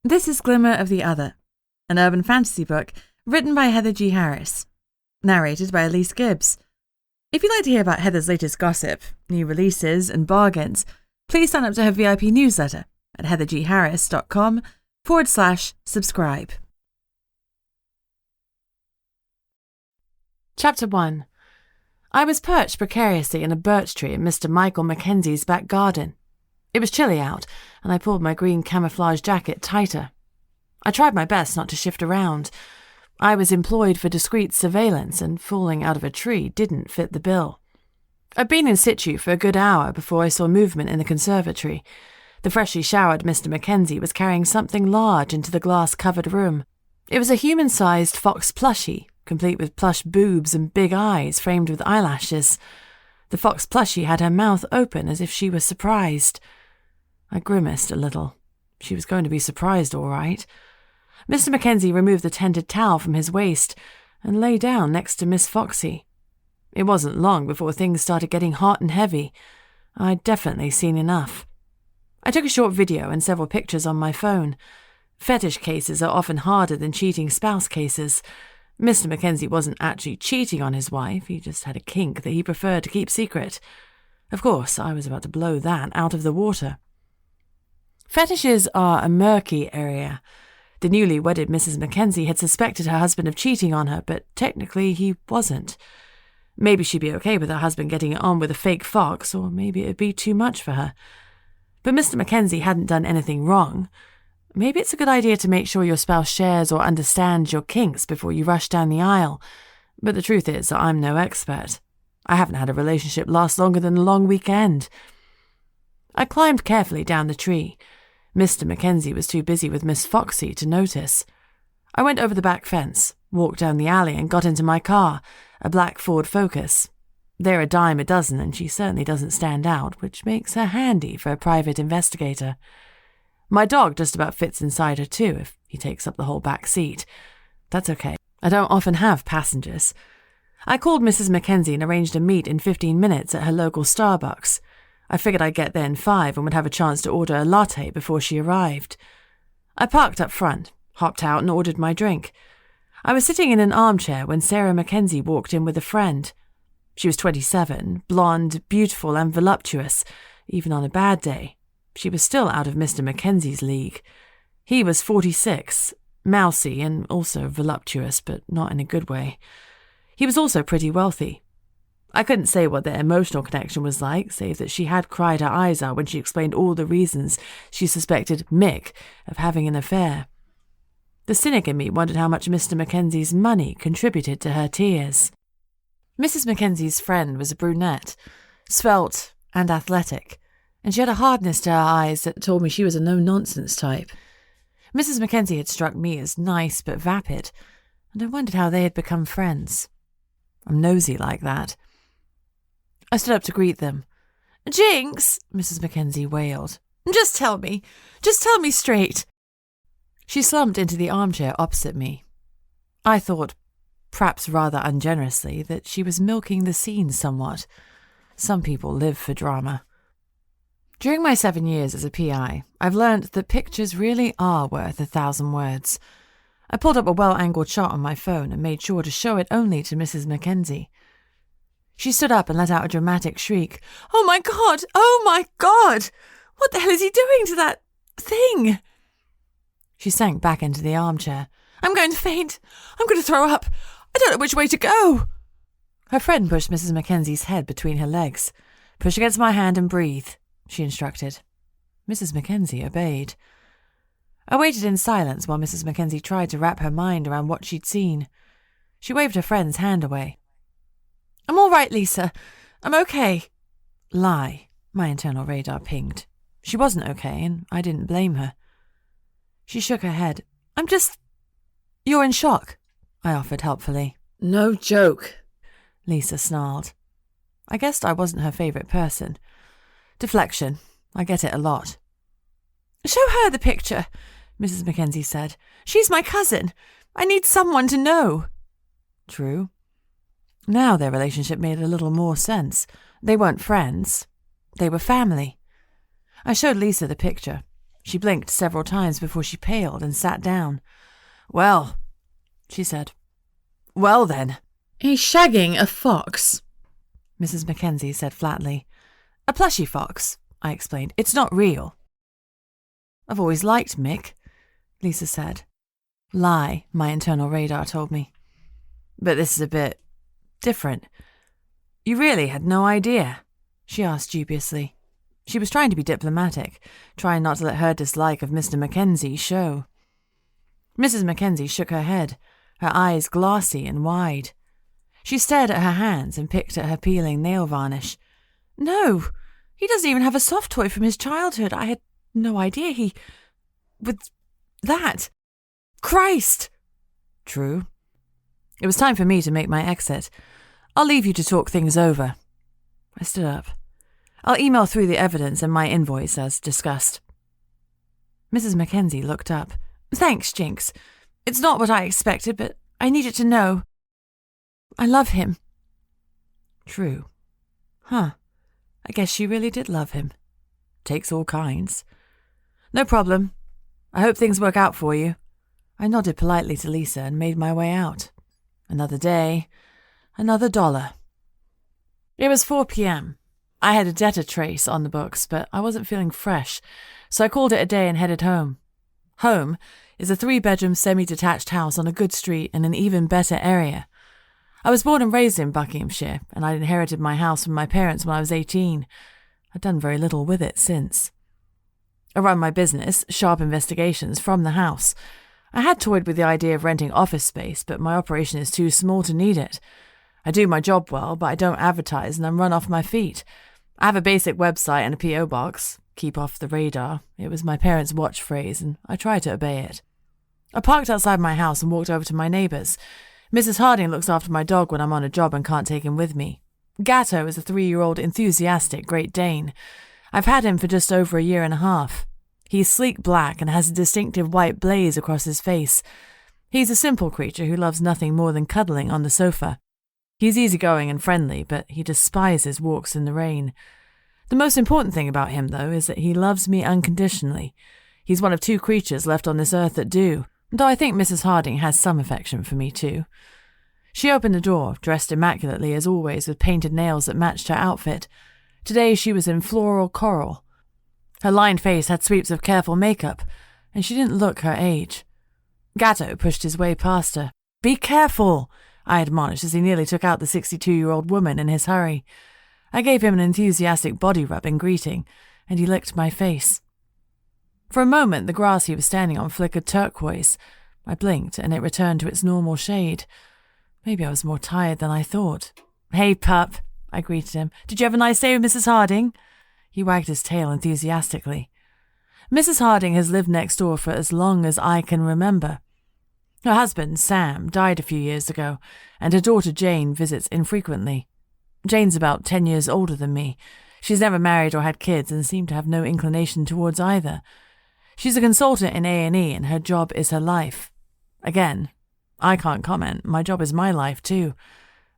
This is Glimmer of the Other, an urban fantasy book written by Heather G. Harris, narrated by Elise Gibbs. If you'd like to hear about Heather's latest gossip, new releases, and bargains, please sign up to her VIP newsletter at heathergharris.com/subscribe. Chapter 1. I was perched precariously in a birch tree in Mr. Michael Mackenzie's back garden. It was chilly out, and I pulled my green camouflage jacket tighter. I tried my best not to shift around. I was employed for discreet surveillance, and falling out of a tree didn't fit the bill. I'd been in situ for a good hour before I saw movement in the conservatory. The freshly showered Mr. Mackenzie was carrying something large into the glass-covered room. It was a human-sized fox plushie, complete with plush boobs and big eyes framed with eyelashes. The fox plushie had her mouth open as if she was surprised. I grimaced a little. She was going to be surprised, all right. Mr. Mackenzie removed the tended towel from his waist and lay down next to Miss Foxy. It wasn't long before things started getting hot and heavy. I'd definitely seen enough. I took a short video and several pictures on my phone. Fetish cases are often harder than cheating spouse cases. Mr. Mackenzie wasn't actually cheating on his wife, he just had a kink that he preferred to keep secret. Of course, I was about to blow that out of the water. Fetishes are a murky area. The newly wedded Mrs. Mackenzie had suspected her husband of cheating on her, but technically he wasn't. Maybe she'd be okay with her husband getting it on with a fake fox, or maybe it'd be too much for her. But Mr. Mackenzie hadn't done anything wrong. Maybe it's a good idea to make sure your spouse shares or understands your kinks before you rush down the aisle. But the truth is that I'm no expert. I haven't had a relationship last longer than a long weekend. I climbed carefully down the tree. Mr. Mackenzie was too busy with Miss Foxy to notice. I went over the back fence, walked down the alley and got into my car, a black Ford Focus. They're a dime a dozen and she certainly doesn't stand out, which makes her handy for a private investigator. My dog just about fits inside her too if he takes up the whole back seat. That's okay. I don't often have passengers. I called Mrs. Mackenzie and arranged a meet in 15 minutes at her local Starbucks. I figured I'd get there in 5 and would have a chance to order a latte before she arrived. I parked up front, hopped out and ordered my drink. I was sitting in an armchair when Sarah Mackenzie walked in with a friend. She was 27, blonde, beautiful and voluptuous, even on a bad day. She was still out of Mr. Mackenzie's league. He was 46, mousy and also voluptuous, but not in a good way. He was also pretty wealthy. I couldn't say what their emotional connection was like, save that she had cried her eyes out when she explained all the reasons she suspected Mick of having an affair. The cynic in me wondered how much Mr. Mackenzie's money contributed to her tears. Mrs. Mackenzie's friend was a brunette, svelte and athletic, and she had a hardness to her eyes that told me she was a no-nonsense type. Mrs. Mackenzie had struck me as nice but vapid, and I wondered how they had become friends. I'm nosy like that. I stood up to greet them. "Jinx," Mrs. Mackenzie wailed. Just tell me straight." She slumped into the armchair opposite me. I thought, perhaps rather ungenerously, that she was milking the scene somewhat. Some people live for drama. During my 7 years as a PI, I've learned that pictures really are worth 1,000 words. I pulled up a well-angled shot on my phone and made sure to show it only to Mrs. Mackenzie. She stood up and let out a dramatic shriek. "Oh my God! Oh my God! What the hell is he doing to that thing?" She sank back into the armchair. "I'm going to faint. I'm going to throw up. I don't know which way to go." Her friend pushed Mrs. Mackenzie's head between her legs. "Push against my hand and breathe," she instructed. Mrs. Mackenzie obeyed. I waited in silence while Mrs. Mackenzie tried to wrap her mind around what she'd seen. She waved her friend's hand away. "I'm all right, Lisa. I'm okay." Lie, my internal radar pinged. She wasn't okay, and I didn't blame her. She shook her head. You're in shock," I offered helpfully. "No joke," Lisa snarled. I guessed I wasn't her favourite person. Deflection. I get it a lot. "Show her the picture," Mrs. Mackenzie said. "She's my cousin. I need someone to know." True. Now their relationship made a little more sense. They weren't friends. They were family. I showed Lisa the picture. She blinked several times before she paled and sat down. "Well," she said. "Well then." "He's shagging a fox," Mrs. Mackenzie said flatly. "A plushy fox," I explained. "It's not real." "I've always liked Mick," Lisa said. Lie, my internal radar told me. "But this is a bit different. You really had no idea?" she asked dubiously. She was trying to be diplomatic, trying not to let her dislike of Mr. Mackenzie show. Mrs. Mackenzie shook her head, her eyes glassy and wide. She stared at her hands and picked at her peeling nail varnish. "No, he doesn't even have a soft toy from his childhood. I had no idea he... with that... Christ!" "True." It was time for me to make my exit. "I'll leave you to talk things over." I stood up. "I'll email through the evidence and my invoice as discussed." Mrs. Mackenzie looked up. "Thanks, Jinx. It's not what I expected, but I needed to know. I love him." True. Huh. I guess she really did love him. Takes all kinds. "No problem. I hope things work out for you." I nodded politely to Lisa and made my way out. Another day, another $1. It was 4 p.m. I had a debtor trace on the books, but I wasn't feeling fresh, so I called it a day and headed home. Home is a 3-bedroom semi-detached house on a good street in an even better area. I was born and raised in Buckinghamshire, and I'd inherited my house from my parents when I was 18. I'd done very little with it since. I run my business, Sharp Investigations, from the house. I had toyed with the idea of renting office space, but my operation is too small to need it. I do my job well, but I don't advertise and I'm run off my feet. I have a basic website and a P.O. box. Keep off the radar. It was my parents' watch phrase, and I try to obey it. I parked outside my house and walked over to my neighbour's. Mrs. Harding looks after my dog when I'm on a job and can't take him with me. Gatto is a 3-year-old enthusiastic Great Dane. I've had him for just over a year and a half. He's sleek black and has a distinctive white blaze across his face. He's a simple creature who loves nothing more than cuddling on the sofa. He's easygoing and friendly, but he despises walks in the rain. The most important thing about him, though, is that he loves me unconditionally. He's one of 2 creatures left on this earth that do, though I think Mrs. Harding has some affection for me too. She opened the door, dressed immaculately as always with painted nails that matched her outfit. Today she was in floral coral. Her lined face had sweeps of careful makeup, and she didn't look her age. Gatto pushed his way past her. "Be careful," I admonished as he nearly took out the 62-year-old woman in his hurry. I gave him an enthusiastic body rub in greeting, and he licked my face. For a moment, the grass he was standing on flickered turquoise. I blinked, and it returned to its normal shade. Maybe I was more tired than I thought. "Hey, pup," I greeted him. "Did you have a nice day with Mrs. Harding?" He wagged his tail enthusiastically. Mrs. Harding has lived next door for as long as I can remember. Her husband, Sam, died a few years ago, and her daughter Jane visits infrequently. Jane's about 10 years older than me. She's never married or had kids and seemed to have no inclination towards either. She's a consultant in A&E and her job is her life. Again, I can't comment. My job is my life too.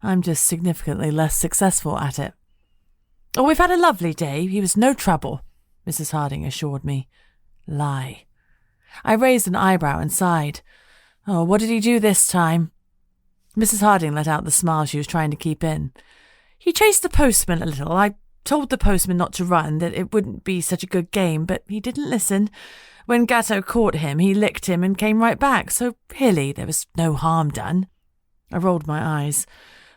I'm just significantly less successful at it. "Oh, we've had a lovely day. He was no trouble," Mrs. Harding assured me. Lie. I raised an eyebrow and sighed. "Oh, what did he do this time?" Mrs. Harding let out the smile she was trying to keep in. "He chased the postman a little. I told the postman not to run, that it wouldn't be such a good game, but he didn't listen. When Gatto caught him, he licked him and came right back, so really there was no harm done." I rolled my eyes.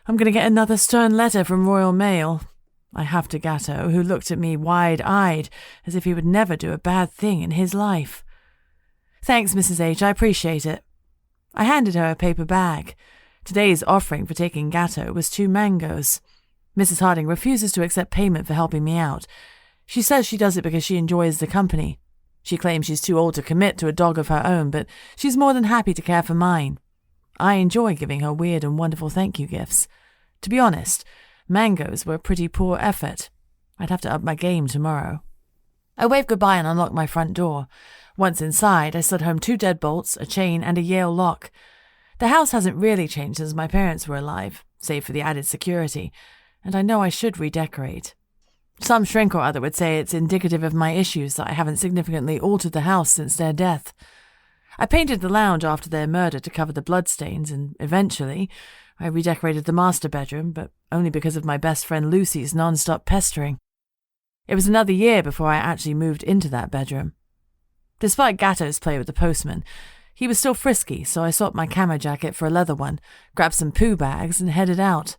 I'm going to get another stern letter from Royal Mail. I huffed to Gatto, who looked at me wide-eyed, as if he would never do a bad thing in his life. "Thanks, Mrs. H. I appreciate it." I handed her a paper bag. Today's offering for taking Gatto was 2 mangoes. Mrs. Harding refuses to accept payment for helping me out. She says she does it because she enjoys the company. She claims she's too old to commit to a dog of her own, but she's more than happy to care for mine. I enjoy giving her weird and wonderful thank you gifts. To be honest, mangoes were a pretty poor effort. I'd have to up my game tomorrow. I waved goodbye and unlocked my front door. Once inside, I slid home 2 deadbolts, a chain, and a Yale lock. The house hasn't really changed since my parents were alive, save for the added security, and I know I should redecorate. Some shrink or other would say it's indicative of my issues that I haven't significantly altered the house since their death. I painted the lounge after their murder to cover the bloodstains, and eventually I redecorated the master bedroom, but only because of my best friend Lucy's non-stop pestering. It was another year before I actually moved into that bedroom. Despite Gatto's play with the postman, he was still frisky, so I swapped my camo jacket for a leather one, grabbed some poo bags, and headed out.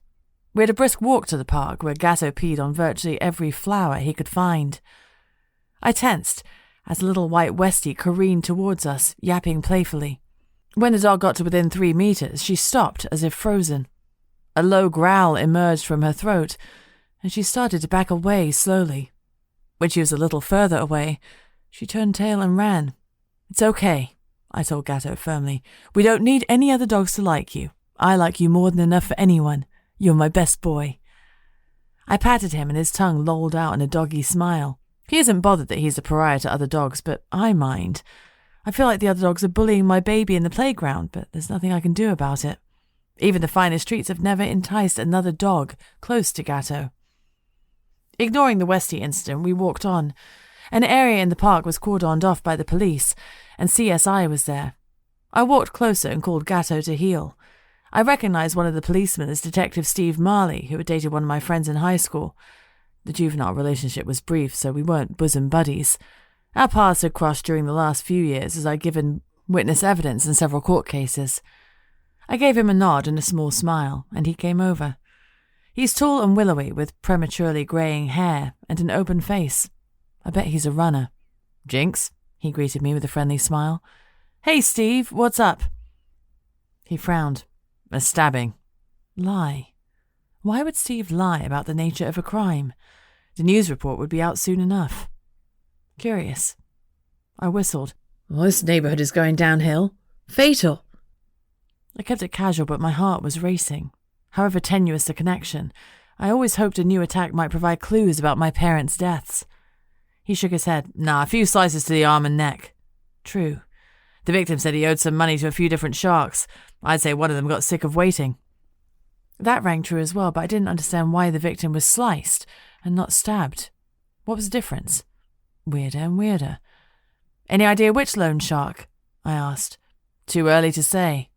We had a brisk walk to the park, where Gatto peed on virtually every flower he could find. I tensed as a little white Westie careened towards us, yapping playfully. When the dog got to within 3 meters, she stopped as if frozen. A low growl emerged from her throat, and she started to back away slowly. When she was a little further away, she turned tail and ran. "It's okay," I told Gatto firmly. "We don't need any other dogs to like you. I like you more than enough for anyone. You're my best boy." I patted him, and his tongue lolled out in a doggy smile. He isn't bothered that he's a pariah to other dogs, but I mind. I feel like the other dogs are bullying my baby in the playground, but there's nothing I can do about it. Even the finest treats have never enticed another dog close to Gatto. Ignoring the Westie incident, we walked on. An area in the park was cordoned off by the police, and CSI was there. I walked closer and called Gatto to heel. I recognized one of the policemen as Detective Steve Marley, who had dated one of my friends in high school. The juvenile relationship was brief, so we weren't bosom buddies. Our paths had crossed during the last few years as I'd given witness evidence in several court cases. I gave him a nod and a small smile, and he came over. He's tall and willowy, with prematurely greying hair and an open face. I bet he's a runner. "Jinx," he greeted me with a friendly smile. "Hey, Steve, what's up?" He frowned. "A stabbing." Lie. Why would Steve lie about the nature of a crime? The news report would be out soon enough. Curious. I whistled. "Well, this neighborhood is going downhill. Fatal." I kept it casual, but my heart was racing. However tenuous the connection, I always hoped a new attack might provide clues about my parents' deaths. He shook his head. "Nah, a few slices to the arm and neck." True. The victim said he owed some money to a few different sharks. I'd say one of them got sick of waiting. That rang true as well, but I didn't understand why the victim was sliced and not stabbed. What was the difference? Weirder and weirder. "Any idea which loan shark?" I asked. "Too early to say."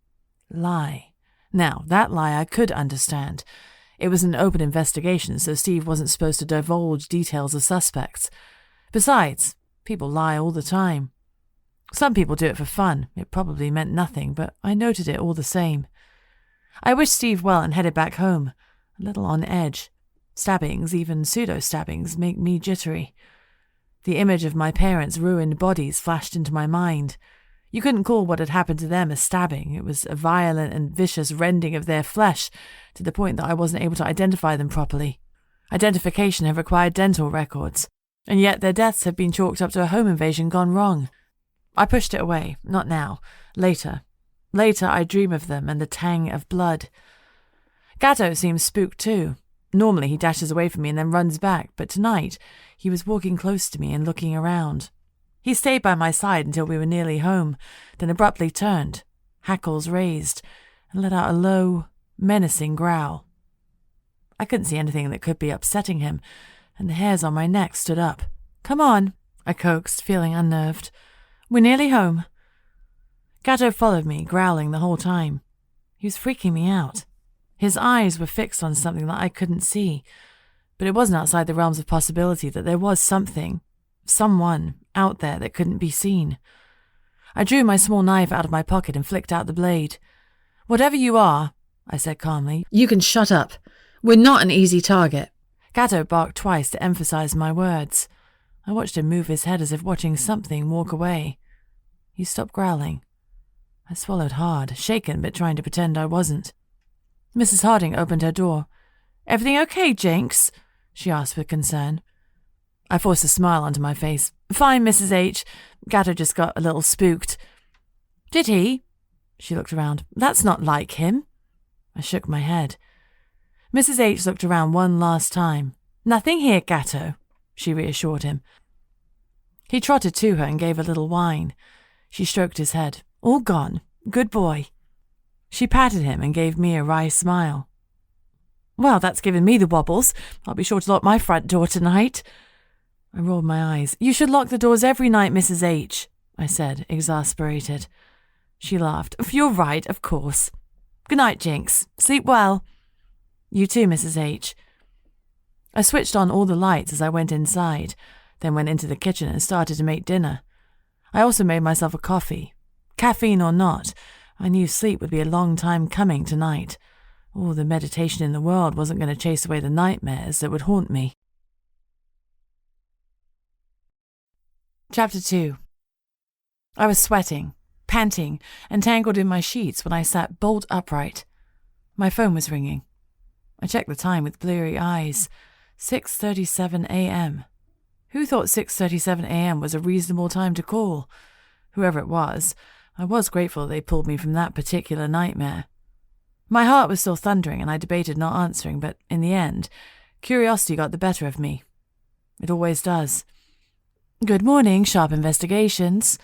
Lie. Now, that lie I could understand. It was an open investigation, so Steve wasn't supposed to divulge details of suspects. Besides, people lie all the time. Some people do it for fun. It probably meant nothing, but I noted it all the same. I wished Steve well and headed back home, a little on edge. Stabbings, even pseudo-stabbings, make me jittery. The image of my parents' ruined bodies flashed into my mind. You couldn't call what had happened to them a stabbing. It was a violent and vicious rending of their flesh, to the point that I wasn't able to identify them properly. Identification had required dental records, and yet their deaths had been chalked up to a home invasion gone wrong. I pushed it away. Not now. Later. Later I dream of them and the tang of blood. Gatto seems spooked too. Normally he dashes away from me and then runs back, but tonight he was walking close to me and looking around. He stayed by my side until we were nearly home, then abruptly turned, hackles raised, and let out a low, menacing growl. I couldn't see anything that could be upsetting him, and the hairs on my neck stood up. "Come on," I coaxed, feeling unnerved. "We're nearly home." Gatto followed me, growling the whole time. He was freaking me out. His eyes were fixed on something that I couldn't see, but it wasn't outside the realms of possibility that there was something, someone, out there that couldn't be seen. I drew my small knife out of my pocket and flicked out the blade. "Whatever you are," I said calmly, "you can shut up. We're not an easy target." Gatto barked twice to emphasize my words. I watched him move his head as if watching something walk away. He stopped growling. I swallowed hard, shaken but trying to pretend I wasn't. Mrs. Harding opened her door. "Everything okay, Jinx?" she asked with concern. I forced a smile onto my face. "Fine, Mrs. H. Gatto just got a little spooked." "Did he?" She looked around. "That's not like him." I shook my head. Mrs. H looked around one last time. "Nothing here, Gatto," she reassured him. He trotted to her and gave a little whine. She stroked his head. "All gone. Good boy." She patted him and gave me a wry smile. Well, that's given me the wobbles. I'll be sure to lock my front door tonight. I rolled my eyes. You should lock the doors every night, Mrs. H, I said, exasperated. She laughed. You're right, of course. Good night, Jinx. Sleep well. You too, Mrs. H. I switched on all the lights as I went inside, then went into the kitchen and started to make dinner. I also made myself a coffee. Caffeine or not, I knew sleep would be a long time coming tonight. All the meditation in the world wasn't going to chase away the nightmares that would haunt me. Chapter 2. I was sweating, panting, and tangled in my sheets when I sat bolt upright. My phone was ringing. I checked the time with bleary eyes. 6:37 a.m. Who thought 6:37 a.m. was a reasonable time to call? Whoever it was, I was grateful they pulled me from that particular nightmare. My heart was still thundering, and I debated not answering, but in the end, curiosity got the better of me. It always does. Good morning, Sharp Investigations,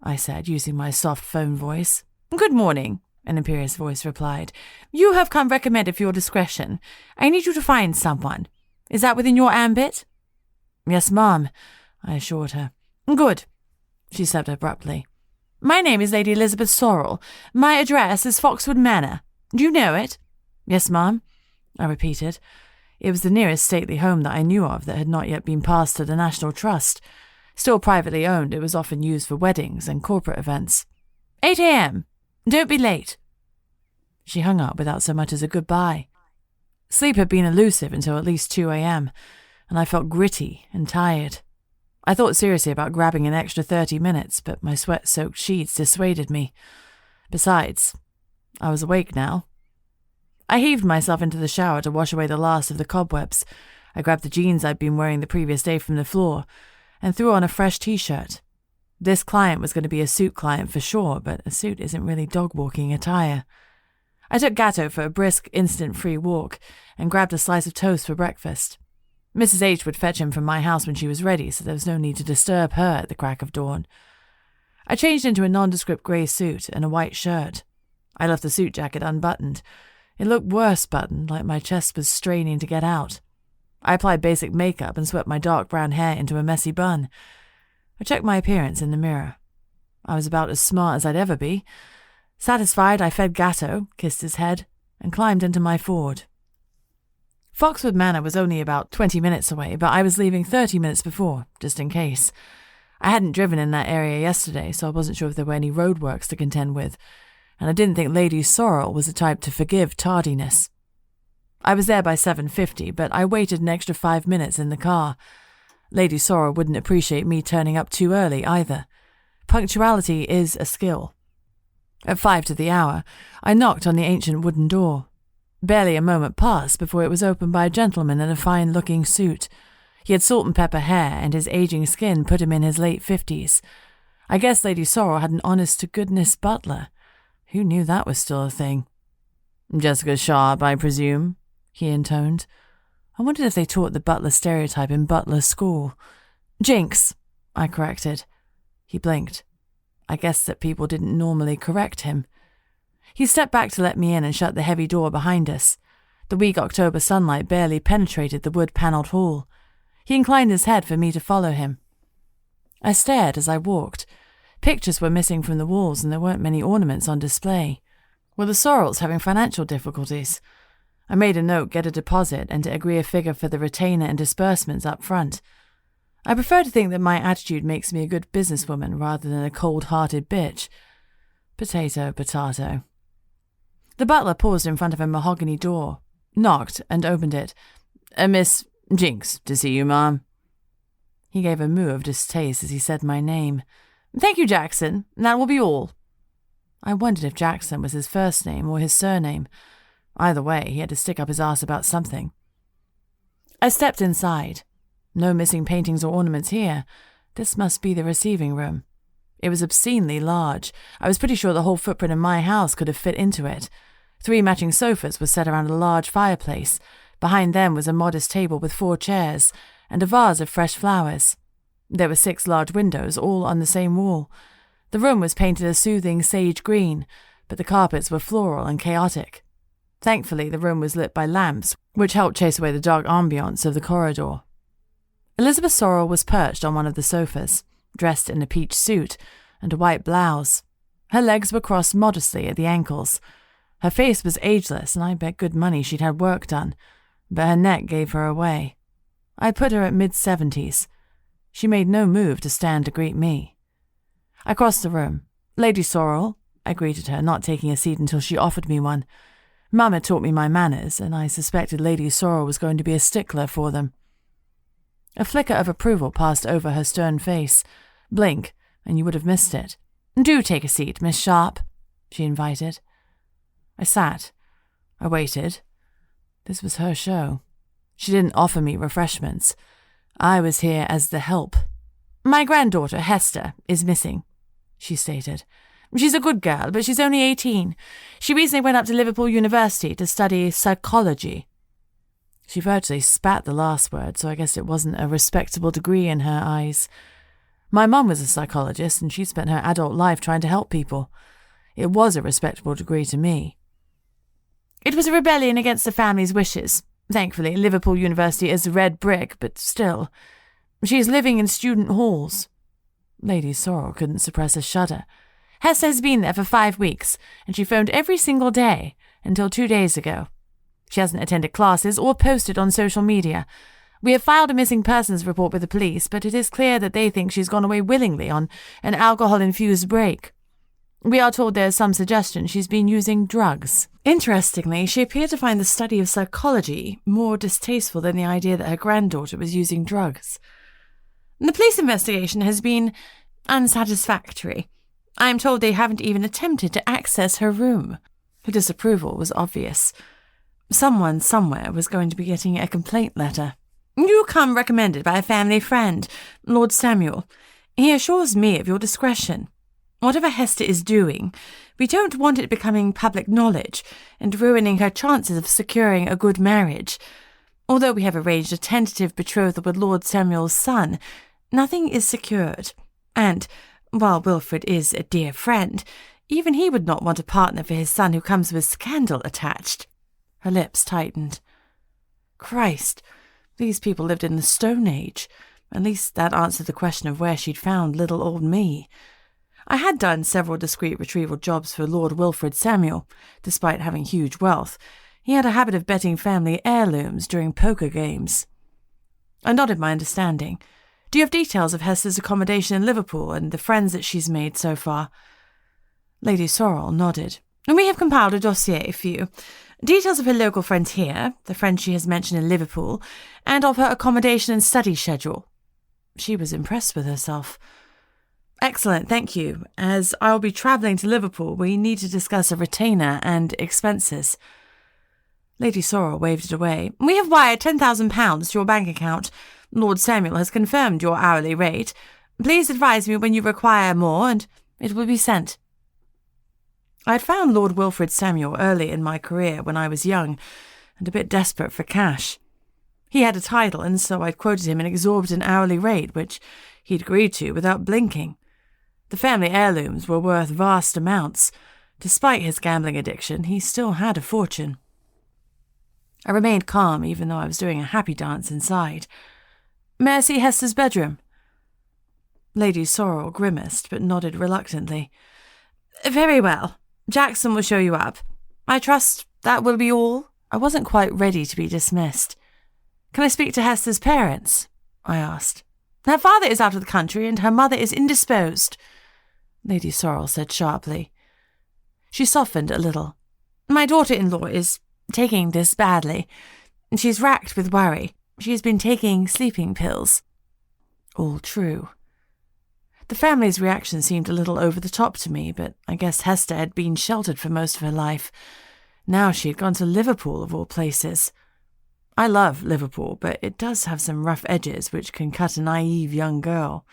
I said, using my soft phone voice. Good morning, an imperious voice replied. You have come recommended for your discretion. I need you to find someone. Is that within your ambit? Yes, ma'am, I assured her. Good, she said abruptly. My name is Lady Elizabeth Sorrel. My address is Foxwood Manor. Do you know it? Yes, ma'am, I repeated. It was the nearest stately home that I knew of that had not yet been passed to the National Trust. Still privately owned, it was often used for weddings and corporate events. 8 a.m. Don't be late. She hung up without so much as a goodbye. Sleep had been elusive until at least 2 a.m., and I felt gritty and tired. I thought seriously about grabbing an extra 30 minutes, but my sweat-soaked sheets dissuaded me. Besides, I was awake now. I heaved myself into the shower to wash away the last of the cobwebs. I grabbed the jeans I'd been wearing the previous day from the floor and threw on a fresh t-shirt. This client was going to be a suit client for sure, but a suit isn't really dog-walking attire. I took Gatto for a brisk, instant-free walk and grabbed a slice of toast for breakfast. Mrs. H would fetch him from my house when she was ready, so there was no need to disturb her at the crack of dawn. I changed into a nondescript grey suit and a white shirt. I left the suit jacket unbuttoned. It looked worse buttoned, like my chest was straining to get out. I applied basic makeup and swept my dark brown hair into a messy bun. I checked my appearance in the mirror. I was about as smart as I'd ever be. Satisfied, I fed Gatto, kissed his head, and climbed into my Ford. Foxwood Manor was only about 20 minutes away, but I was leaving 30 minutes before, just in case. I hadn't driven in that area yesterday, so I wasn't sure if there were any roadworks to contend with, and I didn't think Lady Sorrel was the type to forgive tardiness. I was there by 7:50, but I waited an extra 5 minutes in the car. Lady Sorrel wouldn't appreciate me turning up too early either. Punctuality is a skill. At 5 to the hour, I knocked on the ancient wooden door. Barely a moment passed before it was opened by a gentleman in a fine-looking suit. He had salt and pepper hair, and his aging skin put him in his late 50s. I guess Lady Sorrel had an honest-to-goodness butler. Who knew that was still a thing? Jessica Sharp, I presume, he intoned. I wondered if they taught the butler stereotype in butler school. Jinx, I corrected. He blinked. I guessed that people didn't normally correct him. He stepped back to let me in and shut the heavy door behind us. The weak October sunlight barely penetrated the wood-panelled hall. He inclined his head for me to follow him. I stared as I walked. Pictures were missing from the walls and there weren't many ornaments on display. Were the Sorrels having financial difficulties? I made a note, get a deposit, and to agree a figure for the retainer and disbursements up front. I prefer to think that my attitude makes me a good businesswoman rather than a cold-hearted bitch. Potato, potato. The butler paused in front of a mahogany door, knocked, and opened it. Miss Jinx, to see you, ma'am. He gave a moo of distaste as he said my name. Thank you, Jackson. That will be all. I wondered if Jackson was his first name or his surname. Either way, he had to stick up his arse about something. I stepped inside. No missing paintings or ornaments here. This must be the receiving room. It was obscenely large. I was pretty sure the whole footprint of my house could have fit into it. 3 matching sofas were set around a large fireplace. Behind them was a modest table with 4 chairs and a vase of fresh flowers. There were 6 large windows, all on the same wall. The room was painted a soothing sage green, but the carpets were floral and chaotic. Thankfully, the room was lit by lamps, which helped chase away the dark ambience of the corridor. Elizabeth Sorrel was perched on one of the sofas, dressed in a peach suit and a white blouse. Her legs were crossed modestly at the ankles. Her face was ageless, and I bet good money she'd had work done, but her neck gave her away. I put her at mid-70s. She made no move to stand to greet me. I crossed the room. "Lady Sorrel," I greeted her, not taking a seat until she offered me one. Mum had taught me my manners, and I suspected Lady Sorrel was going to be a stickler for them. A flicker of approval passed over her stern face. Blink, and you would have missed it. "Do take a seat, Miss Sharp," she invited. I sat. I waited. This was her show. She didn't offer me refreshments. I was here as the help. "My granddaughter, Hester, is missing," she stated. "She's a good girl, but she's only 18. She recently went up to Liverpool University to study psychology." She virtually spat the last word, so I guess it wasn't a respectable degree in her eyes. My mum was a psychologist, and she spent her adult life trying to help people. It was a respectable degree to me. "It was a rebellion against the family's wishes. Thankfully, Liverpool University is a red brick, but still. She is living in student halls." Lady Sorrel couldn't suppress a shudder. "Hester has been there for 5 weeks, and she phoned every single day, until 2 days ago. She hasn't attended classes or posted on social media. We have filed a missing persons report with the police, but it is clear that they think she's gone away willingly on an alcohol-infused break. We are told there is some suggestion she's been using drugs." Interestingly, she appeared to find the study of psychology more distasteful than the idea that her granddaughter was using drugs. "The police investigation has been unsatisfactory. I am told they haven't even attempted to access her room." Her disapproval was obvious. Someone somewhere was going to be getting a complaint letter. "You come recommended by a family friend, Lord Samuel. He assures me of your discretion. Whatever Hester is doing, we don't want it becoming public knowledge and ruining her chances of securing a good marriage. Although we have arranged a tentative betrothal with Lord Samuel's son, nothing is secured. And, while Wilfred is a dear friend, even he would not want a partner for his son who comes with scandal attached." Her lips tightened. Christ, these people lived in the Stone Age. At least that answered the question of where she'd found little old me. I had done several discreet retrieval jobs for Lord Wilfred Samuel. Despite having huge wealth, he had a habit of betting family heirlooms during poker games. I nodded my understanding. "Do you have details of Hester's accommodation in Liverpool and the friends that she's made so far?" Lady Sorrel nodded. "We have compiled a dossier for you. Details of her local friends here, the friends she has mentioned in Liverpool, and of her accommodation and study schedule." She was impressed with herself. "Excellent, thank you. As I will be travelling to Liverpool, we need to discuss a retainer and expenses." Lady Sorrel waved it away. "We have wired £10,000 to your bank account. Lord Samuel has confirmed your hourly rate. Please advise me when you require more, and it will be sent." I had found Lord Wilfred Samuel early in my career when I was young and a bit desperate for cash. He had a title, and so I'd quoted him an exorbitant hourly rate, which he'd agreed to without blinking. The family heirlooms were worth vast amounts. Despite his gambling addiction, he still had a fortune. I remained calm, even though I was doing a happy dance inside. "May I see Hester's bedroom?" Lady Sorrel grimaced, but nodded reluctantly. "Very well. Jackson will show you up. I trust that will be all." I wasn't quite ready to be dismissed. "Can I speak to Hester's parents?" I asked. "Her father is out of the country, and her mother is indisposed," Lady Sorrel said sharply. She softened a little. "My daughter-in-law is taking this badly. She's racked with worry. She has been taking sleeping pills." All true. The family's reaction seemed a little over the top to me, but I guess Hester had been sheltered for most of her life. Now she had gone to Liverpool, of all places. I love Liverpool, but it does have some rough edges which can cut a naive young girl.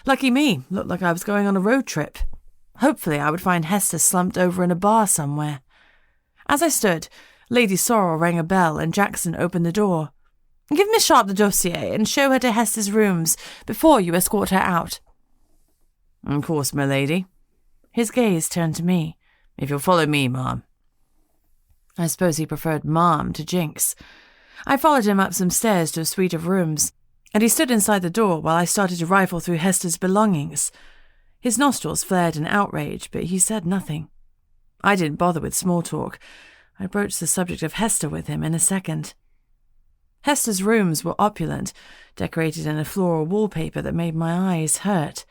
Lucky me, looked like I was going on a road trip. Hopefully I would find Hester slumped over in a bar somewhere. As I stood, Lady Sorrel rang a bell and Jackson opened the door. "Give Miss Sharp the dossier and show her to Hester's rooms before you escort her out." "Of course, my lady." His gaze turned to me. "If you'll follow me, ma'am." I suppose he preferred Mom to Jinx. I followed him up some stairs to a suite of rooms, and he stood inside the door while I started to rifle through Hester's belongings. His nostrils flared in outrage, but he said nothing. I didn't bother with small talk. I broached the subject of Hester with him in a second. Hester's rooms were opulent, decorated in a floral wallpaper that made my eyes hurt.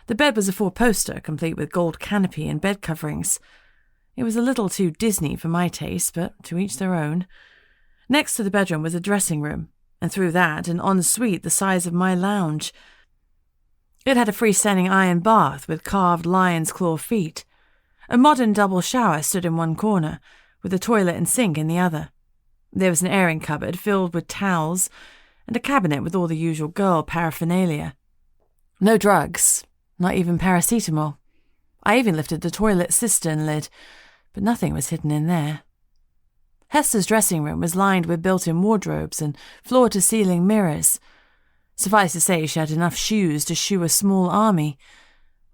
The bed was a four-poster, complete with gold canopy and bed coverings. It was a little too Disney for my taste, but to each their own. Next to the bedroom was a dressing room, and through that an ensuite the size of my lounge. It had a freestanding iron bath with carved lion's claw feet. A modern double shower stood in one corner, with a toilet and sink in the other. There was an airing cupboard filled with towels, and a cabinet with all the usual girl paraphernalia. No drugs, not even paracetamol. I even lifted the toilet cistern lid, but nothing was hidden in there. Hester's dressing room was lined with built-in wardrobes and floor-to-ceiling mirrors. Suffice to say, she had enough shoes to shoe a small army.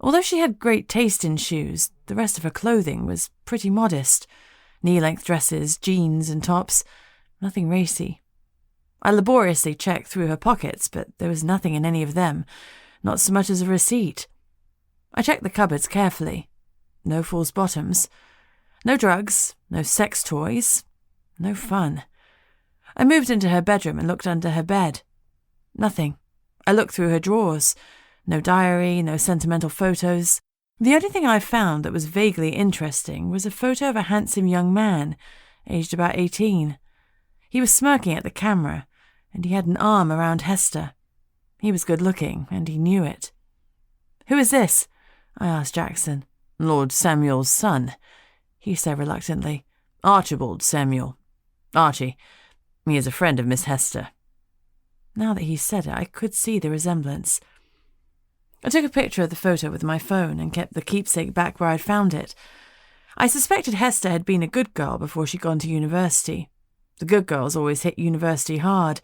Although she had great taste in shoes, the rest of her clothing was pretty modest. Knee-length dresses, jeans and tops, nothing racy. I laboriously checked through her pockets, but there was nothing in any of them, not so much as a receipt. I checked the cupboards carefully. No false bottoms. No drugs, no sex toys, no fun. I moved into her bedroom and looked under her bed. Nothing. I looked through her drawers. No diary, no sentimental photos. The only thing I found that was vaguely interesting was a photo of a handsome young man, aged about 18. He was smirking at the camera, and he had an arm around Hester. He was good-looking, and he knew it. "Who is this?" I asked Jackson. "Lord Samuel's son," he said reluctantly. "Archibald Samuel. Archie. He is a friend of Miss Hester." Now that he said it, I could see the resemblance. I took a picture of the photo with my phone and kept the keepsake back where I'd found it. I suspected Hester had been a good girl before she'd gone to university. The good girls always hit university hard.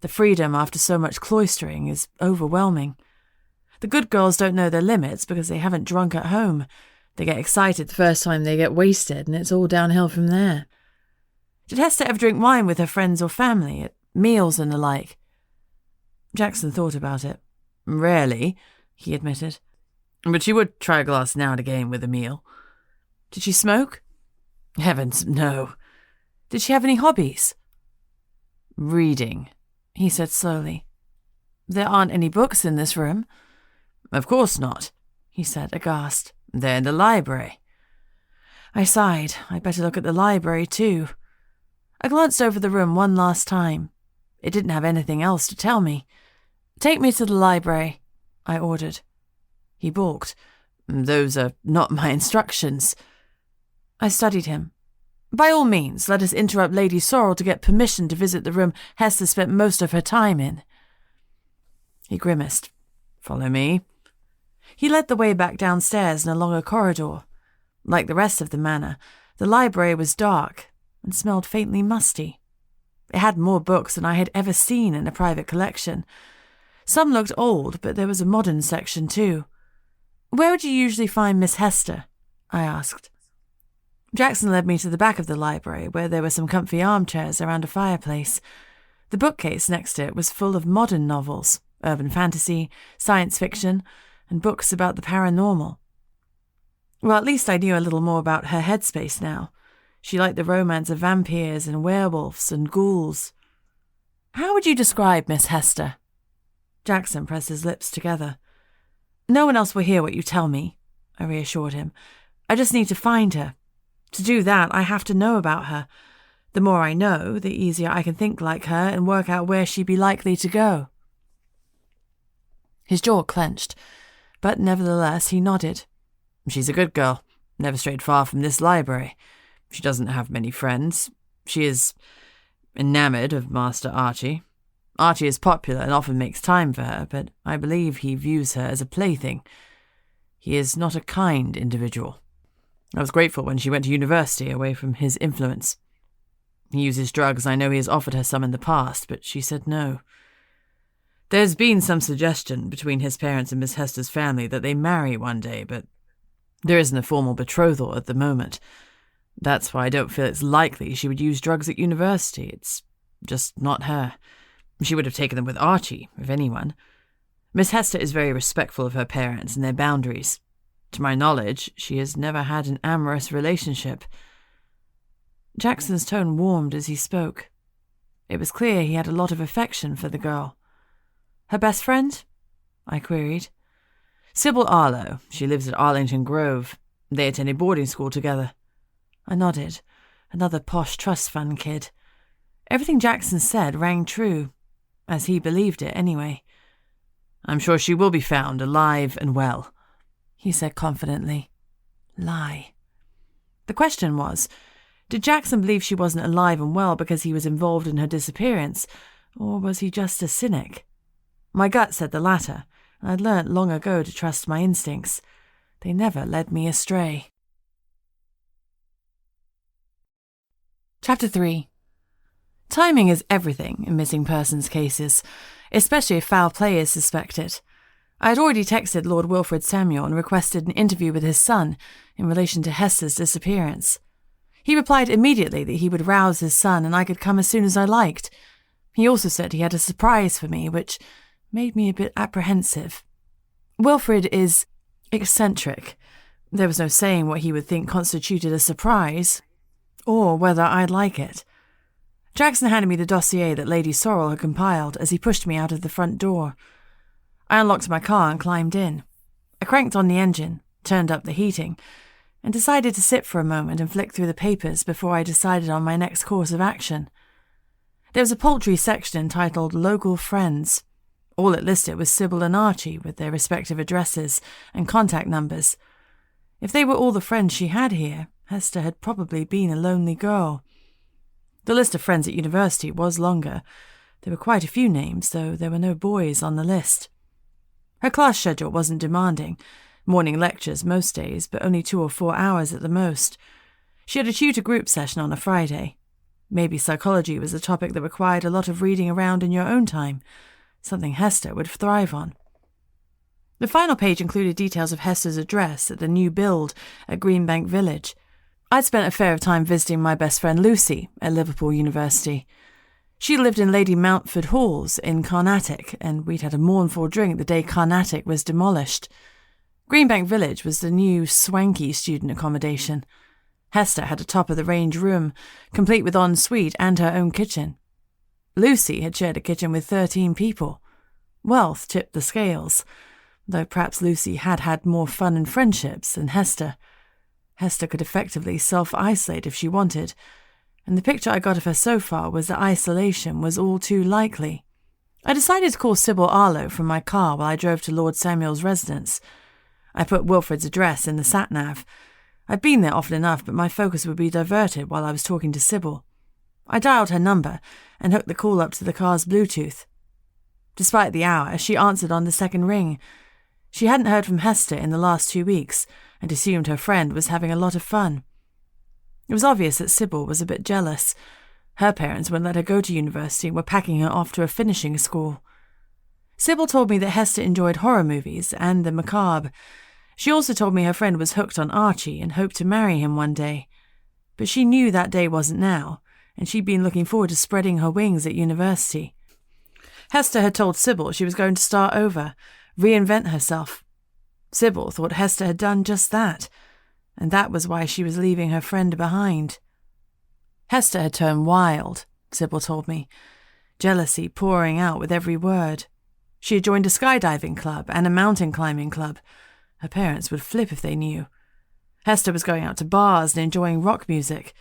The freedom after so much cloistering is overwhelming. The good girls don't know their limits because they haven't drunk at home. They get excited the first time they get wasted, and it's all downhill from there. Did Hester ever drink wine with her friends or family, at meals and the like? Jackson thought about it. "Rarely," he admitted. "But she would try a glass now and again with a meal." "Did she smoke?" "Heavens, no." "Did she have any hobbies?" "Reading," he said slowly. "There aren't any books in this room?" "Of course not," he said, aghast. "They're in the library." I sighed. I'd better look at the library, too. I glanced over the room one last time. It didn't have anything else to tell me. "Take me to the library," I ordered. He balked. "Those are not my instructions." I studied him. "By all means, let us interrupt Lady Sorrel to get permission to visit the room Hester spent most of her time in." He grimaced. "Follow me." He led the way back downstairs and along a corridor. Like the rest of the manor, the library was dark and smelled faintly musty. It had more books than I had ever seen in a private collection. Some looked old, but there was a modern section too. "Where would you usually find Miss Hester?" I asked. Jackson led me to the back of the library, where there were some comfy armchairs around a fireplace. The bookcase next to it was full of modern novels, urban fantasy, science fiction, and books about the paranormal. Well, at least I knew a little more about her headspace now. She liked the romance of vampyrs and werewolves and ghouls. "How would you describe Miss Hester?" Jackson pressed his lips together. "No one else will hear what you tell me," I reassured him. "I just need to find her. To do that, I have to know about her. The more I know, the easier I can think like her and work out where she'd be likely to go." His jaw clenched, but nevertheless he nodded. "She's a good girl, never strayed far from this library. She doesn't have many friends. She is enamored of Master Archie. Archie is popular and often makes time for her, but I believe he views her as a plaything. He is not a kind individual. I was grateful when she went to university away from his influence. He uses drugs. I know he has offered her some in the past, but she said no. There's been some suggestion between his parents and Miss Hester's family that they marry one day, but there isn't a formal betrothal at the moment. That's why I don't feel it's likely she would use drugs at university. It's just not her. She would have taken them with Archie, if anyone. Miss Hester is very respectful of her parents and their boundaries. To my knowledge, she has never had an amorous relationship. Jackson's tone warmed as he spoke. It was clear he had a lot of affection for the girl. Her best friend? I queried. Sybil Arlo. She lives at Arlington Grove. They attended boarding school together. I nodded. Another posh trust fund kid. Everything Jackson said rang true, as he believed it anyway. I'm sure she will be found alive and well, he said confidently. Lie. The question was, did Jackson believe she wasn't alive and well because he was involved in her disappearance, or was he just a cynic? My gut said the latter, and I'd learnt long ago to trust my instincts. They never led me astray. Chapter 3. Timing is everything in missing persons cases, especially if foul play is suspected. I had already texted Lord Wilfrid Samuel and requested an interview with his son in relation to Hester's disappearance. He replied immediately that he would rouse his son and I could come as soon as I liked. He also said he had a surprise for me, which made me a bit apprehensive. Wilfrid is eccentric. There was no saying what he would think constituted a surprise, or whether I'd like it. Jackson handed me the dossier that Lady Sorrel had compiled as he pushed me out of the front door. I unlocked my car and climbed in. I cranked on the engine, turned up the heating, and decided to sit for a moment and flick through the papers before I decided on my next course of action. There was a paltry section entitled Local Friends. All it listed was Sybil and Archie with their respective addresses and contact numbers. If they were all the friends she had here, Hester had probably been a lonely girl. The list of friends at university was longer. There were quite a few names, though there were no boys on the list. Her class schedule wasn't demanding. Morning lectures most days, but only 2 or 4 hours at the most. She had a tutor group session on a Friday. Maybe psychology was a topic that required a lot of reading around in your own time, something Hester would thrive on. The final page included details of Hester's address at the new build at Greenbank Village. I'd spent a fair time visiting my best friend Lucy at Liverpool University. She lived in Lady Mountford Halls in Carnatic, and we'd had a mournful drink the day Carnatic was demolished. Greenbank Village was the new, swanky student accommodation. Hester had a top-of-the-range room, complete with ensuite and her own kitchen. Lucy had shared a kitchen with 13 people. Wealth tipped the scales, though perhaps Lucy had had more fun and friendships than Hester. Hester could effectively self-isolate if she wanted, and the picture I got of her so far was that isolation was all too likely. I decided to call Sybil Arlo from my car while I drove to Lord Samuel's residence. I put Wilfrid's address in the sat-nav. I'd been there often enough, but my focus would be diverted while I was talking to Sybil. I dialed her number and hooked the call up to the car's Bluetooth. Despite the hour, she answered on the second ring. She hadn't heard from Hester in the last 2 weeks and assumed her friend was having a lot of fun. It was obvious that Sybil was a bit jealous. Her parents wouldn't let her go to university and were packing her off to a finishing school. Sybil told me that Hester enjoyed horror movies and the macabre. She also told me her friend was hooked on Archie and hoped to marry him one day. But she knew that day wasn't now, and she'd been looking forward to spreading her wings at university. Hester had told Sybil she was going to start over, reinvent herself. Sybil thought Hester had done just that, and that was why she was leaving her friend behind. Hester had turned wild, Sybil told me, jealousy pouring out with every word. She had joined a skydiving club and a mountain climbing club. Her parents would flip if they knew. Hester was going out to bars and enjoying rock music.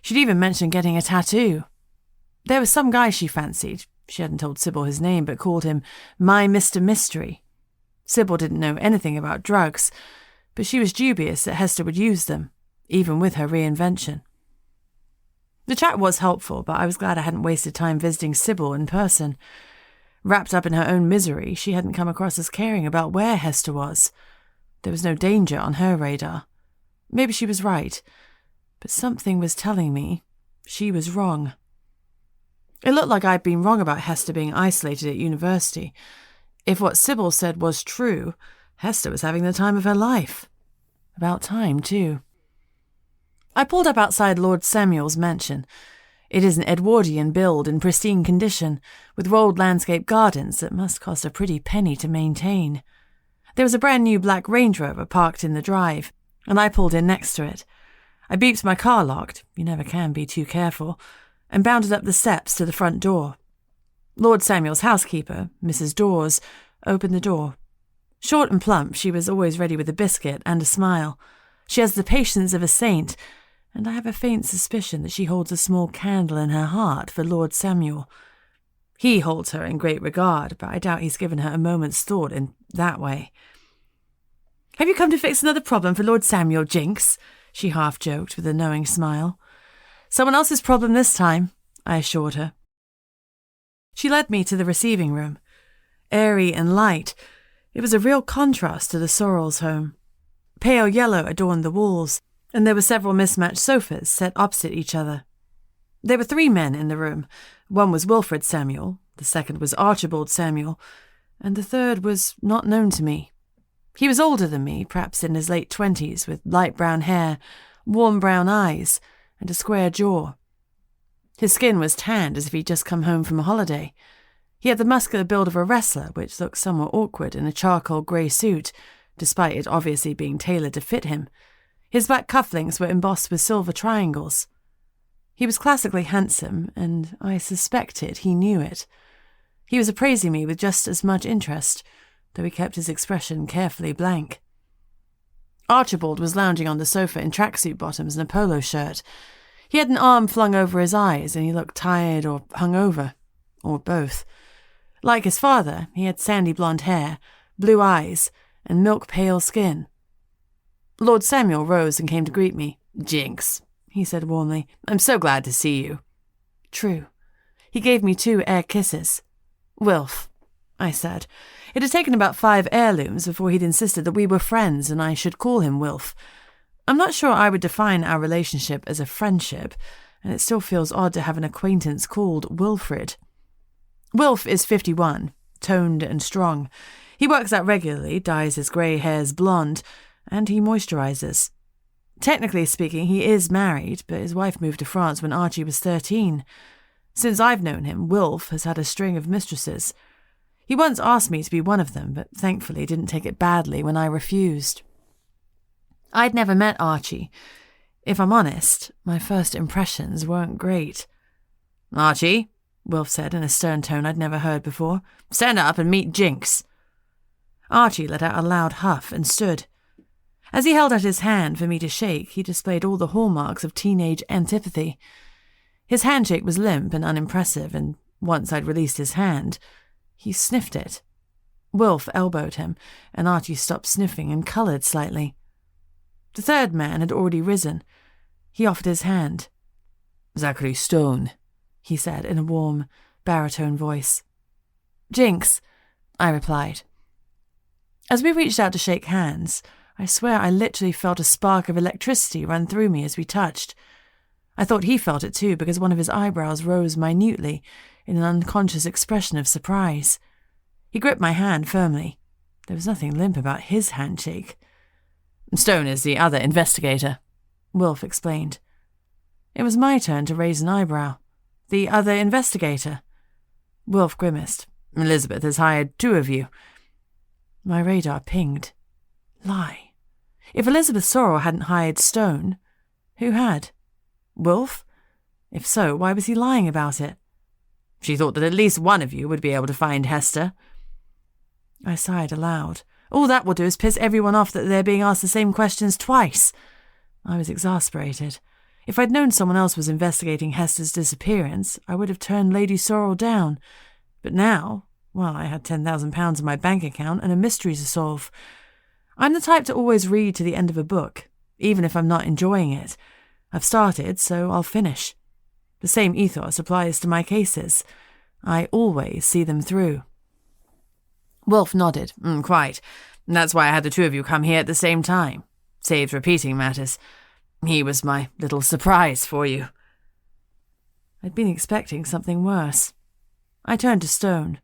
She'd even mentioned getting a tattoo. There was some guy she fancied. She hadn't told Sybil his name, but called him My Mr. Mystery. Sybil didn't know anything about drugs, but she was dubious that Hester would use them, even with her reinvention. The chat was helpful, but I was glad I hadn't wasted time visiting Sybil in person. Wrapped up in her own misery, she hadn't come across as caring about where Hester was. There was no danger on her radar. Maybe she was right, but something was telling me she was wrong. It looked like I'd been wrong about Hester being isolated at university. If what Sybil said was true, Hester was having the time of her life. About time, too. I pulled up outside Lord Samuel's mansion. It is an Edwardian build in pristine condition, with rolled landscape gardens that must cost a pretty penny to maintain. There was a brand new black Range Rover parked in the drive, and I pulled in next to it. I beeped my car locked, you never can be too careful, and bounded up the steps to the front door. Lord Samuel's housekeeper, Mrs. Dawes, opened the door. Short and plump, she was always ready with a biscuit and a smile. She has the patience of a saint, and I have a faint suspicion that she holds a small candle in her heart for Lord Samuel. He holds her in great regard, but I doubt he's given her a moment's thought in that way. "Have you come to fix another problem for Lord Samuel, Jinx?" she half-joked with a knowing smile. "Someone else's problem this time," I assured her. She led me to the receiving room. Airy and light, it was a real contrast to the Sorrels' home. Pale yellow adorned the walls, and there were several mismatched sofas set opposite each other. There were 3 men in the room. One was Wilfred Samuel, the second was Archibald Samuel, and the third was not known to me. He was older than me, perhaps in his late 20s, with light brown hair, warm brown eyes, and a square jaw. His skin was tanned as if he'd just come home from a holiday. He had the muscular build of a wrestler, which looked somewhat awkward in a charcoal grey suit, despite it obviously being tailored to fit him. His black cufflinks were embossed with silver triangles. He was classically handsome, and I suspected he knew it. He was appraising me with just as much interest, though he kept his expression carefully blank. Archibald was lounging on the sofa in tracksuit bottoms and a polo shirt. He had an arm flung over his eyes, and he looked tired or hungover, or both. Like his father, he had sandy blonde hair, blue eyes, and milk-pale skin. Lord Samuel rose and came to greet me. "Jinx," he said warmly, "I'm so glad to see you." True. He gave me 2 air kisses. "Wilf," I said. It had taken about 5 heirlooms before he'd insisted that we were friends and I should call him Wilf. I'm not sure I would define our relationship as a friendship, and it still feels odd to have an acquaintance called Wilfred. Wilf is 51, toned and strong. He works out regularly, dyes his grey hairs blonde, and he moisturizes. Technically speaking, he is married, but his wife moved to France when Archie was 13. Since I've known him, Wilf has had a string of mistresses. He once asked me to be one of them, but thankfully didn't take it badly when I refused. I'd never met Archie. If I'm honest, my first impressions weren't great. "Archie," Wilf said in a stern tone I'd never heard before, "stand up and meet Jinx." Archie let out a loud huff and stood. As he held out his hand for me to shake, he displayed all the hallmarks of teenage antipathy. His handshake was limp and unimpressive, and once I'd released his hand, he sniffed it. Wilf elbowed him, and Archie stopped sniffing and coloured slightly. The third man had already risen. He offered his hand. "Zachary Stone," he said in a warm, baritone voice. "Jinx," I replied. As we reached out to shake hands, I swear I literally felt a spark of electricity run through me as we touched. I thought he felt it too, because one of his eyebrows rose minutely in an unconscious expression of surprise. He gripped my hand firmly. There was nothing limp about his handshake. "Stone is the other investigator," Wilf explained. It was my turn to raise an eyebrow. "The other investigator?" Wilf grimaced. "Elizabeth has hired 2 of you." My radar pinged. Lie. If Elizabeth Sorrel hadn't hired Stone, who had? Wilf? If so, why was he lying about it? "She thought that at least one of you would be able to find Hester." I sighed aloud. All that will do is piss everyone off that they're being asked the same questions twice. I was exasperated. If I'd known someone else was investigating Hester's disappearance, I would have turned Lady Sorrel down. But now, well, I had £10,000 in my bank account and a mystery to solve. I'm the type to always read to the end of a book, even if I'm not enjoying it. I've started, so I'll finish. The same ethos applies to my cases. I always see them through. Wilf nodded. Quite. That's why I had the 2 of you come here at the same time. Saves repeating matters. He was my little surprise for you." I'd been expecting something worse. I turned to Stone.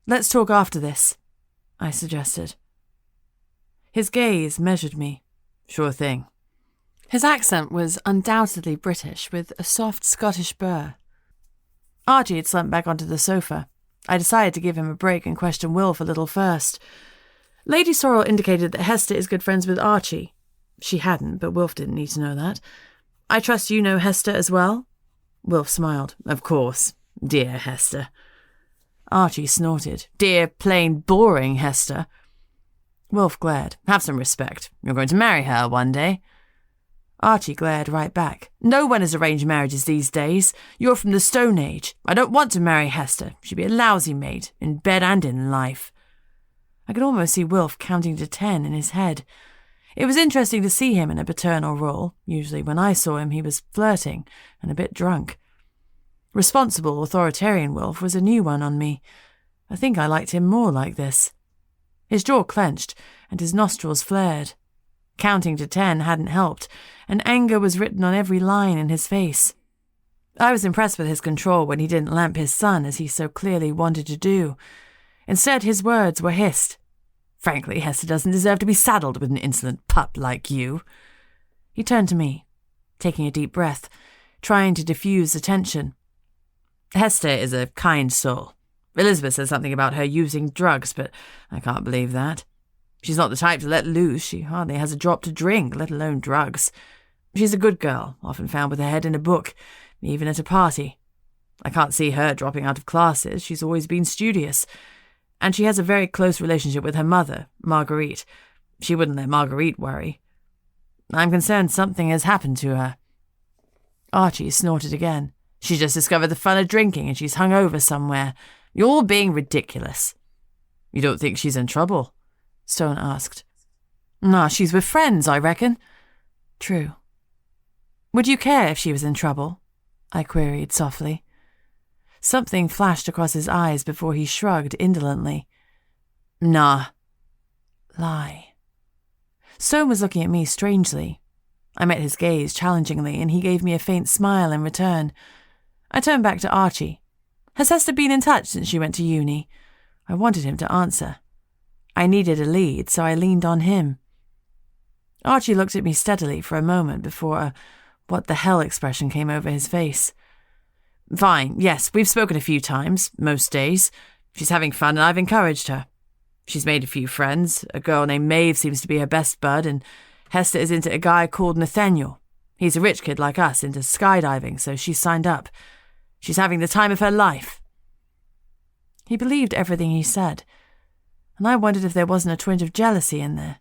"Let's talk after this," I suggested. His gaze measured me. "Sure thing." His accent was undoubtedly British, with a soft Scottish burr. Archie had slumped back onto the sofa. I decided to give him a break and question Wilf a little first. Lady Sorrel indicated that Hester is good friends with Archie. She hadn't, but Wilf didn't need to know that. I trust you know Hester as well? Wilf smiled. Of course. Dear Hester. Archie snorted. Dear, plain, boring Hester. Wilf glared. Have some respect. You're going to marry her one day. Archie glared right back. No one has arranged marriages these days. You're from the Stone Age. I don't want to marry Hester. She'd be a lousy maid, in bed and in life. I could almost see Wilf counting to 10 in his head. It was interesting to see him in a paternal role. Usually when I saw him, he was flirting and a bit drunk. Responsible, authoritarian Wilf was a new one on me. I think I liked him more like this. His jaw clenched, and his nostrils flared. Counting to 10 hadn't helped, and anger was written on every line in his face. I was impressed with his control when he didn't lamp his son as he so clearly wanted to do. Instead, his words were hissed. Frankly, Hester doesn't deserve to be saddled with an insolent pup like you. He turned to me, taking a deep breath, trying to diffuse the tension. Hester is a kind soul. Elizabeth says something about her using drugs, but I can't believe that. She's not the type to let loose. She hardly has a drop to drink, let alone drugs. She's a good girl, often found with her head in a book, even at a party. I can't see her dropping out of classes. She's always been studious. And she has a very close relationship with her mother, Marguerite. She wouldn't let Marguerite worry. I'm concerned something has happened to her. Archie snorted again. She's just discovered the fun of drinking and she's hung over somewhere. You're being ridiculous. You don't think she's in trouble? Stone asked. Nah, she's with friends, I reckon. True. Would you care if she was in trouble? I queried softly. Something flashed across his eyes before he shrugged indolently. Nah. Lie. Stone was looking at me strangely. I met his gaze challengingly, and he gave me a faint smile in return. I turned back to Archie. Has Hester been in touch since she went to uni? I wanted him to answer. I needed a lead, so I leaned on him. Archie looked at me steadily for a moment before a what the hell expression came over his face. Fine, yes, we've spoken a few times, most days. She's having fun and I've encouraged her. She's made a few friends. A girl named Maeve seems to be her best bud, and Hester is into a guy called Nathaniel. He's a rich kid like us, into skydiving, so she's signed up. She's having the time of her life. He believed everything he said, and I wondered if there wasn't a twinge of jealousy in there.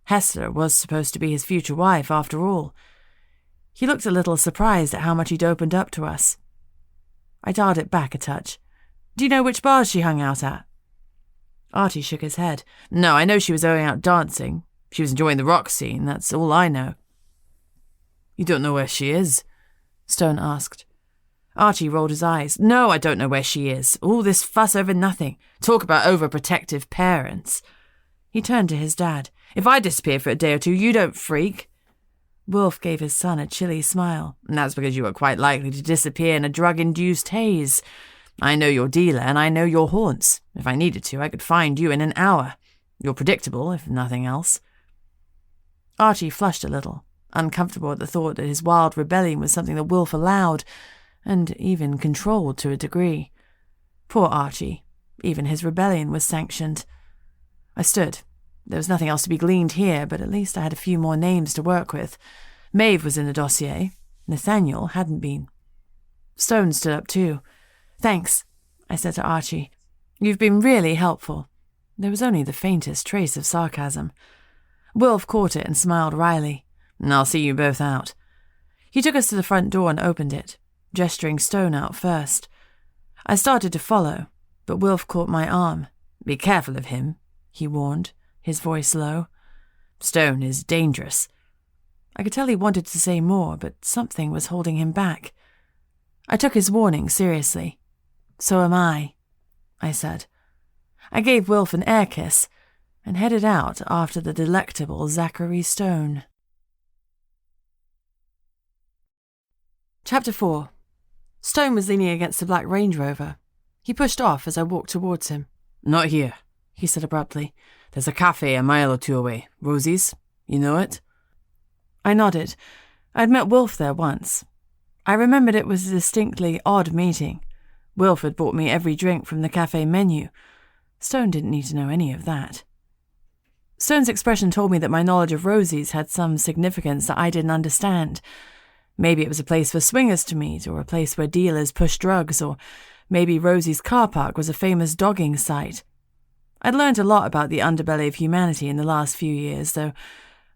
Hester was supposed to be his future wife, after all. He looked a little surprised at how much he'd opened up to us. I dialed it back a touch. Do you know which bars she hung out at? Archie shook his head. No, I know she was going out dancing. She was enjoying the rock scene, that's all I know. You don't know where she is? Stone asked. Archie rolled his eyes. No, I don't know where she is. All this fuss over nothing. Talk about overprotective parents. He turned to his dad. If I disappear for a day or two, you don't freak. Wilf gave his son a chilly smile. And that's because you were quite likely to disappear in a drug-induced haze. I know your dealer and I know your haunts. If I needed to, I could find you in an hour. You're predictable, if nothing else. Archie flushed a little, uncomfortable at the thought that his wild rebellion was something that Wilf allowed, and even controlled to a degree. Poor Archie. Even his rebellion was sanctioned. I stood. There was nothing else to be gleaned here, but at least I had a few more names to work with. Maeve was in the dossier. Nathaniel hadn't been. Stone stood up too. Thanks, I said to Archie. You've been really helpful. There was only the faintest trace of sarcasm. Wilf caught it and smiled wryly. I'll see you both out. He took us to the front door and opened it, gesturing Stone out first. I started to follow, but Wilf caught my arm. Be careful of him, he warned, his voice low. Stone is dangerous. I could tell he wanted to say more, but something was holding him back. I took his warning seriously. So am I said. I gave Wilf an air kiss and headed out after the delectable Zachary Stone. Chapter 4. Stone was leaning against the black Range Rover. He pushed off as I walked towards him. Not here, he said abruptly. There's a cafe a mile or two away. Rosie's. You know it? I nodded, I'd met Wilf there once. I remembered it was a distinctly odd meeting. Wilf had bought me every drink from the cafe menu. Stone didn't need to know any of that. Stone's expression told me that my knowledge of Rosie's had some significance that I didn't understand. Maybe it was a place for swingers to meet, or a place where dealers push drugs, or maybe Rosie's car park was a famous dogging site. I'd learned a lot about the underbelly of humanity in the last few years, though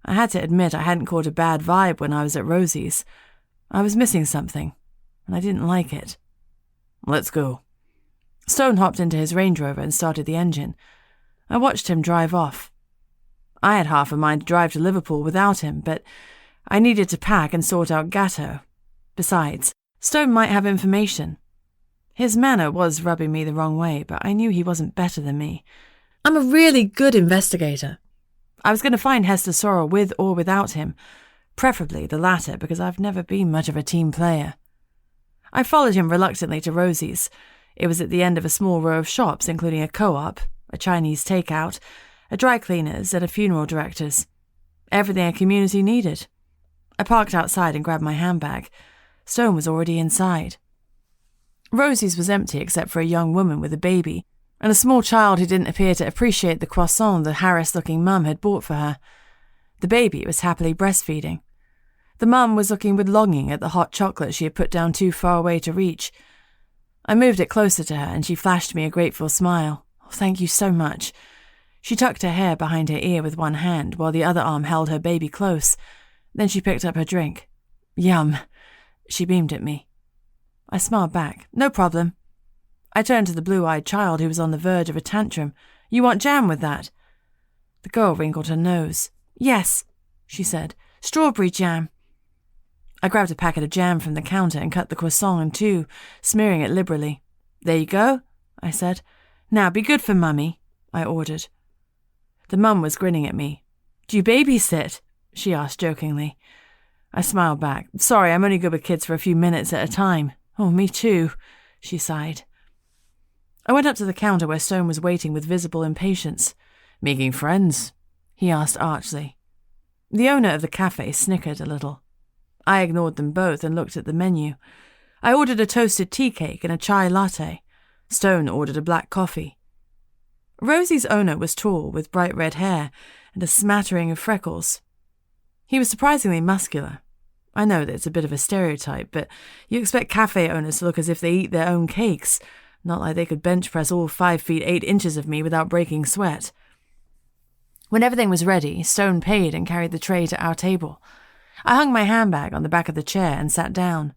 I had to admit I hadn't caught a bad vibe when I was at Rosie's. I was missing something, and I didn't like it. Let's go. Stone hopped into his Range Rover and started the engine. I watched him drive off. I had half a mind to drive to Liverpool without him, but I needed to pack and sort out Gatto. Besides, Stone might have information. His manner was rubbing me the wrong way, but I knew he wasn't better than me. I'm a really good investigator. I was going to find Hester Sorrell with or without him, preferably the latter, because I've never been much of a team player. I followed him reluctantly to Rosie's. It was at the end of a small row of shops, including a co-op, a Chinese takeout, a dry cleaner's, and a funeral director's. Everything a community needed. I parked outside and grabbed my handbag. Stone was already inside. Rosie's was empty except for a young woman with a baby, and a small child who didn't appear to appreciate the croissant the harassed-looking mum had bought for her. The baby was happily breastfeeding. The mum was looking with longing at the hot chocolate she had put down too far away to reach. I moved it closer to her, and she flashed me a grateful smile. Oh, thank you so much. She tucked her hair behind her ear with one hand, while the other arm held her baby close. Then she picked up her drink. Yum. She beamed at me. I smiled back. No problem. I turned to the blue-eyed child who was on the verge of a tantrum. You want jam with that? The girl wrinkled her nose. Yes, she said. Strawberry jam. I grabbed a packet of jam from the counter and cut the croissant in two, smearing it liberally. There you go, I said. Now be good for Mummy, I ordered. The mum was grinning at me. Do you babysit? She asked jokingly. I smiled back. Sorry, I'm only good with kids for a few minutes at a time. Oh, me too, she sighed. I went up to the counter where Stone was waiting with visible impatience. Making friends? He asked archly. The owner of the cafe snickered a little. I ignored them both and looked at the menu. I ordered a toasted tea cake and a chai latte. Stone ordered a black coffee. Rosie's owner was tall, with bright red hair and a smattering of freckles. He was surprisingly muscular. I know that it's a bit of a stereotype, but you expect cafe owners to look as if they eat their own cakes, not like they could bench press all 5 feet 8 inches of me without breaking sweat. When everything was ready, Stone paid and carried the tray to our table. I hung my handbag on the back of the chair and sat down.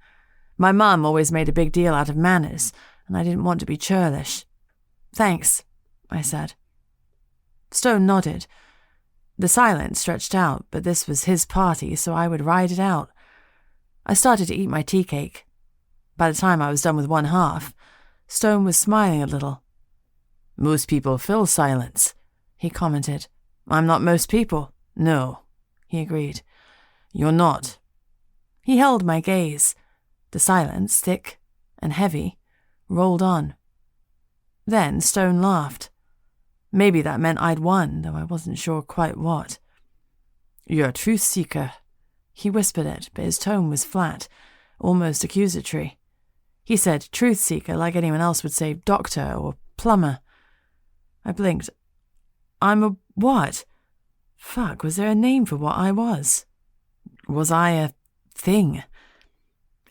My mum always made a big deal out of manners, and I didn't want to be churlish. Thanks, I said. Stone nodded. The silence stretched out, but this was his party, so I would ride it out. I started to eat my tea cake. By the time I was done with one half, Stone was smiling a little. Most people fill silence, he commented. I'm not most people. No, he agreed. You're not. He held my gaze. The silence, thick and heavy, rolled on. Then Stone laughed. Maybe that meant I'd won, though I wasn't sure quite what. You're a truth seeker. He whispered it, but his tone was flat, almost accusatory. He said truth seeker like anyone else would say doctor or plumber. I blinked. I'm a what? Fuck, was there a name for what I was? Was I a thing?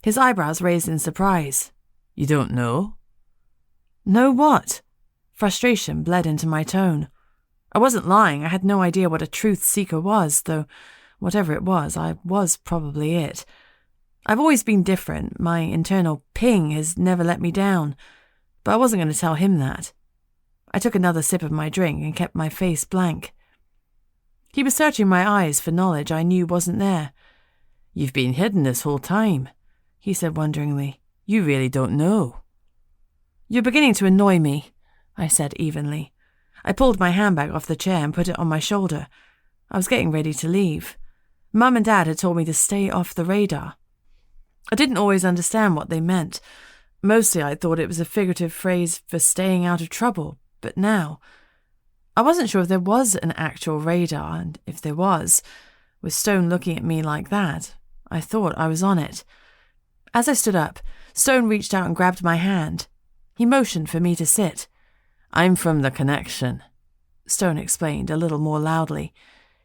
His eyebrows raised in surprise. You don't know? Know what? Frustration bled into my tone. I wasn't lying. I had no idea what a truth seeker was, though whatever it was, I was probably it. I've always been different. My internal ping has never let me down, but I wasn't going to tell him that. I took another sip of my drink and kept my face blank. He was searching my eyes for knowledge I knew wasn't there. You've been hidden this whole time, he said wonderingly. You really don't know. You're beginning to annoy me, I said evenly. I pulled my handbag off the chair and put it on my shoulder. I was getting ready to leave. Mum and Dad had told me to stay off the radar. I didn't always understand what they meant. Mostly I thought it was a figurative phrase for staying out of trouble, but now I wasn't sure if there was an actual radar, and if there was, with Stone looking at me like that, I thought I was on it. As I stood up, Stone reached out and grabbed my hand. He motioned for me to sit. "I'm from the Connection," Stone explained a little more loudly.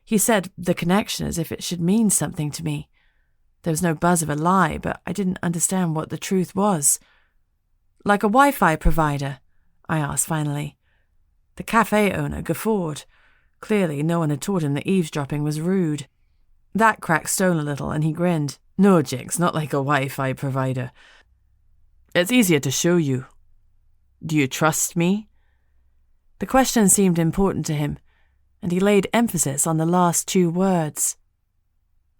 He said the Connection as if it should mean something to me. There was no buzz of a lie, but I didn't understand what the truth was. "Like a Wi-Fi provider?" I asked finally. The cafe owner guffawed. Clearly, no one had taught him that eavesdropping was rude. That cracked Stone a little, and he grinned. "No, Jinx, not like a Wi-Fi provider. It's easier to show you. Do you trust me?" The question seemed important to him, and he laid emphasis on the last two words.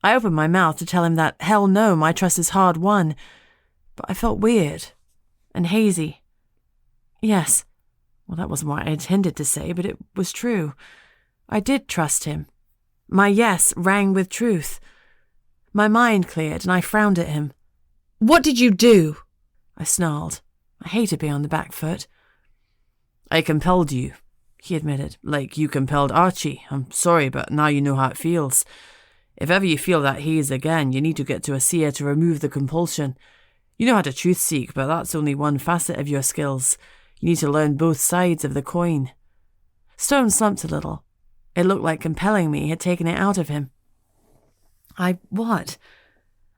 I opened my mouth to tell him that, hell no, my trust is hard-won, but I felt weird and hazy. Yes. Well, that wasn't what I intended to say, but it was true. I did trust him. My yes rang with truth. My mind cleared, and I frowned at him. "What did you do?" I snarled. I hated being on the back foot. "I compelled you," he admitted, "like you compelled Archie. I'm sorry, but now you know how it feels. If ever you feel that haze again, you need to get to a seer to remove the compulsion. You know how to truth-seek, but that's only one facet of your skills. You need to learn both sides of the coin." Stone slumped a little. It looked like compelling me had taken it out of him. What?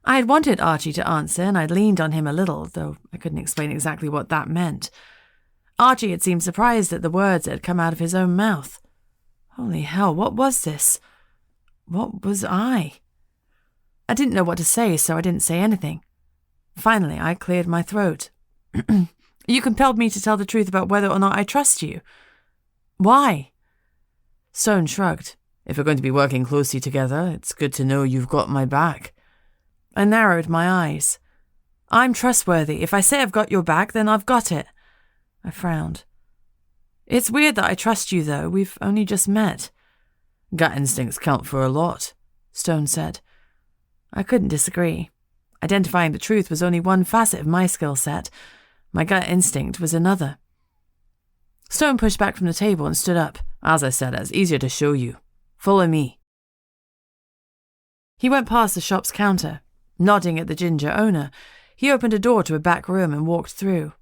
I had wanted Archie to answer, and I'd leaned on him a little, though I couldn't explain exactly what that meant. Archie had seemed surprised at the words that had come out of his own mouth. Holy hell, what was this? What was I? I didn't know what to say, so I didn't say anything. Finally, I cleared my throat. "You compelled me to tell the truth about whether or not I trust you. Why?" Stone shrugged. "If we're going to be working closely together, it's good to know you've got my back." I narrowed my eyes. "I'm trustworthy. If I say I've got your back, then I've got it." I frowned. "It's weird that I trust you, though. We've only just met." "Gut instincts count for a lot," Stone said. I couldn't disagree. Identifying the truth was only one facet of my skill set. My gut instinct was another. Stone pushed back from the table and stood up. "As I said, it's easier to show you. Follow me." He went past the shop's counter. Nodding at the ginger owner, he opened a door to a back room and walked through.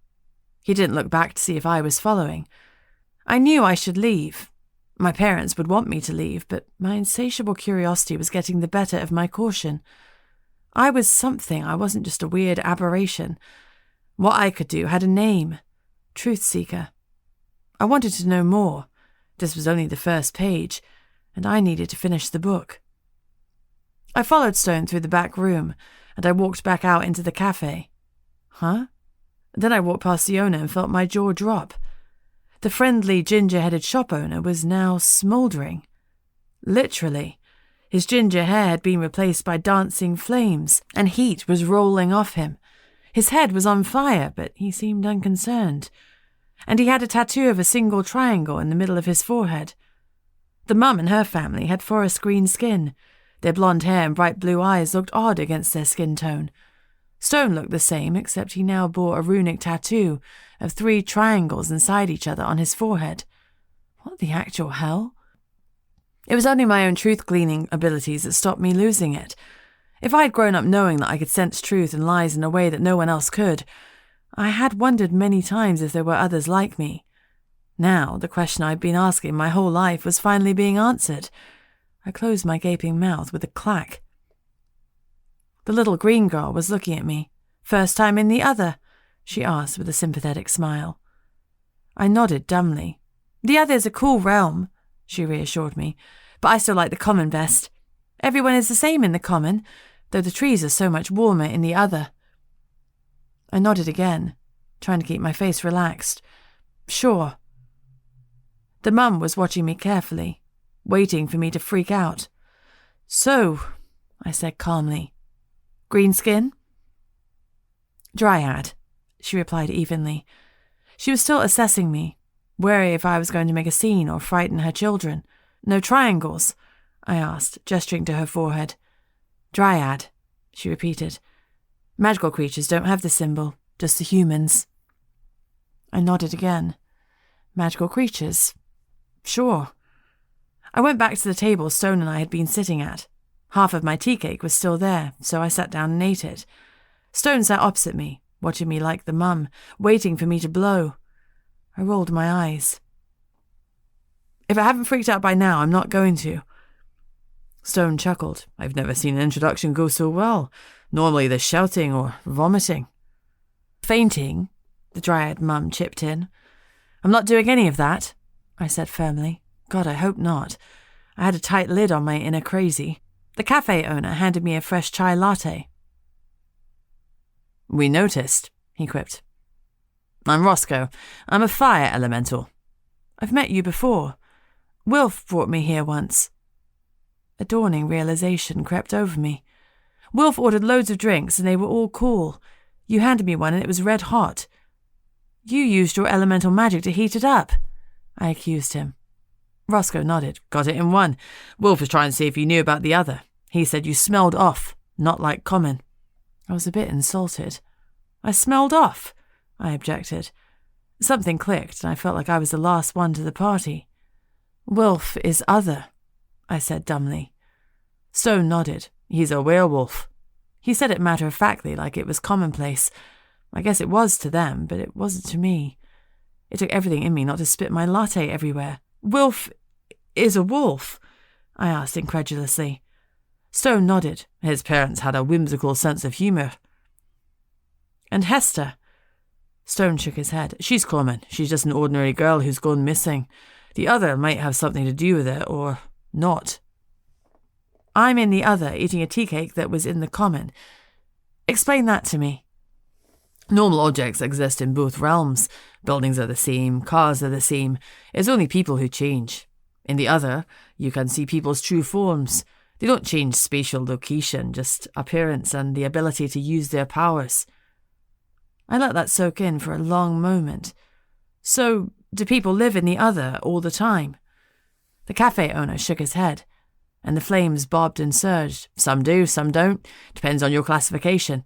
He didn't look back to see if I was following. I knew I should leave. My parents would want me to leave, but my insatiable curiosity was getting the better of my caution. I was something. I wasn't just a weird aberration. What I could do had a name. Truth-seeker. I wanted to know more. This was only the first page, and I needed to finish the book. I followed Stone through the back room, and I walked back out into the cafe. Huh? Then I walked past the owner and felt my jaw drop. The friendly, ginger-headed shop owner was now smouldering. Literally. His ginger hair had been replaced by dancing flames, and heat was rolling off him. His head was on fire, but he seemed unconcerned. And he had a tattoo of a single triangle in the middle of his forehead. The mum and her family had forest green skin. Their blonde hair and bright blue eyes looked odd against their skin tone. Stone looked the same, except he now bore a runic tattoo of 3 triangles inside each other on his forehead. What the actual hell? It was only my own truth-gleaning abilities that stopped me losing it. If I had grown up knowing that I could sense truth and lies in a way that no one else could, I had wondered many times if there were others like me. Now, the question I'd been asking my whole life was finally being answered. I closed my gaping mouth with a clack. The little green girl was looking at me. "First time in the other?" she asked with a sympathetic smile. I nodded dumbly. "The other is a cool realm," she reassured me, "but I still like the common best. Everyone is the same in the common, though the trees are so much warmer in the other." I nodded again, trying to keep my face relaxed. "Sure." The mum was watching me carefully, waiting for me to freak out. "So," I said calmly, "green skin?" "Dryad," she replied evenly. She was still assessing me, wary if I was going to make a scene or frighten her children. "No triangles?" I asked, gesturing to her forehead. "Dryad," she repeated. "Magical creatures don't have the symbol, just the humans." I nodded again. "Magical creatures? Sure." I went back to the table Stone and I had been sitting at. Half of my tea cake was still there, so I sat down and ate it. Stone sat opposite me, watching me like the mum, waiting for me to blow. I rolled my eyes. If I haven't freaked out by now, I'm not going to. Stone chuckled. I've never seen an introduction go so well. Normally there's shouting or vomiting. Fainting, the dryad mum chipped in. I'm not doing any of that, I said firmly. God, I hope not. I had a tight lid on my inner crazy. The cafe owner handed me a fresh chai latte. We noticed, he quipped. I'm Roscoe. I'm a fire elemental. I've met you before. Wilf brought me here once. A dawning realization crept over me. Wilf ordered loads of drinks and they were all cool. You handed me one and it was red hot. You used your elemental magic to heat it up, I accused him. Roscoe nodded. Got it in one. Wilf was trying to see if you knew about the other. He said you smelled off, not like common. I was a bit insulted. I smelled off, I objected. Something clicked and I felt like I was the last one to the party. Wilf is other, I said dumbly. Stone nodded. He's a werewolf. He said it matter-of-factly, like it was commonplace. I guess it was to them, but it wasn't to me. It took everything in me not to spit my latte everywhere. Wilf is a wolf? I asked incredulously. Stone nodded. His parents had a whimsical sense of humour. And Hester? Stone shook his head. She's common. She's just an ordinary girl who's gone missing. The other might have something to do with it, or not. I'm in the other, eating a tea cake that was in the common. Explain that to me. Normal objects exist in both realms. Buildings are the same, cars are the same. It's only people who change. In the other, you can see people's true forms. They don't change spatial location, just appearance and the ability to use their powers. I let that soak in for a long moment. So, do people live in the other all the time? The cafe owner shook his head, and the flames bobbed and surged. Some do, some don't. Depends on your classification.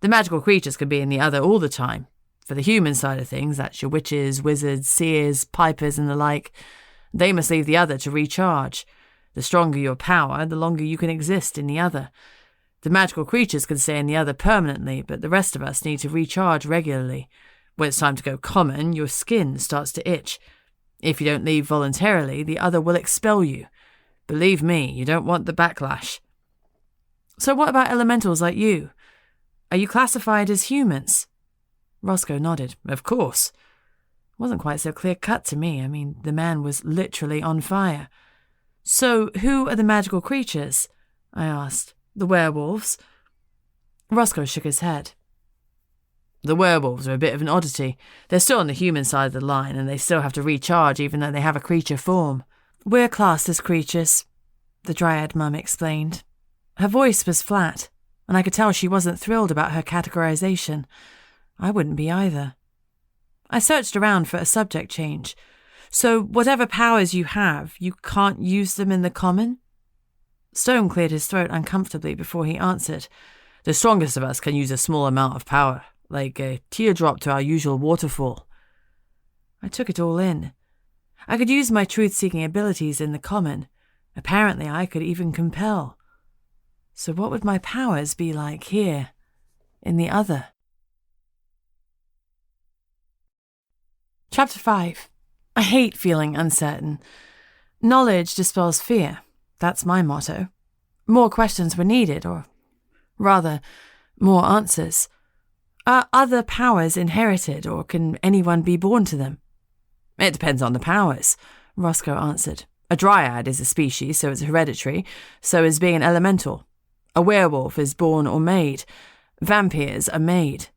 The magical creatures can be in the other all the time. For the human side of things, that's your witches, wizards, seers, pipers and the like. They must leave the other to recharge. The stronger your power, the longer you can exist in the other. The magical creatures can stay in the other permanently, but the rest of us need to recharge regularly. When it's time to go common, your skin starts to itch. If you don't leave voluntarily, the other will expel you. Believe me, you don't want the backlash. So what about elementals like you? Are you classified as humans? Roscoe nodded. Of course. It wasn't quite so clear-cut to me. I mean, the man was literally on fire. So who are the magical creatures? I asked. The werewolves? Roscoe shook his head. The werewolves are a bit of an oddity. They're still on the human side of the line, and they still have to recharge even though they have a creature form. We're classed as creatures, the dryad mum explained. Her voice was flat, and I could tell she wasn't thrilled about her categorization. I wouldn't be either. I searched around for a subject change. So whatever powers you have, you can't use them in the common? Stone cleared his throat uncomfortably before he answered. The strongest of us can use a small amount of power, like a teardrop to our usual waterfall. I took it all in. I could use my truth-seeking abilities in the common. Apparently I could even compel. So what would my powers be like here, in the other? Chapter 5. I hate feeling uncertain. Knowledge dispels fear. That's my motto. More questions were needed, or rather, more answers. Are other powers inherited, or can anyone be born to them? It depends on the powers, Roscoe answered. A dryad is a species, so it's hereditary. So is being an elemental. A werewolf is born or made. Vampyrs are made.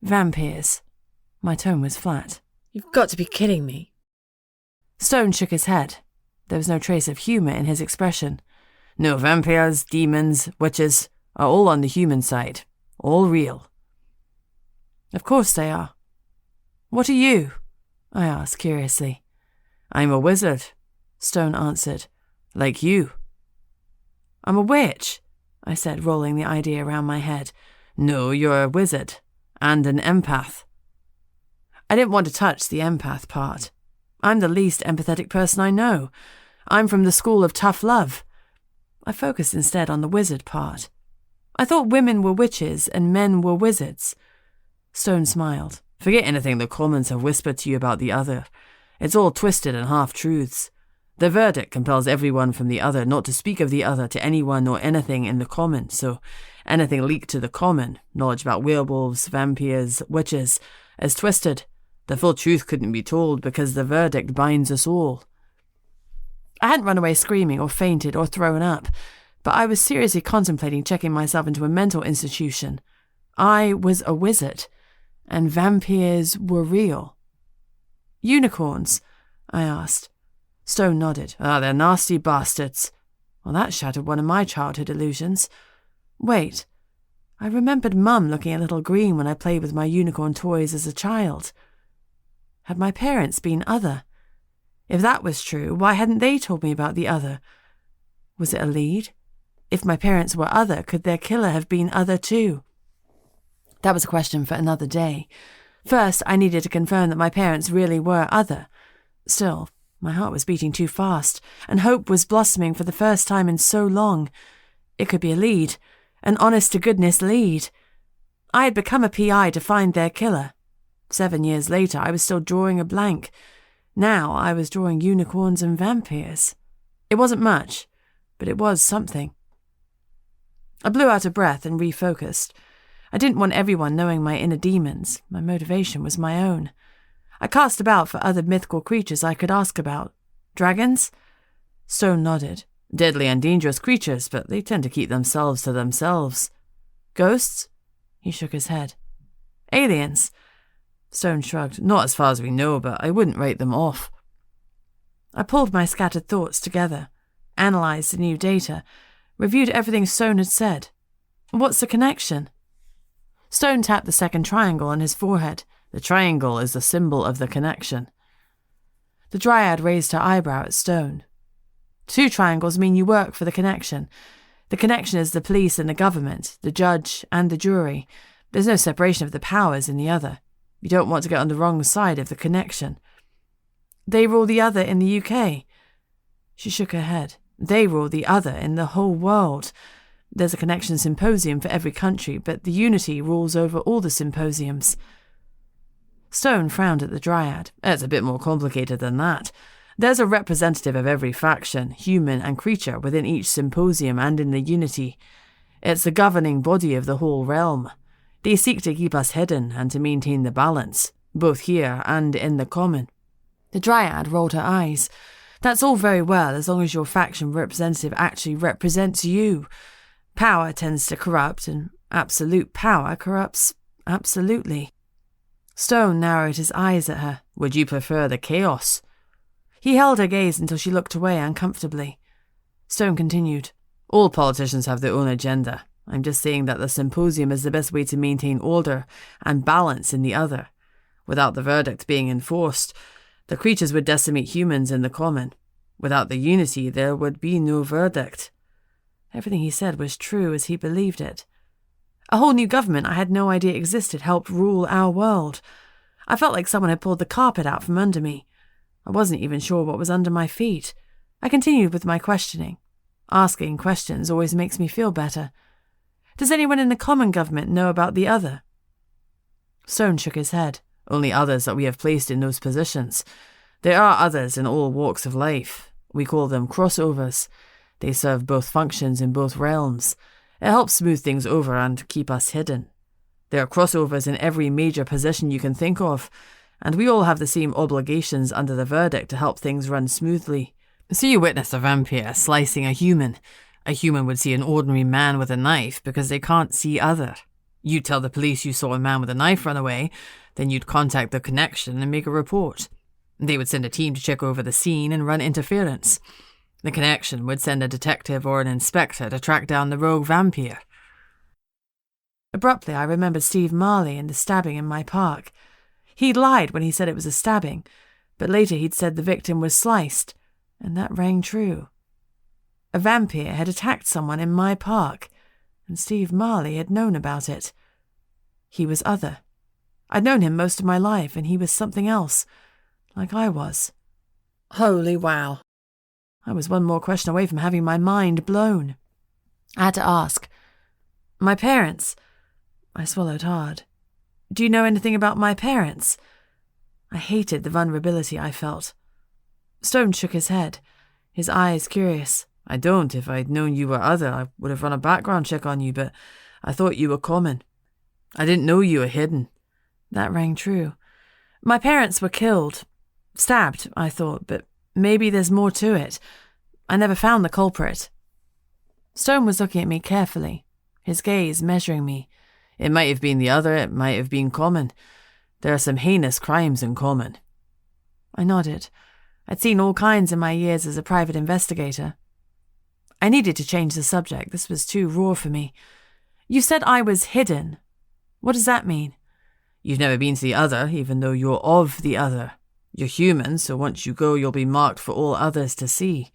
Vampyrs. My tone was flat. You've got to be kidding me. Stone shook his head. There was no trace of humour in his expression. No, vampires, demons, witches are all on the human side. All real. Of course they are. What are you? I asked curiously. I'm a wizard, Stone answered. Like you. I'm a witch, I said, rolling the idea around my head. No, you're a wizard. And an empath. I didn't want to touch the empath part. I'm the least empathetic person I know. I'm from the school of tough love. I focused instead on the wizard part. I thought women were witches and men were wizards. Stone smiled. Forget anything the commons have whispered to you about the other. It's all twisted and half-truths. The verdict compels everyone from the other not to speak of the other to anyone or anything in the common, so anything leaked to the common, knowledge about werewolves, vampyrs, witches, is twisted. The full truth couldn't be told because the verdict binds us all. I hadn't run away screaming or fainted or thrown up, but I was seriously contemplating checking myself into a mental institution. I was a wizard, and vampyrs were real. Unicorns? I asked. Stone nodded. They're nasty bastards. Well, that shattered one of my childhood illusions. Wait, I remembered Mum looking a little green when I played with my unicorn toys as a child. Had my parents been other? If that was true, why hadn't they told me about the other? Was it a lead? If my parents were other, could their killer have been other too? That was a question for another day. First, I needed to confirm that my parents really were other. Still, my heart was beating too fast, and hope was blossoming for the first time in so long. It could be a lead, an honest-to-goodness lead. I had become a PI to find their killer. 7 years later, I was still drawing a blank. Now I was drawing unicorns and vampires. It wasn't much, but it was something. I blew out a breath and refocused. I didn't want everyone knowing my inner demons. My motivation was my own. I cast about for other mythical creatures I could ask about. Dragons? Stone nodded. Deadly and dangerous creatures, but they tend to keep themselves to themselves. Ghosts? He shook his head. Aliens? Stone shrugged. Not as far as we know, but I wouldn't write them off. I pulled my scattered thoughts together, analysed the new data, reviewed everything Stone had said. What's the connection? Stone tapped the second triangle on his forehead. The triangle is the symbol of the connection. The dryad raised her eyebrow at Stone. 2 triangles mean you work for the connection. The connection is the police and the government, the judge and the jury. There's no separation of the powers in the other. You don't want to get on the wrong side of the connection. They rule the other in the UK. She shook her head. They rule the other in the whole world. There's a connection symposium for every country, but the unity rules over all the symposiums. Stone frowned at the dryad. It's a bit more complicated than that. There's a representative of every faction, human and creature, within each symposium and in the unity. It's the governing body of the whole realm. They seek to keep us hidden and to maintain the balance, both here and in the common. The dryad rolled her eyes. That's all very well as long as your faction representative actually represents you. Power tends to corrupt, and absolute power corrupts absolutely. Stone narrowed his eyes at her. Would you prefer the chaos? He held her gaze until she looked away uncomfortably. Stone continued. All politicians have their own agenda. I'm just saying that the symposium is the best way to maintain order and balance in the other. Without the verdict being enforced, the creatures would decimate humans in the common. Without the unity, there would be no verdict. Everything he said was true as he believed it. A whole new government I had no idea existed helped rule our world. I felt like someone had pulled the carpet out from under me. I wasn't even sure what was under my feet. I continued with my questioning. Asking questions always makes me feel better. Does anyone in the common government know about the other? Stone shook his head. Only others that we have placed in those positions. There are others in all walks of life. We call them crossovers. They serve both functions in both realms. It helps smooth things over and keep us hidden. There are crossovers in every major position you can think of, and we all have the same obligations under the verdict to help things run smoothly. So you witness a vampire slicing a human. A human would see an ordinary man with a knife because they can't see other. You tell the police you saw a man with a knife run away, then you'd contact the connection and make a report. They would send a team to check over the scene and run interference. The connection would send a detective or an inspector to track down the rogue vampire. Abruptly, I remembered Steve Marley and the stabbing in my park. He'd lied when he said it was a stabbing, but later he'd said the victim was sliced, and that rang true. A vampire had attacked someone in my park, and Steve Marley had known about it. He was other. I'd known him most of my life, and he was something else, like I was. Holy wow. I was one more question away from having my mind blown. I had to ask. My parents. I swallowed hard. Do you know anything about my parents? I hated the vulnerability I felt. Stone shook his head, his eyes curious. I don't. If I'd known you were other, I would have run a background check on you, but I thought you were common. I didn't know you were hidden. That rang true. My parents were killed. Stabbed, I thought, but maybe there's more to it. I never found the culprit. Stone was looking at me carefully, his gaze measuring me. It might have been the other, it might have been common. There are some heinous crimes in common. I nodded. I'd seen all kinds in my years as a private investigator. I needed to change the subject. This was too raw for me. You said I was hidden. What does that mean? You've never been to the other, even though you're of the other. You're human, so once you go, you'll be marked for all others to see.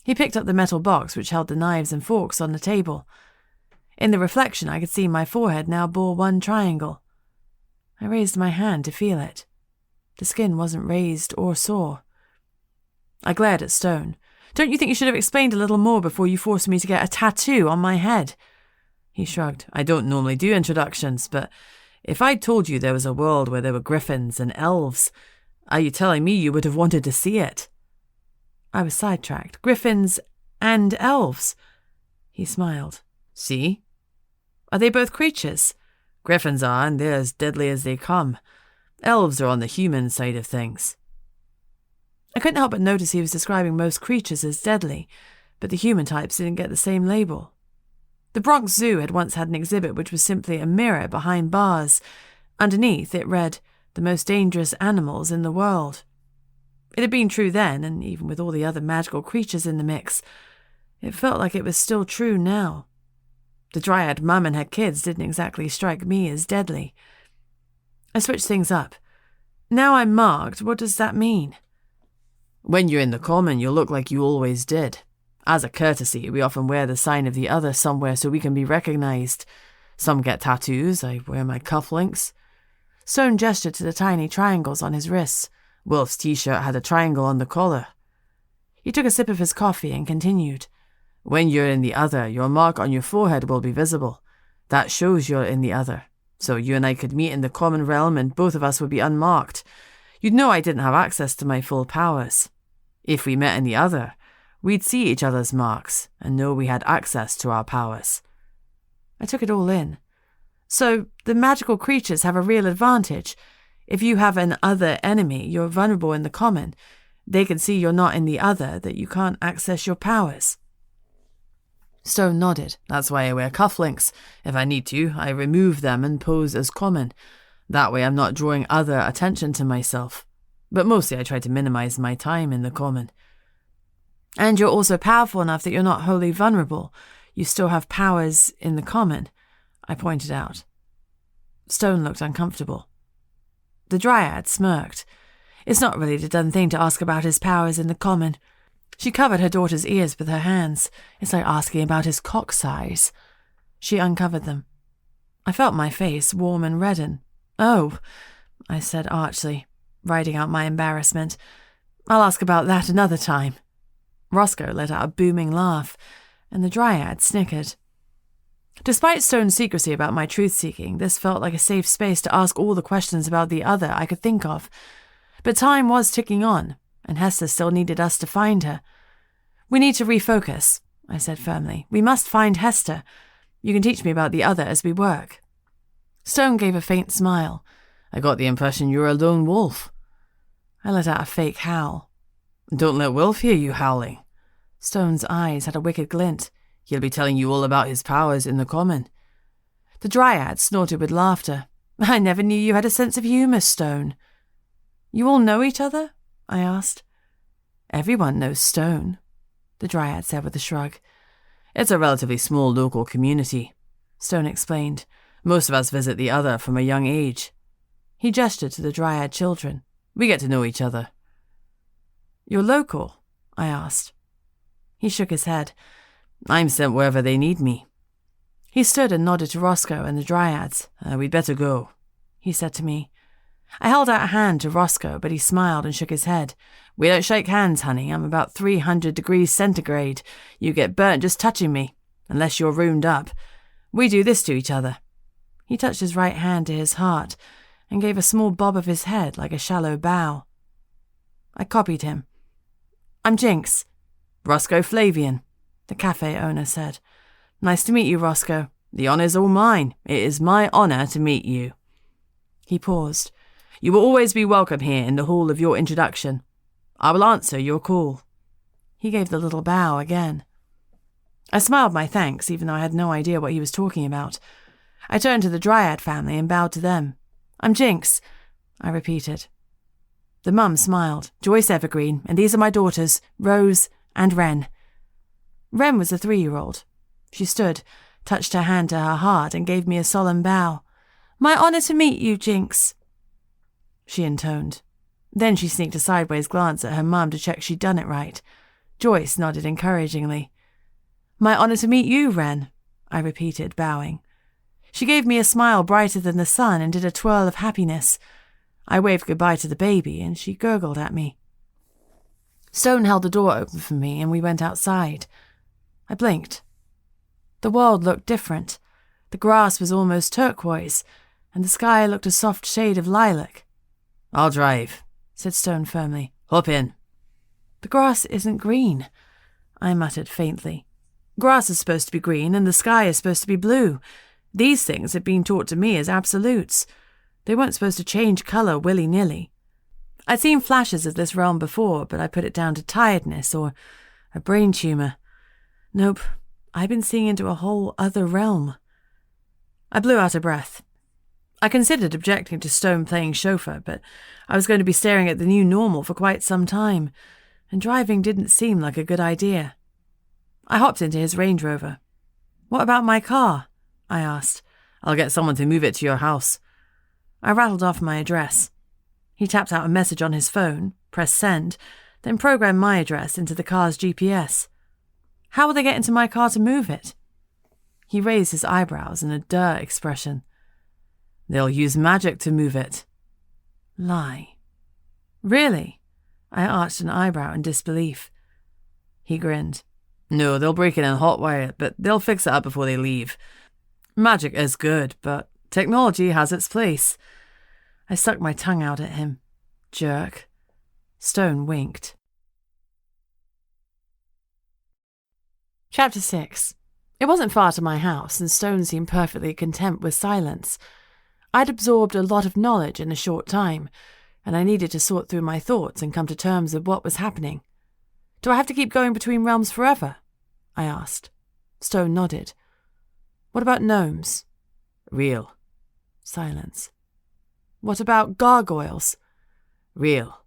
He picked up the metal box which held the knives and forks on the table. In the reflection, I could see my forehead now bore one triangle. I raised my hand to feel it. The skin wasn't raised or sore. I glared at Stone. Don't you think you should have explained a little more before you forced me to get a tattoo on my head? He shrugged. I don't normally do introductions, but if I'd told you there was a world where there were griffins and elves, are you telling me you would have wanted to see it? I was sidetracked. Griffins and elves. He smiled. See? Are they both creatures? Griffins are, and they're as deadly as they come. Elves are on the human side of things. I couldn't help but notice he was describing most creatures as deadly, but the human types didn't get the same label. The Bronx Zoo had once had an exhibit which was simply a mirror behind bars. Underneath it read, "The most dangerous animals in the world." It had been true then, and even with all the other magical creatures in the mix, it felt like it was still true now. The Dryad mum and her kids didn't exactly strike me as deadly. I switched things up. Now I'm marked, what does that mean? When you're in the common, you'll look like you always did. As a courtesy, we often wear the sign of the other somewhere so we can be recognized. Some get tattoos, I wear my cufflinks. Stone gestured to the tiny triangles on his wrists. Wolf's t-shirt had a triangle on the collar. He took a sip of his coffee and continued. When you're in the other, your mark on your forehead will be visible. That shows you're in the other. So you and I could meet in the common realm and both of us would be unmarked. You'd know I didn't have access to my full powers. If we met in the other, we'd see each other's marks and know we had access to our powers. I took it all in. So the magical creatures have a real advantage. If you have an other enemy, you're vulnerable in the common. They can see you're not in the other, that you can't access your powers. Stone nodded. That's why I wear cufflinks. If I need to, I remove them and pose as common. That way I'm not drawing other attention to myself. But mostly I try to minimize my time in the common. And you're also powerful enough that you're not wholly vulnerable. You still have powers in the common, I pointed out. Stone looked uncomfortable. The Dryad smirked. It's not really the done thing to ask about his powers in the common. She covered her daughter's ears with her hands. It's like asking about his cock size. She uncovered them. I felt my face warm and redden. Oh, I said archly, riding out my embarrassment. I'll ask about that another time. Roscoe let out a booming laugh, and the Dryad snickered. Despite Stone's secrecy about my truth-seeking, this felt like a safe space to ask all the questions about the other I could think of. But time was ticking on, and Hester still needed us to find her. We need to refocus, I said firmly. We must find Hester. You can teach me about the other as we work. Stone gave a faint smile. I got the impression you were a lone wolf. I let out a fake howl. Don't let Wolf hear you howling. Stone's eyes had a wicked glint. He'll be telling you all about his powers in the common. The Dryad snorted with laughter. I never knew you had a sense of humour, Stone. You all know each other? I asked. Everyone knows Stone, the Dryad said with a shrug. It's a relatively small local community, Stone explained. Most of us visit the other from a young age. He gestured to the Dryad children. We get to know each other. You're local? I asked. He shook his head. I'm sent wherever they need me. He stood and nodded to Roscoe and the Dryads. We'd better go, he said to me. I held out a hand to Roscoe, but he smiled and shook his head. We don't shake hands, honey. I'm about 300 degrees centigrade. You get burnt just touching me, unless you're roomed up. We do this to each other." He touched his right hand to his heart and gave a small bob of his head like a shallow bow. I copied him. "I'm Jinx." "Roscoe Flavian," the cafe owner said. "Nice to meet you, Roscoe. The honor's all mine. It is my honor to meet you." He paused. "You will always be welcome here in the hall of your introduction. I will answer your call." He gave the little bow again. I smiled my thanks, even though I had no idea what he was talking about. I turned to the Dryad family and bowed to them. "I'm Jinx," I repeated. The mum smiled. "Joyce Evergreen, and these are my daughters, Rose and Wren." Wren was a 3-year-old. She stood, touched her hand to her heart, and gave me a solemn bow. "My honor to meet you, Jinx," she intoned. Then she sneaked a sideways glance at her mum to check she'd done it right. Joyce nodded encouragingly. "My honor to meet you, Wren," I repeated, bowing. She gave me a smile brighter than the sun and did a twirl of happiness. I waved goodbye to the baby, and she gurgled at me. Stone held the door open for me, and we went outside. I blinked. The world looked different. The grass was almost turquoise, and the sky looked a soft shade of lilac. "I'll drive," said Stone firmly. "Hop in." "The grass isn't green," I muttered faintly. "Grass is supposed to be green, and the sky is supposed to be blue. These things had been taught to me as absolutes. They weren't supposed to change colour willy-nilly. I'd seen flashes of this realm before, but I put it down to tiredness or a brain tumour. Nope, I'd been seeing into a whole other realm. I blew out a breath. I considered objecting to Stone playing chauffeur, but I was going to be staring at the new normal for quite some time, and driving didn't seem like a good idea. I hopped into his Range Rover. "What about my car?" I asked. "I'll get someone to move it to your house." I rattled off my address. He tapped out a message on his phone, pressed send, then programmed my address into the car's GPS. "How will they get into my car to move it?" He raised his eyebrows in a duh expression. "They'll use magic to move it." Lie. "Really?" I arched an eyebrow in disbelief. He grinned. "No, they'll break it in hot wire, but they'll fix it up before they leave. Magic is good, but technology has its place." I stuck my tongue out at him. Jerk. Stone winked. Chapter 6. It wasn't far to my house, and Stone seemed perfectly content with silence. I'd absorbed a lot of knowledge in a short time, and I needed to sort through my thoughts and come to terms with what was happening. "Do I have to keep going between realms forever?" I asked. Stone nodded. "What about gnomes?" "Real." Silence. "What about gargoyles?" "Real."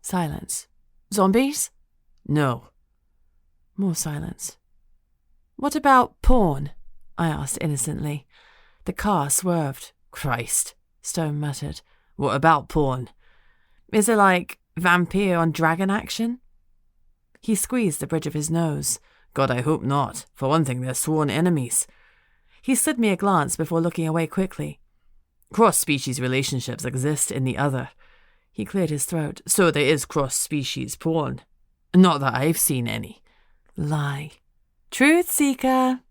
Silence. "Zombies?" "No." More silence. "What about porn?" I asked innocently. The car swerved. "Christ," Stone muttered. "What about porn?" "Is it like vampire on dragon action?" He squeezed the bridge of his nose. "God, I hope not. For one thing, they're sworn enemies." He slid me a glance before looking away quickly. "Cross-species relationships exist in the other." He cleared his throat. "So there is cross-species porn. Not that I've seen any." Lie. "Truth seeker,"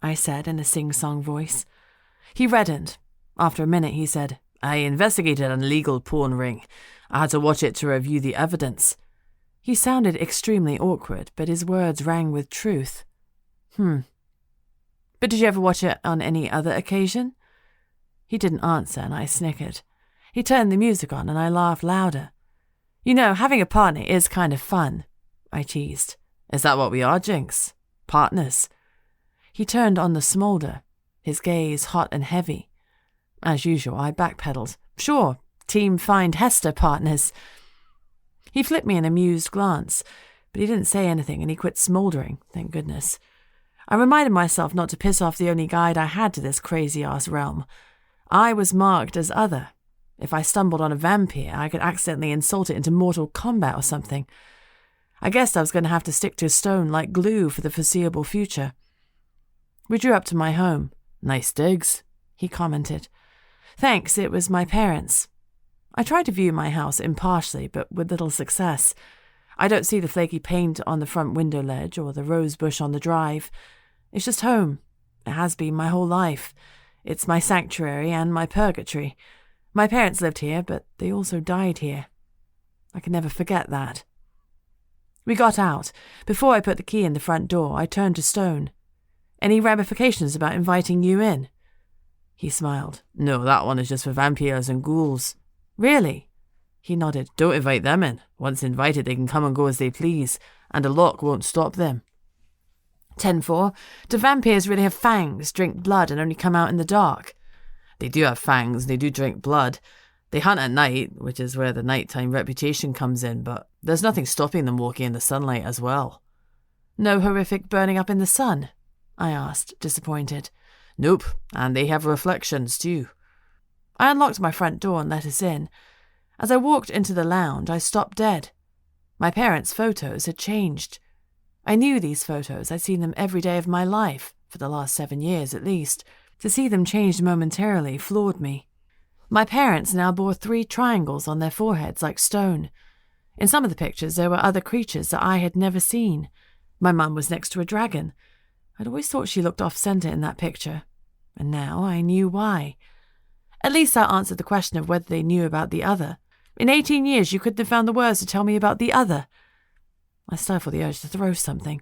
I said in a sing-song voice. He reddened. After a minute he said, "I investigated an illegal porn ring. I had to watch it to review the evidence." He sounded extremely awkward, but his words rang with truth. "But did you ever watch it on any other occasion?" He didn't answer, and I snickered. He turned the music on, and I laughed louder. "You know, having a partner is kind of fun," I teased. "Is that what we are, Jinx? Partners?" He turned on the smolder, his gaze hot and heavy. As usual, I backpedaled. "Sure, Team Find Hester partners." He flipped me an amused glance, but he didn't say anything, and he quit smouldering, thank goodness. I reminded myself not to piss off the only guide I had to this crazy-ass realm. I was marked as other. If I stumbled on a vampire, I could accidentally insult it into mortal combat or something. I guessed I was going to have to stick to Stone like glue for the foreseeable future. We drew up to my home. "Nice digs," he commented. "Thanks, it was my parents'." I try to view my house impartially, but with little success. I don't see the flaky paint on the front window ledge or the rose bush on the drive. It's just home. It has been my whole life. It's my sanctuary and my purgatory. My parents lived here, but they also died here. I can never forget that. We got out. Before I put the key in the front door, I turned to Stone. Any ramifications about inviting you in? He smiled. No, that one is just for vampyrs and ghouls. Really? He nodded. Don't invite them in. Once invited, they can come and go as they please, and a lock won't stop them. 10-4. Do vampires really have fangs, drink blood, and only come out in the dark? They do have fangs, they do drink blood. They hunt at night, which is where the nighttime reputation comes in, but there's nothing stopping them walking in the sunlight as well. No horrific burning up in the sun? I asked, disappointed. Nope, and they have reflections too. I unlocked my front door and let us in. As I walked into the lounge, I stopped dead. My parents' photos had changed. I knew these photos. I'd seen them every day of my life, for the last 7 years at least. To see them changed momentarily floored me. My parents now bore 3 triangles on their foreheads like stone. In some of the pictures, there were other creatures that I had never seen. My mum was next to a dragon. I'd always thought she looked off-centre in that picture, and now I knew why. At least that answered the question of whether they knew about the other. In 18 years, you couldn't have found the words to tell me about the other. I stifled the urge to throw something.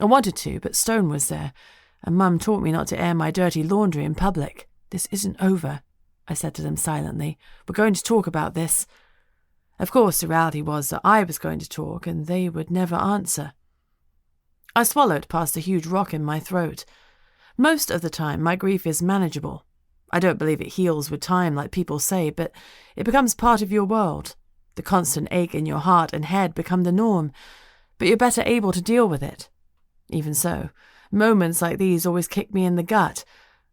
I wanted to, but Stone was there, and Mum taught me not to air my dirty laundry in public. This isn't over, I said to them silently. We're going to talk about this. Of course, the reality was that I was going to talk, and they would never answer. I swallowed past the huge rock in my throat. Most of the time, my grief is manageable. I don't believe it heals with time like people say, but it becomes part of your world. The constant ache in your heart and head become the norm, but you're better able to deal with it. Even so, moments like these always kick me in the gut,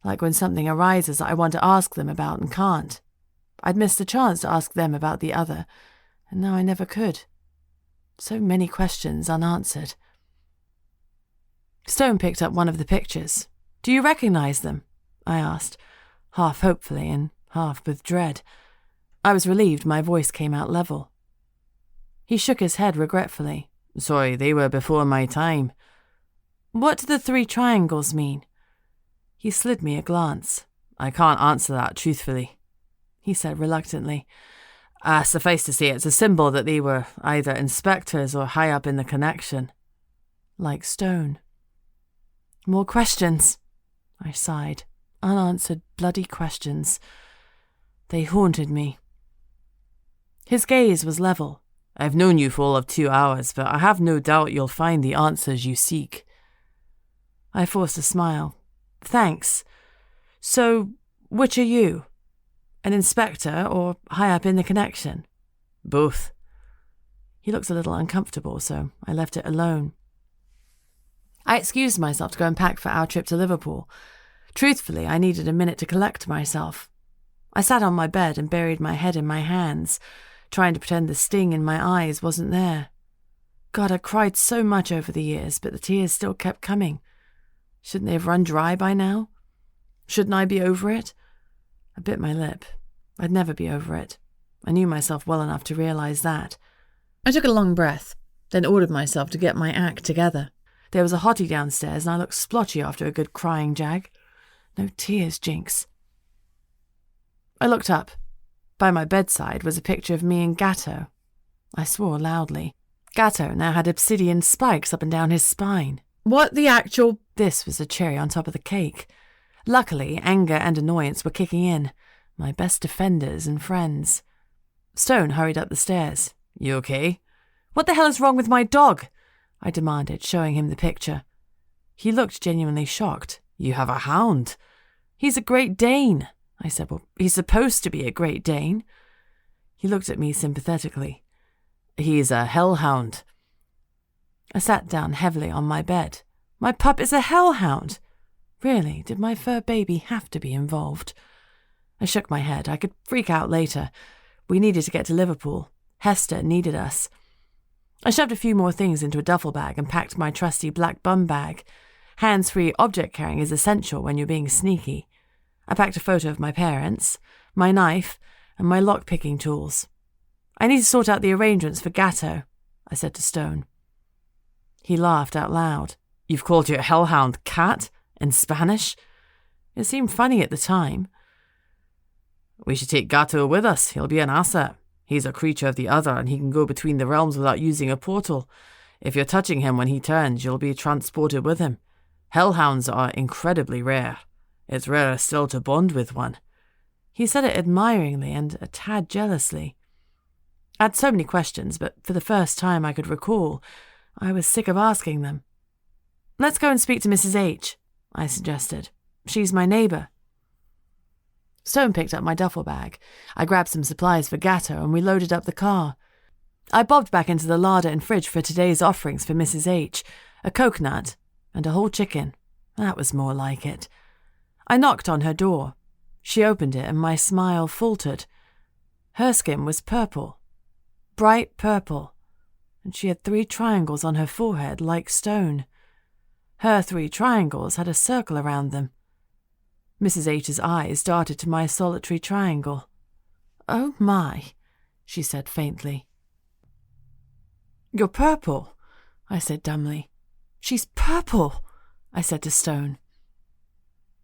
like when something arises that I want to ask them about and can't. I'd missed the chance to ask them about the other, and now I never could. So many questions unanswered. Stone picked up one of the pictures. Do you recognize them? I asked, half hopefully and half with dread. I was relieved my voice came out level. He shook his head regretfully. Sorry, they were before my time. What do the 3 triangles mean? He slid me a glance. I can't answer that truthfully, he said reluctantly. Suffice to say, it's a symbol that they were either inspectors or high up in the connection. Like Stone. More questions, I sighed. Unanswered bloody questions. They haunted me. His gaze was level. I've known you for all of 2 hours, but I have no doubt you'll find the answers you seek. I forced a smile. Thanks. So, which are you? An inspector or high up in the connection? Both. He looks a little uncomfortable, so I left it alone. I excused myself to go and pack for our trip to Liverpool. Truthfully, I needed a minute to collect myself. I sat on my bed and buried my head in my hands, trying to pretend the sting in my eyes wasn't there. God, I'd cried so much over the years, but the tears still kept coming. Shouldn't they have run dry by now? Shouldn't I be over it? I bit my lip. I'd never be over it. I knew myself well enough to realize that. I took a long breath, then ordered myself to get my act together. There was a hottie downstairs, and I looked splotchy after a good crying jag. No tears, Jinx. I looked up. By my bedside was a picture of me and Gatto. I swore loudly. Gatto now had obsidian spikes up and down his spine. What the actual... This was the cherry on top of the cake. Luckily, anger and annoyance were kicking in, my best defenders and friends. Stone hurried up the stairs. You okay? What the hell is wrong with my dog? I demanded, showing him the picture. He looked genuinely shocked. You have a hound. He's a Great Dane. I said, well, he's supposed to be a Great Dane. He looked at me sympathetically. He's a hellhound. I sat down heavily on my bed. My pup is a hellhound. Really, did my fur baby have to be involved? I shook my head. I could freak out later. We needed to get to Liverpool. Hester needed us. I shoved a few more things into a duffel bag and packed my trusty black bum bag. Hands-free object carrying is essential when you're being sneaky. I packed a photo of my parents, my knife, and my lock-picking tools. I need to sort out the arrangements for Gatto, I said to Stone. He laughed out loud. You've called your hellhound cat in Spanish? It seemed funny at the time. We should take Gatto with us. He'll be an asset. He's a creature of the other, and he can go between the realms without using a portal. If you're touching him when he turns, you'll be transported with him. Hellhounds are incredibly rare. It's rarer still to bond with one. He said it admiringly and a tad jealously. I had so many questions, but for the first time I could recall, I was sick of asking them. Let's go and speak to Mrs. H, I suggested. She's my neighbour. Stone picked up my duffel bag. I grabbed some supplies for Gatto and we loaded up the car. I bobbed back into the larder and fridge for today's offerings for Mrs. H, a coconut and a whole chicken. That was more like it. I knocked on her door. She opened it and my smile faltered. Her skin was purple, bright purple, and she had 3 triangles on her forehead like stone. Her 3 triangles had a circle around them. Mrs. H's eyes darted to my solitary triangle. Oh my, she said faintly. You're purple, I said dumbly. She's purple, I said to Stone.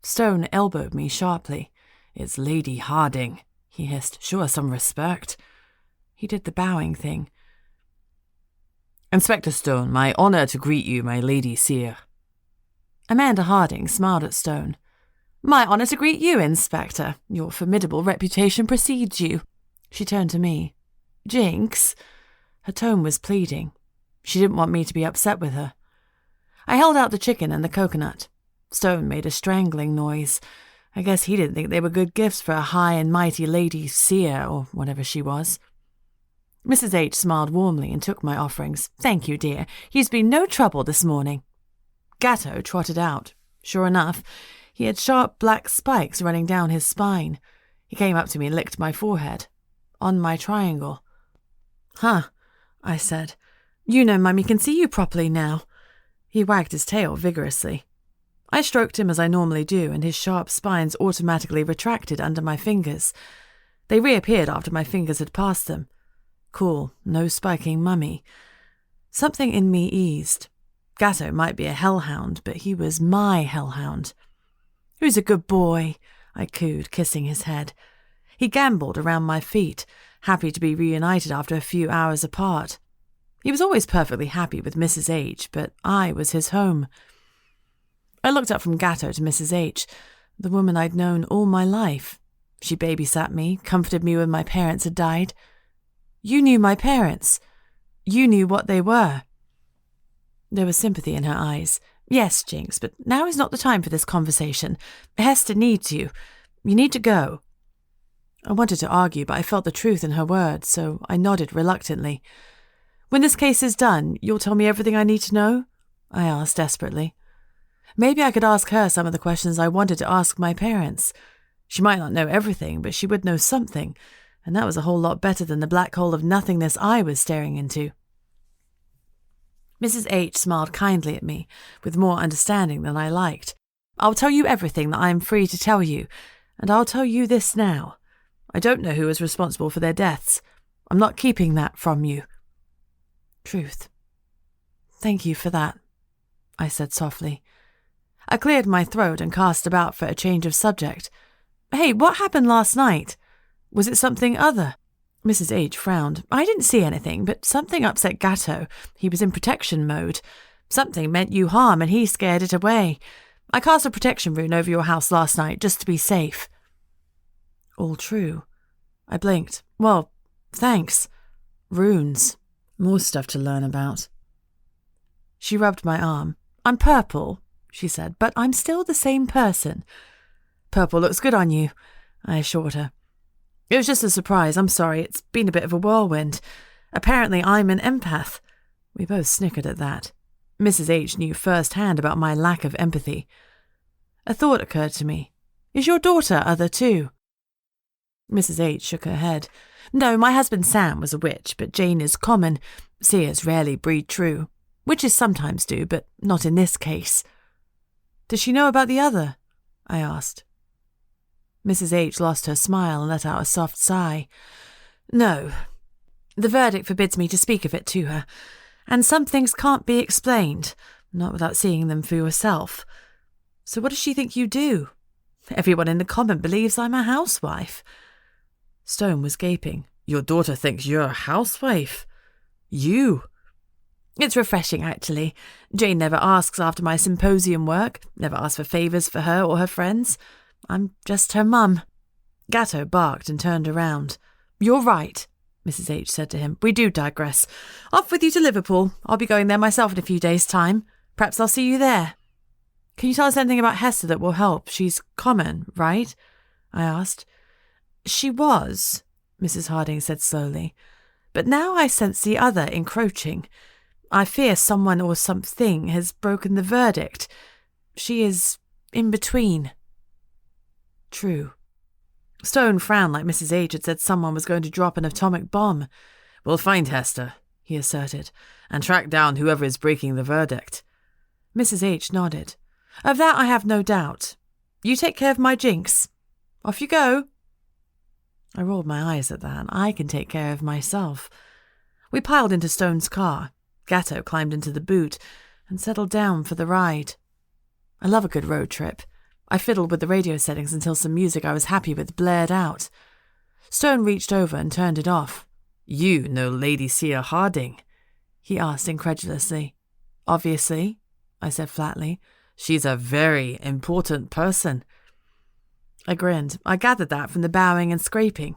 Stone elbowed me sharply. It's Lady Harding, he hissed. Show her some respect. He did the bowing thing. Inspector Stone, my honour to greet you, my Lady Seer. Amanda Harding smiled at Stone. My honour to greet you, Inspector. Your formidable reputation precedes you. She turned to me. Jinx? Her tone was pleading. She didn't want me to be upset with her. I held out the chicken and the coconut. Stone made a strangling noise. I guess he didn't think they were good gifts for a high and mighty Lady Seer, or whatever she was. Mrs. H smiled warmly and took my offerings. Thank you, dear. He's been no trouble this morning. Gatto trotted out. Sure enough, he had sharp black spikes running down his spine. He came up to me and licked my forehead. On my triangle. Huh, I said. You know Mummy can see you properly now. He wagged his tail vigorously. I stroked him as I normally do, and his sharp spines automatically retracted under my fingers. They reappeared after my fingers had passed them. Cool, no spiking Mummy. Something in me eased. Gatto might be a hellhound, but he was my hellhound. Who's a good boy? I cooed, kissing his head. He gambolled around my feet, happy to be reunited after a few hours apart. He was always perfectly happy with Mrs. H, but I was his home. I looked up from Gatto to Mrs. H, the woman I'd known all my life. She babysat me, comforted me when my parents had died. You knew my parents. You knew what they were. There was sympathy in her eyes. Yes, Jinx, but now is not the time for this conversation. Hester needs you. You need to go. I wanted to argue, but I felt the truth in her words, so I nodded reluctantly. When this case is done, you'll tell me everything I need to know? I asked desperately. Maybe I could ask her some of the questions I wanted to ask my parents. She might not know everything, but she would know something, and that was a whole lot better than the black hole of nothingness I was staring into. Mrs. H smiled kindly at me, with more understanding than I liked. I'll tell you everything that I am free to tell you, and I'll tell you this now. I don't know who is responsible for their deaths. I'm not keeping that from you. Truth. Thank you for that, I said softly. I cleared my throat and cast about for a change of subject. Hey, what happened last night? Was it something other? Mrs. H frowned. I didn't see anything, but something upset Gatto. He was in protection mode. Something meant you harm, and he scared it away. I cast a protection rune over your house last night, just to be safe. All true. I blinked. Well, thanks. Runes. More stuff to learn about. She rubbed my arm. I'm purple, she said, but I'm still the same person. Purple looks good on you, I assured her. It was just a surprise, I'm sorry, it's been a bit of a whirlwind. Apparently I'm an empath. We both snickered at that. Mrs. H knew firsthand about my lack of empathy. A thought occurred to me. Is your daughter other too? Mrs. H shook her head. No, my husband Sam was a witch, but Jane is common. Seers rarely breed true. Witches sometimes do, but not in this case. Does she know about the other? I asked. Mrs. H lost her smile and let out a soft sigh. No. The verdict forbids me to speak of it to her, and some things can't be explained, not without seeing them for yourself. So what does she think you do? Everyone in the convent believes I'm a housewife. Stone was gaping. Your daughter thinks you're a housewife? You? It's refreshing, actually. Jane never asks after my symposium work, never asks for favours for her or her friends. I'm just her mum. Gatto barked and turned around. You're right, Mrs. H said to him. We do digress. Off with you to Liverpool. I'll be going there myself in a few days' time. Perhaps I'll see you there. Can you tell us anything about Hester that will help? She's common, right? I asked. She was, Mrs. Harding said slowly. But now I sense the other encroaching. I fear someone or something has broken the verdict. She is in between. True. Stone frowned like Mrs. H had said someone was going to drop an atomic bomb. We'll find Hester, he asserted, and track down whoever is breaking the verdict. Mrs. H nodded. Of that I have no doubt. You take care of my Jinx. Off you go. I rolled my eyes at that. I can take care of myself. We piled into Stone's car. Gatto climbed into the boot and settled down for the ride. I love a good road trip. I fiddled with the radio settings until some music I was happy with blared out. Stone reached over and turned it off. You know Lady Seah Harding? He asked incredulously. Obviously, I said flatly. She's a very important person. I grinned. I gathered that from the bowing and scraping.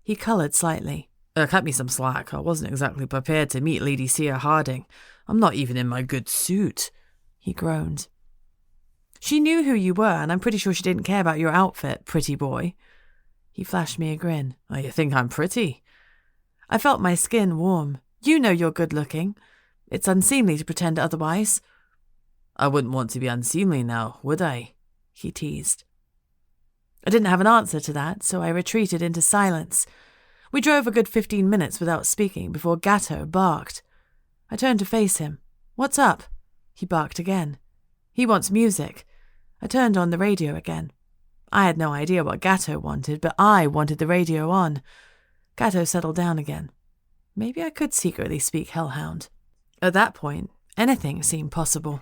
He coloured slightly. Cut me some slack. I wasn't exactly prepared to meet Lady Seah Harding. I'm not even in my good suit. He groaned. She knew who you were, and I'm pretty sure she didn't care about your outfit, pretty boy. He flashed me a grin. Oh, you think I'm pretty? I felt my skin warm. You know you're good-looking. It's unseemly to pretend otherwise. I wouldn't want to be unseemly now, would I? He teased. I didn't have an answer to that, so I retreated into silence. We drove a good 15 minutes without speaking before Gatto barked. I turned to face him. What's up? He barked again. He wants music. I turned on the radio again. I had no idea what Gatto wanted, but I wanted the radio on. Gatto settled down again. Maybe I could secretly speak Hellhound. At that point, anything seemed possible.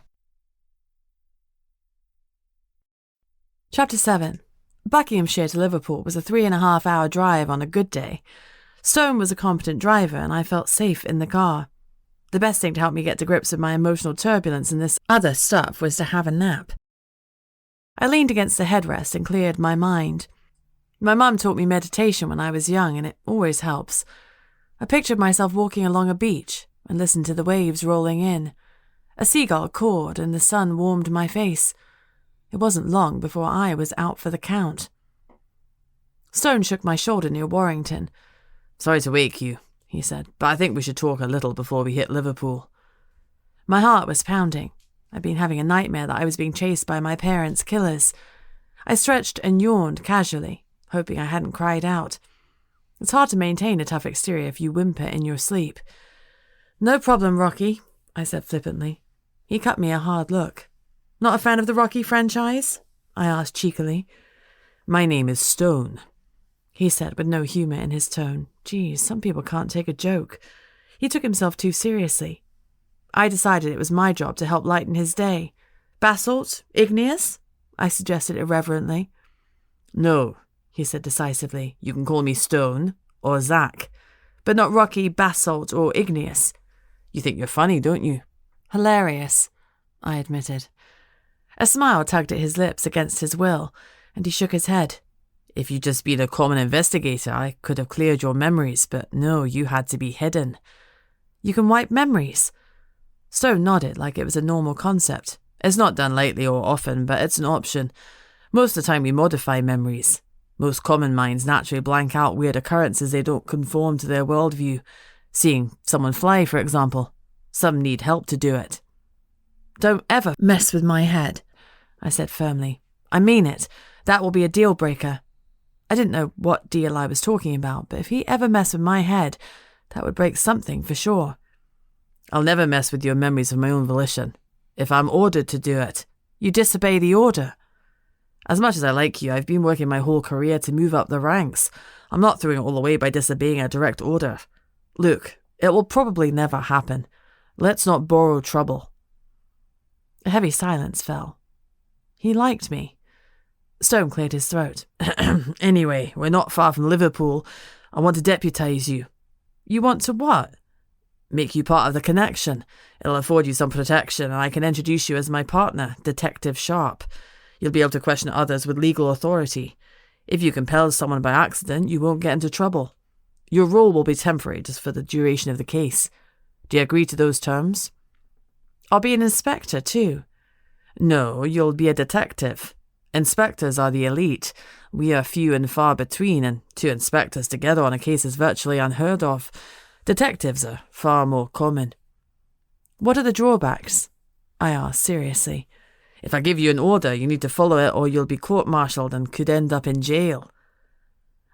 Chapter 7. Buckinghamshire to Liverpool was a 3.5-hour drive on a good day. Stone was a competent driver, and I felt safe in the car. The best thing to help me get to grips with my emotional turbulence and this other stuff was to have a nap. I leaned against the headrest and cleared my mind. My mum taught me meditation when I was young, and it always helps. I pictured myself walking along a beach and listened to the waves rolling in. A seagull cawed and the sun warmed my face. It wasn't long before I was out for the count. Stone shook my shoulder near Warrington. Sorry to wake you, he said, but I think we should talk a little before we hit Liverpool. My heart was pounding. I'd been having a nightmare that I was being chased by my parents' killers. I stretched and yawned casually, hoping I hadn't cried out. It's hard to maintain a tough exterior if you whimper in your sleep. No problem, Rocky, I said flippantly. He cut me a hard look. Not a fan of the Rocky franchise? I asked cheekily. My name is Stone, he said with no humour in his tone. Geez, some people can't take a joke. He took himself too seriously. I decided it was my job to help lighten his day. Basalt? Igneous? I suggested irreverently. No, he said decisively. You can call me Stone or Zack, but not Rocky, Basalt, or Igneous. You think you're funny, don't you? Hilarious, I admitted. A smile tugged at his lips against his will, and he shook his head. If you'd just been a common investigator, I could have cleared your memories, but no, you had to be hidden. You can wipe memories? Stone nodded like it was a normal concept. It's not done lightly or often, but it's an option. Most of the time we modify memories. Most common minds naturally blank out weird occurrences they don't conform to their worldview. Seeing someone fly, for example. Some need help to do it. Don't ever mess with my head, I said firmly. I mean it. That will be a deal breaker. I didn't know what deal I was talking about, but if he ever messed with my head, that would break something for sure. I'll never mess with your memories of my own volition. If I'm ordered to do it, you disobey the order. As much as I like you, I've been working my whole career to move up the ranks. I'm not throwing it all away by disobeying a direct order. Look, it will probably never happen. Let's not borrow trouble." A heavy silence fell. He liked me. Stone cleared his throat. "Anyway, we're not far from Liverpool. I want to deputise you." "You want to what?" "Make you part of the connection. It'll afford you some protection, and I can introduce you as my partner, Detective Sharp. You'll be able to question others with legal authority. If you compel someone by accident, you won't get into trouble. Your role will be temporary, just for the duration of the case. Do you agree to those terms?" "I'll be an inspector, too." "No, you'll be a detective. Inspectors are the elite. We are few and far between, and 2 inspectors together on a case is virtually unheard of. Detectives are far more common." "What are the drawbacks?" I asked seriously. "If I give you an order, you need to follow it or you'll be court-martialed and could end up in jail."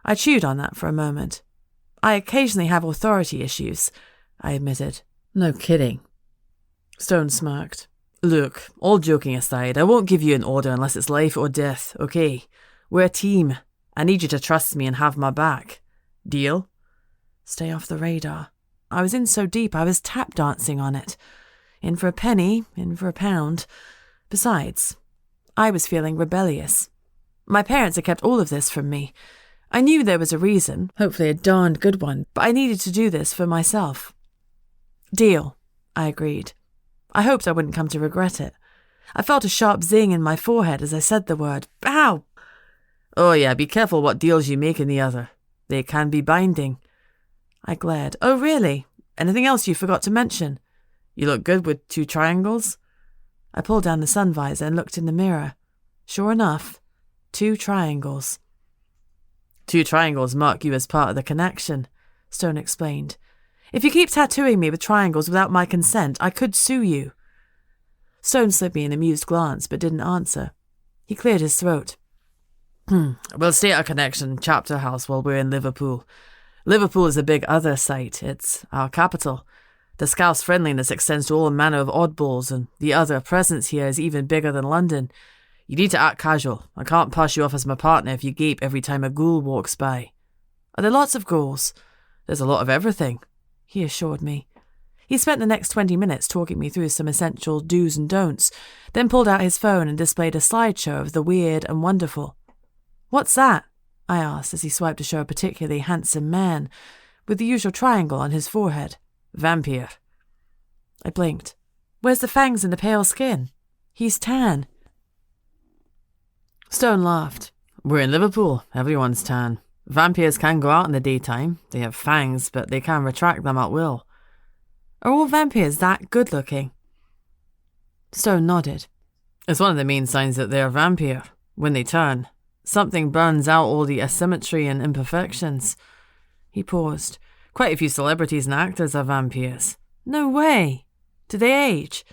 I chewed on that for a moment. "I occasionally have authority issues," I admitted. "No kidding." Stone smirked. "Look, all joking aside, I won't give you an order unless it's life or death, okay? We're a team. I need you to trust me and have my back. Deal?" Stay off the radar. I was in so deep I was tap dancing on it. In for a penny, in for a pound. Besides, I was feeling rebellious. My parents had kept all of this from me. I knew there was a reason, hopefully a darned good one, but I needed to do this for myself. "Deal," I agreed. I hoped I wouldn't come to regret it. I felt a sharp zing in my forehead as I said the word. Ow! "Oh yeah, be careful what deals you make in the other. They can be binding." I glared. "Oh really? Anything else you forgot to mention? You look good with 2 triangles." I pulled down the sun visor and looked in the mirror. Sure enough, 2 triangles. "2 triangles mark you as part of the connection," Stone explained. "If you keep tattooing me with triangles without my consent, I could sue you." Stone slid me an amused glance, but didn't answer. He cleared his throat. "We'll stay at our connection chapter house while we're in Liverpool. Liverpool is a big other site. It's our capital. The Scouse friendliness extends to all manner of oddballs, and the other presence here is even bigger than London. You need to act casual. I can't pass you off as my partner if you gape every time a ghoul walks by." "Are there lots of ghouls?" "There's a lot of everything," he assured me. He spent the next 20 minutes talking me through some essential do's and don'ts, then pulled out his phone and displayed a slideshow of the weird and wonderful. "What's that?" I asked as he swiped to show a particularly handsome man, with the usual triangle on his forehead. "Vampyr." I blinked. "Where's the fangs and the pale skin?" "He's tan." Stone laughed. "We're in Liverpool. Everyone's tan. Vampires can go out in the daytime. They have fangs, but they can retract them at will." "Are all vampires that good-looking?" Stone nodded. "It's one of the main signs that they're a vampire. When they turn, something burns out all the asymmetry and imperfections." He paused. "Quite a few celebrities and actors are vampires." "No way! Do they age?"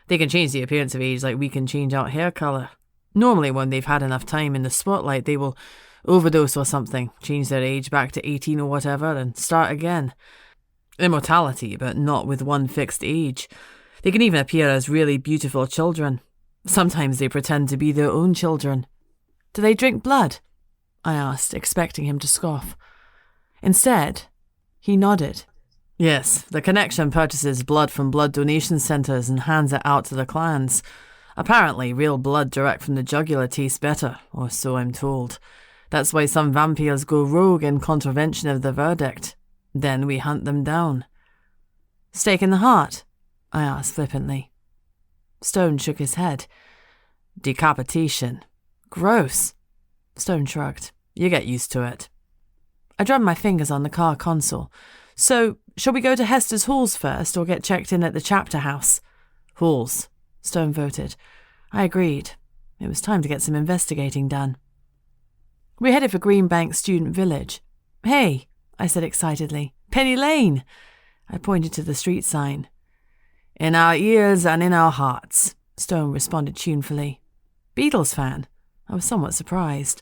"They can change the appearance of age like we can change our hair colour. Normally when they've had enough time in the spotlight, they will overdose or something, change their age back to 18 or whatever, and start again. Immortality, but not with one fixed age. They can even appear as really beautiful children. Sometimes they pretend to be their own children." "Do they drink blood?" I asked, expecting him to scoff. Instead, he nodded. "Yes, the connection purchases blood from blood donation centres and hands it out to the clans. Apparently, real blood direct from the jugular tastes better, or so I'm told. That's why some vampires go rogue in contravention of the verdict. Then we hunt them down." "Stake in the heart?" I asked flippantly. Stone shook his head. "Decapitation." "Gross." Stone shrugged. "You get used to it." I drummed my fingers on the car console. "So, shall we go to Hester's Halls first, or get checked in at the chapter house?" "Halls," Stone voted. I agreed. It was time to get some investigating done. We headed for Greenbank Student Village. "Hey," I said excitedly. "Penny Lane!" I pointed to the street sign. "In our ears and in our hearts," Stone responded tunefully. Beatles fan? I was somewhat surprised.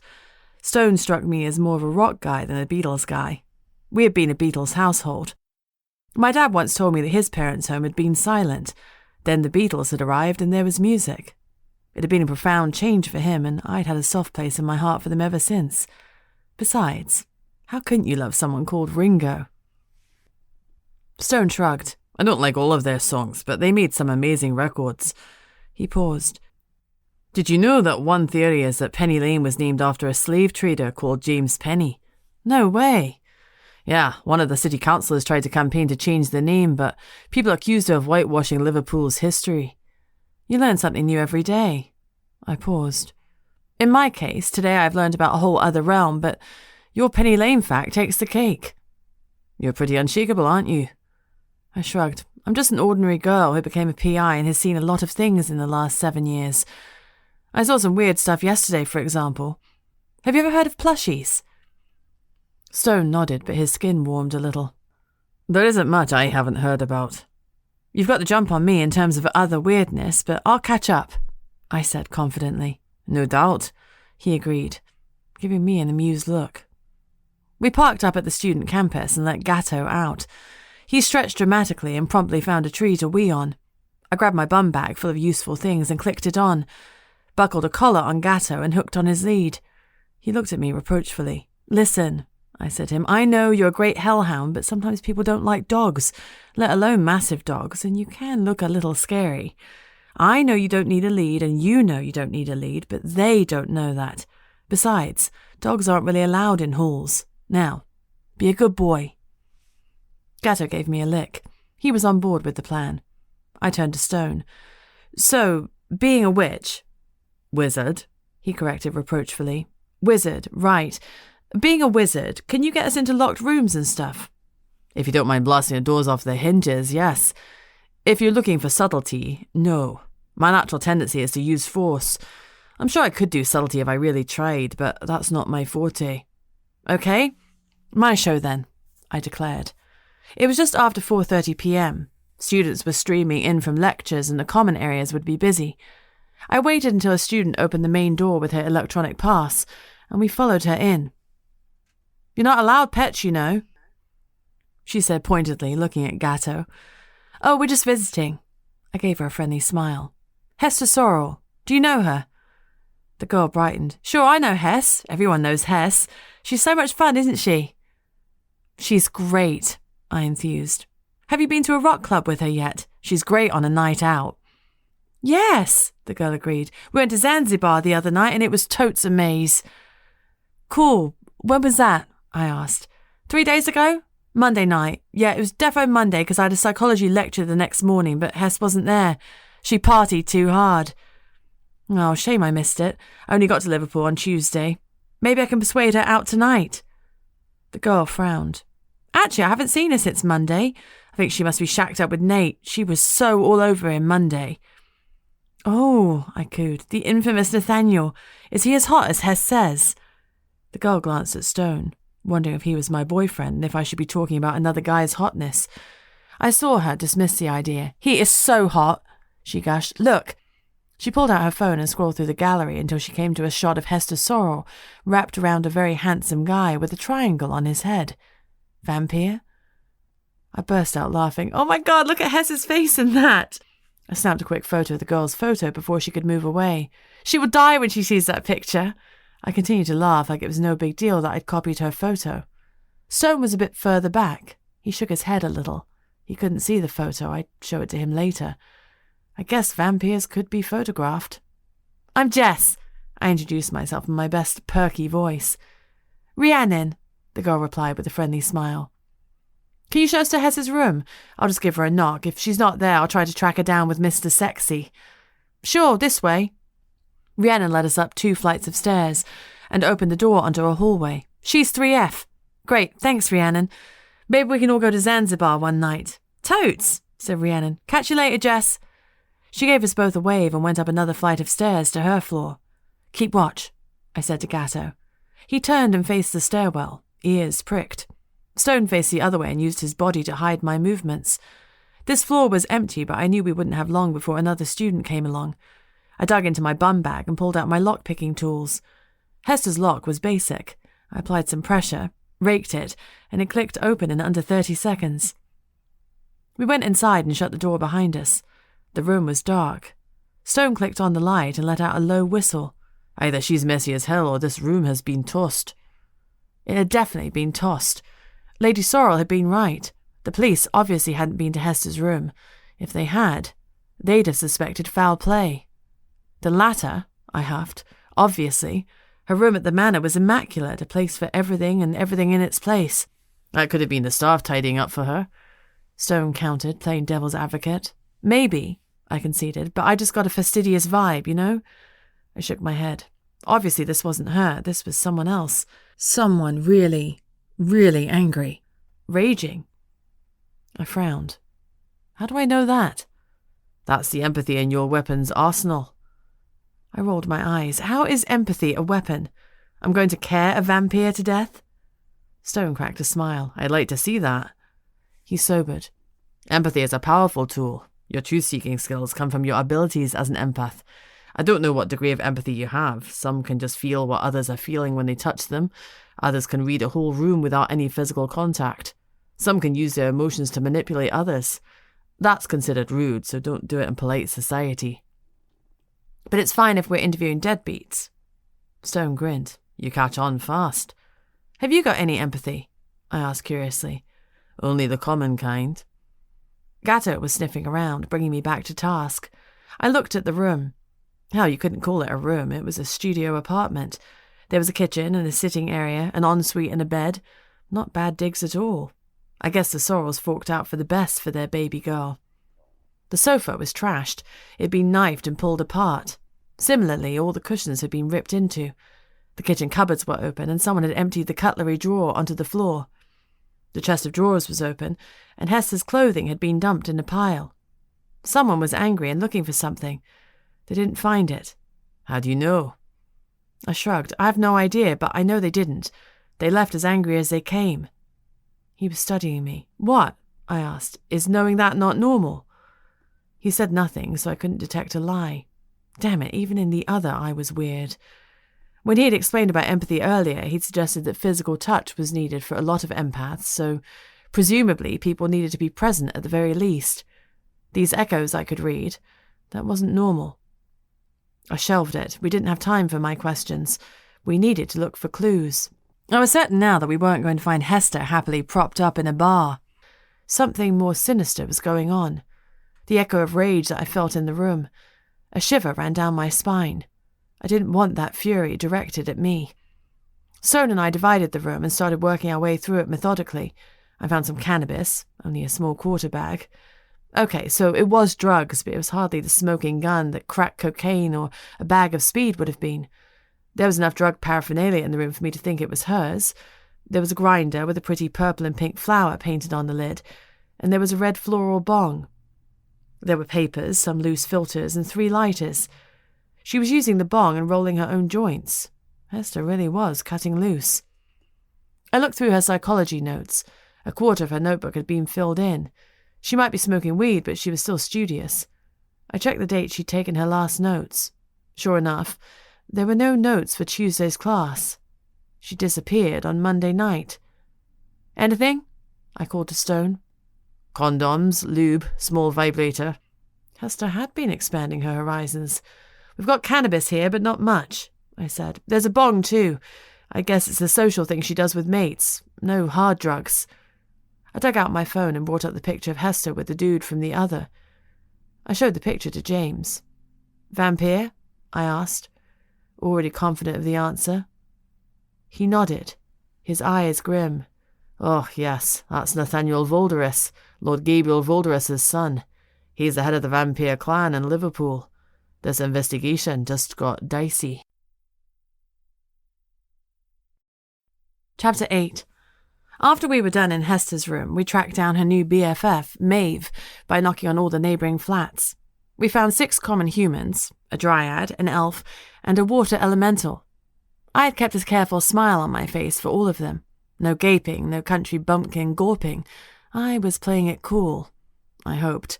Stone struck me as more of a rock guy than a Beatles guy. We had been a Beatles household. My dad once told me that his parents' home had been silent. Then the Beatles had arrived and there was music. It had been a profound change for him, and I'd had a soft place in my heart for them ever since. Besides, how couldn't you love someone called Ringo? Stone shrugged. I don't like all of their songs, but they made some amazing records. He paused. Did you know that one theory is that Penny Lane was named after a slave trader called James Penny? No way. Yeah, one of the city councillors tried to campaign to change the name, but people accused her of whitewashing Liverpool's history. You learn something new every day. I paused. In my case, today I've learned about a whole other realm, but your Penny Lane fact takes the cake. You're pretty unshakable, aren't you? I shrugged. I'm just an ordinary girl who became a PI and has seen a lot of things in the last 7 years. I saw some weird stuff yesterday, for example. Have you ever heard of plushies? Stone nodded, but his skin warmed a little. There isn't much I haven't heard about. You've got the jump on me in terms of other weirdness, but I'll catch up, I said confidently. No doubt, he agreed, giving me an amused look. We parked up at the student campus and let Gatto out. He stretched dramatically and promptly found a tree to wee on. I grabbed my bum bag full of useful things and clicked it on, buckled a collar on Gatto and hooked on his lead. He looked at me reproachfully. Listen, I said to him, I know you're a great hellhound, but sometimes people don't like dogs, let alone massive dogs, and you can look a little scary. I know you don't need a lead, and you know you don't need a lead, but they don't know that. Besides, dogs aren't really allowed in halls. Now, be a good boy. Gatto gave me a lick. He was on board with the plan. I turned to Stone. So, being a witch... Wizard, he corrected reproachfully. Wizard, right. Being a wizard, can you get us into locked rooms and stuff? If you don't mind blasting the doors off their hinges, yes. If you're looking for subtlety, no. My natural tendency is to use force. I'm sure I could do subtlety if I really tried, but that's not my forte. Okay, my show then, I declared. It was just after 4:30 p.m. Students were streaming in from lectures and the common areas would be busy. I waited until a student opened the main door with her electronic pass, and we followed her in. You're not allowed pets, you know, she said pointedly, looking at Gatto. Oh, we're just visiting. I gave her a friendly smile. Hester Sorrel, do you know her? The girl brightened. Sure, I know Hess. Everyone knows Hess. She's so much fun, isn't she? She's great, I enthused. Have you been to a rock club with her yet? She's great on a night out. Yes, the girl agreed. We went to Zanzibar the other night and it was totes a maze. Cool. When was that? I asked. 3 days ago? Monday night. Yeah, it was defo Monday because I had a psychology lecture the next morning, but Hess wasn't there. She partied too hard. Oh, shame I missed it. I only got to Liverpool on Tuesday. Maybe I can persuade her out tonight. The girl frowned. Actually, I haven't seen her since Monday. I think she must be shacked up with Nate. She was so all over him Monday. Oh, I cooed. The infamous Nathaniel. Is he as hot as Hess says? The girl glanced at Stone, wondering if he was my boyfriend and if I should be talking about another guy's hotness. I saw her dismiss the idea. He is so hot, she gushed. Look. She pulled out her phone and scrolled through the gallery until she came to a shot of Hester Sorrel wrapped around a very handsome guy with a triangle on his head. Vampire? I burst out laughing. Oh my God, look at Hess's face in that! I snapped a quick photo of the girl's photo before she could move away. She will die when she sees that picture. I continued to laugh like it was no big deal that I'd copied her photo. Stone was a bit further back. He shook his head a little. He couldn't see the photo. I'd show it to him later. I guess vampires could be photographed. I'm Jess, I introduced myself in my best perky voice. Rhiannon, the girl replied with a friendly smile. Can you show us to Hess's room? I'll just give her a knock. If she's not there, I'll try to track her down with Mr. Sexy. Sure, this way. Rhiannon led us up 2 flights of stairs and opened the door onto a hallway. She's 3F. Great, thanks, Rhiannon. Maybe we can all go to Zanzibar one night. Totes, said Rhiannon. Catch you later, Jess. She gave us both a wave and went up another flight of stairs to her floor. Keep watch, I said to Gatto. He turned and faced the stairwell, ears pricked. Stone faced the other way and used his body to hide my movements. This floor was empty, but I knew we wouldn't have long before another student came along. I dug into my bum bag and pulled out my lock-picking tools. Hester's lock was basic. I applied some pressure, raked it, and it clicked open in under 30 seconds. We went inside and shut the door behind us. The room was dark. Stone clicked on the light and let out a low whistle. Either she's messy as hell or this room has been tossed. It had definitely been tossed. Lady Sorrel had been right. The police obviously hadn't been to Hester's room. If they had, they'd have suspected foul play. The latter, I huffed. Obviously. Her room at the manor was immaculate, a place for everything and everything in its place. That could have been the staff tidying up for her. Stone countered, playing devil's advocate. Maybe, I conceded, but I just got a fastidious vibe, you know? I shook my head. Obviously this wasn't her, this was someone else. Someone really, really angry. Raging. I frowned. How do I know that? That's the empathy in your weapon's arsenal. I rolled my eyes. How is empathy a weapon? I'm going to care a vampire to death? Stone cracked a smile. I'd like to see that. He sobered. Empathy is a powerful tool. Your truth-seeking skills come from your abilities as an empath. I don't know what degree of empathy you have. Some can just feel what others are feeling when they touch them. Others can read a whole room without any physical contact. Some can use their emotions to manipulate others. That's considered rude, so don't do it in polite society. But it's fine if we're interviewing deadbeats. Stone grinned. You catch on fast. Have you got any empathy? I asked curiously. Only the common kind. Gatto was sniffing around, bringing me back to task. I looked at the room. Hell, you couldn't call it a room. It was a studio apartment. There was a kitchen and a sitting area, an ensuite and a bed. Not bad digs at all. I guess the Sorrels forked out for the best for their baby girl. The sofa was trashed. It had been knifed and pulled apart. Similarly, all the cushions had been ripped into. The kitchen cupboards were open, and someone had emptied the cutlery drawer onto the floor. The chest of drawers was open, and Hester's clothing had been dumped in a pile. Someone was angry and looking for something. They didn't find it. How do you know? I shrugged. I have no idea, but I know they didn't. They left as angry as they came. He was studying me. What? I asked. Is knowing that not normal? He said nothing, so I couldn't detect a lie. Damn it, even in the other I was weird. When he had explained about empathy earlier, he'd suggested that physical touch was needed for a lot of empaths, so presumably people needed to be present at the very least. These echoes I could read. That wasn't normal. I shelved it. We didn't have time for my questions. We needed to look for clues. I was certain now that we weren't going to find Hester happily propped up in a bar. Something more sinister was going on. The echo of rage that I felt in the room. A shiver ran down my spine. I didn't want that fury directed at me. Stone and I divided the room and started working our way through it methodically. I found some cannabis, only a small quarter bag. Okay, so it was drugs, but it was hardly the smoking gun that crack cocaine or a bag of speed would have been. There was enough drug paraphernalia in the room for me to think it was hers. There was a grinder with a pretty purple and pink flower painted on the lid, and there was a red floral bong. There were papers, some loose filters, and 3 lighters. She was using the bong and rolling her own joints. Hester really was cutting loose. I looked through her psychology notes. A quarter of her notebook had been filled in. She might be smoking weed, but she was still studious. I checked the date she'd taken her last notes. Sure enough, there were no notes for Tuesday's class. She disappeared on Monday night. Anything? I called to Stone. Condoms, lube, small vibrator. Hester had been expanding her horizons. We've got cannabis here, but not much, I said. There's a bong, too. I guess it's a social thing she does with mates. No hard drugs. I dug out my phone and brought up the picture of Hester with the dude from the other. I showed the picture to James. Vampire? I asked, already confident of the answer. He nodded, his eyes grim. Oh, yes, that's Nathaniel Voldorus, Lord Gabriel Voldorus's son. He's the head of the vampire clan in Liverpool. This investigation just got dicey. Chapter 8. After we were done in Hester's room, we tracked down her new BFF, Maeve, by knocking on all the neighbouring flats. We found 6 common humans, a dryad, an elf, and a water elemental. I had kept a careful smile on my face for all of them. No gaping, no country bumpkin gawping. I was playing it cool. I hoped.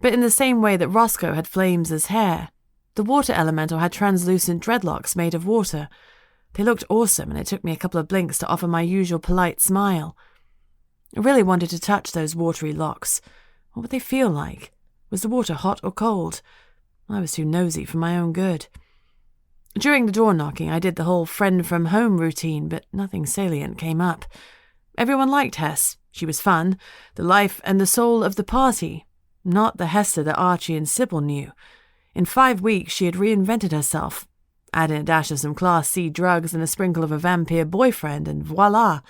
But in the same way that Roscoe had flames as hair, the water elemental had translucent dreadlocks made of water. They looked awesome, and it took me a couple of blinks to offer my usual polite smile. I really wanted to touch those watery locks. What would they feel like? Was the water hot or cold? I was too nosy for my own good. During the door knocking, I did the whole friend from home routine, but nothing salient came up. Everyone liked Hess. She was fun, the life and the soul of the party, not the Hester that Archie and Sybil knew. In 5 weeks, she had reinvented herself. Add in a dash of some Class C drugs and a sprinkle of a vampire boyfriend, and voila,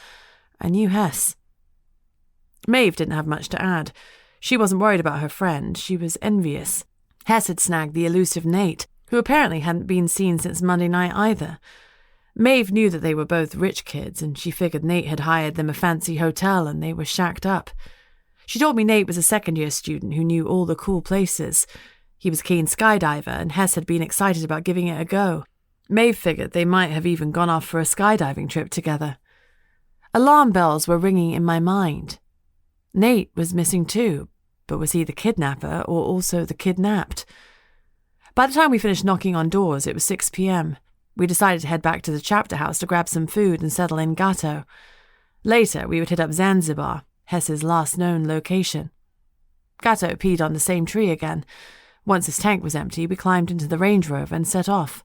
a new Hess. Maeve didn't have much to add. She wasn't worried about her friend. She was envious. Hess had snagged the elusive Nate, who apparently hadn't been seen since Monday night either. Maeve knew that they were both rich kids, and she figured Nate had hired them a fancy hotel and they were shacked up. She told me Nate was a second-year student who knew all the cool places. He was a keen skydiver, and Hess had been excited about giving it a go. Maeve figured they might have even gone off for a skydiving trip together. Alarm bells were ringing in my mind. Nate was missing too, but was he the kidnapper or also the kidnapped? By the time we finished knocking on doors, it was 6 p.m. We decided to head back to the chapter house to grab some food and settle in Gatto. Later, we would hit up Zanzibar, Hess's last known location. Gatto peed on the same tree again. Once his tank was empty, we climbed into the Range Rover and set off.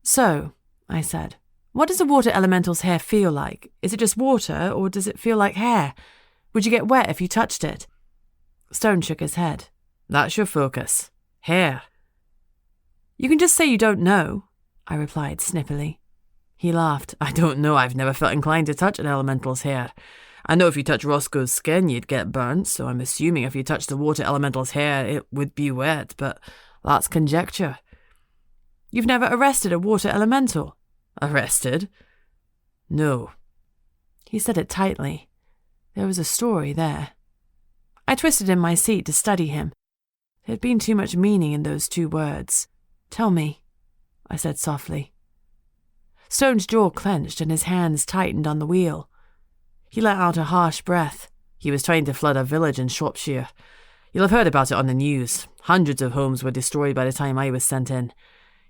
"So," I said, "what does a water elemental's hair feel like? Is it just water, or does it feel like hair? Would you get wet if you touched it?" Stone shook his head. "That's your focus. Hair." "You can just say you don't know," I replied snippily. He laughed. "I don't know. I've never felt inclined to touch an elemental's hair. I know if you touch Roscoe's skin, you'd get burnt, so I'm assuming if you touch the water elemental's hair, it would be wet, but that's conjecture." "You've never arrested a water elemental?" "Arrested? No." He said it tightly. There was a story there. I twisted in my seat to study him. There had been too much meaning in those 2 words. "Tell me," I said softly. Stone's jaw clenched and his hands tightened on the wheel. He let out a harsh breath. "He was trying to flood a village in Shropshire. You'll have heard about it on the news. Hundreds of homes were destroyed by the time I was sent in.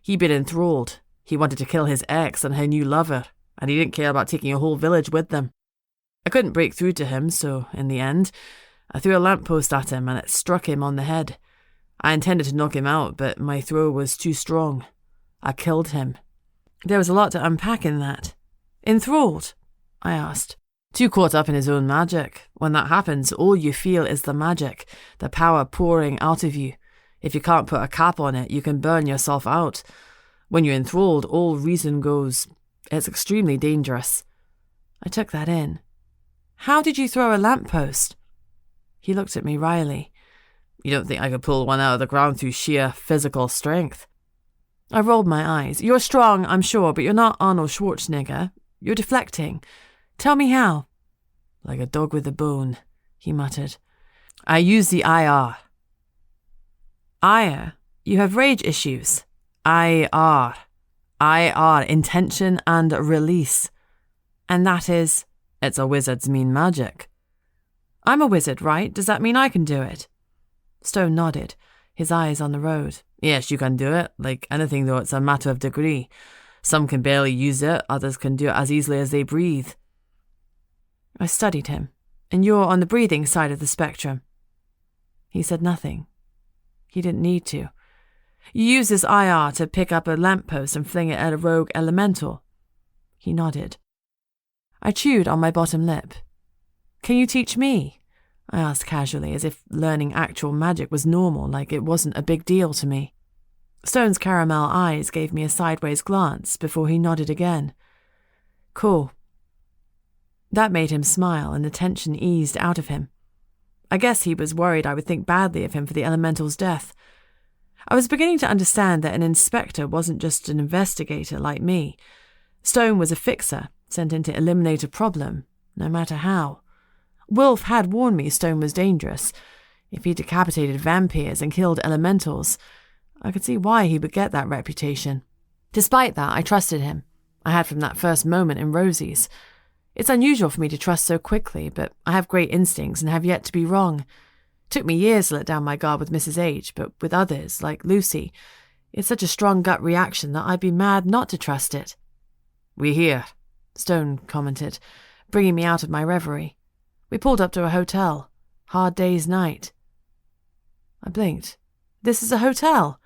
He'd been enthralled. He wanted to kill his ex and her new lover, and he didn't care about taking a whole village with them. I couldn't break through to him, so, in the end, I threw a lamppost at him and it struck him on the head. I intended to knock him out, but my throw was too strong. I killed him." There was a lot to unpack in that. "Enthralled?" I asked. "Too caught up in his own magic. When that happens, all you feel is the magic, the power pouring out of you. If you can't put a cap on it, you can burn yourself out. When you're enthralled, all reason goes. It's extremely dangerous." I took that in. "How did you throw a lamppost?" He looked at me wryly. "You don't think I could pull one out of the ground through sheer physical strength?" I rolled my eyes. "You're strong, I'm sure, but you're not Arnold Schwarzenegger. You're deflecting. Tell me how." "Like a dog with a bone," he muttered. "I use the IR." "Ire? You have rage issues." IR. IR, intention and release. "And that is?" "It's a wizard's mean magic." "I'm a wizard, right? Does that mean I can do it?" Stone nodded, his eyes on the road. "Yes, you can do it. Like anything, though, it's a matter of degree. Some can barely use it, others can do it as easily as they breathe." I studied him. "And you're on the breathing side of the spectrum." He said nothing. He didn't need to. "You use this IR to pick up a lamppost and fling it at a rogue elemental." He nodded. I chewed on my bottom lip. "Can you teach me?" I asked casually, as if learning actual magic was normal, like it wasn't a big deal to me. Stone's caramel eyes gave me a sideways glance before he nodded again. "Cool." That made him smile, and the tension eased out of him. I guess he was worried I would think badly of him for the elemental's death. I was beginning to understand that an inspector wasn't just an investigator like me. Stone was a fixer, sent in to eliminate a problem, no matter how. Wolf had warned me Stone was dangerous. If he decapitated vampyrs and killed elementals, I could see why he would get that reputation. Despite that, I trusted him. I had from that first moment in Rosie's. It's unusual for me to trust so quickly, but I have great instincts and have yet to be wrong. It took me years to let down my guard with Mrs. H, but with others, like Lucy, it's such a strong gut reaction that I'd be mad not to trust it. "We're here," Stone commented, bringing me out of my reverie. We pulled up to a hotel. Hard day's night. I blinked. "This is a hotel?"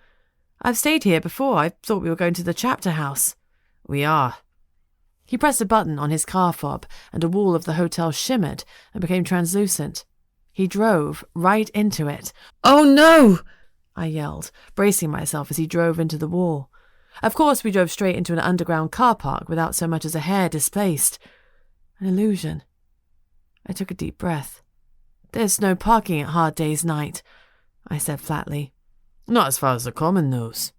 I've stayed here before. I thought we were going to the chapter house. We are. He pressed a button on his car fob, and a wall of the hotel shimmered and became translucent. He drove right into it. Oh no! I yelled, bracing myself as he drove into the wall. Of course we drove straight into an underground car park without so much as a hair displaced. An illusion. I took a deep breath. There's no parking at Hard Day's Night, I said flatly. Not as far as the common knows.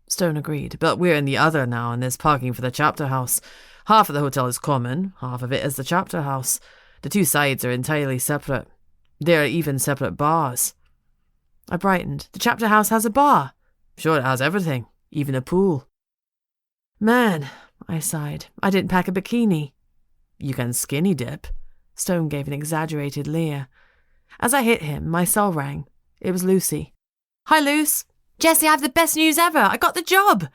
Stone agreed, but we're in the other now and there's parking for the chapter house. Half of the hotel is common, half of it is the chapter house. The two sides are entirely separate. There are even separate bars. I brightened. The chapter house has a bar. Sure, it has everything, even a pool. Man, I sighed. I didn't pack a bikini. You can skinny dip. Stone gave an exaggerated leer. As I hit him, my cell rang. It was Lucy. Hi, Luce. Jessie, I have the best news ever. I got the job.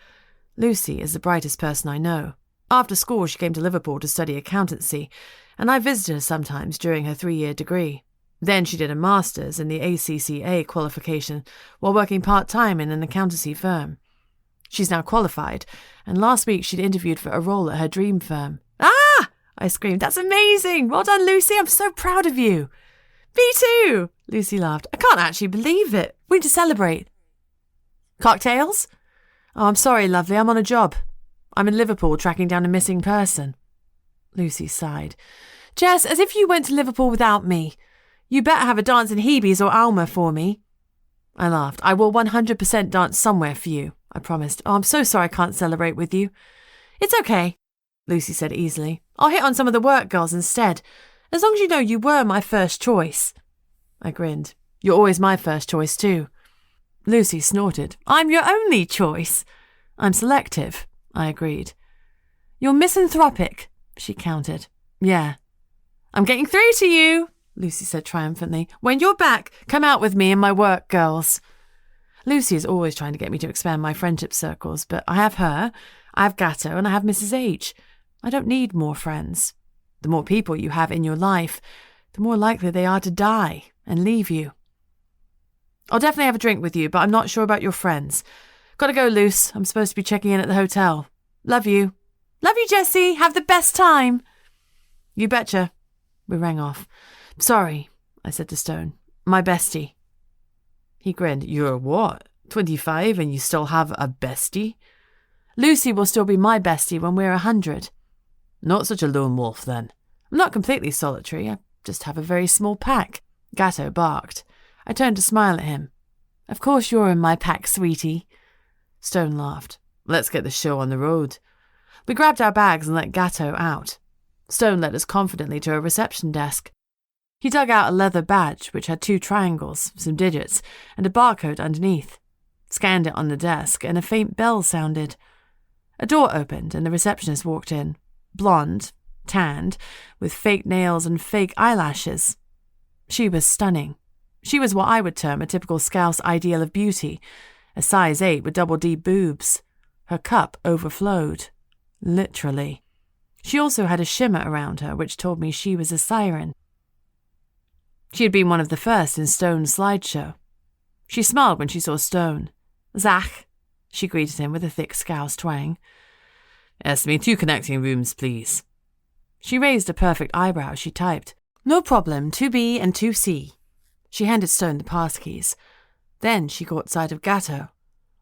Lucy is the brightest person I know. After school, she came to Liverpool to study accountancy, and I visited her sometimes during her 3-year degree. Then she did a master's in the ACCA qualification while working part-time in an accountancy firm. She's now qualified, and last week she'd interviewed for a role at her dream firm. Ah! I screamed. That's amazing! Well done, Lucy. I'm so proud of you. Me too, Lucy laughed. I can't actually believe it. We need to celebrate. Cocktails? Oh, I'm sorry, lovely. I'm on a job. I'm in Liverpool tracking down a missing person. Lucy sighed. Jess, as if you went to Liverpool without me. You better have a dance in Hebe's or Alma for me. I laughed. I will 100% dance somewhere for you, I promised. Oh, I'm so sorry I can't celebrate with you. It's okay, Lucy said easily. I'll hit on some of the work girls instead, as long as you know you were my first choice. I grinned. You're always my first choice too. Lucy snorted. I'm your only choice. I'm selective, I agreed. You're misanthropic, she countered. Yeah. I'm getting through to you, Lucy said triumphantly. When you're back, come out with me and my work girls. Lucy is always trying to get me to expand my friendship circles, but I have her, I have Gatto, and I have Mrs. H. I don't need more friends. The more people you have in your life, the more likely they are to die and leave you. I'll definitely have a drink with you, but I'm not sure about your friends. Gotta go, Luce. I'm supposed to be checking in at the hotel. Love you. Love you, Jessie. Have the best time. You betcha. We rang off. Sorry, I said to Stone. My bestie. He grinned. You're what? 25 and you still have a bestie? Lucy will still be my bestie when we're 100. Not such a lone wolf, then. I'm not completely solitary. I just have a very small pack. Gatto barked. I turned to smile at him. Of course you're in my pack, sweetie. Stone laughed. Let's get the show on the road. We grabbed our bags and let Gatto out. Stone led us confidently to a reception desk. He dug out a leather badge which had 2 triangles, some digits, and a barcode underneath. Scanned it on the desk, and a faint bell sounded. A door opened, and the receptionist walked in. Blonde, tanned, with fake nails and fake eyelashes. She was stunning. She was what I would term a typical Scouse ideal of beauty, a size 8 with double D boobs. Her cup overflowed. Literally. She also had a shimmer around her which told me she was a siren. She had been one of the first in Stone's slideshow. She smiled when she saw Stone. Zach, she greeted him with a thick Scouse twang. Esme, 2 connecting rooms, please. She raised a perfect eyebrow as she typed. No problem, 2B and 2C. She handed Stone the passkeys. Then she caught sight of Gatto.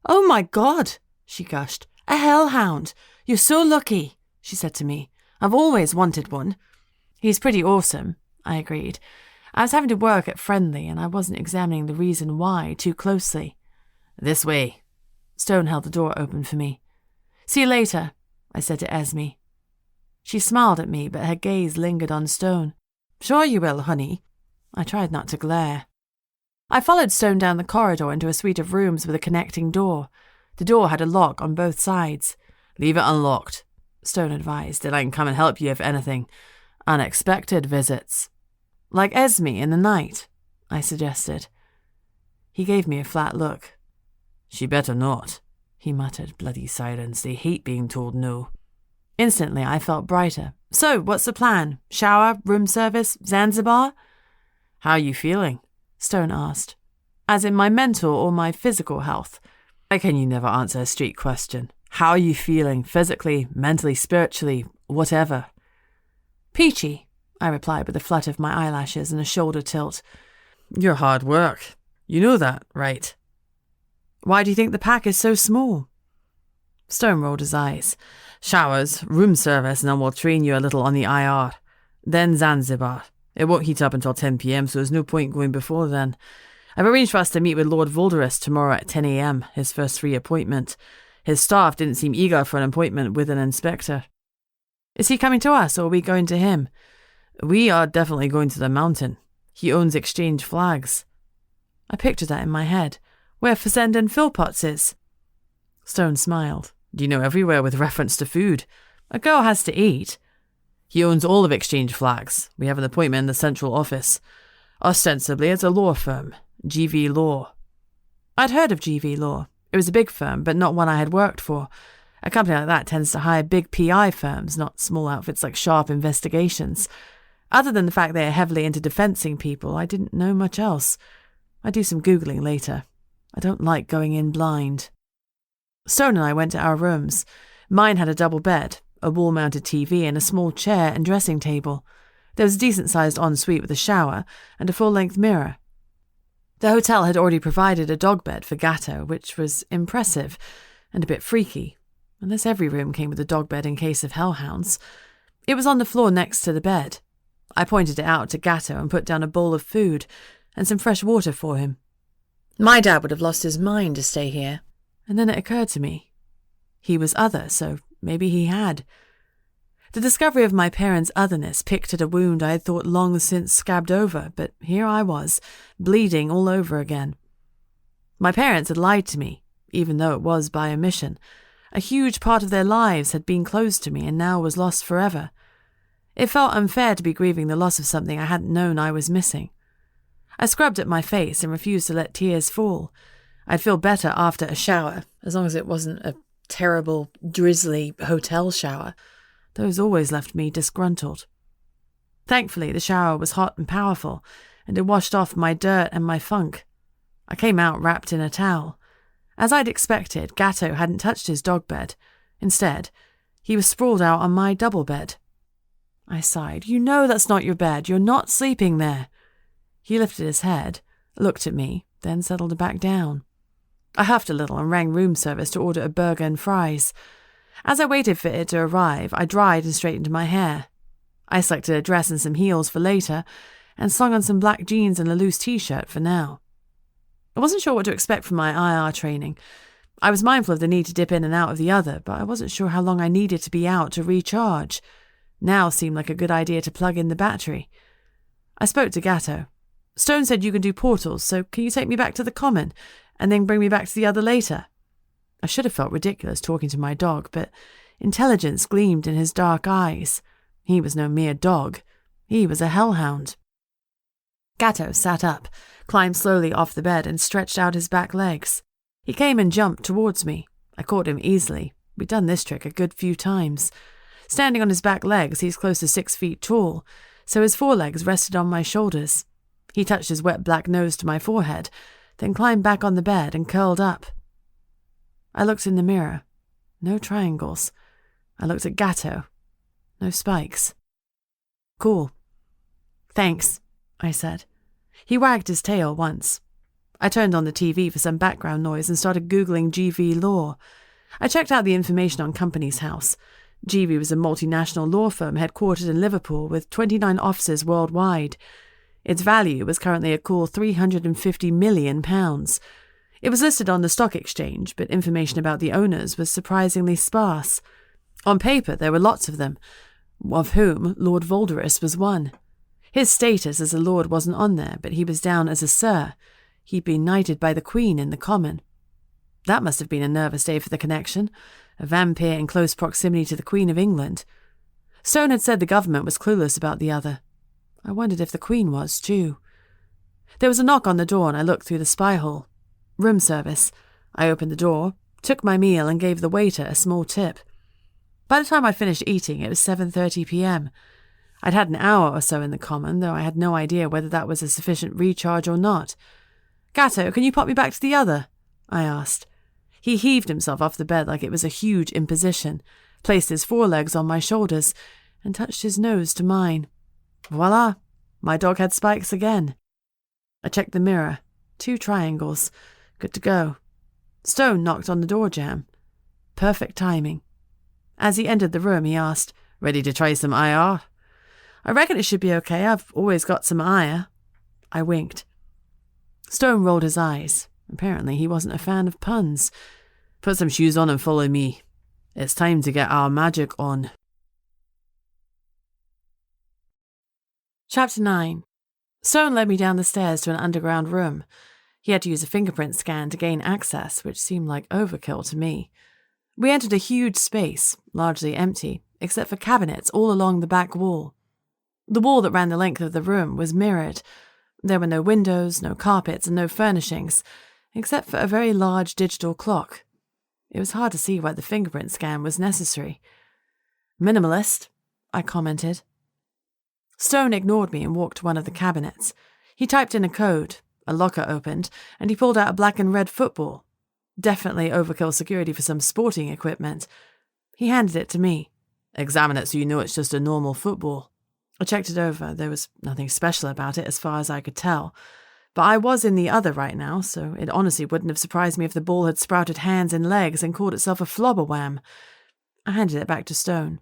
Oh my God, she gushed. A hellhound. You're so lucky, she said to me. I've always wanted one. He's pretty awesome, I agreed. I was having to work at Friendly and I wasn't examining the reason why too closely. This way. Stone held the door open for me. See you later, I said to Esme. She smiled at me, but her gaze lingered on Stone. Sure you will, honey. I tried not to glare. I followed Stone down the corridor into a suite of rooms with a connecting door. The door had a lock on both sides. Leave it unlocked, Stone advised, and I can come and help you if anything. Unexpected visits. Like Esme in the night, I suggested. He gave me a flat look. She better not, he muttered. Bloody sirens, they hate being told no. Instantly I felt brighter. So, what's the plan? Shower, room service, Zanzibar? How are you feeling? Stone asked. As in my mental or my physical health? Why can you never answer a straight question? How are you feeling, physically, mentally, spiritually, whatever? Peachy, I replied with a flutter of my eyelashes and a shoulder tilt. You're hard work. You know that, right? Why do you think the pack is so small? Stone rolled his eyes. Showers, room service, and then we'll train you a little on the IR. Then Zanzibar. It won't heat up until 10 p.m, so there's no point going before then. I've arranged for us to meet with Lord Volderus tomorrow at 10 a.m, his first free appointment. His staff didn't seem eager for an appointment with an inspector. Is he coming to us, or are we going to him? We are definitely going to the mountain. He owns exchange flags. I pictured that in my head, where Fessenden Philpotts is. Stone smiled. Do you know everywhere with reference to food? A girl has to eat. He owns all of exchange flags. We have an appointment in the central office. Ostensibly, it's a law firm, GV Law. I'd heard of GV Law. It was a big firm, but not one I had worked for. A company like that tends to hire big PI firms, not small outfits like Sharp Investigations. Other than the fact they are heavily into defensing people, I didn't know much else. I'd do some Googling later. I don't like going in blind. Stone and I went to our rooms. Mine had a double bed, a wall-mounted TV, and a small chair and dressing table. There was a decent-sized ensuite with a shower and a full-length mirror. The hotel had already provided a dog bed for Gatto, which was impressive and a bit freaky, unless every room came with a dog bed in case of hellhounds. It was on the floor next to the bed. I pointed it out to Gatto and put down a bowl of food and some fresh water for him. My dad would have lost his mind to stay here, and then it occurred to me. He was other, so maybe he had. The discovery of my parents' otherness picked at a wound I had thought long since scabbed over, but here I was, bleeding all over again. My parents had lied to me, even though it was by omission. A huge part of their lives had been closed to me and now was lost forever. It felt unfair to be grieving the loss of something I hadn't known I was missing. I scrubbed at my face and refused to let tears fall. I'd feel better after a shower, as long as it wasn't a terrible, drizzly hotel shower. Those always left me disgruntled. Thankfully, the shower was hot and powerful, and it washed off my dirt and my funk. I came out wrapped in a towel. As I'd expected, Gatto hadn't touched his dog bed. Instead, he was sprawled out on my double bed. I sighed. You know that's not your bed. You're not sleeping there. He lifted his head, looked at me, then settled back down. I huffed a little and rang room service to order a burger and fries. As I waited for it to arrive, I dried and straightened my hair. I selected a dress and some heels for later, and slung on some black jeans and a loose t-shirt for now. I wasn't sure what to expect from my IR training. I was mindful of the need to dip in and out of the other, but I wasn't sure how long I needed to be out to recharge. Now seemed like a good idea to plug in the battery. I spoke to Gatto. Stone said you can do portals, so can you take me back to the common, and then bring me back to the other later? I should have felt ridiculous talking to my dog, but intelligence gleamed in his dark eyes. He was no mere dog. He was a hellhound. Gatto sat up, climbed slowly off the bed and stretched out his back legs. He came and jumped towards me. I caught him easily. We'd done this trick a good few times. Standing on his back legs, he's close to 6 feet tall, so his forelegs rested on my shoulders. He touched his wet black nose to my forehead, then climbed back on the bed and curled up. I looked in the mirror. No triangles. I looked at Gatto. No spikes. Cool. Thanks, I said. He wagged his tail once. I turned on the TV for some background noise and started Googling GV Law. I checked out the information on Company's House. GV was a multinational law firm headquartered in Liverpool with 29 offices worldwide. Its value was currently a cool £350 million. It was listed on the stock exchange, but information about the owners was surprisingly sparse. On paper, there were lots of them, of whom Lord Volderus was one. His status as a lord wasn't on there, but he was down as a sir. He'd been knighted by the Queen in the Common. That must have been a nervous day for the connection, a vampire in close proximity to the Queen of England. Stone had said the government was clueless about the other. I wondered if the Queen was, too. There was a knock on the door and I looked through the spy hole. Room service. I opened the door, took my meal and gave the waiter a small tip. By the time I'd finished eating, it was 7:30 p.m. I'd had an hour or so in the Common, though I had no idea whether that was a sufficient recharge or not. Gatto, can you pop me back to the other? I asked. He heaved himself off the bed like it was a huge imposition, placed his forelegs on my shoulders, and touched his nose to mine. Voila! My dog had spikes again. I checked the mirror. 2 triangles. Good to go. Stone knocked on the door jamb. Perfect timing. As he entered the room, he asked, "Ready to try some IR?" "I reckon it should be okay. I've always got some ire." I winked. Stone rolled his eyes. Apparently he wasn't a fan of puns. "Put some shoes on and follow me. It's time to get our magic on." Chapter 9. Stone led me down the stairs to an underground room. He had to use a fingerprint scan to gain access, which seemed like overkill to me. We entered a huge space, largely empty, except for cabinets all along the back wall. The wall that ran the length of the room was mirrored. There were no windows, no carpets, and no furnishings, except for a very large digital clock. It was hard to see why the fingerprint scan was necessary. "Minimalist," I commented. Stone ignored me and walked to one of the cabinets. He typed in a code, a locker opened, and he pulled out a black and red football. Definitely overkill security for some sporting equipment. He handed it to me. "Examine it so you know it's just a normal football." I checked it over. There was nothing special about it as far as I could tell. But I was in the other right now, so it honestly wouldn't have surprised me if the ball had sprouted hands and legs and called itself a flobberwham. I handed it back to Stone.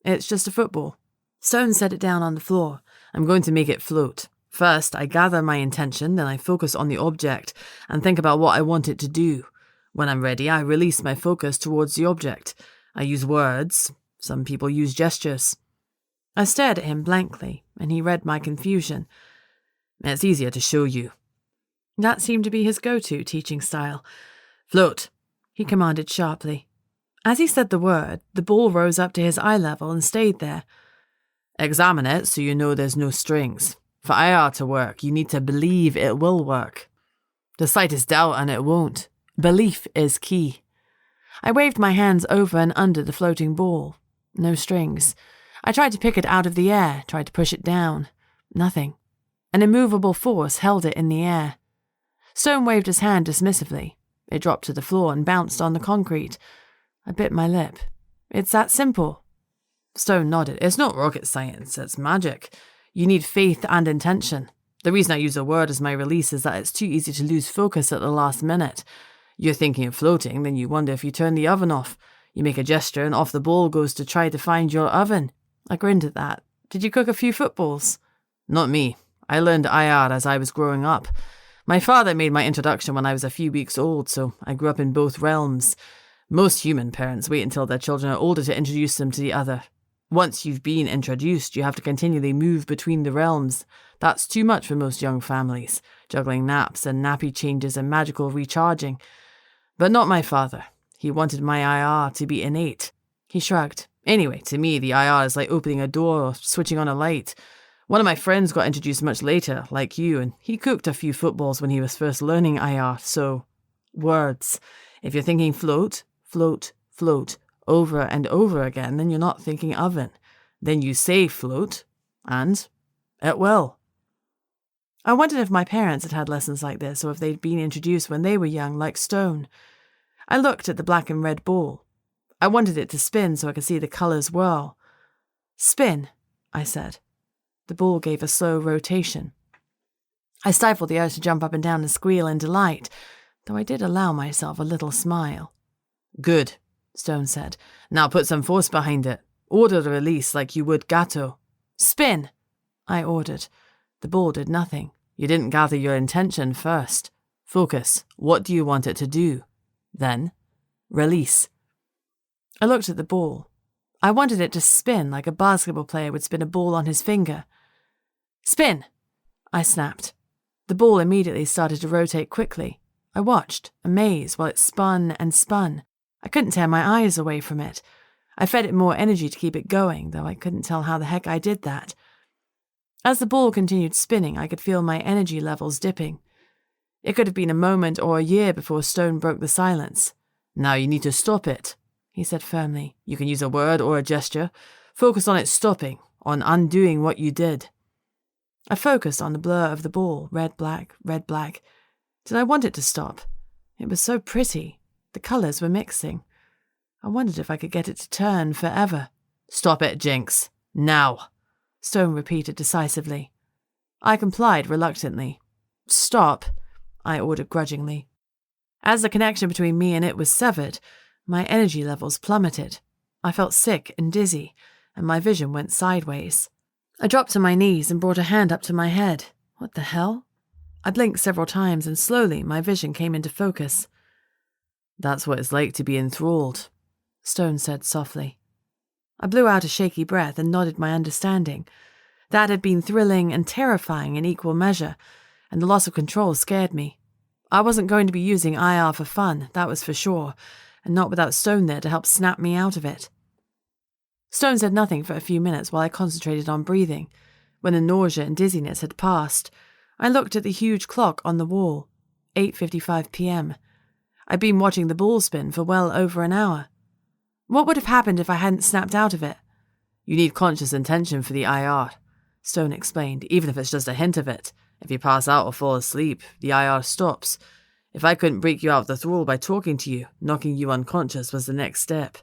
"It's just a football." Stone set it down on the floor. "I'm going to make it float. First, I gather my intention, then I focus on the object and think about what I want it to do. When I'm ready, I release my focus towards the object. I use words. Some people use gestures." I stared at him blankly, and he read my confusion. "It's easier to show you." That seemed to be his go-to teaching style. "Float," he commanded sharply. As he said the word, the ball rose up to his eye level and stayed there. "Examine it so you know there's no strings. For IR to work, you need to believe it will work. The slightest doubt and it won't. Belief is key." I waved my hands over and under the floating ball. No strings. I tried to pick it out of the air, tried to push it down. Nothing. An immovable force held it in the air. Stone waved his hand dismissively. It dropped to the floor and bounced on the concrete. I bit my lip. "It's that simple." Stone nodded. "It's not rocket science, it's magic. You need faith and intention. The reason I use a word as my release is that it's too easy to lose focus at the last minute. You're thinking of floating, then you wonder if you turn the oven off. You make a gesture and off the ball goes to try to find your oven." I grinned at that. "Did you cook a few footballs?" "Not me. I learned IR as I was growing up. My father made my introduction when I was a few weeks old, so I grew up in both realms. Most human parents wait until their children are older to introduce them to the other. Once you've been introduced, you have to continually move between the realms. That's too much for most young families, juggling naps and nappy changes and magical recharging. But not my father. He wanted my IR to be innate." He shrugged. "Anyway, to me, the IR is like opening a door or switching on a light. One of my friends got introduced much later, like you, and he cooked a few footballs when he was first learning IR, so... words. If you're thinking float, float, float, over and over again, then you're not thinking oven. Then you say float, and it will." I wondered if my parents had had lessons like this, or if they'd been introduced when they were young, like Stone. I looked at the black and red ball. I wanted it to spin so I could see the colours whirl. "Spin," I said. The ball gave a slow rotation. I stifled the urge to jump up and down and squeal in delight, though I did allow myself a little smile. "Good," Stone said. "Now put some force behind it. Order the release like you would gato." "Spin," I ordered. The ball did nothing. You didn't gather your intention first. Focus. What do you want it to do? Then, release. I looked at the ball. I wanted it to spin like a basketball player would spin a ball on his finger. "Spin!" I snapped. The ball immediately started to rotate quickly. I watched, amazed, while it spun and spun. I couldn't tear my eyes away from it. I fed it more energy to keep it going, though I couldn't tell how the heck I did that. As the ball continued spinning, I could feel my energy levels dipping. It could have been a moment or a year before Stone broke the silence. "Now you need to stop it," he said firmly. "You can use a word or a gesture. Focus on it stopping, on undoing what you did." I focused on the blur of the ball, red, black, red, black. Did I want it to stop? It was so pretty. The colours were mixing. I wondered if I could get it to turn forever. "Stop it, Jinx. Now," Stone repeated decisively. I complied reluctantly. "Stop," I ordered grudgingly. As the connection between me and it was severed, my energy levels plummeted. I felt sick and dizzy, and my vision went sideways. I dropped to my knees and brought a hand up to my head. What the hell? I blinked several times, and slowly my vision came into focus. "That's what it's like to be enthralled," Stone said softly. I blew out a shaky breath and nodded my understanding. That had been thrilling and terrifying in equal measure, and the loss of control scared me. I wasn't going to be using IR for fun, that was for sure, and not without Stone there to help snap me out of it. Stone said nothing for a few minutes while I concentrated on breathing. When the nausea and dizziness had passed, I looked at the huge clock on the wall. 8:55 p.m. I'd been watching the ball spin for well over an hour. What would have happened if I hadn't snapped out of it? "You need conscious intention for the IR," Stone explained, "even if it's just a hint of it. If you pass out or fall asleep, the IR stops. If I couldn't break you out of the thrall by talking to you, knocking you unconscious was the next step."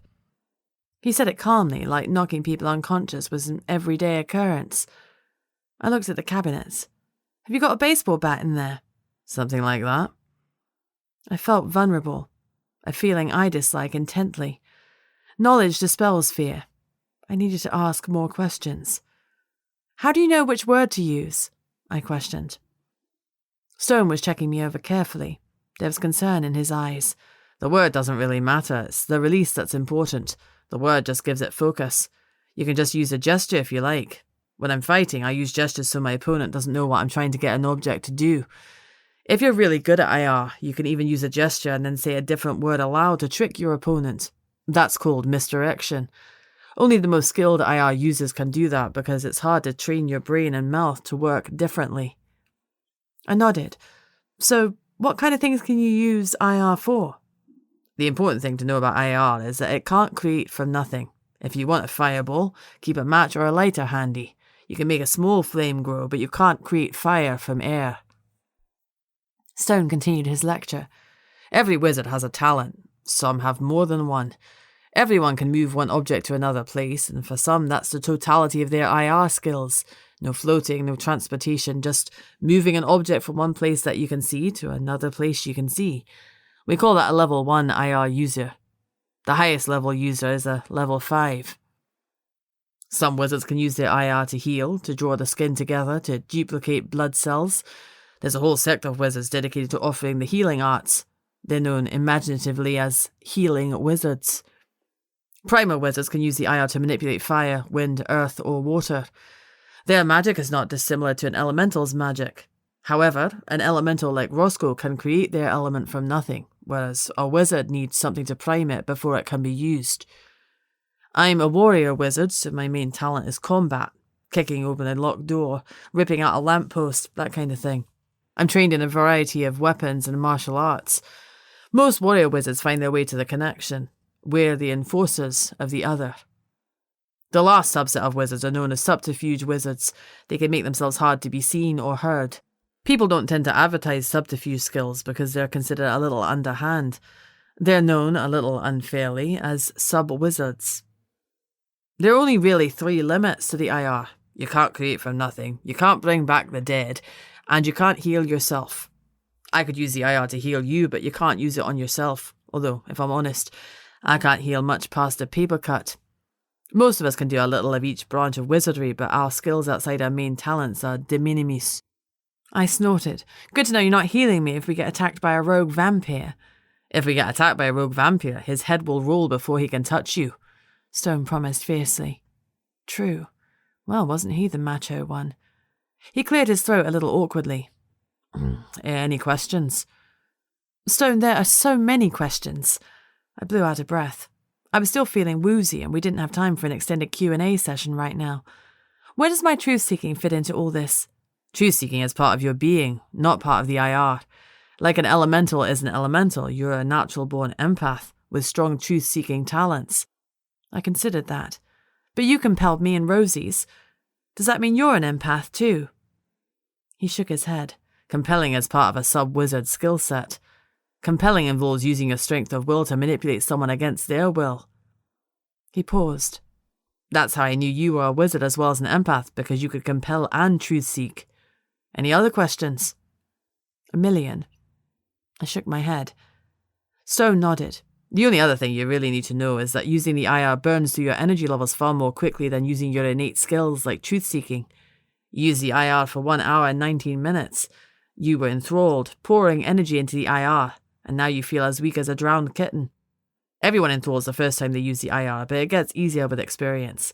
He said it calmly, like knocking people unconscious was an everyday occurrence. I looked at the cabinets. "Have you got a baseball bat in there?" "Something like that." I felt vulnerable, a feeling I dislike intently. Knowledge dispels fear. I needed to ask more questions. "How do you know which word to use?" I questioned. Stone was checking me over carefully. There was concern in his eyes. "The word doesn't really matter. It's the release that's important. The word just gives it focus. You can just use a gesture if you like. When I'm fighting, I use gestures so my opponent doesn't know what I'm trying to get an object to do. If you're really good at IR, you can even use a gesture and then say a different word aloud to trick your opponent. That's called misdirection. Only the most skilled IR users can do that because it's hard to train your brain and mouth to work differently." I nodded. "So, what kind of things can you use IR for?" "The important thing to know about IR is that it can't create from nothing. If you want a fireball, keep a match or a lighter handy. You can make a small flame grow, but you can't create fire from air." Stone continued his lecture. "Every wizard has a talent. Some have more than one. Everyone can move one object to another place, and for some that's the totality of their IR skills. No floating, no transportation, just moving an object from one place that you can see to another place you can see. We call that a level 1 IR user. The highest level user is a level 5. Some wizards can use their IR to heal, to draw the skin together, to duplicate blood cells. There's a whole sect of wizards dedicated to offering the healing arts. They're known imaginatively as healing wizards. Primal wizards can use the IR to manipulate fire, wind, earth, or water. Their magic is not dissimilar to an elemental's magic. However, an elemental like Roscoe can create their element from nothing, whereas a wizard needs something to prime it before it can be used. I'm a warrior wizard, so my main talent is combat, kicking open a locked door, ripping out a lamppost, that kind of thing. I'm trained in a variety of weapons and martial arts. Most warrior wizards find their way to the connection. We're the enforcers of the other. The last subset of wizards are known as subterfuge wizards. They can make themselves hard to be seen or heard. People don't tend to advertise subterfuge skills because they're considered a little underhand. They're known, a little unfairly, as sub-wizards. There are only really 3 limits to the IR. You can't create from nothing, you can't bring back the dead, and you can't heal yourself. I could use the IR to heal you, but you can't use it on yourself. Although, if I'm honest, I can't heal much past a paper cut. Most of us can do a little of each branch of wizardry, but our skills outside our main talents are de minimis. I snorted. Good to know you're not healing me if we get attacked by a rogue vampire. If we get attacked by a rogue vampire, his head will roll before he can touch you, Stone promised fiercely. True. Well, wasn't he the macho one? He cleared his throat a little awkwardly. Any questions? Stone, there are so many questions. I blew out a breath. I was still feeling woozy, and we didn't have time for an extended Q&A session right now. Where does my truth-seeking fit into all this? Truth-seeking is part of your being, not part of the IR. Like an elemental is an elemental, you're a natural-born empath with strong truth-seeking talents. I considered that. But you compelled me and Rosie's. Does that mean you're an empath too? He shook his head. Compelling is part of a sub-wizard skill set. Compelling involves using your strength of will to manipulate someone against their will. He paused. That's how I knew you were a wizard as well as an empath, because you could compel and truth-seek. Any other questions? 1,000,000. I shook my head. Stone nodded. The only other thing you really need to know is that using the IR burns through your energy levels far more quickly than using your innate skills like truth-seeking. Use the IR for 1 hour and 19 minutes. You were enthralled, pouring energy into the IR, and now you feel as weak as a drowned kitten. Everyone enthralls the first time they use the IR, but it gets easier with experience.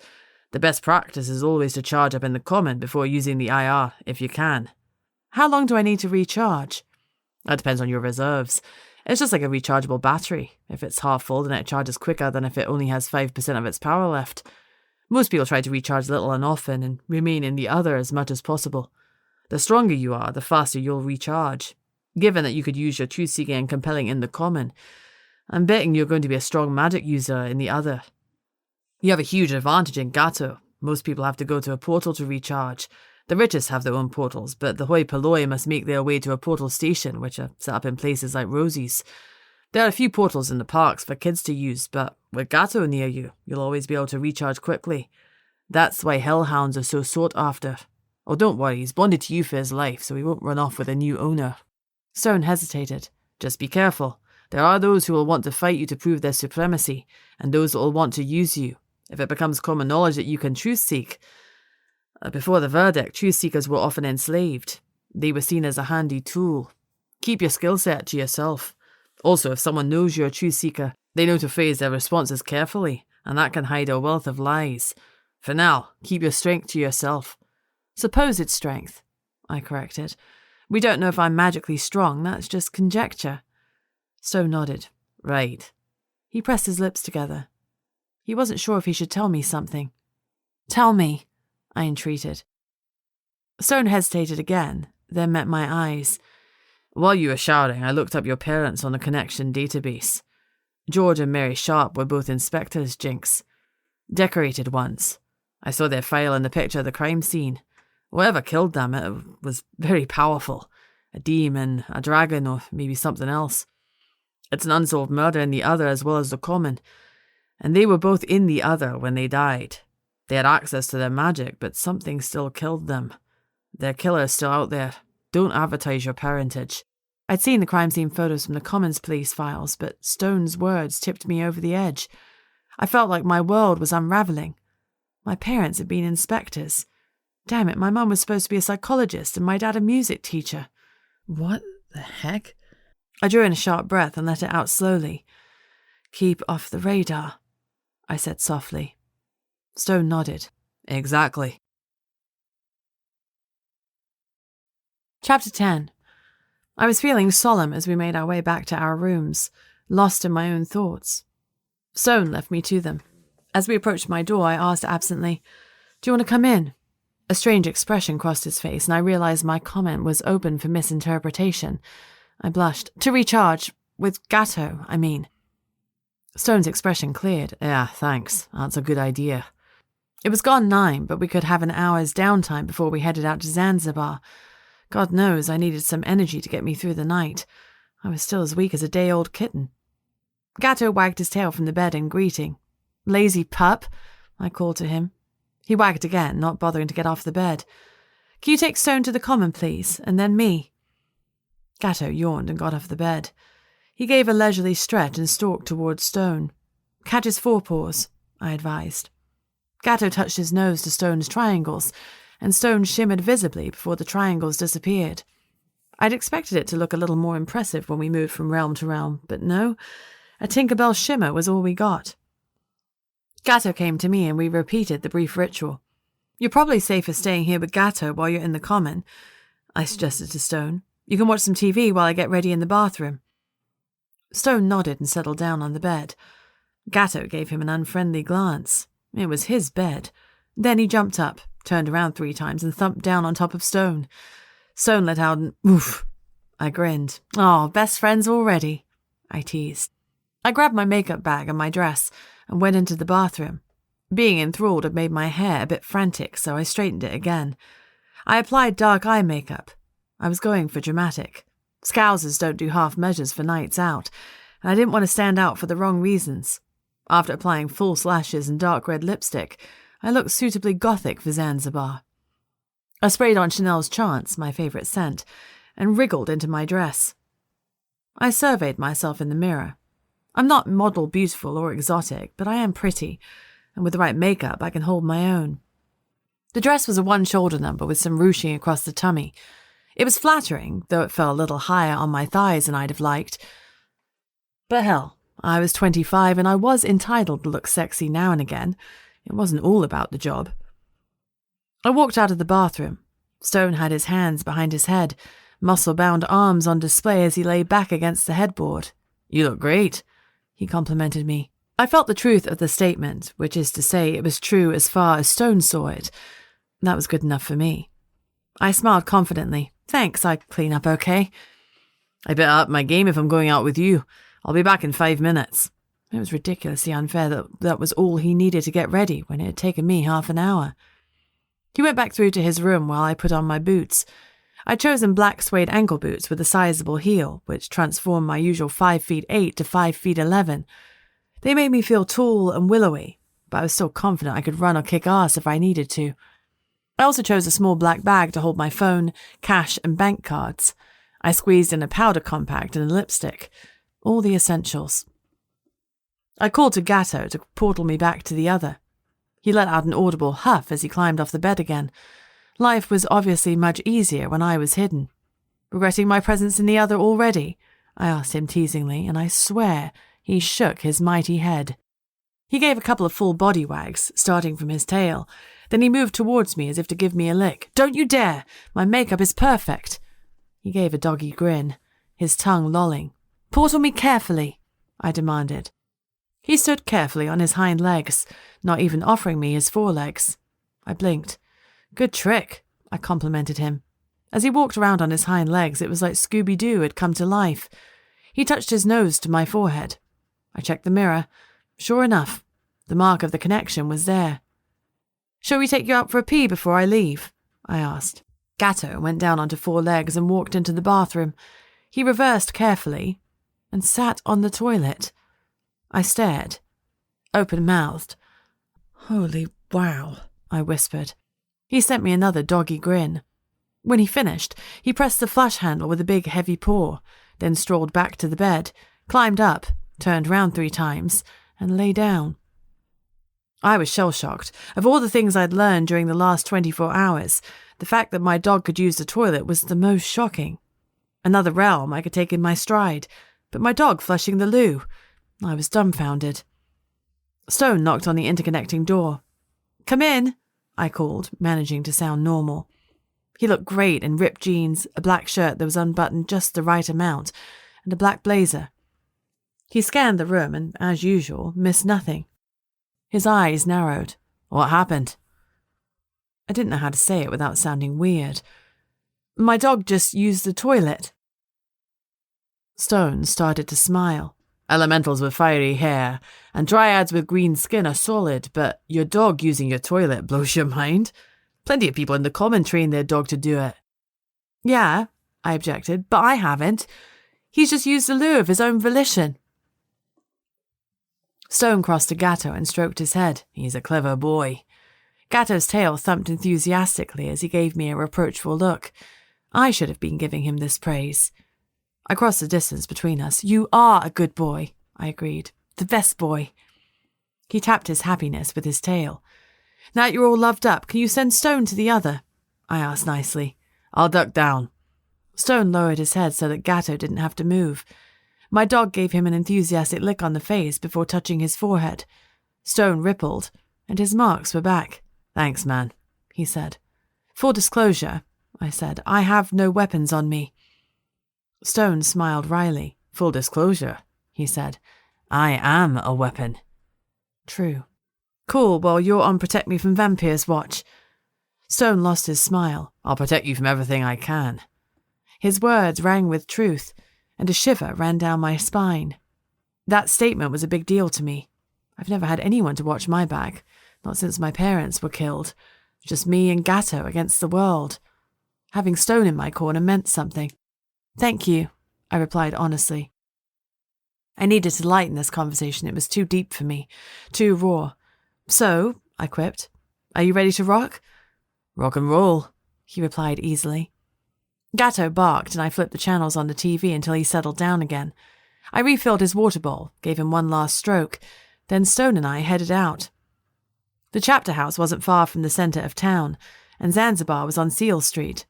The best practice is always to charge up in the common before using the IR, if you can. How long do I need to recharge? That depends on your reserves. It's just like a rechargeable battery. If it's half full, then it charges quicker than if it only has 5% of its power left. Most people try to recharge little and often and remain in the other as much as possible. The stronger you are, the faster you'll recharge. Given that you could use your truth-seeking and compelling in the common, I'm betting you're going to be a strong magic user in the other. You have a huge advantage in Gato. Most people have to go to a portal to recharge. The richest have their own portals, but the hoi polloi must make their way to a portal station, which are set up in places like Rosie's. There are a few portals in the parks for kids to use, but with Gato near you, you'll always be able to recharge quickly. That's why hellhounds are so sought after. Oh, don't worry, he's bonded to you for his life, so he won't run off with a new owner. Stone hesitated. Just be careful. There are those who will want to fight you to prove their supremacy, and those that will want to use you. If it becomes common knowledge that you can truth-seek. Before the verdict, truth-seekers were often enslaved. They were seen as a handy tool. Keep your skill set to yourself. Also, if someone knows you're a truth-seeker, they know to phrase their responses carefully, and that can hide a wealth of lies. For now, keep your strength to yourself. Supposed strength, I corrected. We don't know if I'm magically strong, that's just conjecture. Stone nodded. Right. He pressed his lips together. He wasn't sure if he should tell me something. Tell me, I entreated. Stone hesitated again, then met my eyes. While you were shouting, I looked up your parents on the connection database. George and Mary Sharp were both inspectors, Jinx. Decorated ones. I saw their file in the picture of the crime scene. Whatever killed them, it was very powerful. A demon, a dragon, or maybe something else. It's an unsolved murder in the other as well as the common. And they were both in the other when they died. They had access to their magic, but something still killed them. Their killer is still out there. Don't advertise your parentage. I'd seen the crime scene photos from the Commons police files, but Stone's words tipped me over the edge. I felt like my world was unravelling. My parents had been inspectors. Damn it, my mum was supposed to be a psychologist and my dad a music teacher. What the heck? I drew in a sharp breath and let it out slowly. Keep off the radar, I said softly. Stone nodded. Exactly. Chapter 10. I was feeling solemn as we made our way back to our rooms, lost in my own thoughts. Stone left me to them. As we approached my door, I asked absently, "Do you want to come in?" A strange expression crossed his face, and I realized my comment was open for misinterpretation. I blushed. "To recharge. With Gato, I mean." Stone's expression cleared. "Yeah, thanks. That's a good idea." It was gone 9, but we could have an hour's downtime before we headed out to Zanzibar. God knows I needed some energy to get me through the night. I was still as weak as a day-old kitten. Gato wagged his tail from the bed in greeting. "Lazy pup," I called to him. He wagged again, not bothering to get off the bed. "Can you take Stone to the common, please, and then me?" Gato yawned and got off the bed. He gave a leisurely stretch and stalked towards Stone. "Catch his forepaws," I advised. Gato touched his nose to Stone's triangles, and Stone shimmered visibly before the triangles disappeared. I'd expected it to look a little more impressive when we moved from realm to realm, but no, a Tinkerbell shimmer was all we got. Gato came to me and we repeated the brief ritual. "You're probably safer staying here with Gato while you're in the common," I suggested to Stone. "You can watch some TV while I get ready in the bathroom." Stone nodded and settled down on the bed. Gato gave him an unfriendly glance. It was his bed. Then he jumped up, turned around 3 times, and thumped down on top of Stone. Stone let out an oof. I grinned. "Oh, best friends already," I teased. I grabbed my makeup bag and my dress and went into the bathroom. Being enthralled had made my hair a bit frantic, so I straightened it again. I applied dark eye makeup. I was going for dramatic. Scousers don't do half measures for nights out, and I didn't want to stand out for the wrong reasons. After applying false lashes and dark red lipstick, I looked suitably gothic for Zanzibar. I sprayed on Chanel's Chance, my favourite scent, and wriggled into my dress. I surveyed myself in the mirror. I'm not model beautiful or exotic, but I am pretty, and with the right makeup I can hold my own. The dress was a one-shoulder number with some ruching across the tummy. It was flattering, though it fell a little higher on my thighs than I'd have liked. But hell, I was 25 and I was entitled to look sexy now and again. It wasn't all about the job. I walked out of the bathroom. Stone had his hands behind his head, muscle-bound arms on display as he lay back against the headboard. "You look great," he complimented me. I felt the truth of the statement, which is to say it was true as far as Stone saw it. That was good enough for me. I smiled confidently. "Thanks, I clean up okay." "I better up my game if I'm going out with you. I'll be back in 5 minutes. It was ridiculously unfair that was all he needed to get ready when it had taken me half an hour. He went back through to his room while I put on my boots. I'd chosen black suede ankle boots with a sizable heel, which transformed my usual 5'8" to 5'11". They made me feel tall and willowy, but I was still confident I could run or kick ass if I needed to. I also chose a small black bag to hold my phone, cash, and bank cards. I squeezed in a powder compact and a lipstick. All the essentials. I called to Gatto to portal me back to the other. He let out an audible huff as he climbed off the bed again. Life was obviously much easier when I was hidden. "Regretting my presence in the other already?" I asked him teasingly, and I swear he shook his mighty head. He gave a couple of full body wags, starting from his tail. Then he moved towards me as if to give me a lick. "Don't you dare! My makeup is perfect!" He gave a doggy grin, his tongue lolling. "Portal me carefully," I demanded. He stood carefully on his hind legs, not even offering me his forelegs. I blinked. "Good trick," I complimented him. As he walked around on his hind legs, it was like Scooby-Doo had come to life. He touched his nose to my forehead. I checked the mirror. Sure enough, the mark of the connection was there. "Shall we take you out for a pee before I leave?" I asked. Gatto went down onto 4 legs and walked into the bathroom. He reversed carefully and sat on the toilet. I stared, open-mouthed. "Holy wow," I whispered. He sent me another doggy grin. When he finished, he pressed the flush handle with a big heavy paw, then strolled back to the bed, climbed up, turned round 3 times, and lay down. I was shell-shocked. Of all the things I'd learned during the last 24 hours, the fact that my dog could use the toilet was the most shocking. Another realm I could take in my stride, but my dog flushing the loo. I was dumbfounded. Stone knocked on the interconnecting door. "Come in," I called, managing to sound normal. He looked great in ripped jeans, a black shirt that was unbuttoned just the right amount, and a black blazer. He scanned the room and, as usual, missed nothing. His eyes narrowed. "What happened?" I didn't know how to say it without sounding weird. "My dog just used the toilet." Stone started to smile. "Elementals with fiery hair and dryads with green skin are solid, but your dog using your toilet blows your mind. Plenty of people in the common train their dog to do it." "Yeah," I objected, "but I haven't. He's just used the loo of his own volition." Stone crossed to Gatto and stroked his head. "He's a clever boy." Gatto's tail thumped enthusiastically as he gave me a reproachful look. I should have been giving him this praise. I crossed the distance between us. "You are a good boy," I agreed. "The best boy." He tapped his happiness with his tail. "Now that you're all loved up, can you send Stone to the other?" I asked nicely. "I'll duck down." Stone lowered his head so that Gatto didn't have to move. My dog gave him an enthusiastic lick on the face before touching his forehead. Stone rippled, and his marks were back. "Thanks, man," he said. "Full disclosure," I said, "I have no weapons on me." Stone smiled wryly. "Full disclosure," he said. "I am a weapon." True. "Cool, well, you're on Protect Me from Vampyrs watch." Stone lost his smile. "I'll protect you from everything I can." His words rang with truth, and a shiver ran down my spine. That statement was a big deal to me. I've never had anyone to watch my back, not since my parents were killed. Just me and Gatto against the world. Having Stone in my corner meant something. "Thank you," I replied honestly. I needed to lighten this conversation. It was too deep for me, too raw. So, I quipped, are you ready to rock? Rock and roll, he replied easily. Gatto barked and I flipped the channels on the TV until he settled down again. I refilled his water bowl, gave him one last stroke, then Stone and I headed out. The chapter house wasn't far from the centre of town, and Zanzibar was on Seal Street.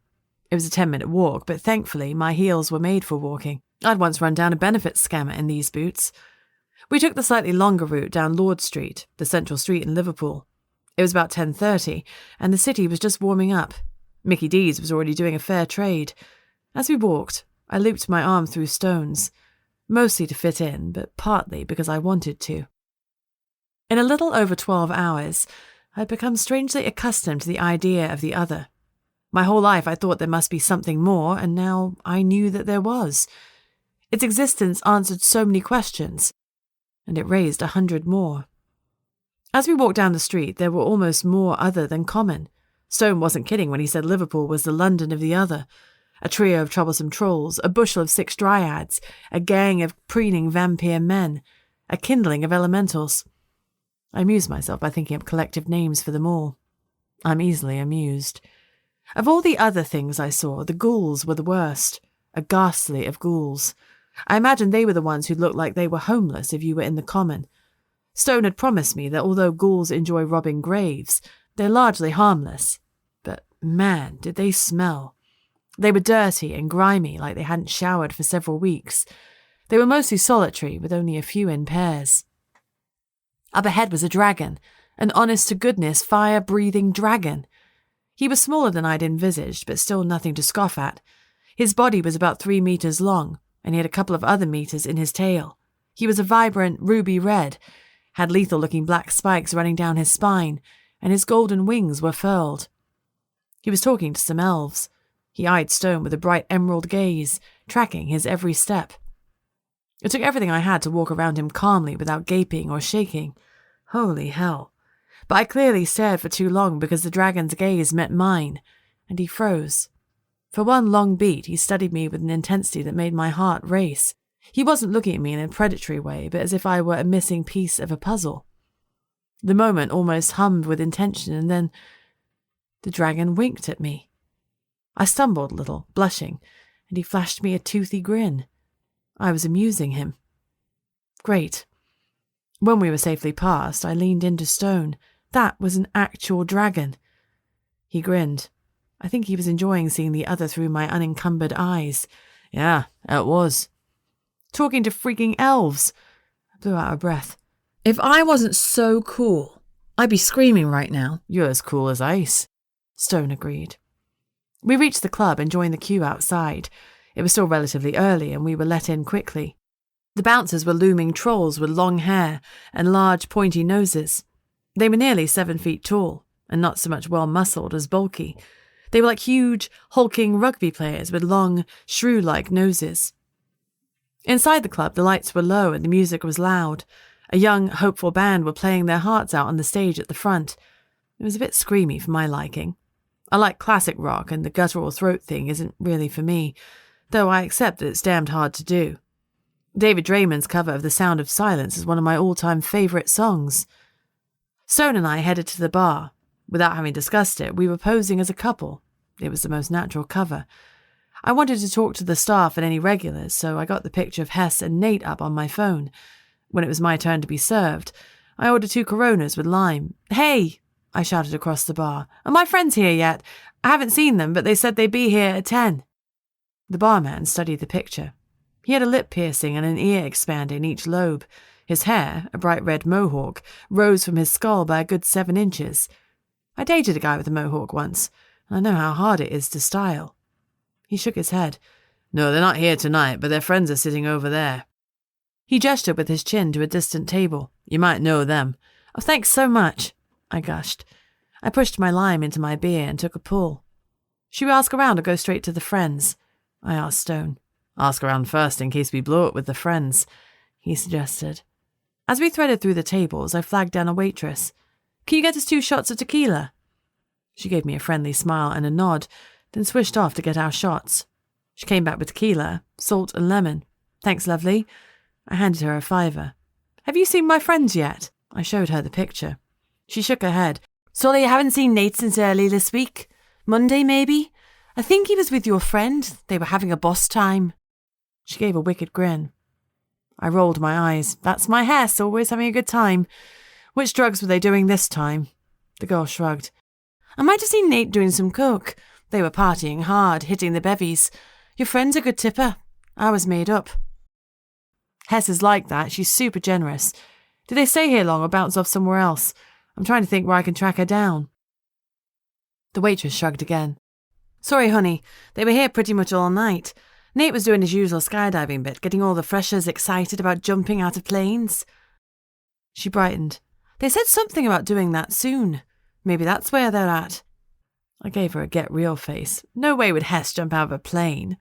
It was a 10-minute walk, but thankfully my heels were made for walking. I'd once run down a benefits scammer in these boots. We took the slightly longer route down Lord Street, the central street in Liverpool. It was about 10:30, and the city was just warming up. Mickey D's was already doing a fair trade. As we walked, I looped my arm through Stone's, mostly to fit in, but partly because I wanted to. In a little over 12 hours, I'd become strangely accustomed to the idea of the other. My whole life I thought there must be something more, and now I knew that there was. Its existence answered so many questions, and it raised 100 more. As we walked down the street, there were almost more other than common. Stone wasn't kidding when he said Liverpool was the London of the other. A trio of troublesome trolls, a bushel of 6 dryads, a gang of preening vampire men, a kindling of elementals. I amused myself by thinking up collective names for them all. I'm easily amused. Of all the other things I saw, the ghouls were the worst. A ghastly of ghouls. I imagined they were the ones who looked like they were homeless if you were in the common. Stone had promised me that although ghouls enjoy robbing graves, they're largely harmless. But man, did they smell. They were dirty and grimy, like they hadn't showered for several weeks. They were mostly solitary, with only a few in pairs. Up ahead was a dragon, an honest-to-goodness, fire-breathing dragon. He was smaller than I'd envisaged, but still nothing to scoff at. His body was about 3 meters long, and he had a couple of other meters in his tail. He was a vibrant ruby red, had lethal-looking black spikes running down his spine, and his golden wings were furled. He was talking to some elves. He eyed Stone with a bright emerald gaze, tracking his every step. It took everything I had to walk around him calmly without gaping or shaking. Holy hell. But I clearly stared for too long because the dragon's gaze met mine, and he froze. For one long beat, he studied me with an intensity that made my heart race. He wasn't looking at me in a predatory way, but as if I were a missing piece of a puzzle. The moment almost hummed with intention, and then the dragon winked at me. I stumbled a little, blushing, and he flashed me a toothy grin. I was amusing him. Great. When we were safely past, I leaned into Stone. That was an actual dragon. He grinned. I think he was enjoying seeing the other through my unencumbered eyes. Yeah, it was. Talking to freaking elves. I blew out a breath. If I wasn't so cool, I'd be screaming right now. You're as cool as ice. Stone agreed. We reached the club and joined the queue outside. It was still relatively early, and we were let in quickly. The bouncers were looming trolls with long hair and large pointy noses. They were nearly 7 feet tall, and not so much well-muscled as bulky. They were like huge, hulking rugby players with long, shrew-like noses. Inside the club, the lights were low and the music was loud. A young, hopeful band were playing their hearts out on the stage at the front. It was a bit screamy for my liking. I like classic rock, and the guttural throat thing isn't really for me, though I accept that it's damned hard to do. David Draymond's cover of The Sound of Silence is one of my all-time favourite songs. Stone and I headed to the bar. Without having discussed it, we were posing as a couple. It was the most natural cover. I wanted to talk to the staff and any regulars, so I got the picture of Hess and Nate up on my phone. When it was my turn to be served, I ordered 2 Coronas with lime. "Hey!" I shouted across the bar. "Are my friends here yet? I haven't seen them, but they said they'd be here at 10. The barman studied the picture. He had a lip piercing and an ear expander in each lobe. His hair, a bright red mohawk, rose from his skull by a good 7 inches. I dated a guy with a mohawk once, and I know how hard it is to style. He shook his head. "No, they're not here tonight, but their friends are sitting over there." He gestured with his chin to a distant table. "You might know them." "Oh, thanks so much," I gushed. I pushed my lime into my beer and took a pull. "Should we ask around or go straight to the friends?" I asked Stone. "Ask around first in case we blow it with the friends," he suggested. As we threaded through the tables, I flagged down a waitress. "Can you get us 2 shots of tequila?" She gave me a friendly smile and a nod, then swished off to get our shots. She came back with tequila, salt and lemon. Thanks, lovely. I handed her a $5. Have you seen my friends yet? I showed her the picture. She shook her head. Sorry, I haven't seen Nate since early this week. Monday, maybe? I think he was with your friend. They were having a boss time. She gave a wicked grin. I rolled my eyes. That's my Hess, always having a good time. Which drugs were they doing this time? The girl shrugged. I might have seen Nate doing some coke. They were partying hard, hitting the bevies. Your friend's a good tipper. I was made up. Hess is like that. She's super generous. Did they stay here long or bounce off somewhere else? I'm trying to think where I can track her down. The waitress shrugged again. Sorry, honey. They were here pretty much all night. Nate was doing his usual skydiving bit, getting all the freshers excited about jumping out of planes. She brightened. They said something about doing that soon. Maybe that's where they're at. I gave her a get real face. No way would Hess jump out of a plane.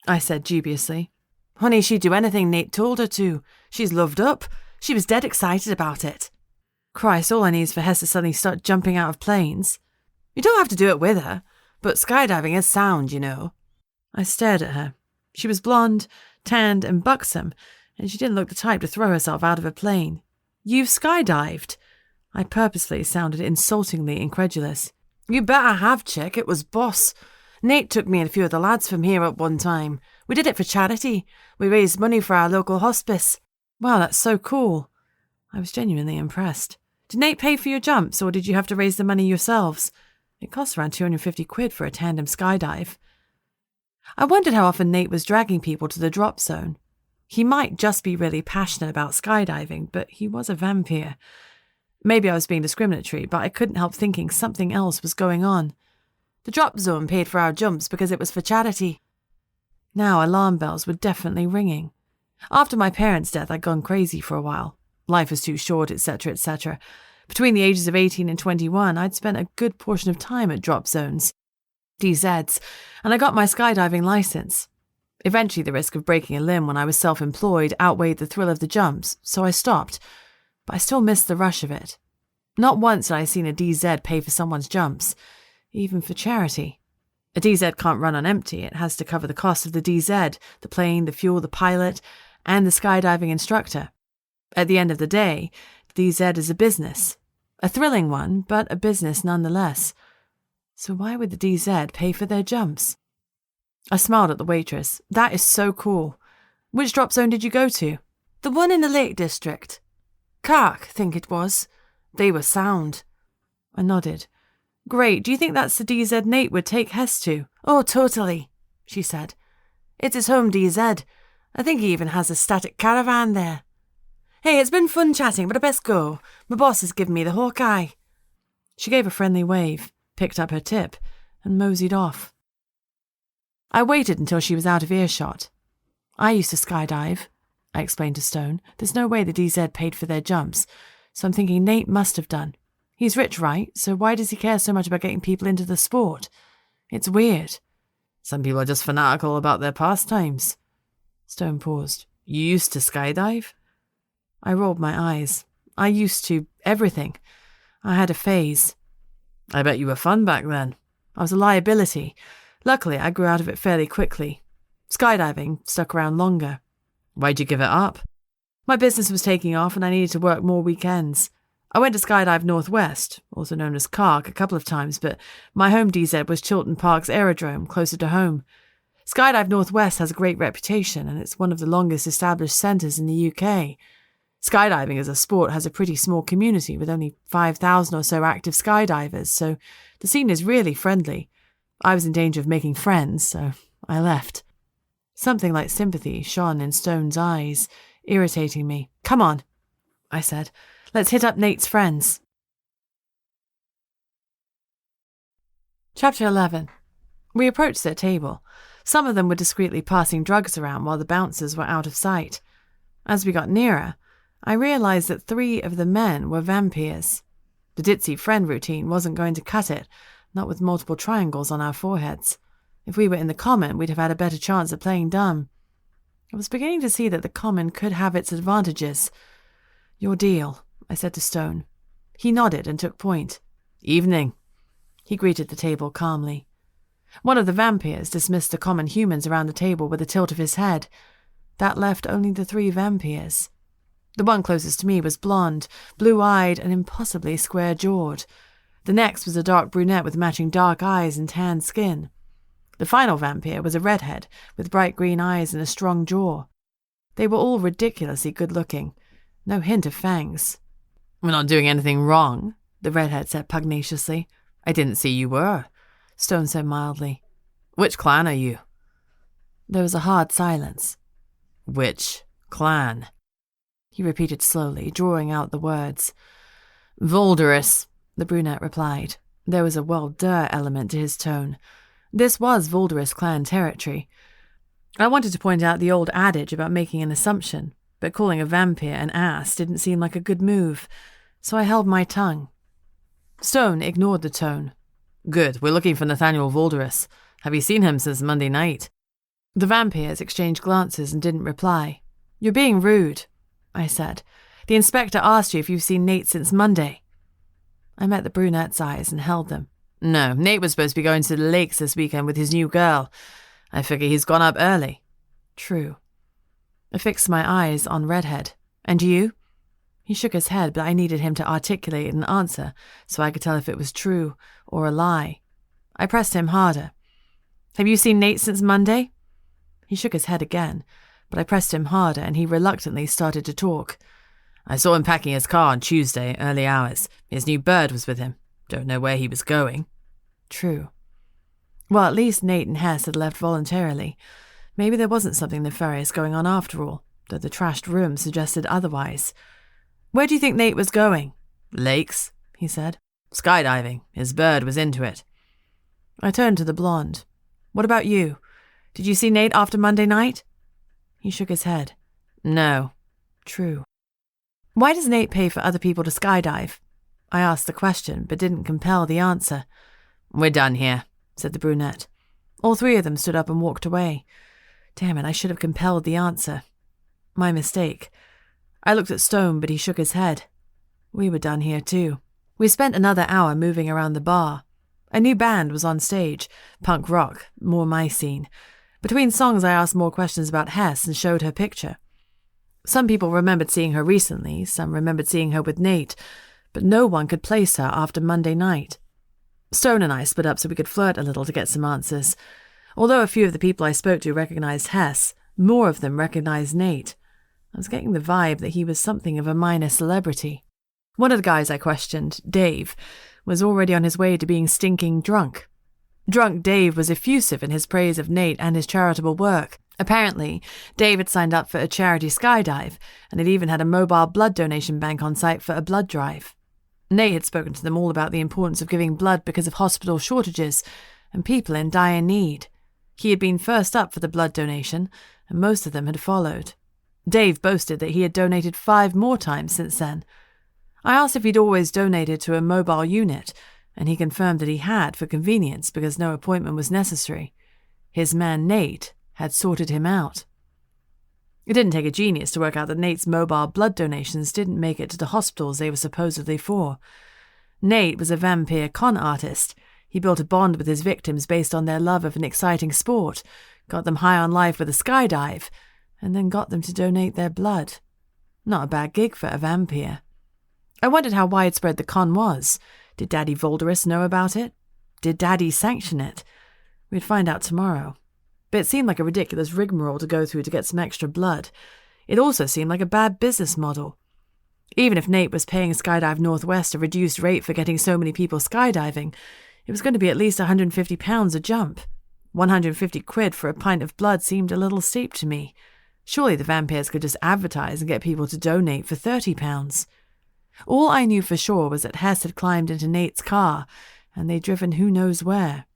I said dubiously. Honey, she'd do anything Nate told her to. She's loved up. She was dead excited about it. Christ, all I need is for Hess to suddenly start jumping out of planes. You don't have to do it with her, but skydiving is sound, you know. I stared at her. She was blonde, tanned and buxom, and she didn't look the type to throw herself out of a plane. You've skydived? I purposely sounded insultingly incredulous. You better have, chick. It was boss. Nate took me and a few of the lads from here up one time. We did it for charity. We raised money for our local hospice. Wow, that's so cool. I was genuinely impressed. Did Nate pay for your jumps, or did you have to raise the money yourselves? It costs around £250 for a tandem skydive. I wondered how often Nate was dragging people to the drop zone. He might just be really passionate about skydiving, but he was a vampire. Maybe I was being discriminatory, but I couldn't help thinking something else was going on. The drop zone paid for our jumps because it was for charity. Now alarm bells were definitely ringing. After my parents' death, I'd gone crazy for a while. Life was too short, etc., etc. Between the ages of 18 and 21, I'd spent a good portion of time at drop zones, DZs, and I got my skydiving license. Eventually, the risk of breaking a limb when I was self-employed outweighed the thrill of the jumps, so I stopped. But I still missed the rush of it. Not once had I seen a DZ pay for someone's jumps, even for charity. A DZ can't run on empty. It has to cover the cost of the DZ, the plane, the fuel, the pilot, and the skydiving instructor. At the end of the day, the DZ is a business. A thrilling one, but a business nonetheless. So why would the DZ pay for their jumps? I smiled at the waitress. That is so cool. Which drop zone did you go to? The one in the Lake District. Kark, think it was. They were sound. I nodded. Great. Do you think that's the DZ Nate would take Hess to? Oh, totally, she said. It's his home DZ. I think he even has a static caravan there. Hey, it's been fun chatting, but I best go. My boss has given me the hawk-eye. She gave a friendly wave, picked up her tip, and moseyed off. I waited until she was out of earshot. I used to skydive, I explained to Stone. There's no way the DZ paid for their jumps, so I'm thinking Nate must have done. He's rich, right? So why does he care so much about getting people into the sport? It's weird. Some people are just fanatical about their pastimes. Stone paused. You used to skydive? I rolled my eyes. I used to everything. I had a phase. I bet you were fun back then. I was a liability. Luckily, I grew out of it fairly quickly. Skydiving stuck around longer. Why'd you give it up? My business was taking off and I needed to work more weekends. I went to Skydive Northwest, also known as Kark, a couple of times, but my home DZ was Chiltern Park's aerodrome, closer to home. Skydive Northwest has a great reputation and it's one of the longest established centres in the UK. Skydiving as a sport has a pretty small community with only 5,000 or so active skydivers, so the scene is really friendly. I was in danger of making friends, so I left. Something like sympathy shone in Stone's eyes, irritating me. Come on, I said. Let's hit up Nate's friends. Chapter 11. We approached their table. Some of them were discreetly passing drugs around while the bouncers were out of sight. As we got nearer, I realized that 3 of the men were vampyrs. The ditzy friend routine wasn't going to cut it, not with multiple triangles on our foreheads. If we were in the common, we'd have had a better chance at playing dumb. I was beginning to see that the common could have its advantages. Your deal, I said to Stone. He nodded and took point. Evening. He greeted the table calmly. One of the vampyrs dismissed the common humans around the table with a tilt of his head. That left only the 3 vampyrs. The one closest to me was blonde, blue-eyed, and impossibly square-jawed. The next was a dark brunette with matching dark eyes and tanned skin. The final vampire was a redhead with bright green eyes and a strong jaw. They were all ridiculously good-looking. No hint of fangs. "We're not doing anything wrong," the redhead said pugnaciously. "I didn't see you were," Stone said mildly. "Which clan are you?" There was a hard silence. "Which clan?" He repeated slowly, drawing out the words. "Volderus," the brunette replied. There was a well-duh element to his tone. This was Volderus clan territory. I wanted to point out the old adage about making an assumption, but calling a vampire an ass didn't seem like a good move, so I held my tongue. Stone ignored the tone. "Good, we're looking for Nathaniel Volderus. Have you seen him since Monday night?" The vampires exchanged glances and didn't reply. "You're being rude," I said. "The inspector asked you if you've seen Nate since Monday." I met the brunette's eyes and held them. "No, Nate was supposed to be going to the lakes this weekend with his new girl. I figure he's gone up early." "True." I fixed my eyes on Redhead. "And you?" He shook his head, but I needed him to articulate an answer so I could tell if it was true or a lie. I pressed him harder. "Have you seen Nate since Monday?" He shook his head again, but I pressed him harder and he reluctantly started to talk. "I saw him packing his car on Tuesday, early hours. His new bird was with him. Don't know where he was going." "True." Well, at least Nate and Hess had left voluntarily. Maybe there wasn't something nefarious going on after all, though the trashed room suggested otherwise. "Where do you think Nate was going?" "Lakes," he said. "Skydiving. His bird was into it." I turned to the blonde. "What about you? Did you see Nate after Monday night?" He shook his head. "No." "True." "Why does Nate pay for other people to skydive?" I asked the question, but didn't compel the answer. "We're done here," said the brunette. All 3 of them stood up and walked away. Damn it, I should have compelled the answer. My mistake. I looked at Stone, but he shook his head. We were done here too. We spent another hour moving around the bar. A new band was on stage, punk rock, more my scene. Between songs I asked more questions about Hess and showed her picture. Some people remembered seeing her recently, some remembered seeing her with Nate, but no one could place her after Monday night. Stone and I split up so we could flirt a little to get some answers. Although a few of the people I spoke to recognized Hess, more of them recognized Nate. I was getting the vibe that he was something of a minor celebrity. One of the guys I questioned, Dave, was already on his way to being stinking drunk. Drunk Dave was effusive in his praise of Nate and his charitable work. Apparently, Dave had signed up for a charity skydive, and had even had a mobile blood donation bank on site for a blood drive. Nate had spoken to them all about the importance of giving blood because of hospital shortages and people in dire need. He had been first up for the blood donation, and most of them had followed. Dave boasted that he had donated 5 more times since then. I asked if he'd always donated to a mobile unit, and he confirmed that he had for convenience because no appointment was necessary. His man Nate had sorted him out. It didn't take a genius to work out that Nate's mobile blood donations didn't make it to the hospitals they were supposedly for. Nate was a vampire con artist. He built a bond with his victims based on their love of an exciting sport, got them high on life with a skydive, and then got them to donate their blood. Not a bad gig for a vampire. I wondered how widespread the con was. Did Daddy Volderus know about it? Did Daddy sanction it? We'd find out tomorrow. But it seemed like a ridiculous rigmarole to go through to get some extra blood. It also seemed like a bad business model. Even if Nate was paying Skydive Northwest a reduced rate for getting so many people skydiving, it was going to be at least £150 a jump. 150 quid for a pint of blood seemed a little steep to me. Surely the vampires could just advertise and get people to donate for £30. All I knew for sure was that Hess had climbed into Nate's car, and they'd driven who knows where.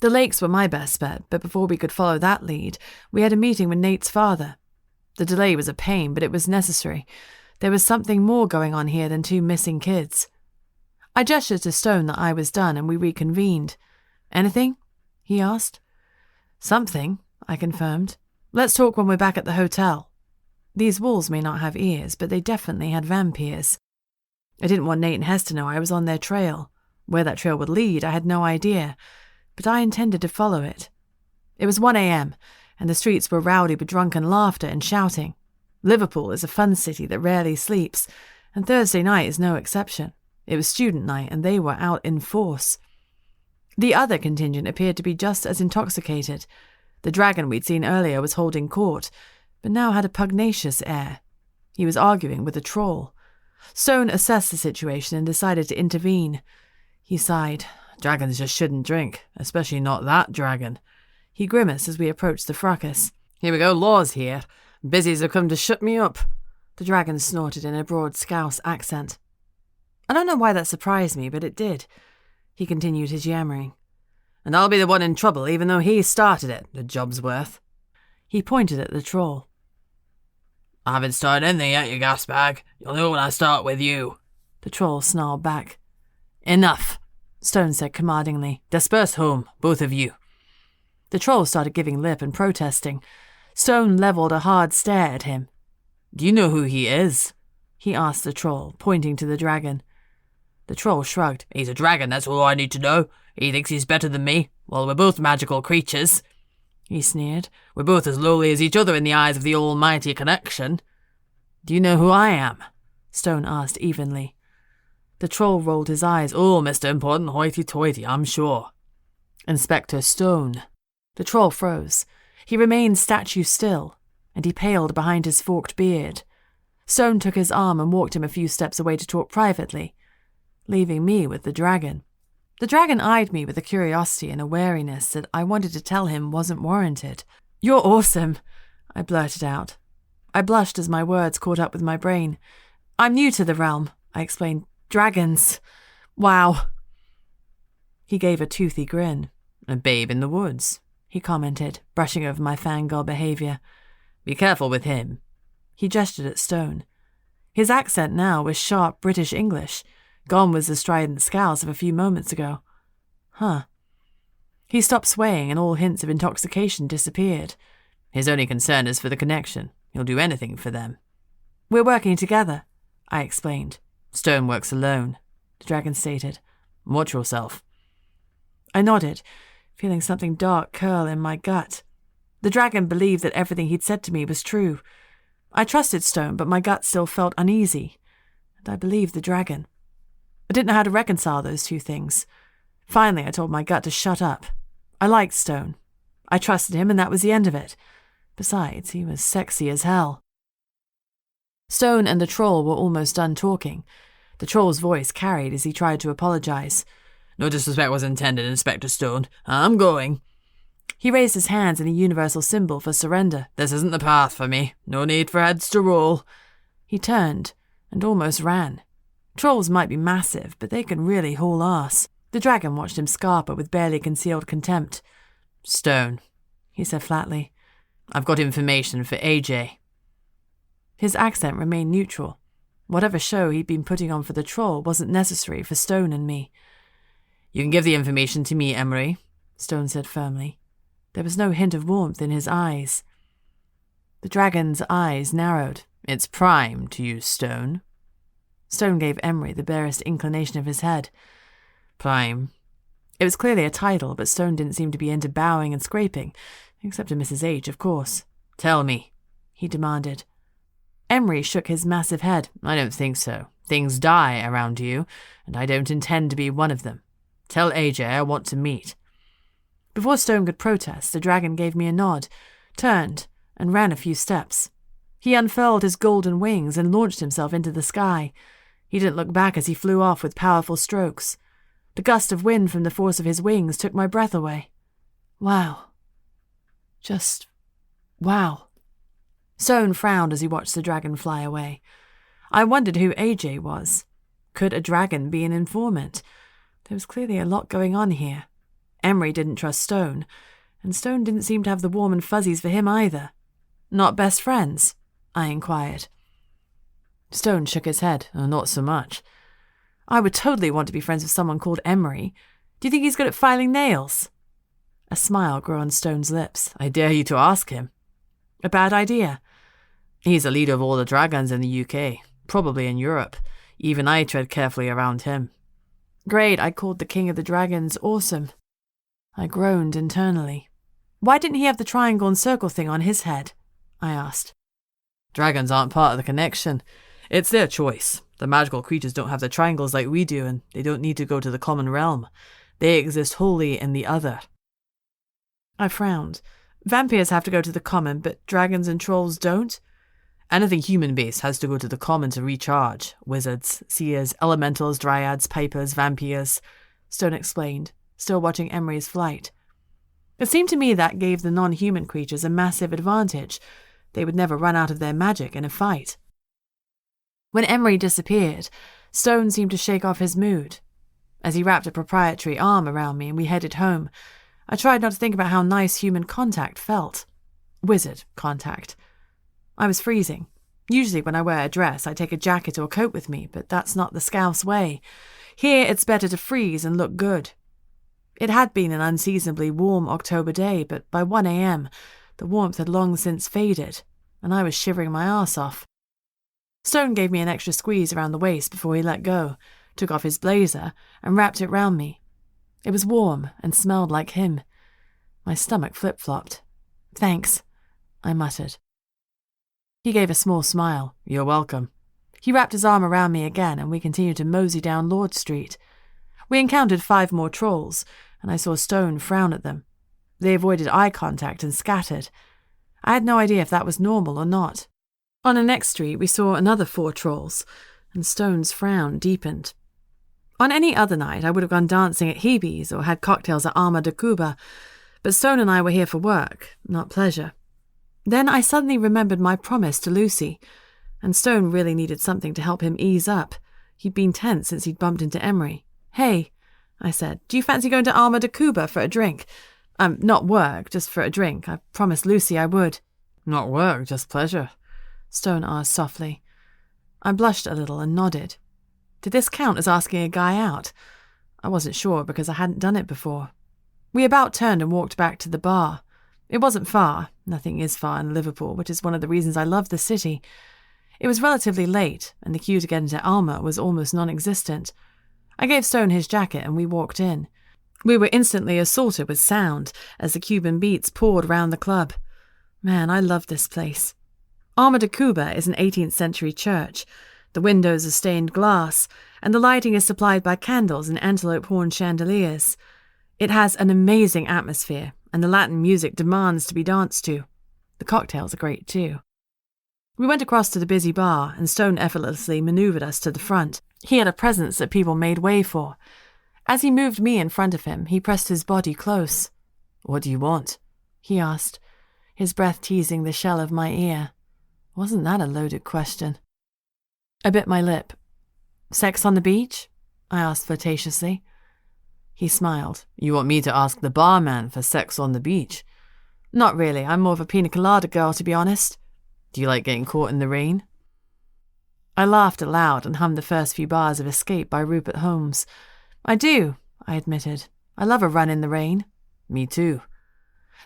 The lakes were my best bet, but before we could follow that lead, we had a meeting with Nate's father. The delay was a pain, but it was necessary. There was something more going on here than 2 missing kids. I gestured to Stone that I was done, and we reconvened. "Anything?" he asked. "Something," I confirmed. "Let's talk when we're back at the hotel." These walls may not have ears, but they definitely had vampires. I didn't want Nate and Hess to know I was on their trail. Where that trail would lead, I had no idea. but I intended to follow it. It was 1 a.m., and the streets were rowdy with drunken laughter and shouting. Liverpool is a fun city that rarely sleeps, and Thursday night is no exception. It was student night, and they were out in force. The other contingent appeared to be just as intoxicated. The dragon we'd seen earlier was holding court, but now had a pugnacious air. He was arguing with a troll. Stone assessed the situation and decided to intervene. He sighed. Dragons just shouldn't drink, especially not that dragon. He grimaced as we approached the fracas. Here we go, laws here. Busies have come to shut me up. The dragon snorted in a broad Scouse accent. I don't know why that surprised me, but it did. He continued his yammering. And I'll be the one in trouble, even though he started it, the job's worth. He pointed at the troll. I haven't started anything yet, you gasbag. You'll know when I start with you. The troll snarled back. Enough, Stone said commandingly. Disperse home, both of you. The troll started giving lip and protesting. Stone levelled a hard stare at him. Do you know who he is? He asked the troll, pointing to the dragon. The troll shrugged. He's a dragon, that's all I need to know. He thinks he's better than me. Well, we're both magical creatures. He sneered. We're both as lowly as each other in the eyes of the almighty connection. Do you know who I am? Stone asked evenly. The troll rolled his eyes. Oh, Mr. Important Hoity-Toity, I'm sure. Inspector Stone. The troll froze. He remained statue still, and he paled behind his forked beard. Stone took his arm and walked him a few steps away to talk privately, leaving me with the dragon. The dragon eyed me with a curiosity and a wariness that I wanted to tell him wasn't warranted. You're awesome, I blurted out. I blushed as my words caught up with my brain. I'm new to the realm, I explained. Dragons. Wow. He gave a toothy grin. A babe in the woods, he commented, brushing over my fangirl behaviour. Be careful with him. He gestured at Stone. His accent now was sharp British English. Gone was the strident Scouse of a few moments ago. Huh. He stopped swaying and all hints of intoxication disappeared. His only concern is for the connection. He'll do anything for them. We're working together, I explained. Stone works alone, the dragon stated. Watch yourself. I nodded, feeling something dark curl in my gut. The dragon believed that everything he'd said to me was true. I trusted Stone, but my gut still felt uneasy. And I believed the dragon. I didn't know how to reconcile those two things. Finally, I told my gut to shut up. I liked Stone. I trusted him, and that was the end of it. Besides, he was sexy as hell. Stone and the troll were almost done talking. The troll's voice carried as he tried to apologize. No disrespect was intended, Inspector Stone. I'm going. He raised his hands in a universal symbol for surrender. This isn't the path for me. No need for heads to roll. He turned and almost ran. Trolls might be massive, but they can really haul ass. The dragon watched him scarper with barely concealed contempt. Stone, he said flatly. I've got information for AJ. His accent remained neutral. Whatever show he'd been putting on for the troll wasn't necessary for Stone and me. You can give the information to me, Emery, Stone said firmly. There was no hint of warmth in his eyes. The dragon's eyes narrowed. It's prime to use Stone. Stone gave Emery the barest inclination of his head. Prime. It was clearly a title, but Stone didn't seem to be into bowing and scraping, except to Mrs. H, of course. Tell me, he demanded. Emery shook his massive head. I don't think so. Things die around you, and I don't intend to be one of them. Tell AJ I want to meet. Before Stone could protest, the dragon gave me a nod, turned, and ran a few steps. He unfurled his golden wings and launched himself into the sky. He didn't look back as he flew off with powerful strokes. The gust of wind from the force of his wings took my breath away. Wow. Just wow. Stone frowned as he watched the dragon fly away. I wondered who AJ was. Could a dragon be an informant? There was clearly a lot going on here. Emery didn't trust Stone, and Stone didn't seem to have the warm and fuzzies for him either. Not best friends? I inquired. Stone shook his head. Oh, not so much. I would totally want to be friends with someone called Emery. Do you think he's good at filing nails? A smile grew on Stone's lips. I dare you to ask him. A bad idea. He's the leader of all the dragons in the UK, probably in Europe. Even I tread carefully around him. Great, I called the king of the dragons awesome. I groaned internally. Why didn't he have the triangle and circle thing on his head? I asked. Dragons aren't part of the connection. It's their choice. The magical creatures don't have the triangles like we do, and they don't need to go to the common realm. They exist wholly in the other. I frowned. Vampires have to go to the common, but dragons and trolls don't? Anything human-based has to go to the common to recharge. Wizards, seers, elementals, dryads, pipers, vampyrs, Stone explained, still watching Emery's flight. It seemed to me that gave the non-human creatures a massive advantage. They would never run out of their magic in a fight. When Emery disappeared, Stone seemed to shake off his mood. As he wrapped a proprietary arm around me and we headed home, I tried not to think about how nice human contact felt. Wizard contact. I was freezing. Usually when I wear a dress, I take a jacket or coat with me, but that's not the Scouse way. Here it's better to freeze and look good. It had been an unseasonably warm October day, but by 1 a.m, the warmth had long since faded, and I was shivering my arse off. Stone gave me an extra squeeze around the waist before he let go, took off his blazer, and wrapped it round me. It was warm and smelled like him. My stomach flip-flopped. "Thanks," I muttered. He gave a small smile. "You're welcome." He wrapped his arm around me again, and we continued to mosey down Lord Street. We encountered 5 more trolls, and I saw Stone frown at them. They avoided eye contact and scattered. I had no idea if that was normal or not. On the next street, we saw another 4 trolls, and Stone's frown deepened. On any other night, I would have gone dancing at Hebe's or had cocktails at Arma de Cuba, but Stone and I were here for work, not pleasure. Then I suddenly remembered my promise to Lucy, and Stone really needed something to help him ease up. He'd been tense since he'd bumped into Emery. "Hey," I said, "do you fancy going to Arma de Cuba for a drink? Not work, just for a drink. I promised Lucy I would." "Not work, just pleasure?" Stone asked softly. I blushed a little and nodded. Did this count as asking a guy out? I wasn't sure because I hadn't done it before. We about turned and walked back to the bar. It wasn't far. Nothing is far in Liverpool, which is one of the reasons I love the city. It was relatively late, and the queue to get into Alma was almost non-existent. I gave Stone his jacket and we walked in. We were instantly assaulted with sound as the Cuban beats poured round the club. Man, I love this place. Arma de Cuba is an 18th century church. The windows are stained glass, and the lighting is supplied by candles and antelope horn chandeliers. It has an amazing atmosphere, and the Latin music demands to be danced to. The cocktails are great too. We went across to the busy bar, and Stone effortlessly maneuvered us to the front. He had a presence that people made way for. As he moved me in front of him, he pressed his body close. "What do you want?" he asked, his breath teasing the shell of my ear. Wasn't that a loaded question? I bit my lip. "Sex on the beach?" I asked flirtatiously. He smiled. "You want me to ask the barman for sex on the beach?" "Not really. I'm more of a pina colada girl, to be honest." "Do you like getting caught in the rain?" I laughed aloud and hummed the first few bars of Escape by Rupert Holmes. "I do," I admitted. "I love a run in the rain." "Me too."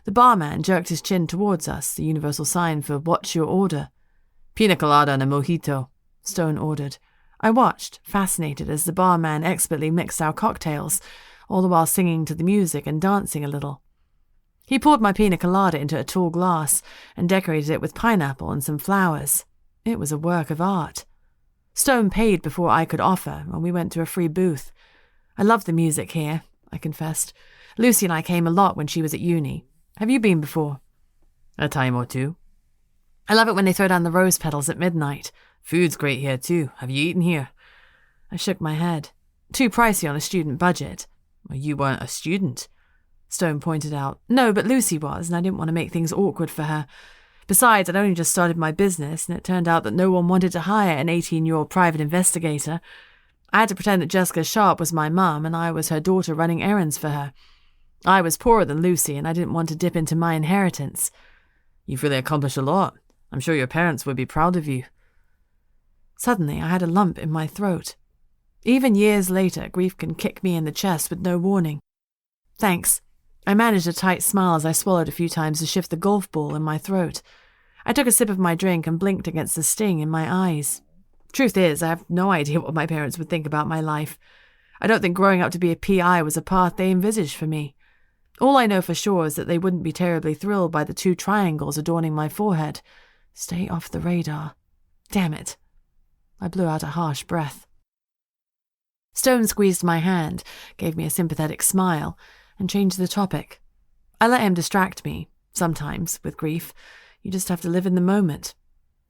The barman jerked his chin towards us, the universal sign for "What's your order?" "Pina colada and a mojito," Stone ordered. I watched, fascinated, as the barman expertly mixed our cocktails, all the while singing to the music and dancing a little. He poured my pina colada into a tall glass and decorated it with pineapple and some flowers. It was a work of art. Stone paid before I could offer, and we went to a free booth. "I love the music here," I confessed. "Lucy and I came a lot when she was at uni. Have you been before?" "A time or two." "I love it when they throw down the rose petals at midnight." "Food's great here too. Have you eaten here?" I shook my head. "Too pricey on a student budget." "Well, you weren't a student," Stone pointed out. "No, but Lucy was, and I didn't want to make things awkward for her. Besides, I'd only just started my business, and it turned out that no one wanted to hire an 18-year-old private investigator. I had to pretend that Jessica Sharp was my mum, and I was her daughter running errands for her. I was poorer than Lucy, and I didn't want to dip into my inheritance." "You've really accomplished a lot. I'm sure your parents would be proud of you." Suddenly, I had a lump in my throat. Even years later, grief can kick me in the chest with no warning. "Thanks." I managed a tight smile as I swallowed a few times to shift the golf ball in my throat. I took a sip of my drink and blinked against the sting in my eyes. Truth is, I have no idea what my parents would think about my life. I don't think growing up to be a PI was a path they envisaged for me. All I know for sure is that they wouldn't be terribly thrilled by the 2 triangles adorning my forehead. Stay off the radar. Damn it. I blew out a harsh breath. Stone squeezed my hand, gave me a sympathetic smile, and changed the topic. I let him distract me. Sometimes, with grief, you just have to live in the moment.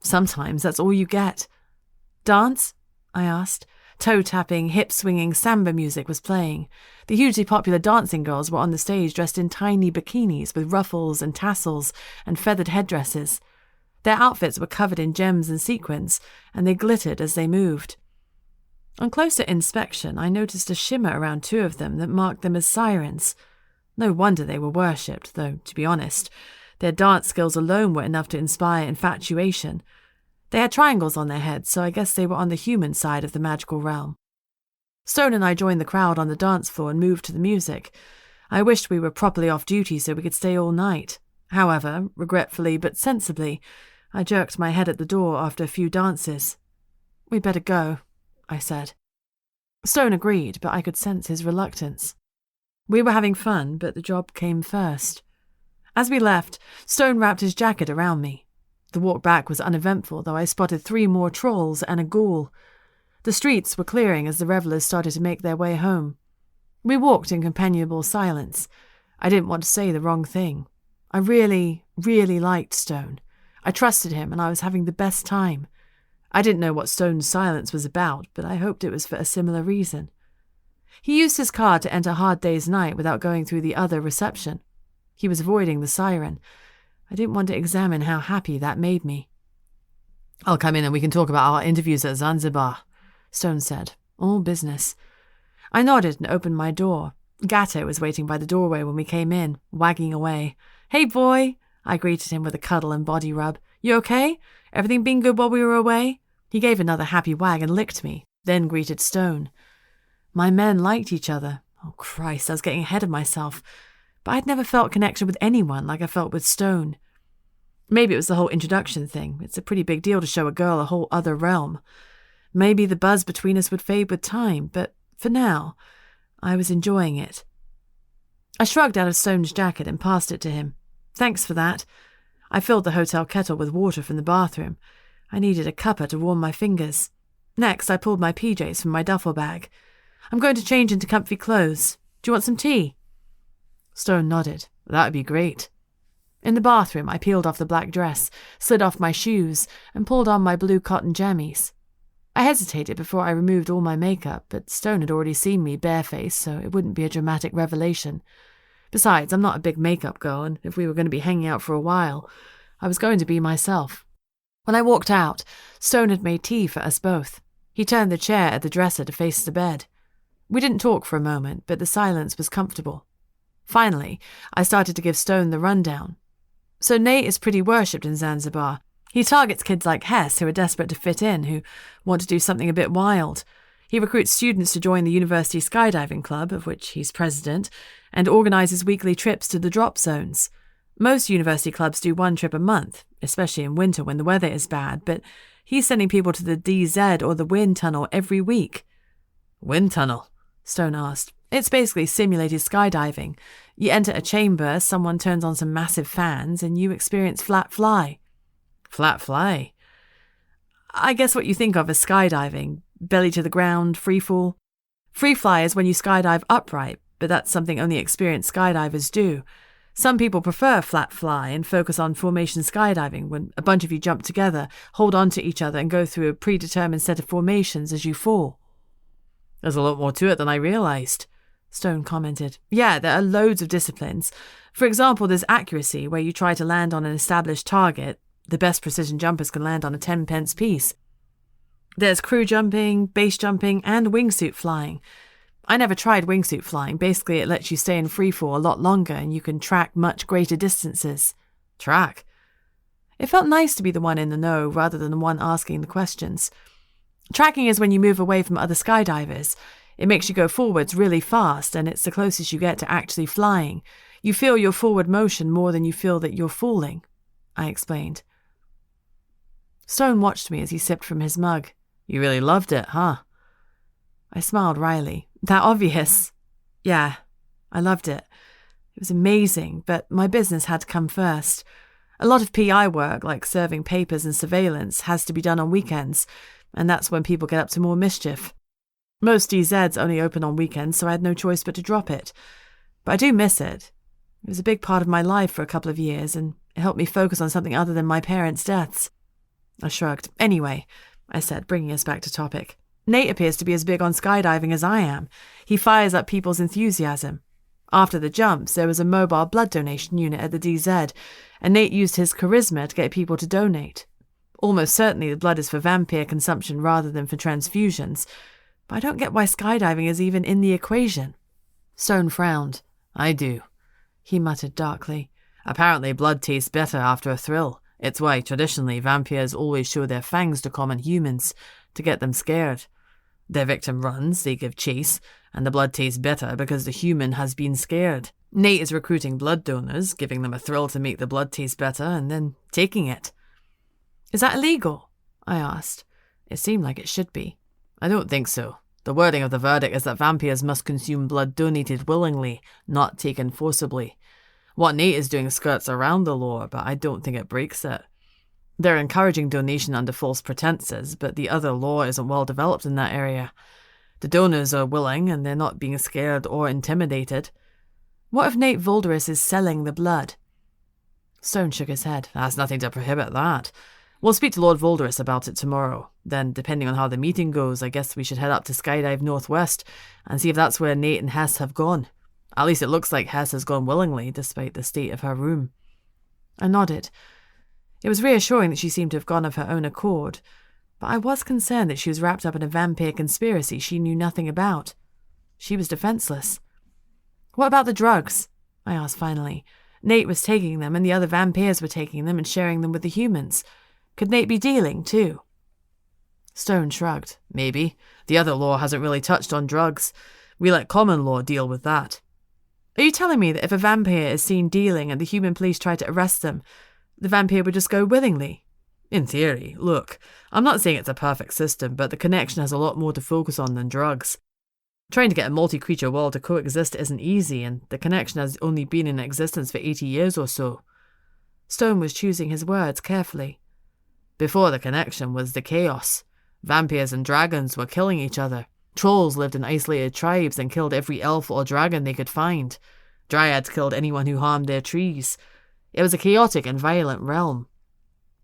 Sometimes that's all you get. Dance? I asked. Toe-tapping, hip-swinging samba music was playing. The hugely popular dancing girls were on the stage dressed in tiny bikinis with ruffles and tassels and feathered headdresses. Their outfits were covered in gems and sequins, and they glittered as they moved. On closer inspection, I noticed a shimmer around 2 of them that marked them as sirens. No wonder they were worshipped, though, to be honest, their dance skills alone were enough to inspire infatuation. They had triangles on their heads, so I guess they were on the human side of the magical realm. Stone and I joined the crowd on the dance floor and moved to the music. I wished we were properly off duty so we could stay all night. However, regretfully but sensibly, I jerked my head at the door after a few dances. "We'd better go," I said. Stone agreed, but I could sense his reluctance. We were having fun, but the job came first. As we left, Stone wrapped his jacket around me. The walk back was uneventful, though I spotted 3 more trolls and a ghoul. The streets were clearing as the revellers started to make their way home. We walked in companionable silence. I didn't want to say the wrong thing. I really, really liked Stone. I trusted him, and I was having the best time. I didn't know what Stone's silence was about, but I hoped it was for a similar reason. He used his card to enter Hard Day's Night without going through the other reception. He was avoiding the siren. I didn't want to examine how happy that made me. "I'll come in and we can talk about our interviews at Zanzibar," Stone said. All business. I nodded and opened my door. Gatto was waiting by the doorway when we came in, wagging away. "Hey, boy," I greeted him with a cuddle and body rub. "You okay? Everything been good while we were away?" He gave another happy wag and licked me, then greeted Stone. My men liked each other. Oh, Christ, I was getting ahead of myself. But I'd never felt connection with anyone like I felt with Stone. Maybe it was the whole introduction thing. It's a pretty big deal to show a girl a whole other realm. Maybe the buzz between us would fade with time, but for now, I was enjoying it. I shrugged out of Stone's jacket and passed it to him. "Thanks for that." I filled the hotel kettle with water from the bathroom. I needed a cuppa to warm my fingers. Next, I pulled my PJs from my duffel bag. "I'm going to change into comfy clothes. Do you want some tea?" Stone nodded. "That'd be great." In the bathroom, I peeled off the black dress, slid off my shoes, and pulled on my blue cotton jammies. I hesitated before I removed all my makeup, but Stone had already seen me barefaced, so it wouldn't be a dramatic revelation. Besides, I'm not a big makeup girl, and if we were going to be hanging out for a while, I was going to be myself. When I walked out, Stone had made tea for us both. He turned the chair at the dresser to face the bed. We didn't talk for a moment, but the silence was comfortable. Finally, I started to give Stone the rundown. "So Nate is pretty worshipped in Zanzibar. He targets kids like Hess who are desperate to fit in, who want to do something a bit wild. He recruits students to join the university skydiving club, of which he's president, and organises weekly trips to the drop zones. Most university clubs do 1 trip a month, especially in winter when the weather is bad, but he's sending people to the DZ or the wind tunnel every week." "Wind tunnel?" Stone asked. "It's basically simulated skydiving. You enter a chamber, someone turns on some massive fans, and you experience flat fly." "Flat fly?" "I guess what you think of as skydiving. Belly to the ground, free fall. Free fly is when you skydive upright, but that's something only experienced skydivers do. Some people prefer flat fly and focus on formation skydiving, when a bunch of you jump together, hold on to each other, and go through a predetermined set of formations as you fall." "There's a lot more to it than I realised," Stone commented. "Yeah, there are loads of disciplines. For example, there's accuracy, where you try to land on an established target. The best precision jumpers can land on a 10-pence piece. There's crew jumping, base jumping, and wingsuit flying. I never tried wingsuit flying. Basically, it lets you stay in freefall a lot longer, and you can track much greater distances." "Track?" It felt nice to be the one in the know rather than the one asking the questions. Tracking is when you move away from other skydivers. It makes you go forwards really fast, and it's the closest you get to actually flying. You feel your forward motion more than you feel that you're falling, I explained. Stone watched me as he sipped from his mug. "You really loved it, huh?" I smiled wryly. "That obvious?" "Yeah, I loved it. It was amazing, but my business had to come first. A lot of PI work, like serving papers and surveillance, has to be done on weekends, and that's when people get up to more mischief. Most DZs only open on weekends, so I had no choice but to drop it. But I do miss it. It was a big part of my life for a couple of years, and it helped me focus on something other than my parents' deaths. I shrugged. Anyway, I said, bringing us back to topic. Nate appears to be as big on skydiving as I am. He fires up people's enthusiasm. After the jumps, there was a mobile blood donation unit at the DZ, and Nate used his charisma to get people to donate. Almost certainly the blood is for vampire consumption rather than for transfusions, but I don't get why skydiving is even in the equation. Stone frowned. I do, he muttered darkly. Apparently blood tastes better after a thrill. It's why, traditionally, vampires always show their fangs to common humans, to get them scared. Their victim runs, they give chase, and the blood tastes better because the human has been scared. Nate is recruiting blood donors, giving them a thrill to make the blood taste better, and then taking it. Is that illegal? I asked. It seemed like it should be. I don't think so. The wording of the verdict is that vampires must consume blood donated willingly, not taken forcibly. What Nate is doing skirts around the law, but I don't think it breaks it. They're encouraging donation under false pretenses, but the other law isn't well developed in that area. The donors are willing, and they're not being scared or intimidated. What if Nate Voldris is selling the blood? Stone shook his head. That's nothing to prohibit that. We'll speak to Lord Voldris about it tomorrow. Then, depending on how the meeting goes, I guess we should head up to Skydive Northwest and see if that's where Nate and Hess have gone. At least it looks like Hess has gone willingly, despite the state of her room. I nodded. It was reassuring that she seemed to have gone of her own accord, but I was concerned that she was wrapped up in a vampire conspiracy she knew nothing about. She was defenseless. What about the drugs? I asked finally. Nate was taking them, and the other vampires were taking them and sharing them with the humans. Could Nate be dealing, too? Stone shrugged. Maybe. The other law hasn't really touched on drugs. We let common law deal with that. Are you telling me that if a vampire is seen dealing and the human police try to arrest them, the vampire would just go willingly? In theory. Look, I'm not saying it's a perfect system, but the connection has a lot more to focus on than drugs. Trying to get a multi-creature world to coexist isn't easy, and the connection has only been in existence for 80 years or so. Stone was choosing his words carefully. Before the connection was the chaos. Vampires and dragons were killing each other. Trolls lived in isolated tribes and killed every elf or dragon they could find. Dryads killed anyone who harmed their trees. It was a chaotic and violent realm.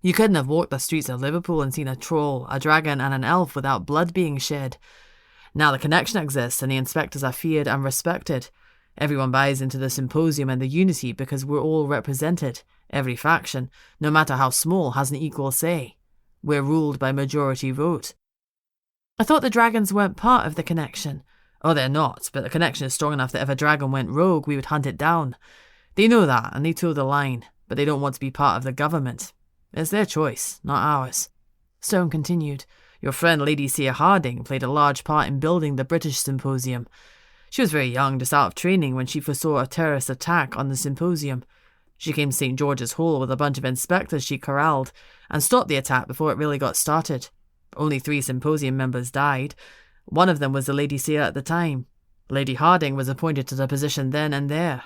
You couldn't have walked the streets of Liverpool and seen a troll, a dragon, and an elf without blood being shed. Now the connection exists and the inspectors are feared and respected. Everyone buys into the symposium and the unity because we're all represented. Every faction, no matter how small, has an equal say. We're ruled by majority vote. I thought the dragons weren't part of the connection. Oh, they're not, but the connection is strong enough that if a dragon went rogue, we would hunt it down. They know that, and they toe the line, but they don't want to be part of the government. It's their choice, not ours. Stone continued. Your friend Lady Seah Harding played a large part in building the British Symposium. She was very young, just out of training, when she foresaw a terrorist attack on the symposium. She came to St. George's Hall with a bunch of inspectors she corralled, and stopped the attack before it really got started. Only 3 symposium members died. One of them was the Lady Seah at the time. Lady Harding was appointed to the position then and there.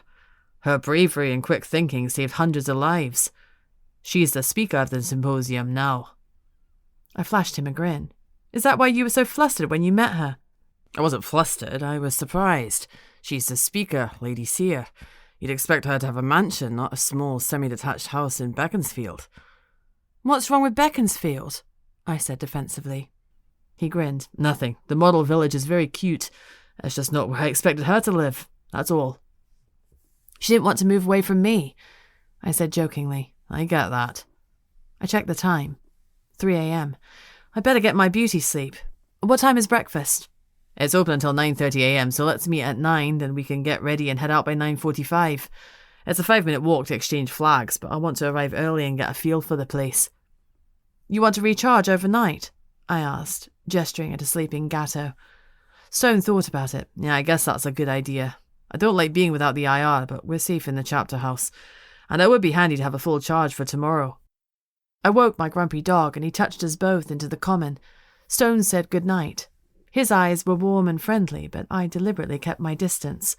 Her bravery and quick thinking saved hundreds of lives. She's the speaker of the symposium now. I flashed him a grin. Is that why you were so flustered when you met her? I wasn't flustered, I was surprised. She's the speaker, Lady Seah. You'd expect her to have a mansion, not a small, semi-detached house in Beaconsfield. What's wrong with Beaconsfield? I said defensively. He grinned. Nothing. The model village is very cute. It's just not where I expected her to live. That's all. She didn't want to move away from me, I said jokingly. I get that. I checked the time. 3 a.m. I'd better get my beauty sleep. What time is breakfast? It's open until 9:30 a.m, so let's meet at 9, then we can get ready and head out by 9:45. It's a 5-minute walk to exchange flags, but I want to arrive early and get a feel for the place. You want to recharge overnight? I asked, gesturing at a sleeping Gatto. Stone thought about it. Yeah, I guess that's a good idea. I don't like being without the IR, but we're safe in the chapter house. And it would be handy to have a full charge for tomorrow. I woke my grumpy dog and he touched us both into the common. Stone said good night. His eyes were warm and friendly, but I deliberately kept my distance.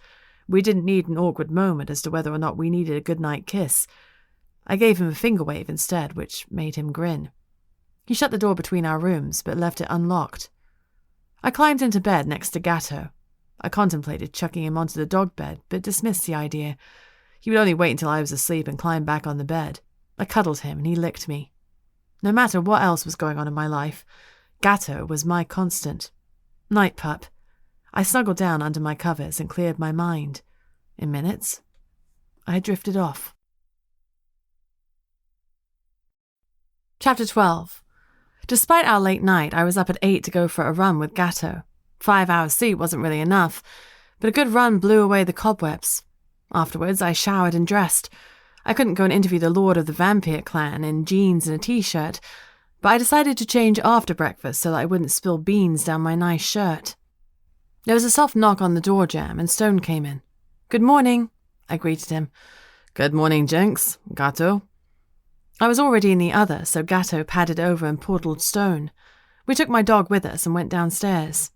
We didn't need an awkward moment as to whether or not we needed a goodnight kiss. I gave him a finger wave instead, which made him grin. He shut the door between our rooms, but left it unlocked. I climbed into bed next to Gatto. I contemplated chucking him onto the dog bed, but dismissed the idea. He would only wait until I was asleep and climb back on the bed. I cuddled him, and he licked me. No matter what else was going on in my life, Gatto was my constant. Night pup. I snuggled down under my covers and cleared my mind. In minutes, I had drifted off. Chapter 12. Despite our late night, I was up at 8 to go for a run with Gatto. 5 hours sleep wasn't really enough, but a good run blew away the cobwebs. Afterwards, I showered and dressed. I couldn't go and interview the lord of the vampire clan in jeans and a t-shirt, but I decided to change after breakfast so that I wouldn't spill beans down my nice shirt. There was a soft knock on the door jamb, and Stone came in. "Good morning," I greeted him. "Good morning, Jinx. Gatto?" I was already in the other, so Gatto padded over and portaled Stone. We took my dog with us and went downstairs.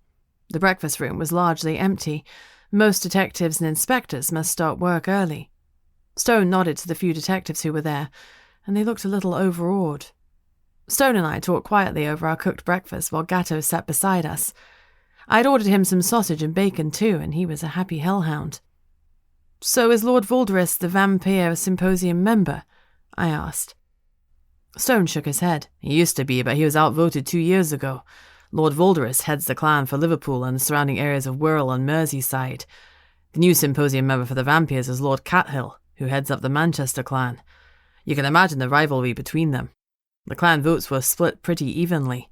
The breakfast room was largely empty. Most detectives and inspectors must start work early. Stone nodded to the few detectives who were there, and they looked a little overawed. Stone and I talked quietly over our cooked breakfast while Gatto sat beside us. I'd ordered him some sausage and bacon too, and he was a happy hellhound. "So is Lord Voldris the Vampire Symposium member?" I asked. Stone shook his head. "He used to be, but he was outvoted 2 years ago. Lord Voldris heads the clan for Liverpool and the surrounding areas of Wirral and Merseyside. The new symposium member for the vampires is Lord Cathill, who heads up the Manchester clan. You can imagine the rivalry between them. The clan votes were split pretty evenly.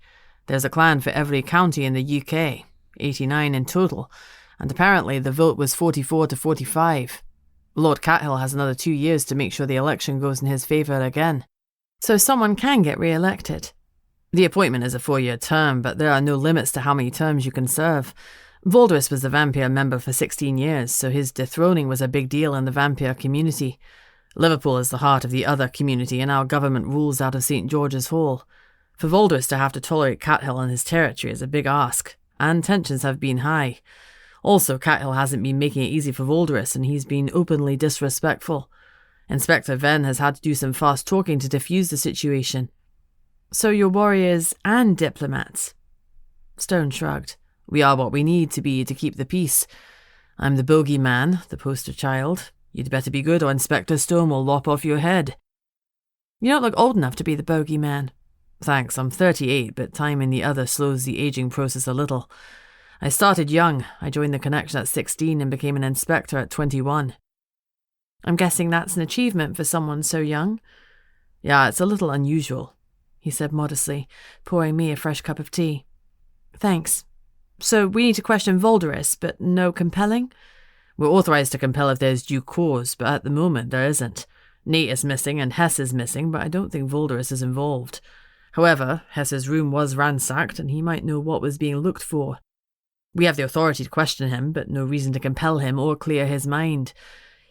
There's a clan for every county in the UK, 89 in total, and apparently the vote was 44 to 45. Lord Cathill has another 2 years to make sure the election goes in his favour again. So someone can get re-elected. The appointment is a 4-year term, but there are no limits to how many terms you can serve. Voldris was the vampire member for 16 years, so his dethroning was a big deal in the vampire community. Liverpool is the heart of the other community, and our government rules out of St. George's Hall. For Voldris to have to tolerate Cathill in his territory is a big ask, and tensions have been high. Also, Cathill hasn't been making it easy for Voldris, and he's been openly disrespectful. Inspector Venn has had to do some fast talking to defuse the situation. "So you're warriors and diplomats?" Stone shrugged. "We are what we need to be to keep the peace. I'm the bogeyman, the poster child. You'd better be good or Inspector Stone will lop off your head." "You don't look old enough to be the bogeyman." "Thanks, I'm 38, but time in the other slows the aging process a little. I started young. I joined the connection at 16 and became an inspector at 21. "I'm guessing that's an achievement for someone so young." "Yeah, it's a little unusual," he said modestly, pouring me a fresh cup of tea. "Thanks. So we need to question Voldris, but no compelling?" "We're authorized to compel if there's due cause, but at the moment there isn't. Nate is missing and Hess is missing, but I don't think Voldris is involved. However, Hess's room was ransacked and he might know what was being looked for. We have the authority to question him, but no reason to compel him or clear his mind.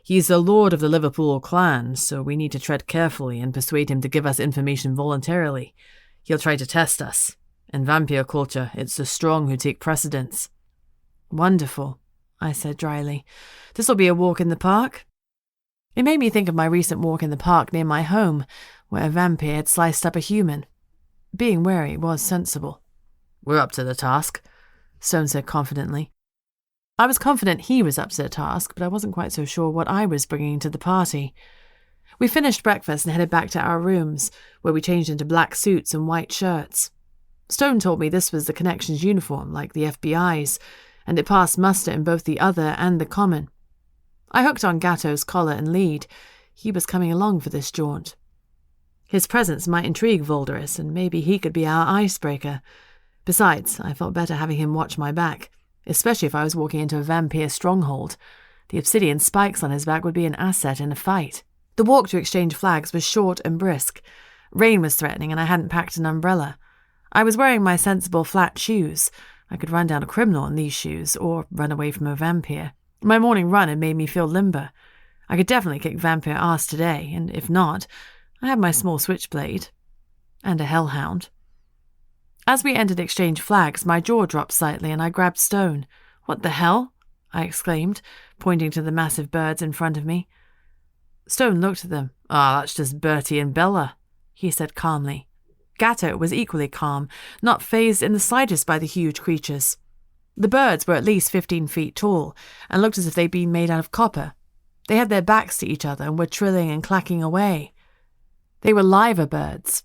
He's the lord of the Liverpool clan, so we need to tread carefully and persuade him to give us information voluntarily. He'll try to test us. In vampire culture, it's the strong who take precedence." "Wonderful," I said dryly. "This'll be a walk in the park?" It made me think of my recent walk in the park near my home, where a vampire had sliced up a human. Being wary was sensible. "We're up to the task," Stone said confidently. I was confident he was up to the task, but I wasn't quite so sure what I was bringing to the party. We finished breakfast and headed back to our rooms, where we changed into black suits and white shirts. Stone told me this was the Connection's uniform, like the FBI's, and it passed muster in both the other and the common. I hooked on Gatto's collar and lead. He was coming along for this jaunt. His presence might intrigue Voldris, and maybe he could be our icebreaker. Besides, I felt better having him watch my back, especially if I was walking into a vampire stronghold. The obsidian spikes on his back would be an asset in a fight. The walk to exchange flags was short and brisk. Rain was threatening, and I hadn't packed an umbrella. I was wearing my sensible flat shoes. I could run down a criminal in these shoes, or run away from a vampire. My morning run had made me feel limber. I could definitely kick vampire ass today, and if not, I had my small switchblade. And a hellhound. As we entered exchange flags, my jaw dropped slightly and I grabbed Stone. "What the hell?" I exclaimed, pointing to the massive birds in front of me. Stone looked at them. That's just Bertie and Bella, he said calmly. Gatto was equally calm, not fazed in the slightest by the huge creatures. The birds were at least 15 feet tall, and looked as if they'd been made out of copper. They had their backs to each other and were trilling and clacking away. They were liver birds.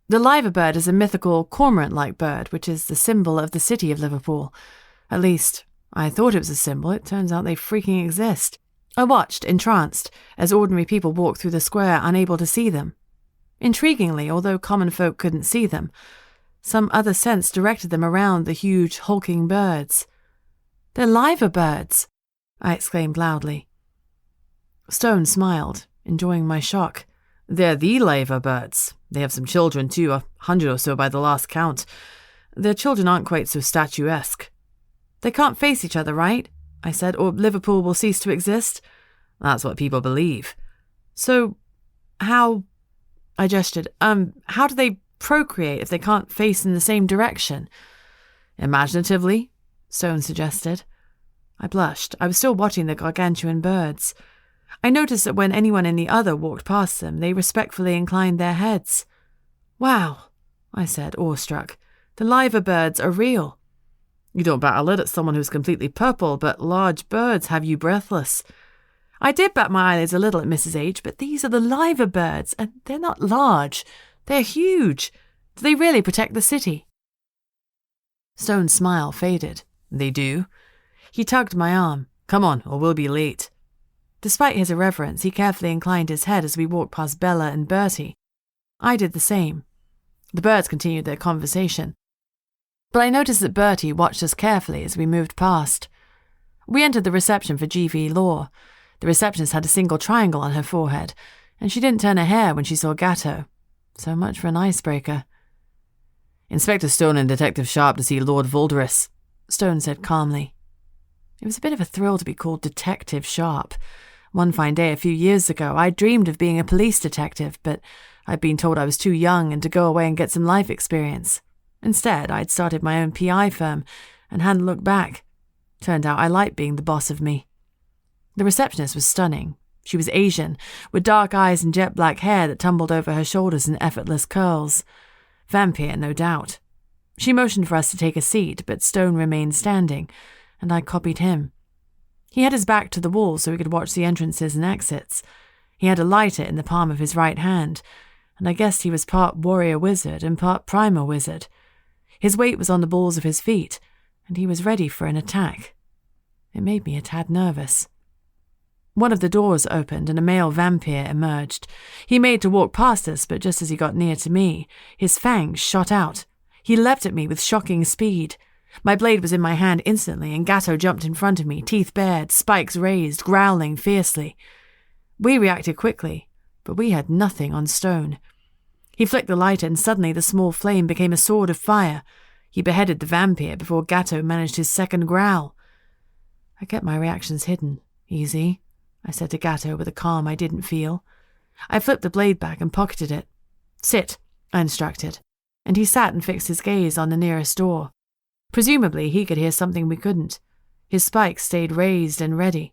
The liver bird is a mythical cormorant-like bird, which is the symbol of the city of Liverpool. At least, I thought it was a symbol. It turns out they freaking exist. I watched, entranced, as ordinary people walked through the square, unable to see them. Intriguingly, although common folk couldn't see them, some other sense directed them around the huge, hulking birds. "They're liver birds!" I exclaimed loudly. Stone smiled, enjoying my shock. "They're the liver birds. They have some children too, 100 or so by the last count. Their children aren't quite so statuesque." "They can't face each other, right?" I said, "or Liverpool will cease to exist?" "That's what people believe." "So, how—" I gestured. How do they procreate if they can't face in the same direction?" "Imaginatively," Stone suggested. I blushed. I was still watching the gargantuan birds. I noticed that when anyone in the other walked past them, they respectfully inclined their heads. "Wow," I said, awestruck. "The liver birds are real." "You don't bat a lid at someone who's completely purple, but large birds have you breathless." I did bat my eyelids a little at Mrs. H, but these are the liver birds, and they're not large. They're huge. Do they really protect the city? Stone's smile faded. "They do." He tugged my arm. "Come on, or we'll be late." Despite his irreverence, he carefully inclined his head as we walked past Bella and Bertie. I did the same. The birds continued their conversation, but I noticed that Bertie watched us carefully as we moved past. We entered the reception for GV Law. The receptionist had a single triangle on her forehead, and she didn't turn a hair when she saw Gatto. So much for an icebreaker. "Inspector Stone and Detective Sharp to see Lord Voldris," Stone said calmly. It was a bit of a thrill to be called Detective Sharp. One fine day a few years ago, I dreamed of being a police detective, but I'd been told I was too young and to go away and get some life experience. Instead, I'd started my own PI firm and hadn't looked back. Turned out I liked being the boss of me. The receptionist was stunning. She was Asian, with dark eyes and jet black hair that tumbled over her shoulders in effortless curls. Vampire, no doubt. She motioned for us to take a seat, but Stone remained standing, and I copied him. He had his back to the wall so he could watch the entrances and exits. He had a lighter in the palm of his right hand, and I guessed he was part warrior wizard and part primer wizard. His weight was on the balls of his feet, and he was ready for an attack. It made me a tad nervous. One of the doors opened and a male vampire emerged. He made to walk past us, but just as he got near to me, his fangs shot out. He leapt at me with shocking speed. My blade was in my hand instantly, and Gatto jumped in front of me, teeth bared, spikes raised, growling fiercely. We reacted quickly, but we had nothing on Stone. He flicked the lighter, and suddenly the small flame became a sword of fire. He beheaded the vampire before Gatto managed his second growl. I kept my reactions hidden. "Easy," I said to Gatto with a calm I didn't feel. I flipped the blade back and pocketed it. "Sit," I instructed, and he sat and fixed his gaze on the nearest door. Presumably he could hear something we couldn't. His spikes stayed raised and ready.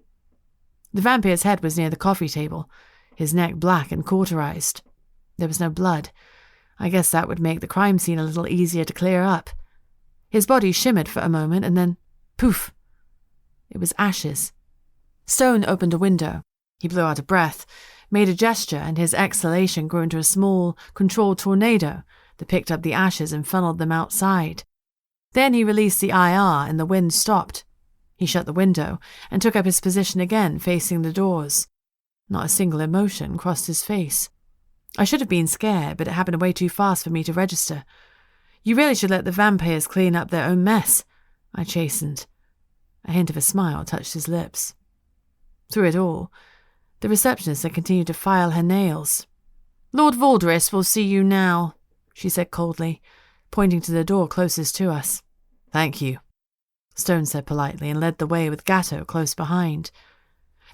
The vampire's head was near the coffee table, his neck black and cauterized. There was no blood. I guess that would make the crime scene a little easier to clear up. His body shimmered for a moment and then, poof! It was ashes. Stone opened a window. He blew out a breath, made a gesture, and his exhalation grew into a small, controlled tornado that picked up the ashes and funneled them outside. Then he released the IR and the wind stopped. He shut the window and took up his position again, facing the doors. Not a single emotion crossed his face. I should have been scared, but it happened way too fast for me to register. "You really should let the vampires clean up their own mess," I chastened. A hint of a smile touched his lips. Through it all, the receptionist had continued to file her nails. "Lord Voldris will see you now," she said coldly, pointing to the door closest to us. "Thank you," Stone said politely and led the way with Gatto close behind.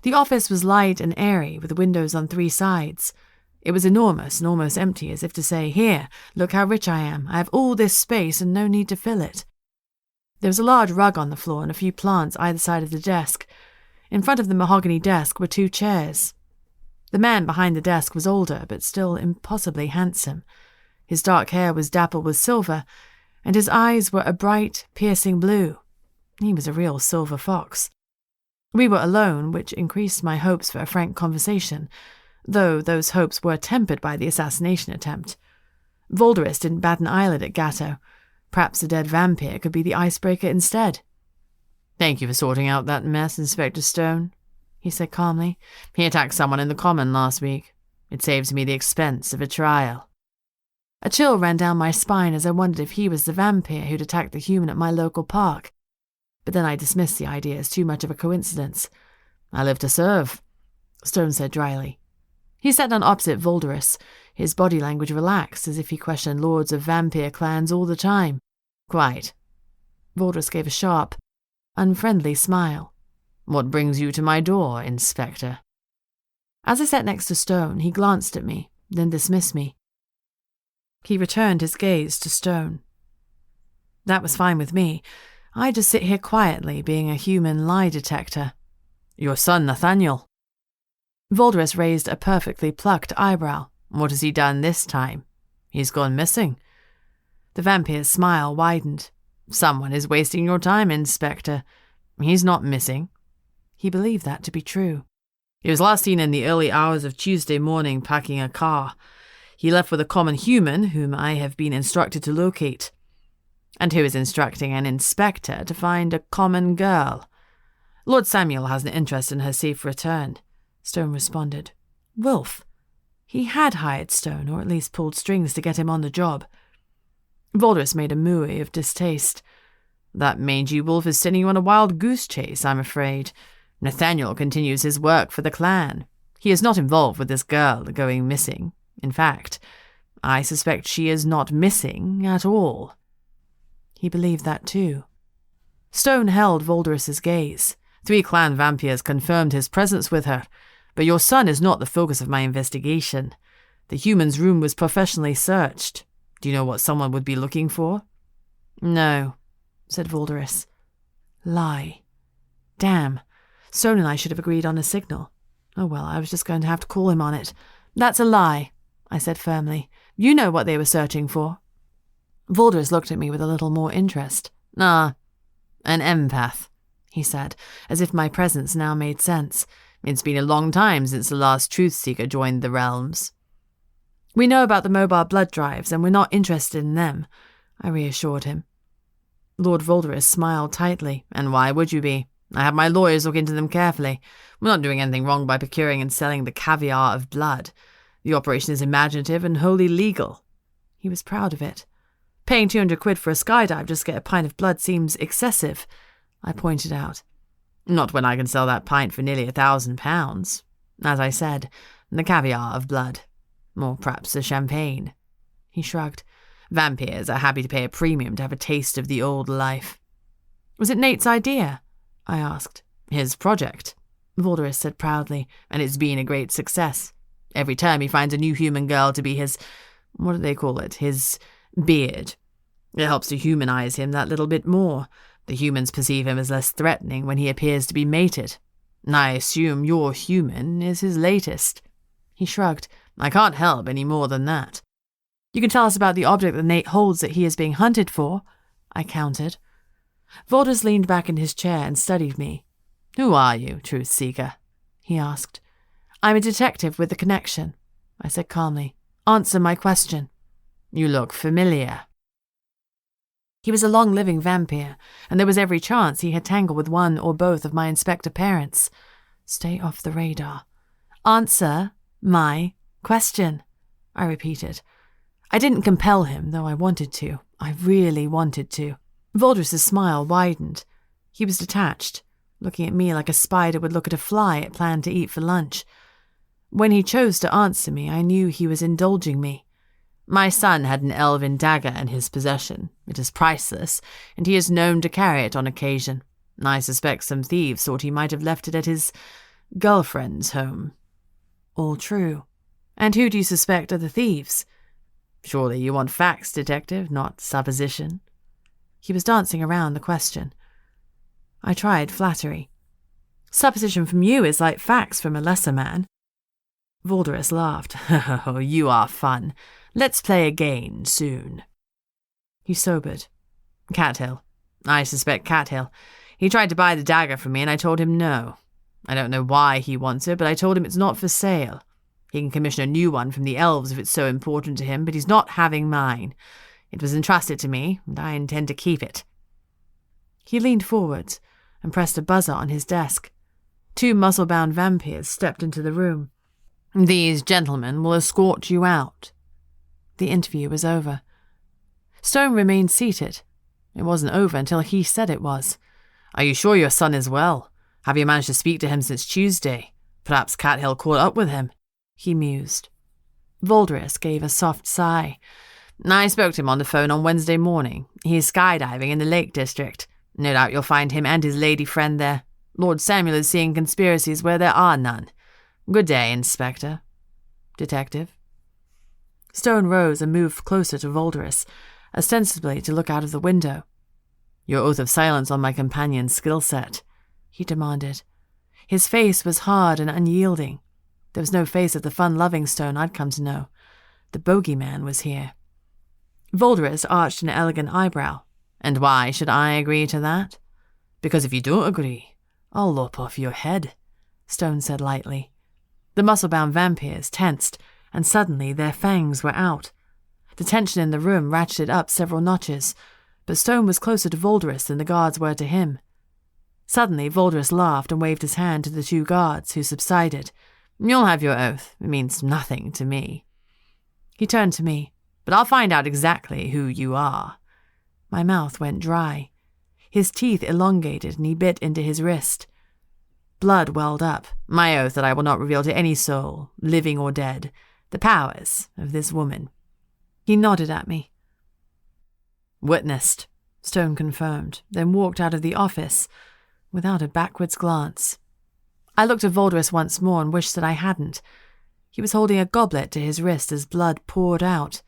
The office was light and airy, with windows on 3 sides. It was enormous and almost empty, as if to say, "Here, look how rich I am. I have all this space and no need to fill it." There was a large rug on the floor and a few plants either side of the desk. In front of the mahogany desk were 2 chairs. The man behind the desk was older, but still impossibly handsome. His dark hair was dappled with silver, and his eyes were a bright, piercing blue. He was a real silver fox. We were alone, which increased my hopes for a frank conversation, though those hopes were tempered by the assassination attempt. Voldris didn't bat an eyelid at Gatto. Perhaps the dead vampire could be the icebreaker instead. "Thank you for sorting out that mess, Inspector Stone," he said calmly. "He attacked someone in the common last week. It saves me the expense of a trial." A chill ran down my spine as I wondered if he was the vampire who'd attacked the human at my local park. But then I dismissed the idea as too much of a coincidence. "I live to serve," Stone said dryly. He sat down opposite Voldris, his body language relaxed as if he questioned lords of vampire clans all the time. "Quite." Voldris gave a sharp, unfriendly smile. "What brings you to my door, Inspector?" As I sat next to Stone, he glanced at me, then dismissed me. He returned his gaze to Stone. That was fine with me. I'd just sit here quietly, being a human lie detector. "Your son, Nathaniel." Voldris raised a perfectly plucked eyebrow. "What has he done this time?" "He's gone missing." The vampire's smile widened. "Someone is wasting your time, Inspector. He's not missing." He believed that to be true. "He was last seen in the early hours of Tuesday morning packing a car. He left with a common human whom I have been instructed to locate." "And who is instructing an inspector to find a common girl?" "Lord Samuel has an interest in her safe return," Stone responded. Wilf. He had hired Stone, or at least pulled strings to get him on the job. Voldris made a mooey of distaste. "That mangy wolf is sending you on a wild goose chase, I'm afraid. Nathaniel continues his work for the clan. He is not involved with this girl going missing. In fact, I suspect she is not missing at all." He believed that too. Stone held Voldris's gaze. 3 clan vampires confirmed his presence with her, but your son is not the focus of my investigation. The human's room was professionally searched. Do you know what someone would be looking for?" "No," said Voldris. Lie. Damn. Stone and I should have agreed on a signal. Oh well, I was just going to have to call him on it. "That's a lie," I said firmly. "You know what they were searching for." Voldris looked at me with a little more interest. "Ah, an empath," he said, as if my presence now made sense. "It's been a long time since the last truth seeker joined the realms." "We know about the mobile blood drives, and we're not interested in them," I reassured him. Lord Voldris smiled tightly. "And why would you be? I have my lawyers look into them carefully. We're not doing anything wrong by procuring and selling the caviar of blood. The operation is imaginative and wholly legal." He was proud of it. "Paying 200 quid for a skydive just to get a pint of blood seems excessive," I pointed out. "Not when I can sell that pint for nearly £1,000. As I said, the caviar of blood. Or perhaps the champagne." He shrugged. "Vampires are happy to pay a premium to have a taste of the old life." "Was it Nate's idea?" I asked. "His project," Voldris said proudly, "and it's been a great success. Every term he finds a new human girl to be his, what do they call it, his beard. It helps to humanize him that little bit more. The humans perceive him as less threatening when he appears to be mated. I assume your human is his latest." He shrugged. "I can't help any more than that." "You can tell us about the object that Nate holds that he is being hunted for," I countered. Voldris leaned back in his chair and studied me. "Who are you, truth seeker?" he asked. "I'm a detective with the connection," I said calmly. "Answer my question." "You look familiar." He was a long-living vampire, and there was every chance he had tangled with one or both of my inspector parents. Stay off the radar. "Answer my question," I repeated. I didn't compel him, though I wanted to. I really wanted to. Voldris's smile widened. He was detached, looking at me like a spider would look at a fly it planned to eat for lunch. When he chose to answer me, I knew he was indulging me. "My son had an elven dagger in his possession. It is priceless, and he is known to carry it on occasion. I suspect some thieves thought he might have left it at his girlfriend's home." "All true. And who do you suspect are the thieves?" "Surely you want facts, detective, not supposition." He was dancing around the question. I tried flattery. Supposition from you is like facts from a lesser man. Voldris laughed. Oh, you are fun. Let's play again soon. He sobered. Cathill. I suspect Cathill. He tried to buy the dagger from me and I told him no. I don't know why he wants it, but I told him it's not for sale. He can commission a new one from the elves if it's so important to him, but he's not having mine. It was entrusted to me, and I intend to keep it. He leaned forward and pressed a buzzer on his desk. 2 muscle-bound vampyrs stepped into the room. These gentlemen will escort you out. The interview was over. Stone remained seated. It wasn't over until he said it was. Are you sure your son is well? Have you managed to speak to him since Tuesday? Perhaps Cathill caught up with him. He mused. Voldris gave a soft sigh. I spoke to him on the phone on Wednesday morning. He's skydiving in the Lake District. No doubt you'll find him and his lady friend there. Lord Samuel is seeing conspiracies where there are none. Good day, Inspector. Detective. Stone rose and moved closer to Voldris, ostensibly to look out of the window. Your oath of silence on my companion's skill set, he demanded. His face was hard and unyielding. There was no face of the fun-loving Stone I'd come to know. The bogeyman was here. Voldris arched an elegant eyebrow. And why should I agree to that? Because if you don't agree, I'll lop off your head, Stone said lightly. The muscle-bound vampires tensed, and suddenly their fangs were out. The tension in the room ratcheted up several notches, but Stone was closer to Voldris than the guards were to him. Suddenly, Voldris laughed and waved his hand to the 2 guards, who subsided. You'll have your oath. It means nothing to me. He turned to me. But I'll find out exactly who you are. My mouth went dry. His teeth elongated and he bit into his wrist. Blood welled up. My oath that I will not reveal to any soul, living or dead, the powers of this woman. He nodded at me. Witnessed, Stone confirmed, then walked out of the office without a backwards glance. I looked at Voldris once more and wished that I hadn't. He was holding a goblet to his wrist as blood poured out.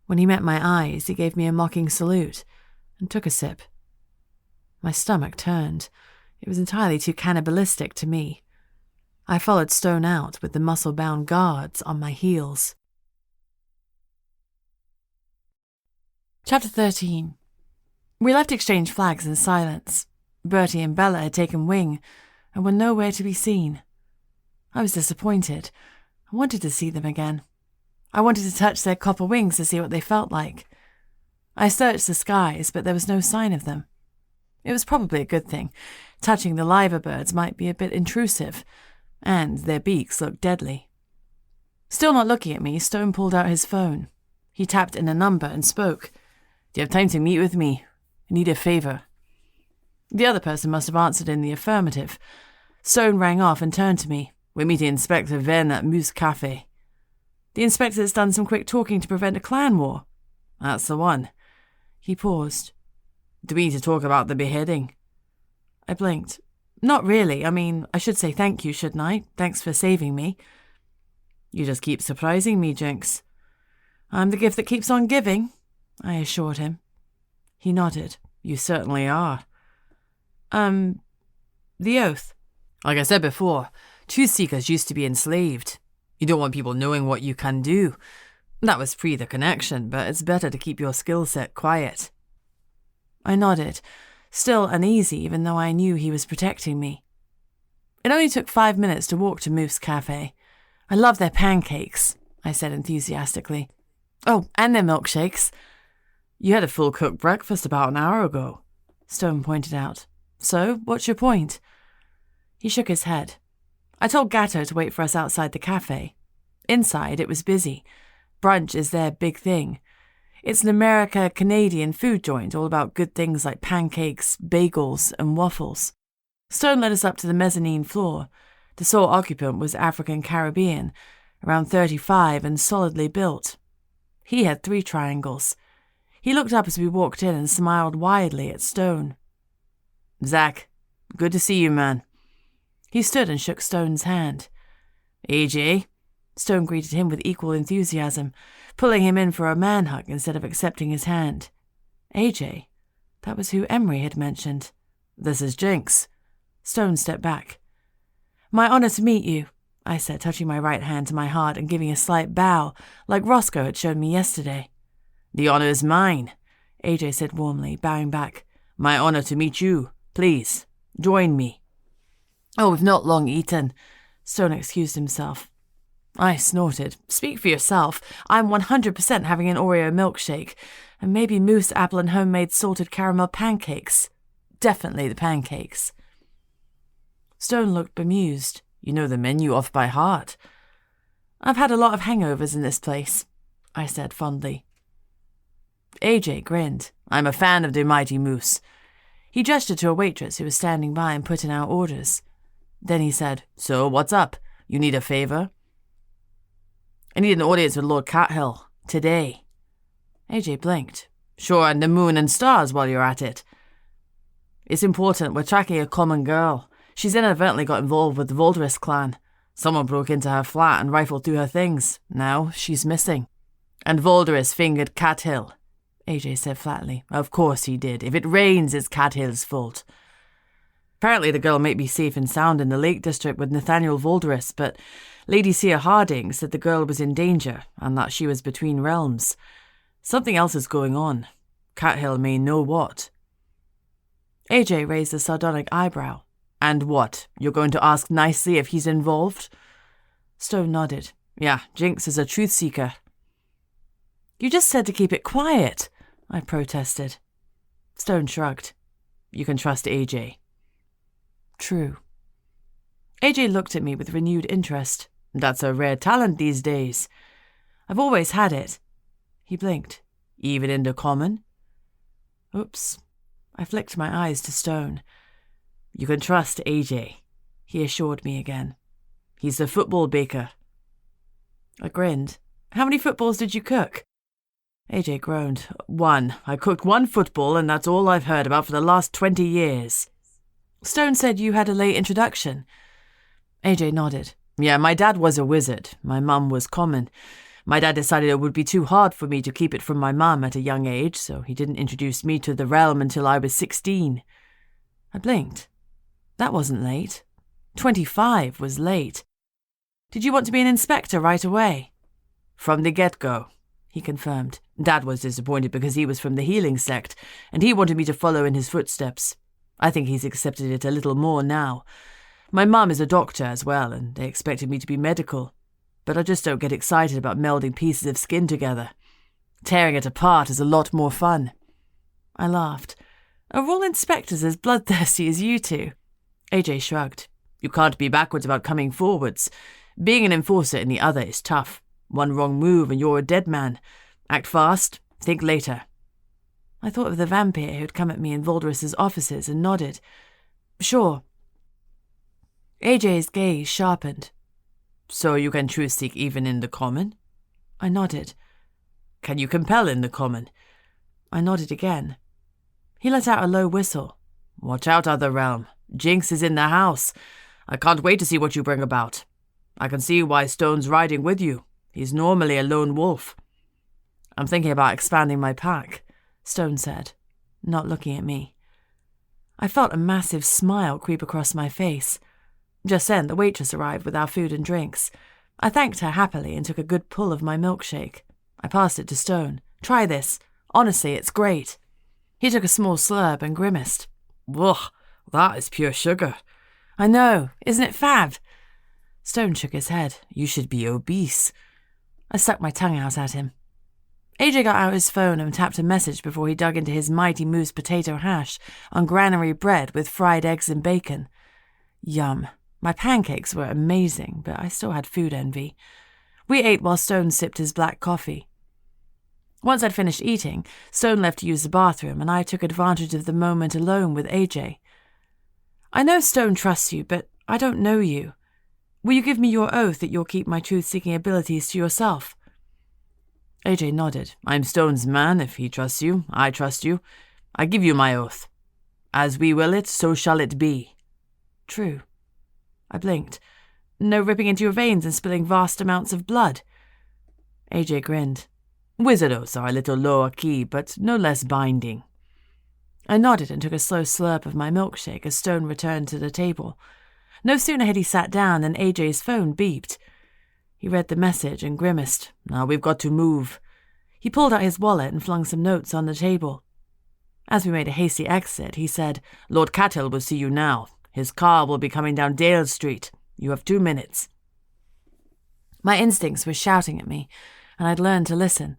When he met my eyes, he gave me a mocking salute and took a sip. My stomach turned. It was entirely too cannibalistic to me. I followed Stone out with the muscle-bound guards on my heels. Chapter 13. We left Exchange Flags in silence. Bertie and Bella had taken wing and were nowhere to be seen. I was disappointed. I wanted to see them again. I wanted to touch their copper wings to see what they felt like. I searched the skies, but there was no sign of them. It was probably a good thing. Touching the liver birds might be a bit intrusive, and their beaks looked deadly. Still not looking at me, Stone pulled out his phone. He tapped in a number and spoke. "Do you have time to meet with me? I need a favor." The other person must have answered in the affirmative. Stone rang off and turned to me. "We're meeting Inspector Venn at Moose Cafe." "The inspector's done some quick talking to prevent a clan war." "That's the one." He paused. "Do we need to talk about the beheading?" I blinked. "Not really. I mean, I should say thank you, shouldn't I? Thanks for saving me." "You just keep surprising me, Jinx." "I'm the gift that keeps on giving," I assured him. He nodded. "You certainly are." The oath." "Like I said before, truth seekers used to be enslaved. You don't want people knowing what you can do. That was pre the connection, but it's better to keep your skill set quiet." I nodded, still uneasy even though I knew he was protecting me. It only took 5 minutes to walk to Moose Cafe. "I love their pancakes," I said enthusiastically. "Oh, and their milkshakes." "You had a full-cooked breakfast about an hour ago," Stone pointed out. "So, what's your point?" He shook his head. "I told Gatto to wait for us outside the cafe. Inside, it was busy. Brunch is their big thing. It's an America-Canadian food joint all about good things like pancakes, bagels, and waffles." Stone led us up to the mezzanine floor. The sole occupant was African-Caribbean, around 35 and solidly built. He had 3 triangles. He looked up as we walked in and smiled widely at Stone. "Zach, good to see you, man." He stood and shook Stone's hand. "AJ?" Stone greeted him with equal enthusiasm, pulling him in for a man-hug instead of accepting his hand. AJ? That was who Emery had mentioned. "This is Jinx." Stone stepped back. My honor to meet you, I said, touching my right hand to my heart and giving a slight bow, like Roscoe had shown me yesterday. The honor is mine, AJ said warmly, bowing back. My honor to meet you. Please, join me. Oh, we've not long eaten, Stone excused himself. I snorted. Speak for yourself. I'm 100% having an Oreo milkshake, and maybe mousse apple and homemade salted caramel pancakes. Definitely the pancakes. Stone looked bemused. You know the menu off by heart. I've had a lot of hangovers in this place, I said fondly. AJ grinned. I'm a fan of the mighty mousse. He gestured to a waitress who was standing by and put in our orders. Then he said, So, what's up? You need a favor? I need an audience with Lord Cathill. Today. AJ blinked. Sure, and the moon and stars while you're at it. It's important. We're tracking a common girl. She's inadvertently got involved with the Voldris clan. Someone broke into her flat and rifled through her things. Now she's missing. And Voldris fingered Cathill, AJ said flatly. Of course he did. If it rains, it's Cathill's fault. Apparently the girl might be safe and sound in the Lake District with Nathaniel Voldris, but Lady Seer Harding said the girl was in danger and that she was between realms. Something else is going on. Cathill may know what. AJ raised a sardonic eyebrow. And what? You're going to ask nicely if he's involved? Stone nodded. Yeah, Jinx is a truth seeker. You just said to keep it quiet, I protested. Stone shrugged. You can trust AJ. True. AJ looked at me with renewed interest. That's a rare talent these days. I've always had it. He blinked. Even in the common? Oops. I flicked my eyes to Stone. You can trust AJ, he assured me again. He's the football baker. I grinned. How many footballs did you cook? AJ groaned. 1. I cooked 1 football and that's all I've heard about for the last 20 years. Stone said you had a late introduction. AJ nodded. Yeah, my dad was a wizard. My mum was common. My dad decided it would be too hard for me to keep it from my mum at a young age, so he didn't introduce me to the realm until I was 16. I blinked. That wasn't late. 25 was late. Did you want to be an inspector right away? From the get-go, he confirmed. Dad was disappointed because he was from the healing sect, and he wanted me to follow in his footsteps. I think he's accepted it a little more now. My mum is a doctor as well, and they expected me to be medical. But I just don't get excited about melding pieces of skin together. Tearing it apart is a lot more fun. I laughed. Are all inspectors as bloodthirsty as you two? AJ shrugged. You can't be backwards about coming forwards. Being an enforcer in the other is tough. One wrong move and you're a dead man. Act fast, think later. I thought of the vampire who'd come at me in Voldris's offices and nodded. Sure. AJ's gaze sharpened. So you can truth seek even in the common? I nodded. Can you compel in the common? I nodded again. He let out a low whistle. Watch out, other realm. Jinx is in the house. I can't wait to see what you bring about. I can see why Stone's riding with you. He's normally a lone wolf. I'm thinking about expanding my pack, Stone said, not looking at me. I felt a massive smile creep across my face. Just then, the waitress arrived with our food and drinks. I thanked her happily and took a good pull of my milkshake. I passed it to Stone. Try this. Honestly, it's great. He took a small slurp and grimaced. Ugh, that is pure sugar. I know, isn't it fab? Stone shook his head. You should be obese. I stuck my tongue out at him. AJ got out his phone and tapped a message before he dug into his mighty mousse potato hash on granary bread with fried eggs and bacon. Yum. My pancakes were amazing, but I still had food envy. We ate while Stone sipped his black coffee. Once I'd finished eating, Stone left to use the bathroom, and I took advantage of the moment alone with AJ. I know Stone trusts you, but I don't know you. Will you give me your oath that you'll keep my truth-seeking abilities to yourself? AJ nodded. I'm Stone's man. If he trusts you, I trust you. I give you my oath. As we will it, so shall it be. True. I blinked. No ripping into your veins and spilling vast amounts of blood. AJ grinned. Wizard oaths are a little lower key, but no less binding. I nodded and took a slow slurp of my milkshake as Stone returned to the table. No sooner had he sat down than AJ's phone beeped. He read the message and grimaced. Now we've got to move. He pulled out his wallet and flung some notes on the table. As we made a hasty exit, he said, Lord Cathill will see you now. His car will be coming down Dale Street. You have 2 minutes. My instincts were shouting at me, and I'd learned to listen.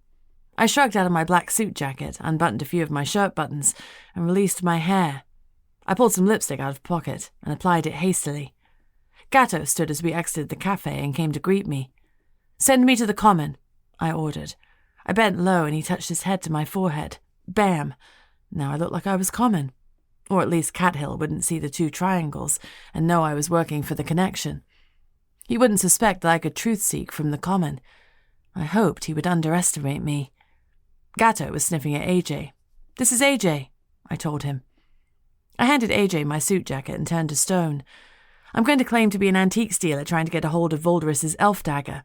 I shrugged out of my black suit jacket, unbuttoned a few of my shirt buttons, and released my hair. I pulled some lipstick out of a pocket and applied it hastily. Gatto stood as we exited the cafe and came to greet me. Send me to the common, I ordered. I bent low and he touched his head to my forehead. Bam! Now I looked like I was common. Or at least Cathill wouldn't see the 2 triangles and know I was working for the connection. He wouldn't suspect that I could truth-seek from the common. I hoped he would underestimate me. Gatto was sniffing at AJ. This is AJ, I told him. I handed AJ my suit jacket and turned to Stone. I'm going to claim to be an antiques dealer trying to get a hold of Volderis's elf dagger.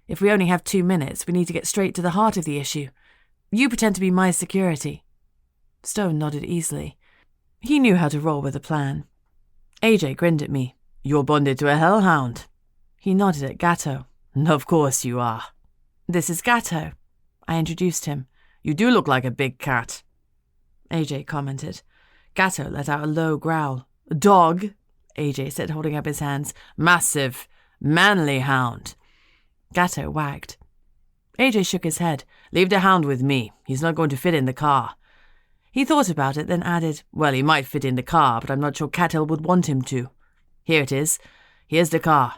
If we only have 2 minutes, we need to get straight to the heart of the issue. You pretend to be my security. Stone nodded easily. He knew how to roll with a plan. AJ grinned at me. You're bonded to a hellhound. He nodded at Gatto. Of course you are. This is Gatto. I introduced him. You do look like a big cat. AJ commented. Gatto let out a low growl. Dog, AJ said, holding up his hands. Massive, manly hound. Gatto wagged. AJ shook his head. Leave the hound with me. He's not going to fit in the car. He thought about it, then added, Well, he might fit in the car, but I'm not sure Cathill would want him to. Here it is. Here's the car.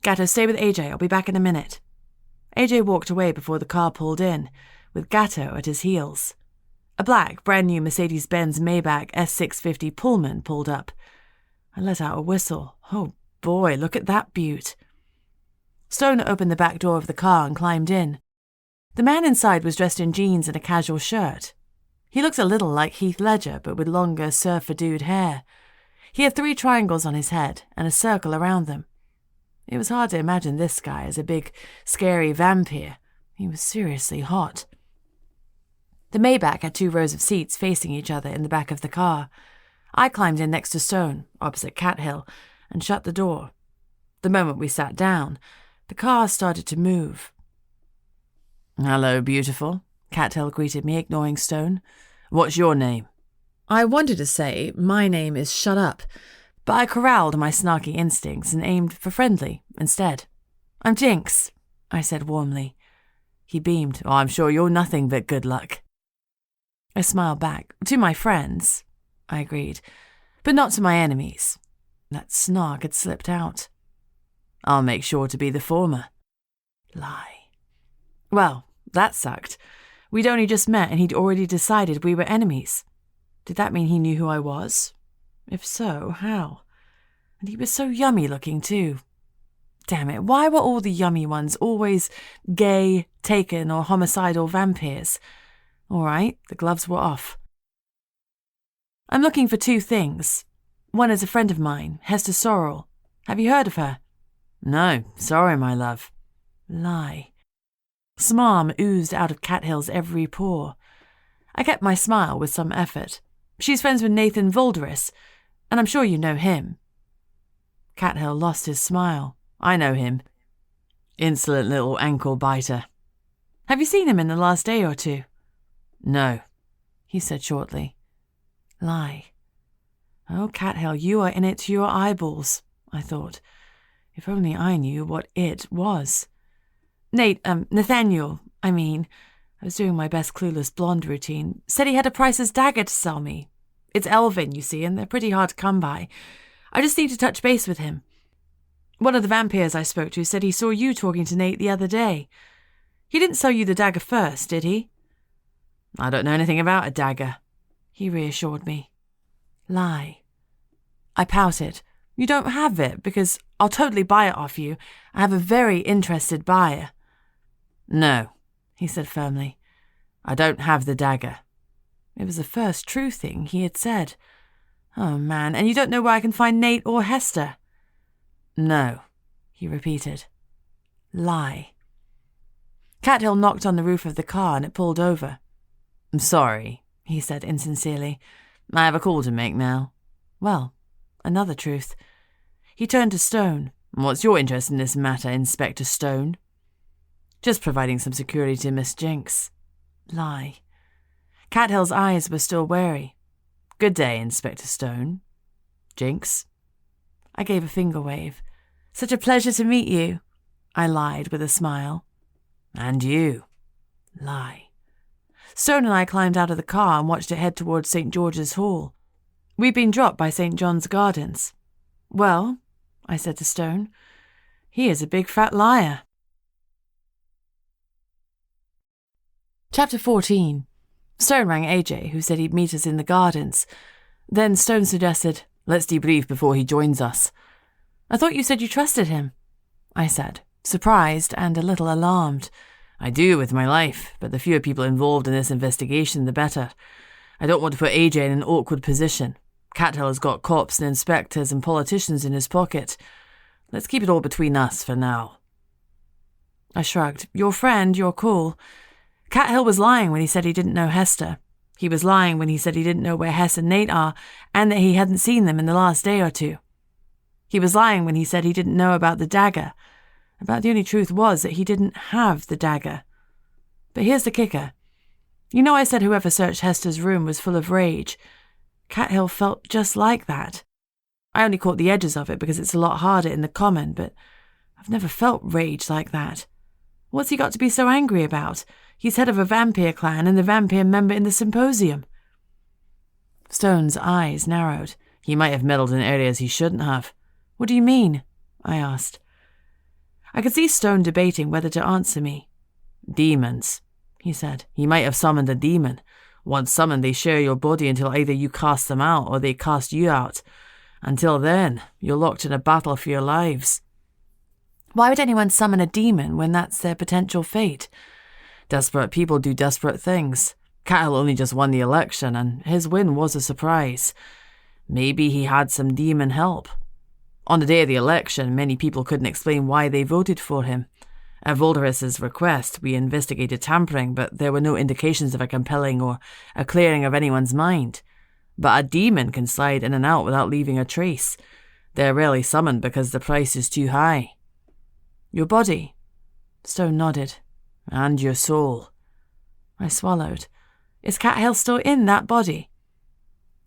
Gatto, stay with AJ. I'll be back in a minute. AJ walked away before the car pulled in, with Gatto at his heels. A black, brand-new Mercedes-Benz Maybach S650 Pullman pulled up. I let out a whistle. Oh boy, look at that beaut. Stone opened the back door of the car and climbed in. The man inside was dressed in jeans and a casual shirt. He looked a little like Heath Ledger, but with longer, surfer-dude hair. He had 3 triangles on his head and a circle around them. It was hard to imagine this guy as a big, scary vampire. He was seriously hot. The Maybach had 2 rows of seats facing each other in the back of the car. I climbed in next to Stone, opposite Cathill, and shut the door. The moment we sat down, the car started to move. Hello, beautiful, Cathill greeted me, ignoring Stone. What's your name? I wanted to say, my name is Shut Up, but I corralled my snarky instincts and aimed for friendly instead. I'm Jinx, I said warmly. He beamed. Oh, I'm sure you're nothing but good luck. I smiled back. To my friends, I agreed, but not to my enemies. That snark had slipped out. I'll make sure to be the former. Lie. Well, that sucked. We'd only just met and he'd already decided we were enemies. Did that mean he knew who I was? If so, how? And he was so yummy looking too. Damn it, why were all the yummy ones always gay, taken, or homicidal vampires? All right, the gloves were off. I'm looking for 2 things. One is a friend of mine, Hester Sorrel. Have you heard of her? No, sorry, my love. Lie. Smarm oozed out of Cathill's every pore. I kept my smile with some effort. She's friends with Nathan Volderis, and I'm sure you know him. Cathill lost his smile. I know him. Insolent little ankle biter. Have you seen him in the last day or 2? No, he said shortly. Lie. Oh, Cathill, you are in it to your eyeballs, I thought. If only I knew what it was. Nathaniel, I was doing my best clueless blonde routine, said he had a priceless dagger to sell me. It's elven, you see, and they're pretty hard to come by. I just need to touch base with him. One of the vampires I spoke to said he saw you talking to Nate the other day. He didn't sell you the dagger first, did he? I don't know anything about a dagger, he reassured me. Lie. I pouted. You don't have it, because I'll totally buy it off you. I have a very interested buyer. No, he said firmly. I don't have the dagger. It was the first true thing he had said. Oh, man, and you don't know where I can find Nate or Hester? No, he repeated. Lie. Cathill knocked on the roof of the car and it pulled over. I'm sorry, he said insincerely. I have a call to make now. Well, another truth. He turned to Stone. What's your interest in this matter, Inspector Stone? Just providing some security to Miss Jinx. Lie. Cathill's eyes were still wary. Good day, Inspector Stone. Jinx? I gave a finger wave. Such a pleasure to meet you, I lied with a smile. And you. Lie. Stone and I climbed out of the car and watched it head towards St. George's Hall. We'd been dropped by St. John's Gardens. Well, I said to Stone, he is a big fat liar. Chapter 14. Stone rang AJ, who said he'd meet us in the gardens. Then Stone suggested, let's debrief before he joins us. I thought you said you trusted him, I said, surprised and a little alarmed. I do with my life, but the fewer people involved in this investigation, the better. I don't want to put AJ in an awkward position. Cathill has got cops and inspectors and politicians in his pocket. Let's keep it all between us for now. I shrugged. Your friend, you're cool. Cathill was lying when he said he didn't know Hester. He was lying when he said he didn't know where Hess and Nate are and that he hadn't seen them in the last day or two. He was lying when he said he didn't know about the dagger. About the only truth was that he didn't have the dagger. But here's the kicker. You know I said whoever searched Hester's room was full of rage. Cathill felt just like that. I only caught the edges of it because it's a lot harder in the common, but I've never felt rage like that. What's he got to be so angry about? He's head of a vampire clan and the vampire member in the symposium. Stone's eyes narrowed. He might have meddled in areas he shouldn't have. What do you mean? I asked. I could see Stone debating whether to answer me. Demons, he said. He might have summoned a demon. Once summoned, they share your body until either you cast them out or they cast you out. Until then, you're locked in a battle for your lives. Why would anyone summon a demon when that's their potential fate? Desperate people do desperate things. Cathill only just won the election, and his win was a surprise. Maybe he had some demon help. On the day of the election, many people couldn't explain why they voted for him. At Volderis's request, we investigated tampering, but there were no indications of a compelling or a clearing of anyone's mind. But a demon can slide in and out without leaving a trace. They're rarely summoned because the price is too high. Your body? Stone nodded. And your soul. I swallowed. Is Cathill still in that body?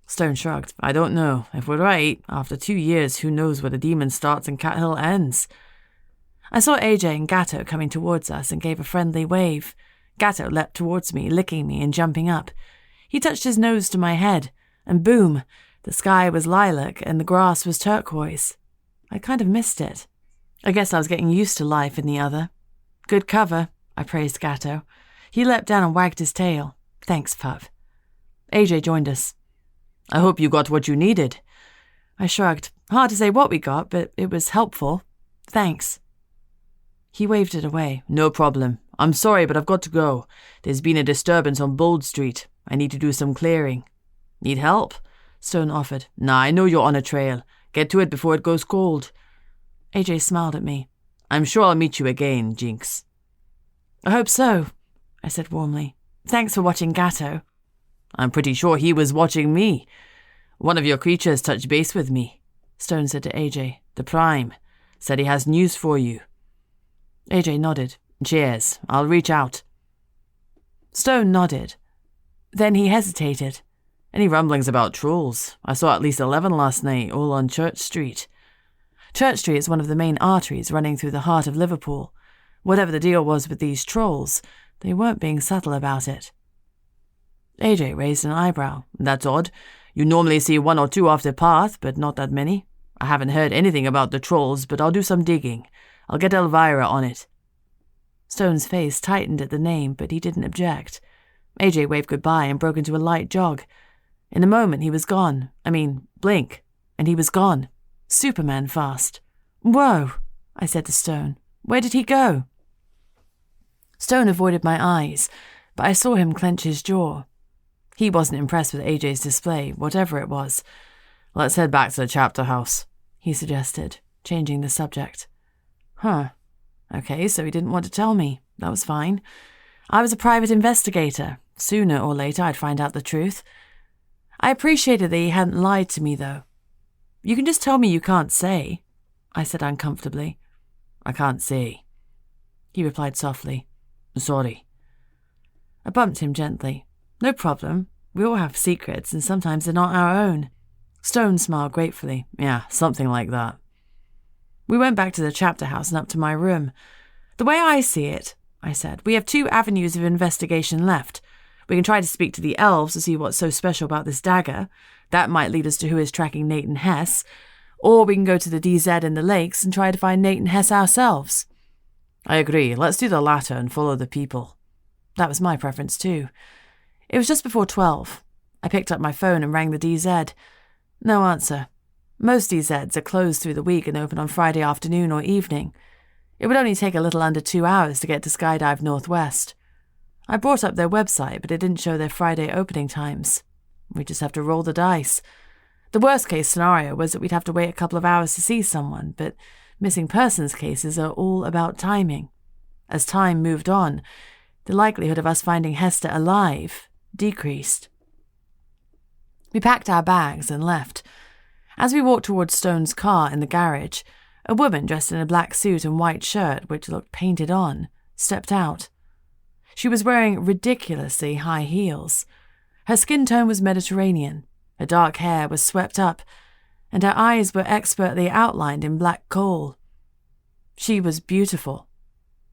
Stone shrugged. I don't know. If we're right, after 2 years, who knows where the demon starts and Cathill ends? I saw AJ and Gatto coming towards us and gave a friendly wave. Gatto leapt towards me, licking me and jumping up. He touched his nose to my head, and boom, the sky was lilac and the grass was turquoise. I kind of missed it. I guess I was getting used to life in the other. Good cover, I praised Gatto. He leapt down and wagged his tail. Thanks, pup. AJ joined us. I hope you got what you needed. I shrugged. Hard to say what we got, but it was helpful. Thanks. He waved it away. No problem. I'm sorry, but I've got to go. There's been a disturbance on Bold Street. I need to do some clearing. Need help? Stone offered. Nah, I know you're on a trail. Get to it before it goes cold. AJ smiled at me. I'm sure I'll meet you again, Jinx. I hope so, I said warmly. Thanks for watching Gatto. I'm pretty sure he was watching me. One of your creatures touched base with me, Stone said to AJ. The Prime. Said he has news for you. AJ nodded. Cheers. I'll reach out. Stone nodded. Then he hesitated. Any rumblings about trolls? I saw at least 11 last night, all on Church Street. Church Street is one of the main arteries running through the heart of Liverpool. Whatever the deal was with these trolls, they weren't being subtle about it. AJ raised an eyebrow. That's odd. You normally see 1 or 2 off the path, but not that many. I haven't heard anything about the trolls, but I'll do some digging. I'll get Elvira on it. Stone's face tightened at the name, but he didn't object. AJ waved goodbye and broke into a light jog. In a moment, he was gone. Blink, and he was gone. Superman fast. Whoa, I said to Stone. Where did he go? Stone avoided my eyes, but I saw him clench his jaw. He wasn't impressed with AJ's display, whatever it was. Let's head back to the chapter house, he suggested, changing the subject. Huh. Okay, so he didn't want to tell me. That was fine. I was a private investigator. Sooner or later I'd find out the truth. I appreciated that he hadn't lied to me, though. You can just tell me you can't say, I said uncomfortably. I can't say, he replied softly. Sorry. I bumped him gently. No problem. We all have secrets, and sometimes they're not our own. Stone smiled gratefully. Yeah, something like that. We went back to the chapter house and up to my room. The way I see it, I said, we have 2 avenues of investigation left. We can try to speak to the elves to see what's so special about this dagger. That might lead us to who is tracking Nate and Hess. Or we can go to the DZ in the lakes and try to find Nate and Hess ourselves. I agree. Let's do the latter and follow the people. That was my preference too. It was just before 12. I picked up my phone and rang the DZ. No answer. Most DZs are closed through the week and open on Friday afternoon or evening. It would only take a little under 2 hours to get to Skydive Northwest. I brought up their website, but it didn't show their Friday opening times. We'd just have to roll the dice. The worst-case scenario was that we'd have to wait a couple of hours to see someone, but missing persons cases are all about timing. As time moved on, the likelihood of us finding Hester alive decreased. We packed our bags and left. As we walked towards Stone's car in the garage, a woman dressed in a black suit and white shirt, which looked painted on, stepped out. She was wearing ridiculously high heels. Her skin tone was Mediterranean, her dark hair was swept up, and her eyes were expertly outlined in black coal. She was beautiful,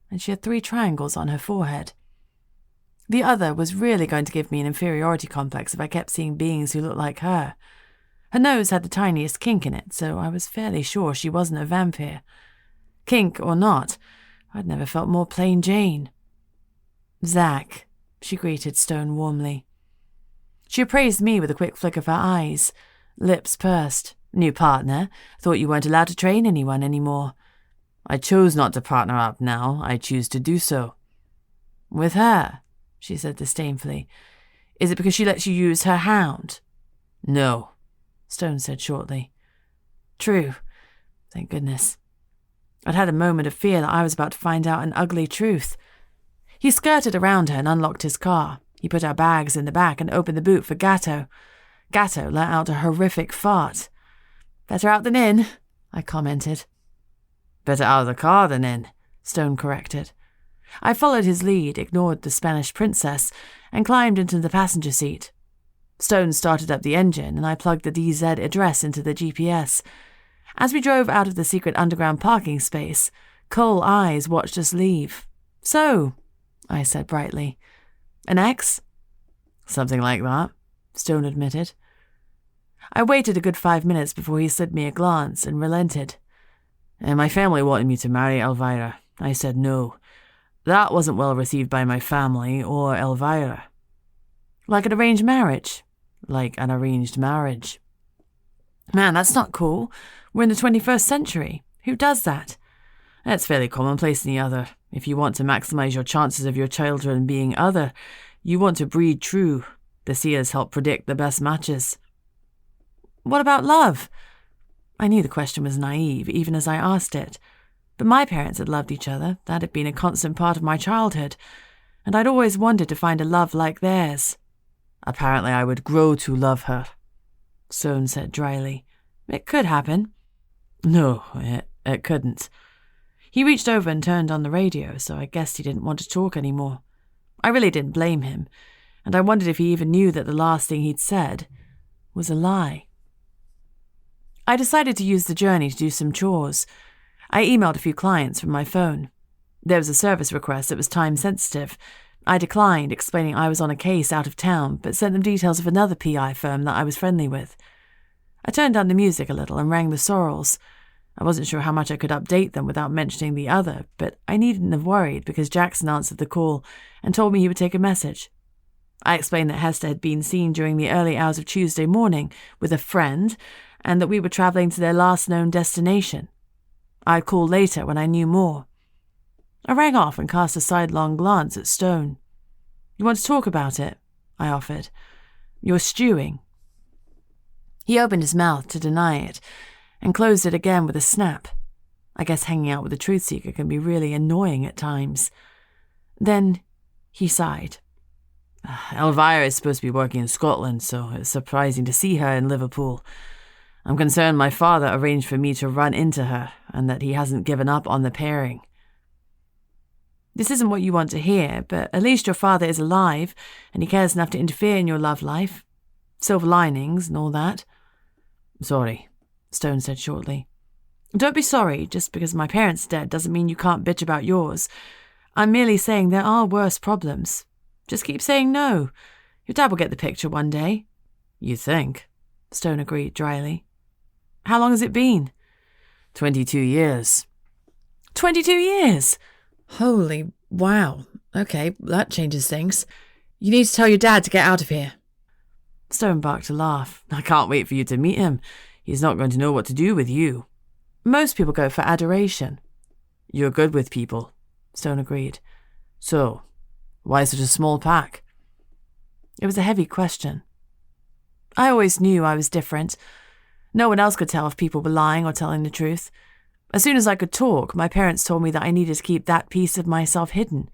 and she had 3 triangles on her forehead. The other was really going to give me an inferiority complex if I kept seeing beings who looked like her. Her nose had the tiniest kink in it, so I was fairly sure she wasn't a vampire. Kink or not, I'd never felt more plain Jane. Zach, she greeted Stone warmly. She appraised me with a quick flick of her eyes. Lips pursed. New partner? Thought you weren't allowed to train anyone anymore. I chose not to partner up now. I choose to do so. With her, she said disdainfully. Is it because she lets you use her hound? No, Stone said shortly. True. Thank goodness. I'd had a moment of fear that I was about to find out an ugly truth. He skirted around her and unlocked his car. He put our bags in the back and opened the boot for Gatto. Gatto let out a horrific fart. Better out than in, I commented. Better out of the car than in, Stone corrected. I followed his lead, ignored the Spanish princess, and climbed into the passenger seat. Stone started up the engine, and I plugged the DZ address into the GPS. As we drove out of the secret underground parking space, coal eyes watched us leave. So, I said brightly. An ex? Something like that, Stone admitted. I waited a good 5 minutes before he slid me a glance and relented. And my family wanted me to marry Elvira. I said no. That wasn't well received by my family or Elvira. Like an arranged marriage? Like an arranged marriage. Man, that's not cool. We're in the 21st century. Who does that? It's fairly commonplace in the other. If you want to maximize your chances of your children being other, you want to breed true. The seers help predict the best matches. What about love? I knew the question was naive, even as I asked it. But my parents had loved each other. That had been a constant part of my childhood. And I'd always wanted to find a love like theirs. Apparently I would grow to love her, Stone said dryly. It could happen. No, it couldn't. He reached over and turned on the radio, so I guessed he didn't want to talk anymore. I really didn't blame him, and I wondered if he even knew that the last thing he'd said was a lie. I decided to use the journey to do some chores. I emailed a few clients from my phone. There was a service request that was time-sensitive. I declined, explaining I was on a case out of town, but sent them details of another PI firm that I was friendly with. I turned down the music a little and rang the Sorrels. I wasn't sure how much I could update them without mentioning the other, but I needn't have worried because Jackson answered the call and told me he would take a message. I explained that Hester had been seen during the early hours of Tuesday morning with a friend and that we were travelling to their last known destination. I'd call later when I knew more. I rang off and cast a sidelong glance at Stone. You want to talk about it? I offered. You're stewing. He opened his mouth to deny it and closed it again with a snap. I guess hanging out with a truth seeker can be really annoying at times. Then he sighed. Elvira is supposed to be working in Scotland, so it's surprising to see her in Liverpool. I'm concerned my father arranged for me to run into her, and that he hasn't given up on the pairing. This isn't what you want to hear, but at least your father is alive, and he cares enough to interfere in your love life. Silver linings and all that. Sorry, Stone said shortly. Don't be sorry. Just because my parents are dead doesn't mean you can't bitch about yours. I'm merely saying there are worse problems. Just keep saying no. Your dad will get the picture one day. You think? Stone agreed dryly. How long has it been? 22 years. 22 years? Holy wow. Okay, that changes things. You need to tell your dad to get out of here. Stone barked a laugh. I can't wait for you to meet him. He's not going to know what to do with you. Most people go for adoration. You're good with people, Stone agreed. So, why such a small pack? It was a heavy question. I always knew I was different. No one else could tell if people were lying or telling the truth. As soon as I could talk, my parents told me that I needed to keep that piece of myself hidden.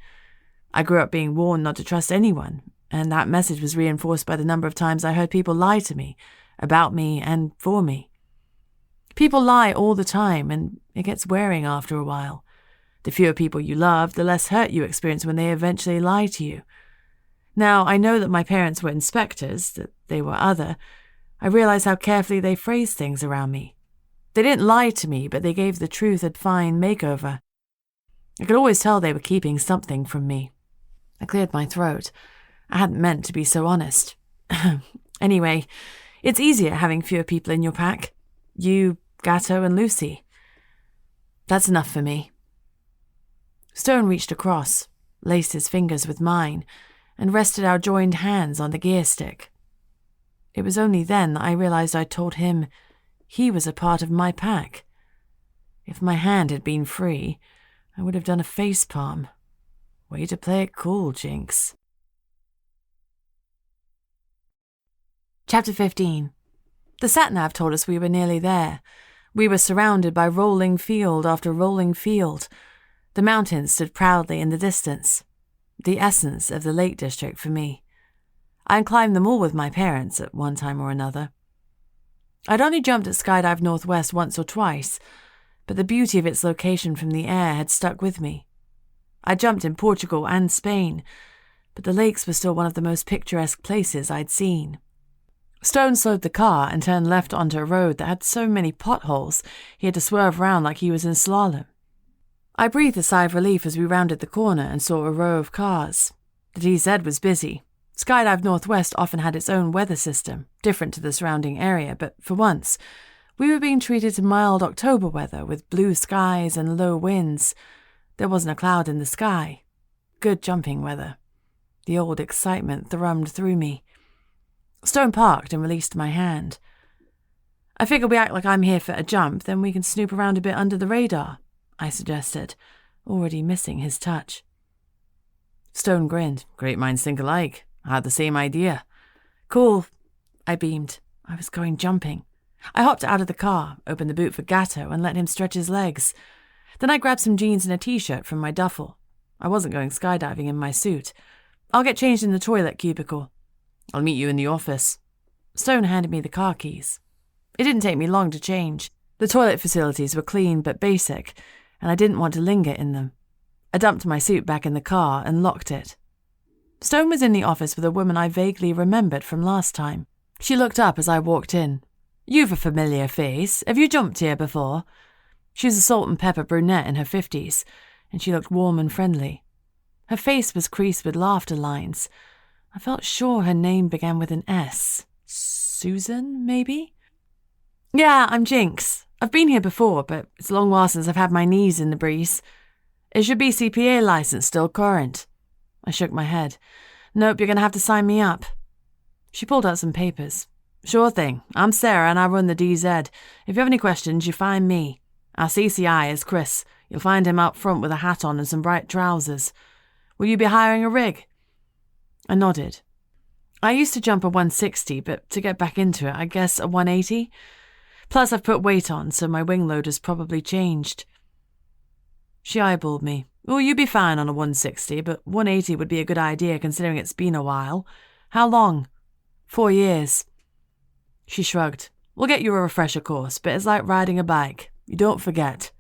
I grew up being warned not to trust anyone, and that message was reinforced by the number of times I heard people lie to me, about me and for me. People lie all the time, and it gets wearing after a while. The fewer people you love, the less hurt you experience when they eventually lie to you. Now, I know that my parents were inspectors, that they were other. I realize how carefully they phrased things around me. They didn't lie to me, but they gave the truth a fine makeover. I could always tell they were keeping something from me. I cleared my throat. I hadn't meant to be so honest. Anyway, it's easier having fewer people in your pack. You, Gatto, and Lucy. That's enough for me. Stone reached across, laced his fingers with mine, and rested our joined hands on the gear stick. It was only then that I realized I'd told him he was a part of my pack. If my hand had been free, I would have done a facepalm. Way to play it cool, Jinx. Chapter 15. The sat-nav told us we were nearly there. We were surrounded by rolling field after rolling field. The mountains stood proudly in the distance. The essence of the Lake District for me. I had climbed them all with my parents at one time or another. I'd only jumped at Skydive Northwest once or twice, but the beauty of its location from the air had stuck with me. I jumped in Portugal and Spain, but the lakes were still one of the most picturesque places I'd seen. Stone slowed the car and turned left onto a road that had so many potholes he had to swerve round like he was in slalom. I breathed a sigh of relief as we rounded the corner and saw a row of cars. The DZ was busy. Skydive Northwest often had its own weather system, different to the surrounding area, but for once, we were being treated to mild October weather with blue skies and low winds. There wasn't a cloud in the sky. Good jumping weather. The old excitement thrummed through me. Stone parked and released my hand. I figure we act like I'm here for a jump, then we can snoop around a bit under the radar, I suggested, already missing his touch. Stone grinned. Great minds think alike. I had the same idea. Cool, I beamed. I was going jumping. I hopped out of the car, opened the boot for Gatto, and let him stretch his legs. Then I grabbed some jeans and a t-shirt from my duffel. I wasn't going skydiving in my suit. I'll get changed in the toilet cubicle. I'll meet you in the office. Stone handed me the car keys. It didn't take me long to change. The toilet facilities were clean but basic, and I didn't want to linger in them. I dumped my suit back in the car and locked it. Stone was in the office with a woman I vaguely remembered from last time. She looked up as I walked in. You've a familiar face. Have you jumped here before? She was a salt and pepper brunette in her 50s, and she looked warm and friendly. Her face was creased with laughter lines. I felt sure her name began with an S. Susan, maybe? Yeah, I'm Jinx. I've been here before, but it's a long while since I've had my knees in the breeze. Is your BCPA license still current? I shook my head. Nope, you're going to have to sign me up. She pulled out some papers. Sure thing. I'm Sarah and I run the DZ. If you have any questions, you find me. Our CCI is Chris. You'll find him out front with a hat on and some bright trousers. Will you be hiring a rig? I nodded. I used to jump a 160, but to get back into it, I guess a 180. Plus I've put weight on, so my wing load has probably changed. She eyeballed me. Oh, you'd be fine on a 160, but 180 would be a good idea considering it's been a while. How long? 4 years. She shrugged. We'll get you a refresher course, but it's like riding a bike. You don't forget.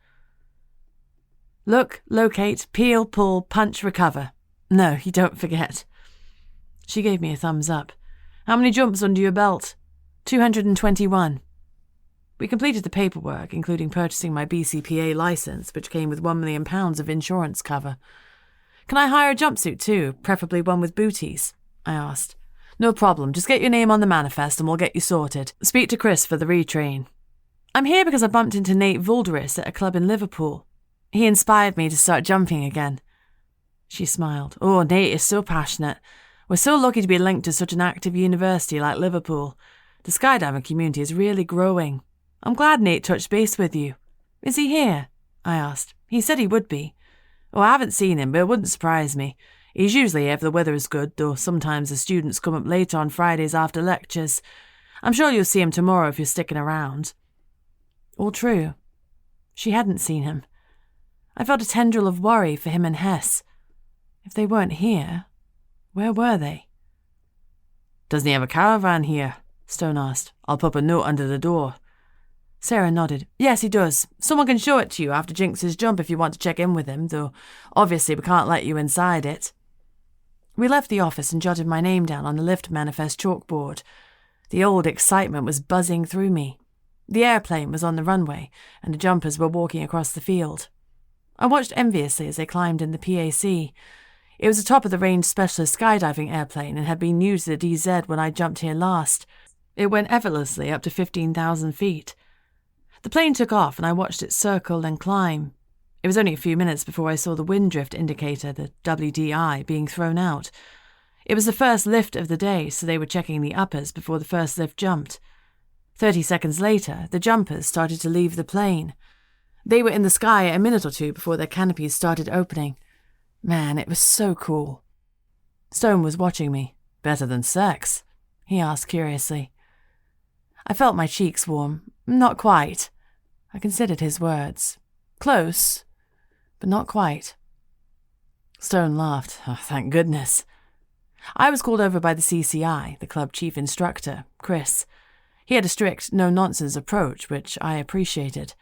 Look, locate, peel, pull, punch, recover. No, you don't forget. She gave me a thumbs up. How many jumps under your belt? 221. We completed the paperwork, including purchasing my BCPA license, which came with £1 million of insurance cover. Can I hire a jumpsuit too, preferably one with booties? I asked. No problem, just get your name on the manifest and we'll get you sorted. Speak to Chris for the retrain. I'm here because I bumped into Nate Vulderis at a club in Liverpool. He inspired me to start jumping again. She smiled. Oh, Nate is so passionate. We're so lucky to be linked to such an active university like Liverpool. The skydiving community is really growing. I'm glad Nate touched base with you. Is he here? I asked. He said he would be. Oh, I haven't seen him, but it wouldn't surprise me. He's usually here if the weather is good, though sometimes the students come up later on Fridays after lectures. I'm sure you'll see him tomorrow if you're sticking around. All true. She hadn't seen him. I felt a tendril of worry for him and Hess. If they weren't here, where were they? Doesn't he have a caravan here? Stone asked. I'll pop a note under the door. Sarah nodded. Yes, he does. Someone can show it to you after Jinx's jump if you want to check in with him, though obviously we can't let you inside it. We left the office and jotted my name down on the lift manifest chalkboard. The old excitement was buzzing through me. The airplane was on the runway, and the jumpers were walking across the field. I watched enviously as they climbed in the PAC. It was a top-of-the-range specialist skydiving airplane and had been new to the DZ when I jumped here last. It went effortlessly up to 15,000 feet. The plane took off and I watched it circle and climb. It was only a few minutes before I saw the wind drift indicator, the WDI, being thrown out. It was the first lift of the day, so they were checking the uppers before the first lift jumped. 30 seconds later, the jumpers started to leave the plane. They were in the sky a minute or two before their canopies started opening. Man, it was so cool. Stone was watching me. Better than sex? He asked curiously. I felt my cheeks warm. Not quite. I considered his words. Close, but not quite. Stone laughed. Oh, thank goodness. I was called over by the CCI, the club chief instructor, Chris. He had a strict, no-nonsense approach, which I appreciated.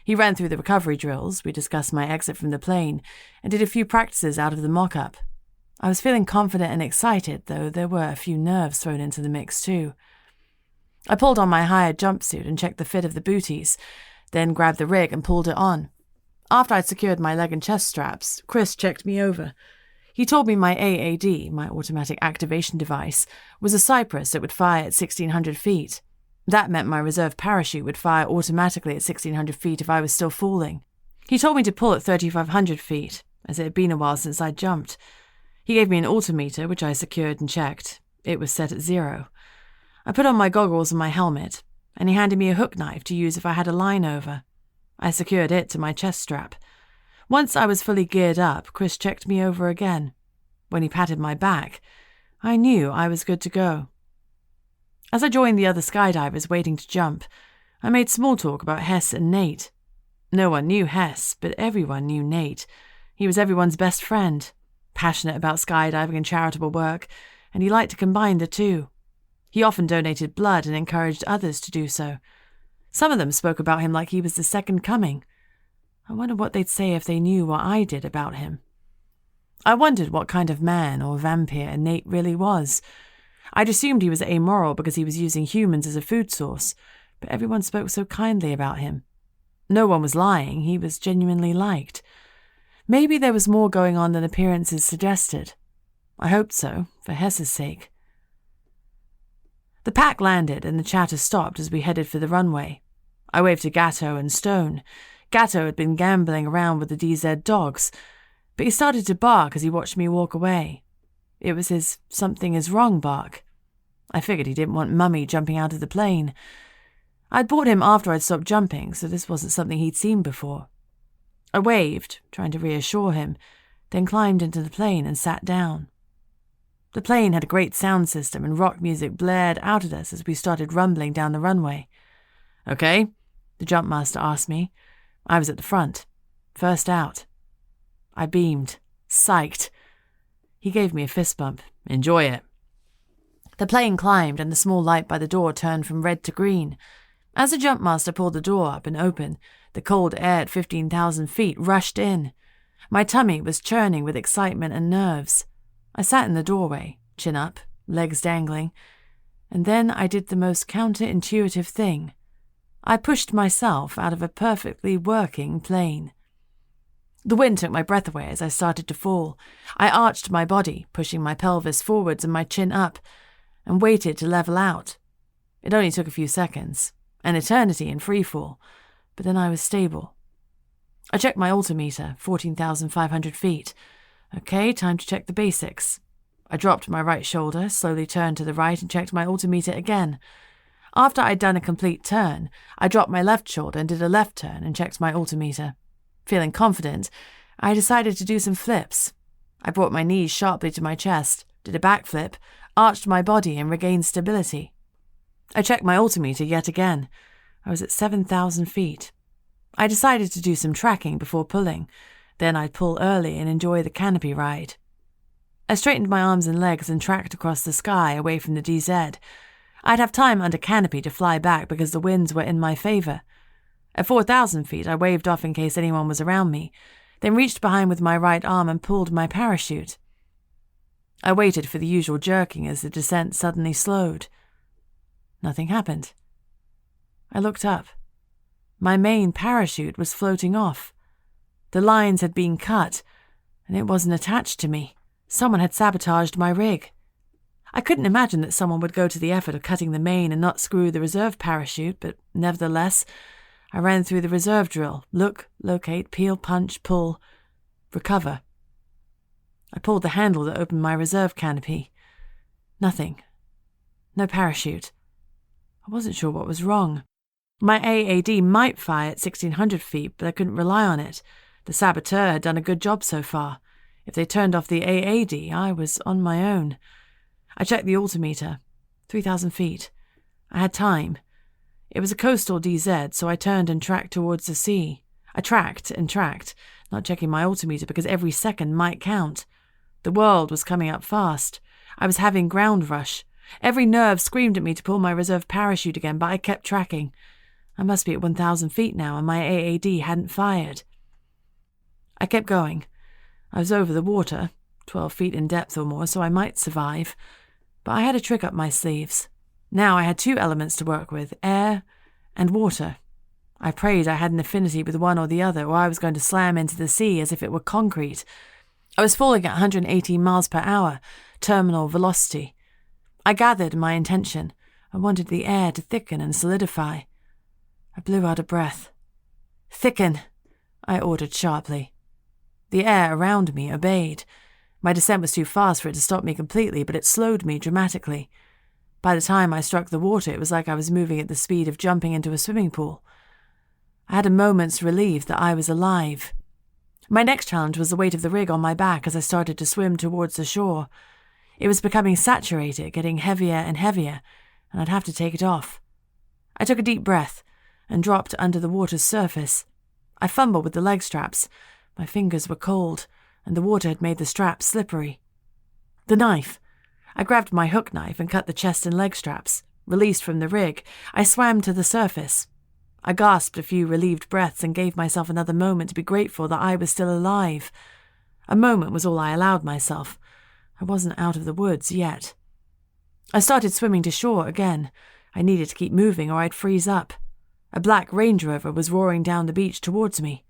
He ran through the recovery drills, we discussed my exit from the plane, and did a few practices out of the mock-up. I was feeling confident and excited, though there were a few nerves thrown into the mix too. I pulled on my hired jumpsuit and checked the fit of the booties, then grabbed the rig and pulled it on. After I'd secured my leg and chest straps, Chris checked me over. He told me my AAD, my automatic activation device, was a Cypress that would fire at 1,600 feet. That meant my reserve parachute would fire automatically at 1,600 feet if I was still falling. He told me to pull at 3,500 feet, as it had been a while since I'd jumped. He gave me an altimeter, which I secured and checked. It was set at 0. I put on my goggles and my helmet, and he handed me a hook knife to use if I had a line over. I secured it to my chest strap. Once I was fully geared up, Chris checked me over again. When he patted my back, I knew I was good to go. As I joined the other skydivers waiting to jump, I made small talk about Hess and Nate. No one knew Hess, but everyone knew Nate. He was everyone's best friend, passionate about skydiving and charitable work, and he liked to combine the two. He often donated blood and encouraged others to do so. Some of them spoke about him like he was the second coming. I wonder what they'd say if they knew what I did about him. I wondered what kind of man or vampire Nate really was. I'd assumed he was amoral because he was using humans as a food source, but everyone spoke so kindly about him. No one was lying, he was genuinely liked. Maybe there was more going on than appearances suggested. I hoped so, for Hess's sake. The pack landed and the chatter stopped as we headed for the runway. I waved to Gatto and Stone. Gatto had been gambling around with the DZ dogs, but he started to bark as he watched me walk away. It was his something is wrong bark. I figured he didn't want Mummy jumping out of the plane. I'd bought him after I'd stopped jumping, so this wasn't something he'd seen before. I waved, trying to reassure him, then climbed into the plane and sat down. The plane had a great sound system and rock music blared out at us as we started rumbling down the runway. Okay, the jump master asked me. I was at the front, first out. I beamed. Psyched. He gave me a fist bump. Enjoy it. The plane climbed and the small light by the door turned from red to green. As the jumpmaster pulled the door up and open, the cold air at 15,000 feet rushed in. My tummy was churning with excitement and nerves. I sat in the doorway, chin up, legs dangling, and then I did the most counterintuitive thing. I pushed myself out of a perfectly working plane. The wind took my breath away as I started to fall. I arched my body, pushing my pelvis forwards and my chin up, and waited to level out. It only took a few seconds, an eternity in freefall, but then I was stable. I checked my altimeter, 14,500 feet. Okay, time to check the basics. I dropped my right shoulder, slowly turned to the right and checked my altimeter again. After I'd done a complete turn, I dropped my left shoulder and did a left turn and checked my altimeter. Feeling confident, I decided to do some flips. I brought my knees sharply to my chest, did a backflip, arched my body and regained stability. I checked my altimeter yet again. I was at 7,000 feet. I decided to do some tracking before pulling. Then I'd pull early and enjoy the canopy ride. I straightened my arms and legs and tracked across the sky away from the DZ. I'd have time under canopy to fly back because the winds were in my favor. At 4,000 feet, I waved off in case anyone was around me, then reached behind with my right arm and pulled my parachute. I waited for the usual jerking as the descent suddenly slowed. Nothing happened. I looked up. My main parachute was floating off. The lines had been cut, and it wasn't attached to me. Someone had sabotaged my rig. I couldn't imagine that someone would go to the effort of cutting the main and not screw the reserve parachute, but nevertheless, I ran through the reserve drill. Look, locate, peel, punch, pull, recover. I pulled the handle that opened my reserve canopy. Nothing. No parachute. I wasn't sure what was wrong. My AAD might fire at 1,600 feet, but I couldn't rely on it. The saboteur had done a good job so far. If they turned off the AAD, I was on my own. I checked the altimeter. 3,000 feet. I had time. It was a coastal DZ, so I turned and tracked towards the sea. I tracked and tracked, not checking my altimeter because every second might count. The world was coming up fast. I was having ground rush. Every nerve screamed at me to pull my reserve parachute again, but I kept tracking. I must be at 1,000 feet now, and my AAD hadn't fired. I kept going. I was over the water, 12 feet in depth or more, so I might survive. But I had a trick up my sleeves. Now I had two elements to work with, air and water. I prayed I had an affinity with one or the other, or I was going to slam into the sea as if it were concrete. I was falling at 118 miles per hour, terminal velocity. I gathered my intention. I wanted the air to thicken and solidify. I blew out a breath. "Thicken," I ordered sharply. The air around me obeyed. My descent was too fast for it to stop me completely, but it slowed me dramatically. By the time I struck the water, it was like I was moving at the speed of jumping into a swimming pool. I had a moment's relief that I was alive. My next challenge was the weight of the rig on my back as I started to swim towards the shore. It was becoming saturated, getting heavier and heavier, and I'd have to take it off. I took a deep breath and dropped under the water's surface. I fumbled with the leg straps. My fingers were cold, and the water had made the straps slippery. The knife. I grabbed my hook knife and cut the chest and leg straps. Released from the rig, I swam to the surface. I gasped a few relieved breaths and gave myself another moment to be grateful that I was still alive. A moment was all I allowed myself. I wasn't out of the woods yet. I started swimming to shore again. I needed to keep moving or I'd freeze up. A black Range Rover was roaring down the beach towards me.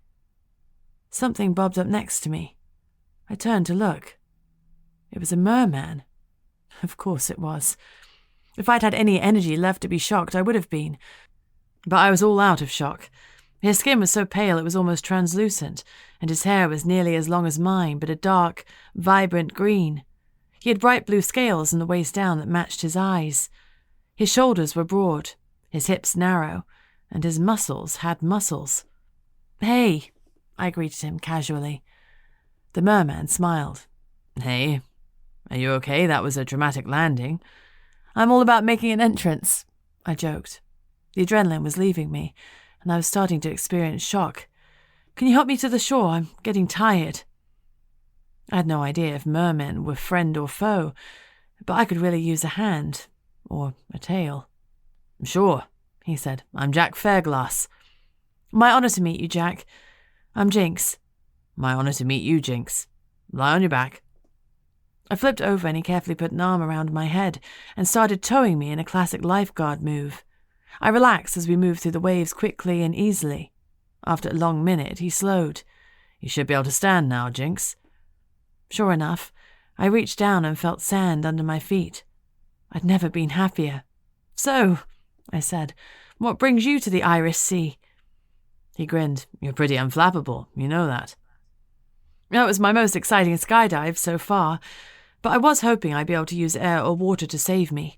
Something bobbed up next to me. I turned to look. It was a merman. Of course it was. If I'd had any energy left to be shocked, I would have been. But I was all out of shock. His skin was so pale it was almost translucent, and his hair was nearly as long as mine, but a dark, vibrant green. He had bright blue scales on the waist down that matched his eyes. His shoulders were broad, his hips narrow, and his muscles had muscles. "Hey," I greeted him casually. The merman smiled. "Hey, are you okay? That was a dramatic landing." "I'm all about making an entrance," I joked. The adrenaline was leaving me, and I was starting to experience shock. "Can you help me to the shore? I'm getting tired." I had no idea if mermen were friend or foe, but I could really use a hand, or a tail. Sure, he said. I'm Jack Fairglass. My honor to meet you, Jack. I'm Jinx. My honor to meet you, Jinx. Lie on your back. I flipped over and he carefully put an arm around my head and started towing me in a classic lifeguard move. I relaxed as we moved through the waves quickly and easily. After a long minute, he slowed. You should be able to stand now, Jinx. Sure enough, I reached down and felt sand under my feet. I'd never been happier. So, I said, what brings you to the Irish Sea? He grinned. You're pretty unflappable, you know that. That was my most exciting skydive so far, but I was hoping I'd be able to use air or water to save me.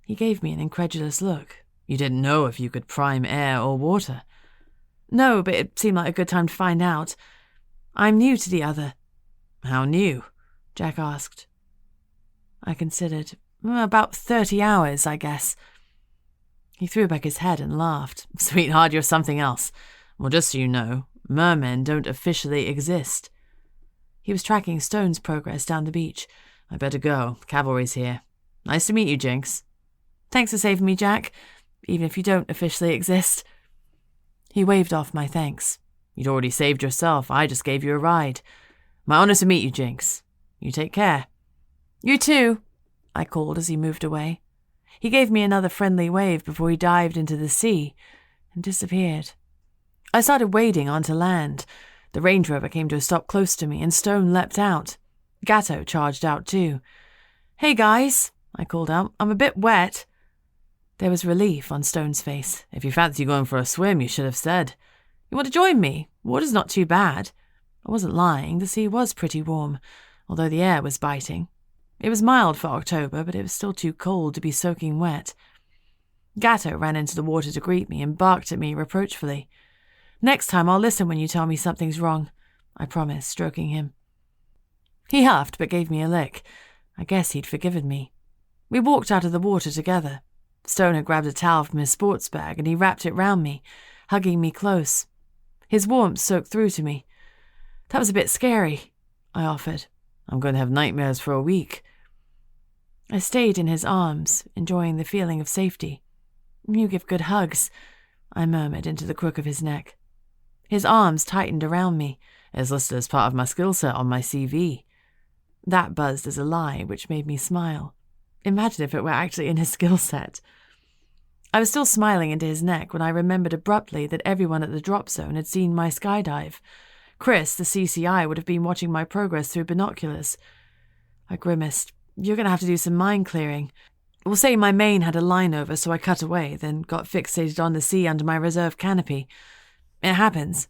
He gave me an incredulous look. You didn't know if you could prime air or water? No, but it seemed like a good time to find out. I'm new to the other. How new? Jack asked. I considered. About 30 hours, I guess. He threw back his head and laughed. Sweetheart, you're something else. Well, just so you know, mermen don't officially exist. He was tracking Stone's progress down the beach. I better go. Cavalry's here. Nice to meet you, Jinx. Thanks for saving me, Jack, even if you don't officially exist. He waved off my thanks. You'd already saved yourself. I just gave you a ride. My honor to meet you, Jinx. You take care. You too, I called as he moved away. He gave me another friendly wave before he dived into the sea and disappeared. I started wading onto land. The Range Rover came to a stop close to me and Stone leapt out. Gatto charged out too. Hey guys, I called out. I'm a bit wet. There was relief on Stone's face. If you fancy going for a swim, you should have said. You want to join me? Water's not too bad. I wasn't lying. The sea was pretty warm, although the air was biting. It was mild for October, but it was still too cold to be soaking wet. Gatto ran into the water to greet me and barked at me reproachfully. Next time I'll listen when you tell me something's wrong, I promised, stroking him. He huffed but gave me a lick. I guess he'd forgiven me. We walked out of the water together. Stone had grabbed a towel from his sports bag and he wrapped it round me, hugging me close. His warmth soaked through to me. That was a bit scary, I offered. I'm going to have nightmares for a week. I stayed in his arms, enjoying the feeling of safety. You give good hugs, I murmured into the crook of his neck. His arms tightened around me. It's listed as part of my skill set on my CV. That buzzed as a lie, which made me smile. Imagine if it were actually in his skill set. I was still smiling into his neck when I remembered abruptly that everyone at the drop zone had seen my skydive. Chris, the CCI, would have been watching my progress through binoculars. I grimaced. You're going to have to do some mind clearing. We'll say my main had a line over, so I cut away, then got fixated on the sea under my reserve canopy. It happens.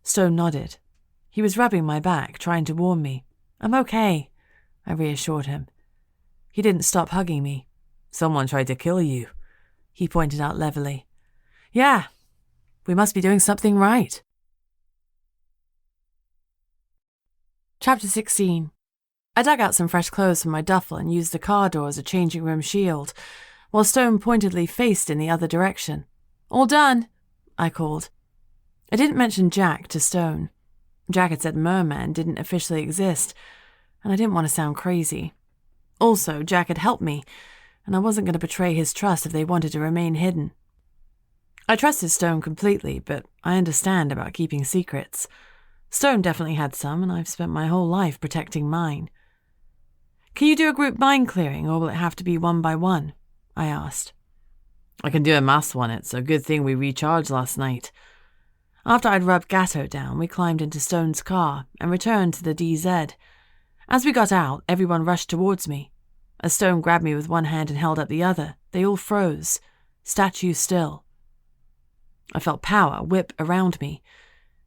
Stone nodded. He was rubbing my back, trying to warm me. I'm okay, I reassured him. He didn't stop hugging me. Someone tried to kill you, he pointed out levelly. Yeah, we must be doing something right. Chapter 16. I dug out some fresh clothes from my duffel and used the car door as a changing room shield, while Stone pointedly faced in the other direction. All done, I called. I didn't mention Jack to Stone. Jack had said merman didn't officially exist, and I didn't want to sound crazy. Also, Jack had helped me, and I wasn't going to betray his trust if they wanted to remain hidden. I trusted Stone completely, but I understand about keeping secrets. Stone definitely had some, and I've spent my whole life protecting mine. Can you do a group mind clearing, or will it have to be one by one? I asked. I can do a mass one. It's a good thing we recharged last night. After I'd rubbed Gatto down, we climbed into Stone's car and returned to the DZ. As we got out, everyone rushed towards me. As Stone grabbed me with one hand and held up the other, they all froze, statue still. I felt power whip around me,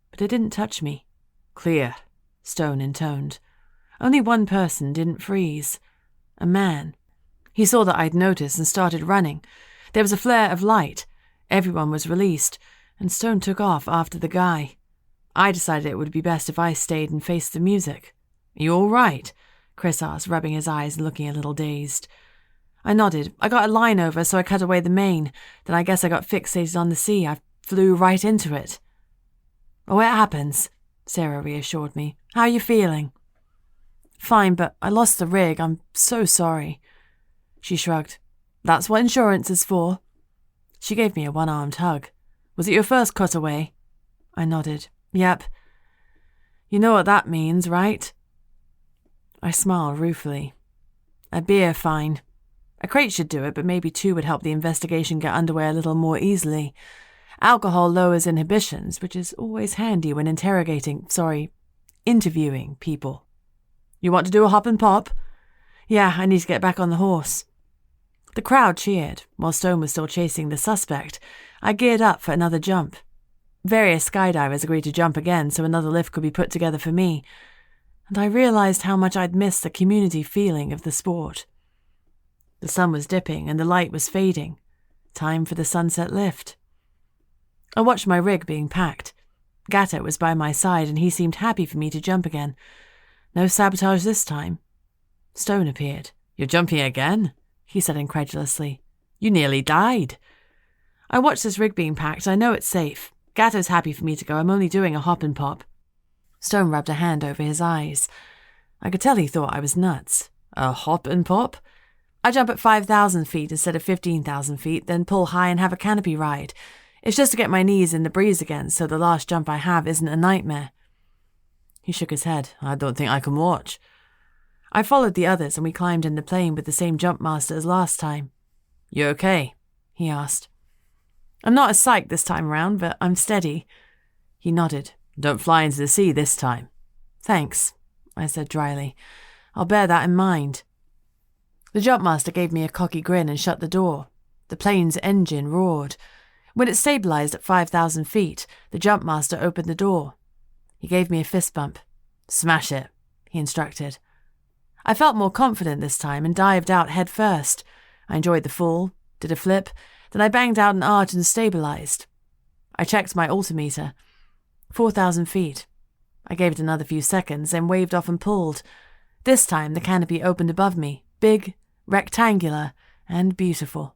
but it didn't touch me. Clear, Stone intoned. Only one person didn't freeze. A man. He saw that I'd noticed and started running. There was a flare of light. Everyone was released, and Stone took off after the guy. I decided it would be best if I stayed and faced the music. You all right? Chris asked, rubbing his eyes and looking a little dazed. I nodded. I got a line over, so I cut away the main. Then I guess I got fixated on the sea. I flew right into it. Oh, it happens, Sarah reassured me. How are you feeling? Fine, but I lost the rig. I'm so sorry. She shrugged. That's what insurance is for. She gave me a one-armed hug. Was it your first cutaway? I nodded. Yep. You know what that means, right? I smiled ruefully. A beer, fine. A crate should do it, but maybe 2 would help the investigation get underway a little more easily. Alcohol lowers inhibitions, which is always handy when interviewing people. You want to do a hop and pop? Yeah, I need to get back on the horse. The crowd cheered. While Stone was still chasing the suspect, I geared up for another jump. Various skydivers agreed to jump again so another lift could be put together for me, and I realized how much I'd missed the community feeling of the sport. The sun was dipping and the light was fading. Time for the sunset lift. I watched my rig being packed. Gatto was by my side and he seemed happy for me to jump again. No sabotage this time. Stone appeared. You're jumping again? He said incredulously. You nearly died. I watched this rig being packed. I know it's safe. Gatto's happy for me to go. I'm only doing a hop and pop. Stone rubbed a hand over his eyes. I could tell he thought I was nuts. A hop and pop? I jump at 5,000 feet instead of 15,000 feet, then pull high and have a canopy ride. It's just to get my knees in the breeze again, so the last jump I have isn't a nightmare. He shook his head. I don't think I can watch. I followed the others and we climbed in the plane with the same jump master as last time. You okay? He asked. I'm not as psyched this time around, but I'm steady. He nodded. Don't fly into the sea this time. Thanks, I said dryly. I'll bear that in mind. The jumpmaster gave me a cocky grin and shut the door. The plane's engine roared. When it stabilized at 5,000 feet, the jumpmaster opened the door. He gave me a fist bump. Smash it, he instructed. I felt more confident this time and dived out head first. I enjoyed the fall, did a flip, then I banged out an arch and stabilized. I checked my altimeter. 4,000 feet. I gave it another few seconds, then waved off and pulled. This time the canopy opened above me, big, rectangular, and beautiful.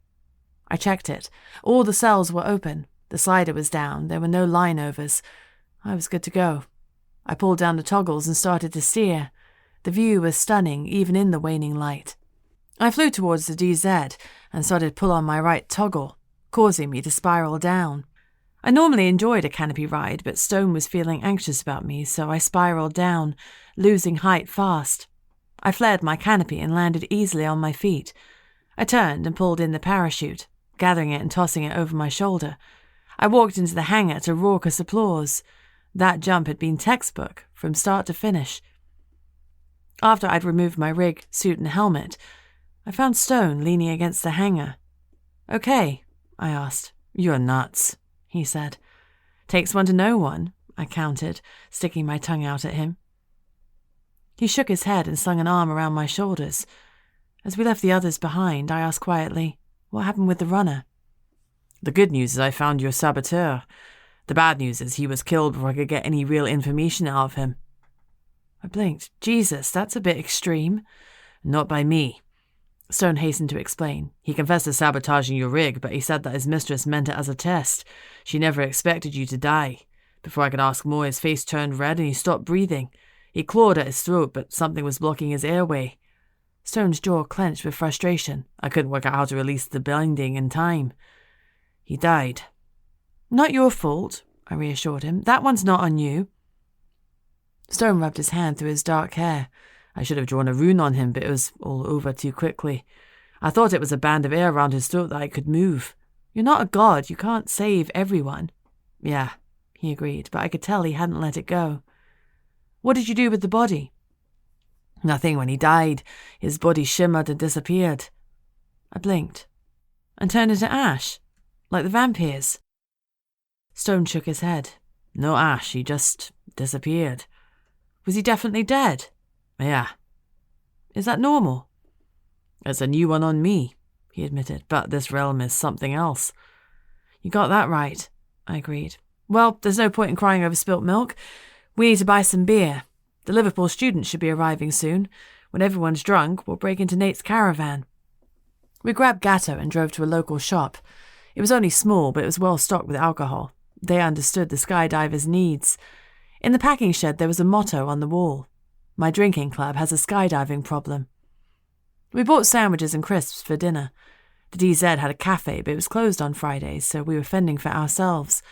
I checked it. All the cells were open. The slider was down. There were no line overs. I was good to go. I pulled down the toggles and started to steer. The view was stunning, even in the waning light. I flew towards the DZ and started to pull on my right toggle, causing me to spiral down. I normally enjoyed a canopy ride, but Stone was feeling anxious about me, so I spiraled down, losing height fast. I flared my canopy and landed easily on my feet. I turned and pulled in the parachute, gathering it and tossing it over my shoulder. I walked into the hangar to raucous applause. That jump had been textbook, from start to finish. After I'd removed my rig, suit and helmet, I found Stone leaning against the hangar. Okay, I asked. You're nuts, he said. Takes one to know one, I countered, sticking my tongue out at him. He shook his head and slung an arm around my shoulders. As we left the others behind, I asked quietly, what happened with the runner? The good news is I found your saboteur. The bad news is he was killed before I could get any real information out of him. I blinked. Jesus, that's a bit extreme. Not by me. Stone hastened to explain. He confessed to sabotaging your rig, but he said that his mistress meant it as a test. She never expected you to die. Before I could ask more, his face turned red and he stopped breathing. He clawed at his throat, but something was blocking his airway. Stone's jaw clenched with frustration. I couldn't work out how to release the binding in time. He died. Not your fault, I reassured him. That one's not on you. Stone rubbed his hand through his dark hair. I should have drawn a rune on him, but it was all over too quickly. I thought it was a band of air around his throat that I could move. You're not a god. You can't save everyone. Yeah, he agreed, but I could tell he hadn't let it go. What did you do with the body? Nothing. When he died, his body shimmered and disappeared. I blinked. And turned into ash, like the vampyrs. Stone shook his head. No ash, he just disappeared. Was he definitely dead? Yeah. Is that normal? It's a new one on me, he admitted, but this realm is something else. You got that right, I agreed. Well, there's no point in crying over spilt milk. We need to buy some beer. The Liverpool students should be arriving soon. When everyone's drunk, we'll break into Nate's caravan. We grabbed Gatto and drove to a local shop. It was only small, but it was well stocked with alcohol. They understood the skydivers' needs. In the packing shed there was a motto on the wall. My drinking club has a skydiving problem. We bought sandwiches and crisps for dinner. The DZ had a cafe, but it was closed on Fridays, so we were fending for ourselves.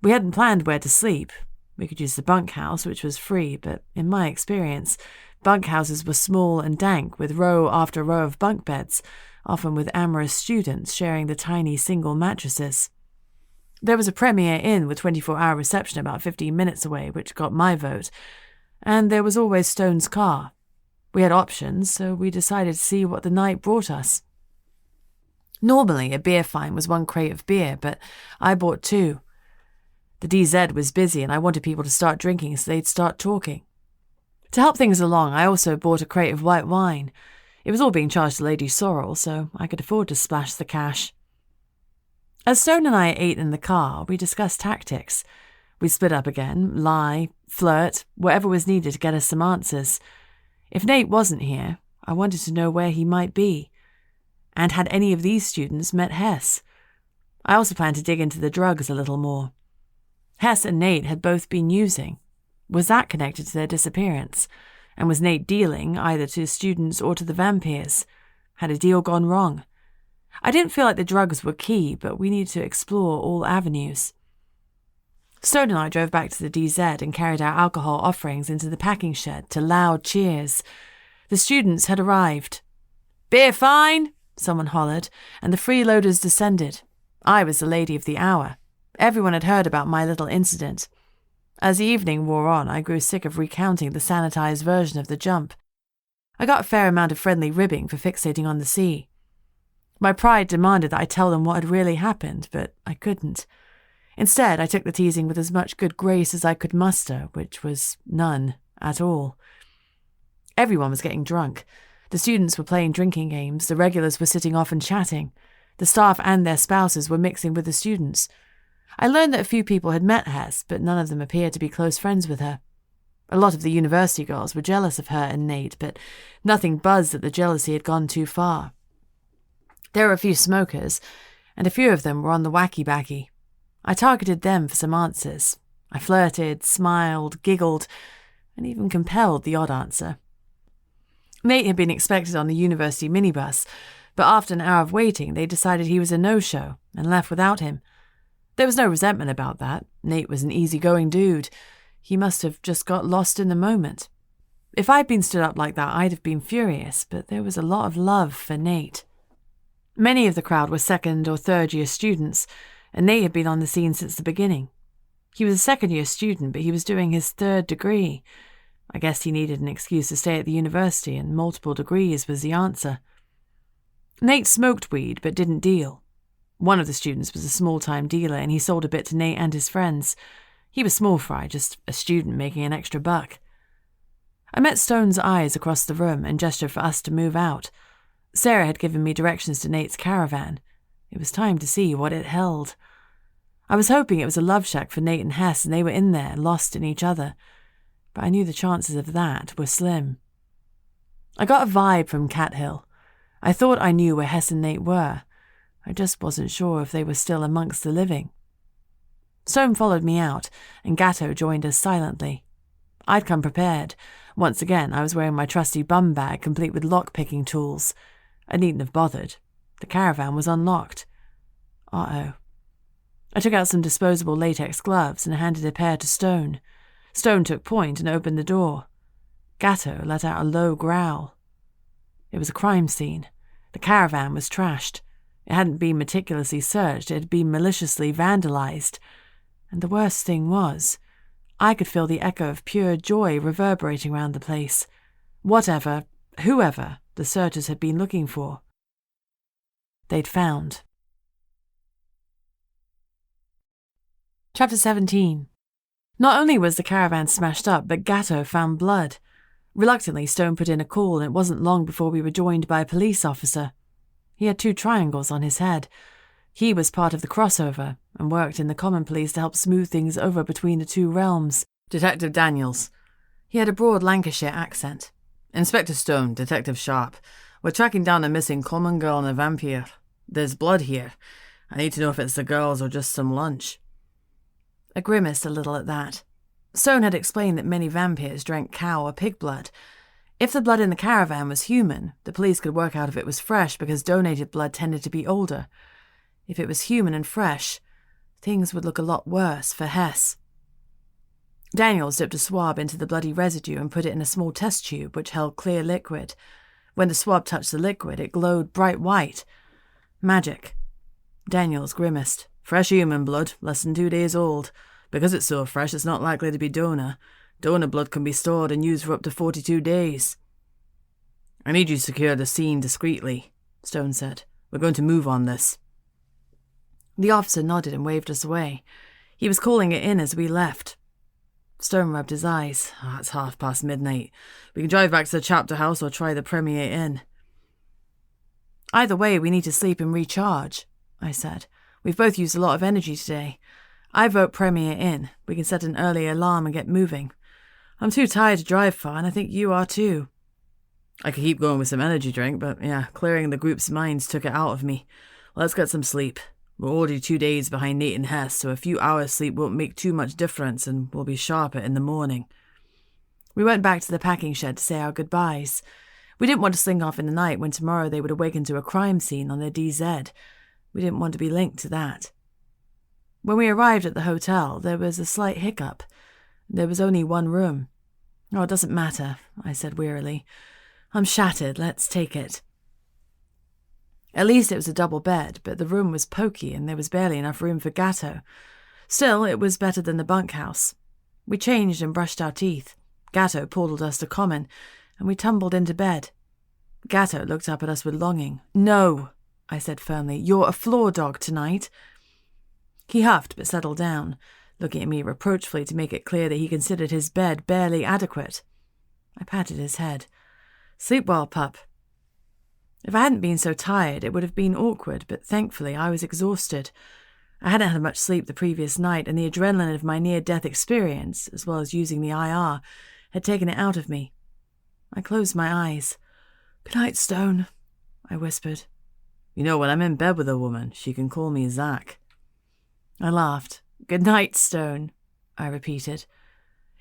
We hadn't planned where to sleep. We could use the bunkhouse, which was free, but in my experience, bunkhouses were small and dank, with row after row of bunk beds, often with amorous students sharing the tiny single mattresses. There was a Premier Inn with 24-hour reception about 15 minutes away, which got my vote, and there was always Stone's car. We had options, so we decided to see what the night brought us. Normally, a beer fine was 1 crate of beer, but I bought 2. The DZ was busy, and I wanted people to start drinking so they'd start talking. To help things along, I also bought a crate of white wine. It was all being charged to Lady Sorrel, so I could afford to splash the cash. As Stone and I ate in the car, we discussed tactics. We split up again, lie, flirt, whatever was needed to get us some answers. If Nate wasn't here, I wanted to know where he might be. And had any of these students met Hess? I also planned to dig into the drugs a little more. Hess and Nate had both been using. Was that connected to their disappearance? And was Nate dealing either to students or to the vampyrs? Had a deal gone wrong? I didn't feel like the drugs were key, but we needed to explore all avenues. Stone and I drove back to the DZ and carried our alcohol offerings into the packing shed to loud cheers. The students had arrived. "Beer fine!" someone hollered, and the freeloaders descended. I was the lady of the hour. Everyone had heard about my little incident. As the evening wore on, I grew sick of recounting the sanitized version of the jump. I got a fair amount of friendly ribbing for fixating on the sea. My pride demanded that I tell them what had really happened, but I couldn't. Instead, I took the teasing with as much good grace as I could muster, which was none at all. Everyone was getting drunk. The students were playing drinking games, the regulars were sitting off and chatting. The staff and their spouses were mixing with the students. I learned that a few people had met Hess, but none of them appeared to be close friends with her. A lot of the university girls were jealous of her and Nate, but nothing buzzed that the jealousy had gone too far. There were a few smokers, and a few of them were on the wacky-backy. I targeted them for some answers. I flirted, smiled, giggled, and even compelled the odd answer. Nate had been expected on the university minibus, but after an hour of waiting, they decided he was a no-show and left without him. There was no resentment about that. Nate was an easygoing dude. He must have just got lost in the moment. If I'd been stood up like that, I'd have been furious, but there was a lot of love for Nate. Many of the crowd were 2nd or 3rd year students, and Nate had been on the scene since the beginning. He was a 2nd year student, but he was doing his 3rd degree. I guess he needed an excuse to stay at the university, and multiple degrees was the answer. Nate smoked weed, but didn't deal. One of the students was a small-time dealer, and he sold a bit to Nate and his friends. He was small fry, just a student making an extra buck. I met Stone's eyes across the room and gestured for us to move out. Sarah had given me directions to Nate's caravan. It was time to see what it held. I was hoping it was a love shack for Nate and Hess, and they were in there, lost in each other. But I knew the chances of that were slim. I got a vibe from Cat Hill. I thought I knew where Hess and Nate were. I just wasn't sure if they were still amongst the living. Stone followed me out, and Gatto joined us silently. I'd come prepared. Once again, I was wearing my trusty bum bag, complete with lock-picking tools. I needn't have bothered. The caravan was unlocked. Uh-oh. I took out some disposable latex gloves and handed a pair to Stone. Stone took point and opened the door. Gatto let out a low growl. It was a crime scene. The caravan was trashed. It hadn't been meticulously searched, it had been maliciously vandalized. And the worst thing was, I could feel the echo of pure joy reverberating around the place. Whatever, whoever, the searchers had been looking for, they'd found. Chapter 17. Not only was the caravan smashed up, but Gatto found blood. Reluctantly, Stone put in a call, and it wasn't long before we were joined by a police officer. He had 2 triangles on his head. He was part of the crossover, and worked in the common police to help smooth things over between the 2 realms. Detective Daniels. He had a broad Lancashire accent. Inspector Stone, Detective Sharp. We're tracking down a missing common girl and a vampire. There's blood here. I need to know if it's the girls or just some lunch. I grimaced a little at that. Stone had explained that many vampires drank cow or pig blood. If the blood in the caravan was human, the police could work out if it was fresh because donated blood tended to be older. If it was human and fresh, things would look a lot worse for Hess. Daniels dipped a swab into the bloody residue and put it in a small test tube which held clear liquid. When the swab touched the liquid, it glowed bright white. Magic. Daniels grimaced. Fresh human blood, less than 2 days old. Because it's so fresh, it's not likely to be donor. Donor blood can be stored and used for up to 42 days. I need you to secure the scene discreetly, Stone said. We're going to move on this. The officer nodded and waved us away. He was calling it in as we left. Stone rubbed his eyes. It's midnight. We can drive back to the chapter house or try the Premier Inn. Either way, we need to sleep and recharge, I said. We've both used a lot of energy today. I vote Premier Inn. We can set an early alarm and get moving. I'm too tired to drive far, and I think you are too. I could keep going with some energy drink, but clearing the group's minds took it out of me. Let's get some sleep. We're already 2 days behind Nate and Hess, so a few hours sleep won't make too much difference, and we'll be sharper in the morning. We went back to the packing shed to say our goodbyes. We didn't want to sling off in the night when tomorrow they would awaken to a crime scene on their DZ. We didn't want to be linked to that. When we arrived at the hotel, there was a slight hiccup. There was only one room. Oh, it doesn't matter, I said wearily. I'm shattered, let's take it. At least it was a double bed, but the room was poky and there was barely enough room for Gatto. Still, it was better than the bunkhouse. We changed and brushed our teeth. Gatto portaled us to common, and we tumbled into bed. Gatto looked up at us with longing. No, I said firmly, you're a floor dog tonight. He huffed but settled down, looking at me reproachfully to make it clear that he considered his bed barely adequate. I patted his head. Sleep well, pup. If I hadn't been so tired, it would have been awkward, but thankfully I was exhausted. I hadn't had much sleep the previous night, and the adrenaline of my near-death experience, as well as using the IR, had taken it out of me. I closed my eyes. Good night, Stone, I whispered. You know, when I'm in bed with a woman, she can call me Zach. I laughed. Good night, Stone, I repeated.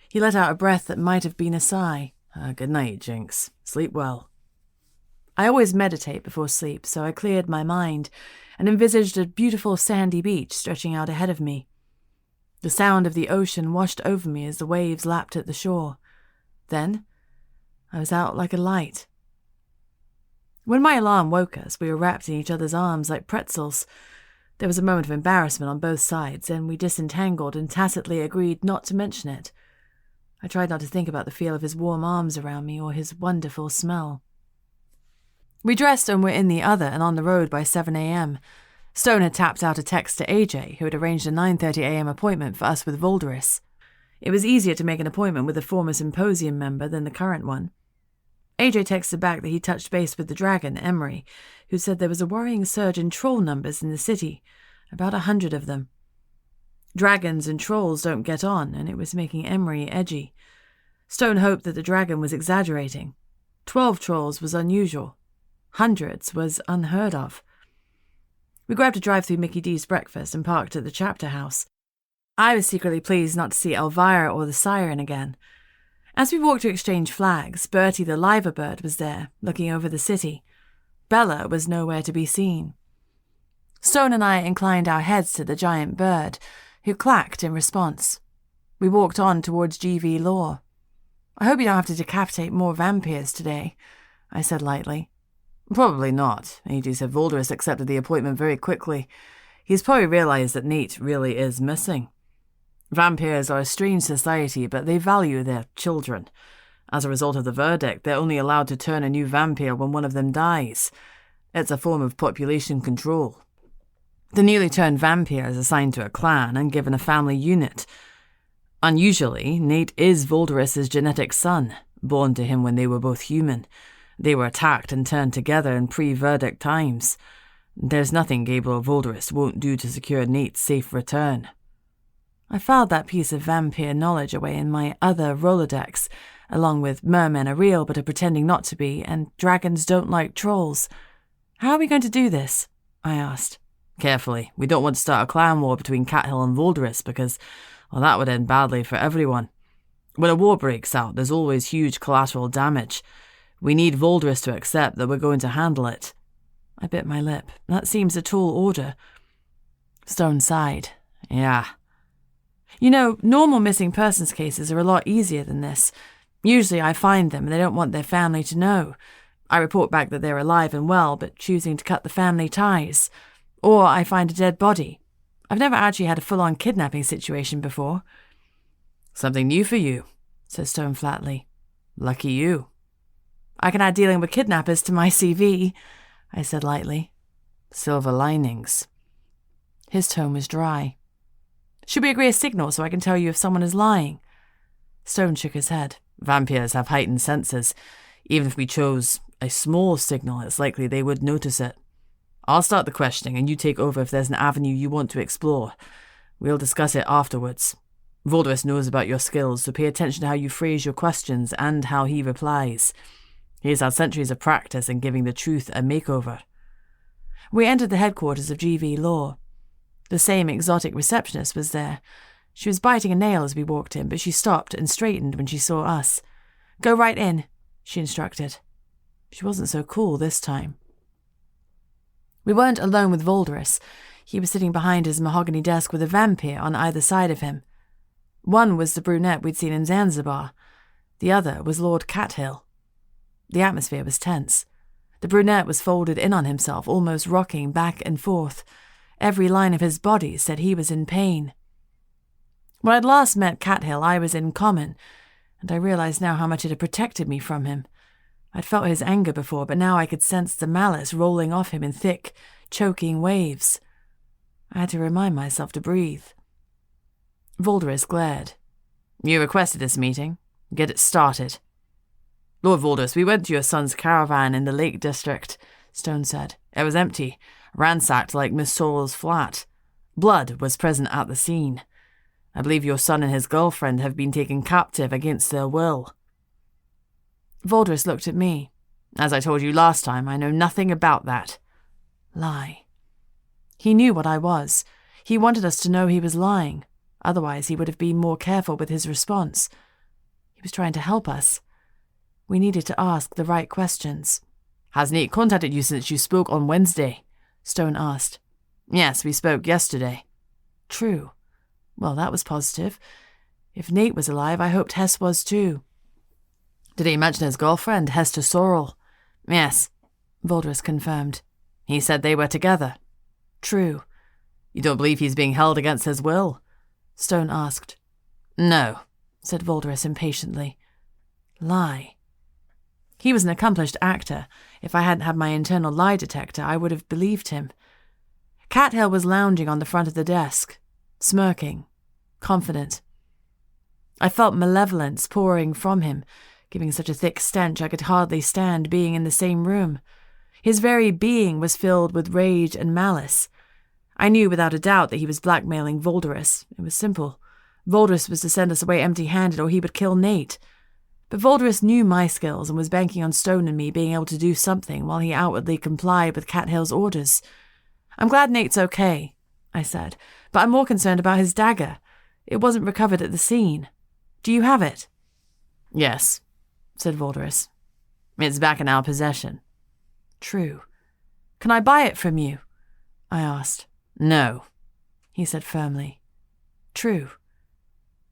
He let out a breath that might have been a sigh. Good night, Jinx. Sleep well. I always meditate before sleep, so I cleared my mind and envisaged a beautiful sandy beach stretching out ahead of me. The sound of the ocean washed over me as the waves lapped at the shore. Then, I was out like a light. When my alarm woke us, we were wrapped in each other's arms like pretzels. There was a moment of embarrassment on both sides, and we disentangled and tacitly agreed not to mention it. I tried not to think about the feel of his warm arms around me or his wonderful smell. We dressed and were in the other and on the road by 7 a.m. Stone had tapped out a text to AJ, who had arranged a 9:30 a.m. appointment for us with Volderis. It was easier to make an appointment with a former Symposium member than the current one. AJ texted back that he touched base with the dragon, Emery, who said there was a worrying surge in troll numbers in the city, about 100 of them. Dragons and trolls don't get on, and it was making Emery edgy. Stone hoped that the dragon was exaggerating. 12 trolls was unusual. Hundreds was unheard of. We grabbed a drive through Mickey D's breakfast and parked at the chapter house. I was secretly pleased not to see Elvira or the siren again. As we walked to exchange flags, Bertie the liver bird was there, looking over the city. Bella was nowhere to be seen. Stone and I inclined our heads to the giant bird, who clacked in response. We walked on towards GV Law. I hope you don't have to decapitate more vampyrs today, I said lightly. Probably not. AJ said Volderis accepted the appointment very quickly. He's probably realized that Nate really is missing. Vampires are a strange society, but they value their children. As a result of the verdict, they're only allowed to turn a new vampire when one of them dies. It's a form of population control. The newly turned vampire is assigned to a clan and given a family unit. Unusually, Nate is Volderis' genetic son, born to him when they were both human. They were attacked and turned together in pre-verdict times. There's nothing Gabriel Volderis won't do to secure Nate's safe return. I filed that piece of vampire knowledge away in my other Rolodex, along with mermen are real but are pretending not to be, and dragons don't like trolls. How are we going to do this? I asked. Carefully. We don't want to start a clan war between Cathill and Volderis because, well, that would end badly for everyone. When a war breaks out, there's always huge collateral damage. We need Voldris to accept that we're going to handle it. I bit my lip. That seems a tall order. Stone sighed. Yeah. You know, normal missing persons cases are a lot easier than this. Usually I find them and they don't want their family to know. I report back that they're alive and well, but choosing to cut the family ties. Or I find a dead body. I've never actually had a full-on kidnapping situation before. Something new for you, said Stone flatly. Lucky you. I can add dealing with kidnappers to my CV, I said lightly. Silver linings. His tone was dry. Should we agree a signal so I can tell you if someone is lying? Stone shook his head. Vampyrs have heightened senses. Even if we chose a small signal, it's likely they would notice it. I'll start the questioning and you take over if there's an avenue you want to explore. We'll discuss it afterwards. Voldris knows about your skills, so pay attention to how you phrase your questions and how he replies. He's had centuries of practice in giving the truth a makeover. We entered the headquarters of GV Law. The same exotic receptionist was there. She was biting a nail as we walked in, but she stopped and straightened when she saw us. Go right in, she instructed. She wasn't so cool this time. We weren't alone with Voldris. He was sitting behind his mahogany desk with a vampire on either side of him. One was the brunette we'd seen in Zanzibar. The other was Lord Cathill. The atmosphere was tense. The brunette was folded in on himself, almost rocking back and forth. Every line of his body said he was in pain. When I'd last met Cathill, I was in common, and I realized now how much it had protected me from him. I'd felt his anger before, but now I could sense the malice rolling off him in thick, choking waves. I had to remind myself to breathe. Voldris glared. You requested this meeting. Get it started. Lord Voldris, we went to your son's caravan in the Lake District, Stone said. It was empty, ransacked like Miss Sorrel's flat. Blood was present at the scene. I believe your son and his girlfriend have been taken captive against their will. Voldris looked at me. As I told you last time, I know nothing about that. Lie. He knew what I was. He wanted us to know he was lying. Otherwise, he would have been more careful with his response. He was trying to help us. We needed to ask the right questions. Has Nate contacted you since you spoke on Wednesday? Stone asked. Yes, we spoke yesterday. True. Well, that was positive. If Nate was alive, I hoped Hess was too. Did he mention his girlfriend, Hester Sorrel? Yes, Voldris confirmed. He said they were together. True. You don't believe he's being held against his will? Stone asked. No, said Voldris impatiently. Lie. He was an accomplished actor. If I hadn't had my internal lie detector, I would have believed him. Cathill was lounging on the front of the desk, smirking, confident. I felt malevolence pouring from him, giving such a thick stench I could hardly stand being in the same room. His very being was filled with rage and malice. I knew without a doubt that he was blackmailing Voldris. It was simple. Voldris was to send us away empty-handed or he would kill Nate. But Voldris knew my skills and was banking on Stone and me being able to do something while he outwardly complied with Cathill's orders. I'm glad Nate's okay, I said, but I'm more concerned about his dagger. It wasn't recovered at the scene. Do you have it? Yes, said Voldris. It's back in our possession. True. Can I buy it from you? I asked. No, he said firmly. True.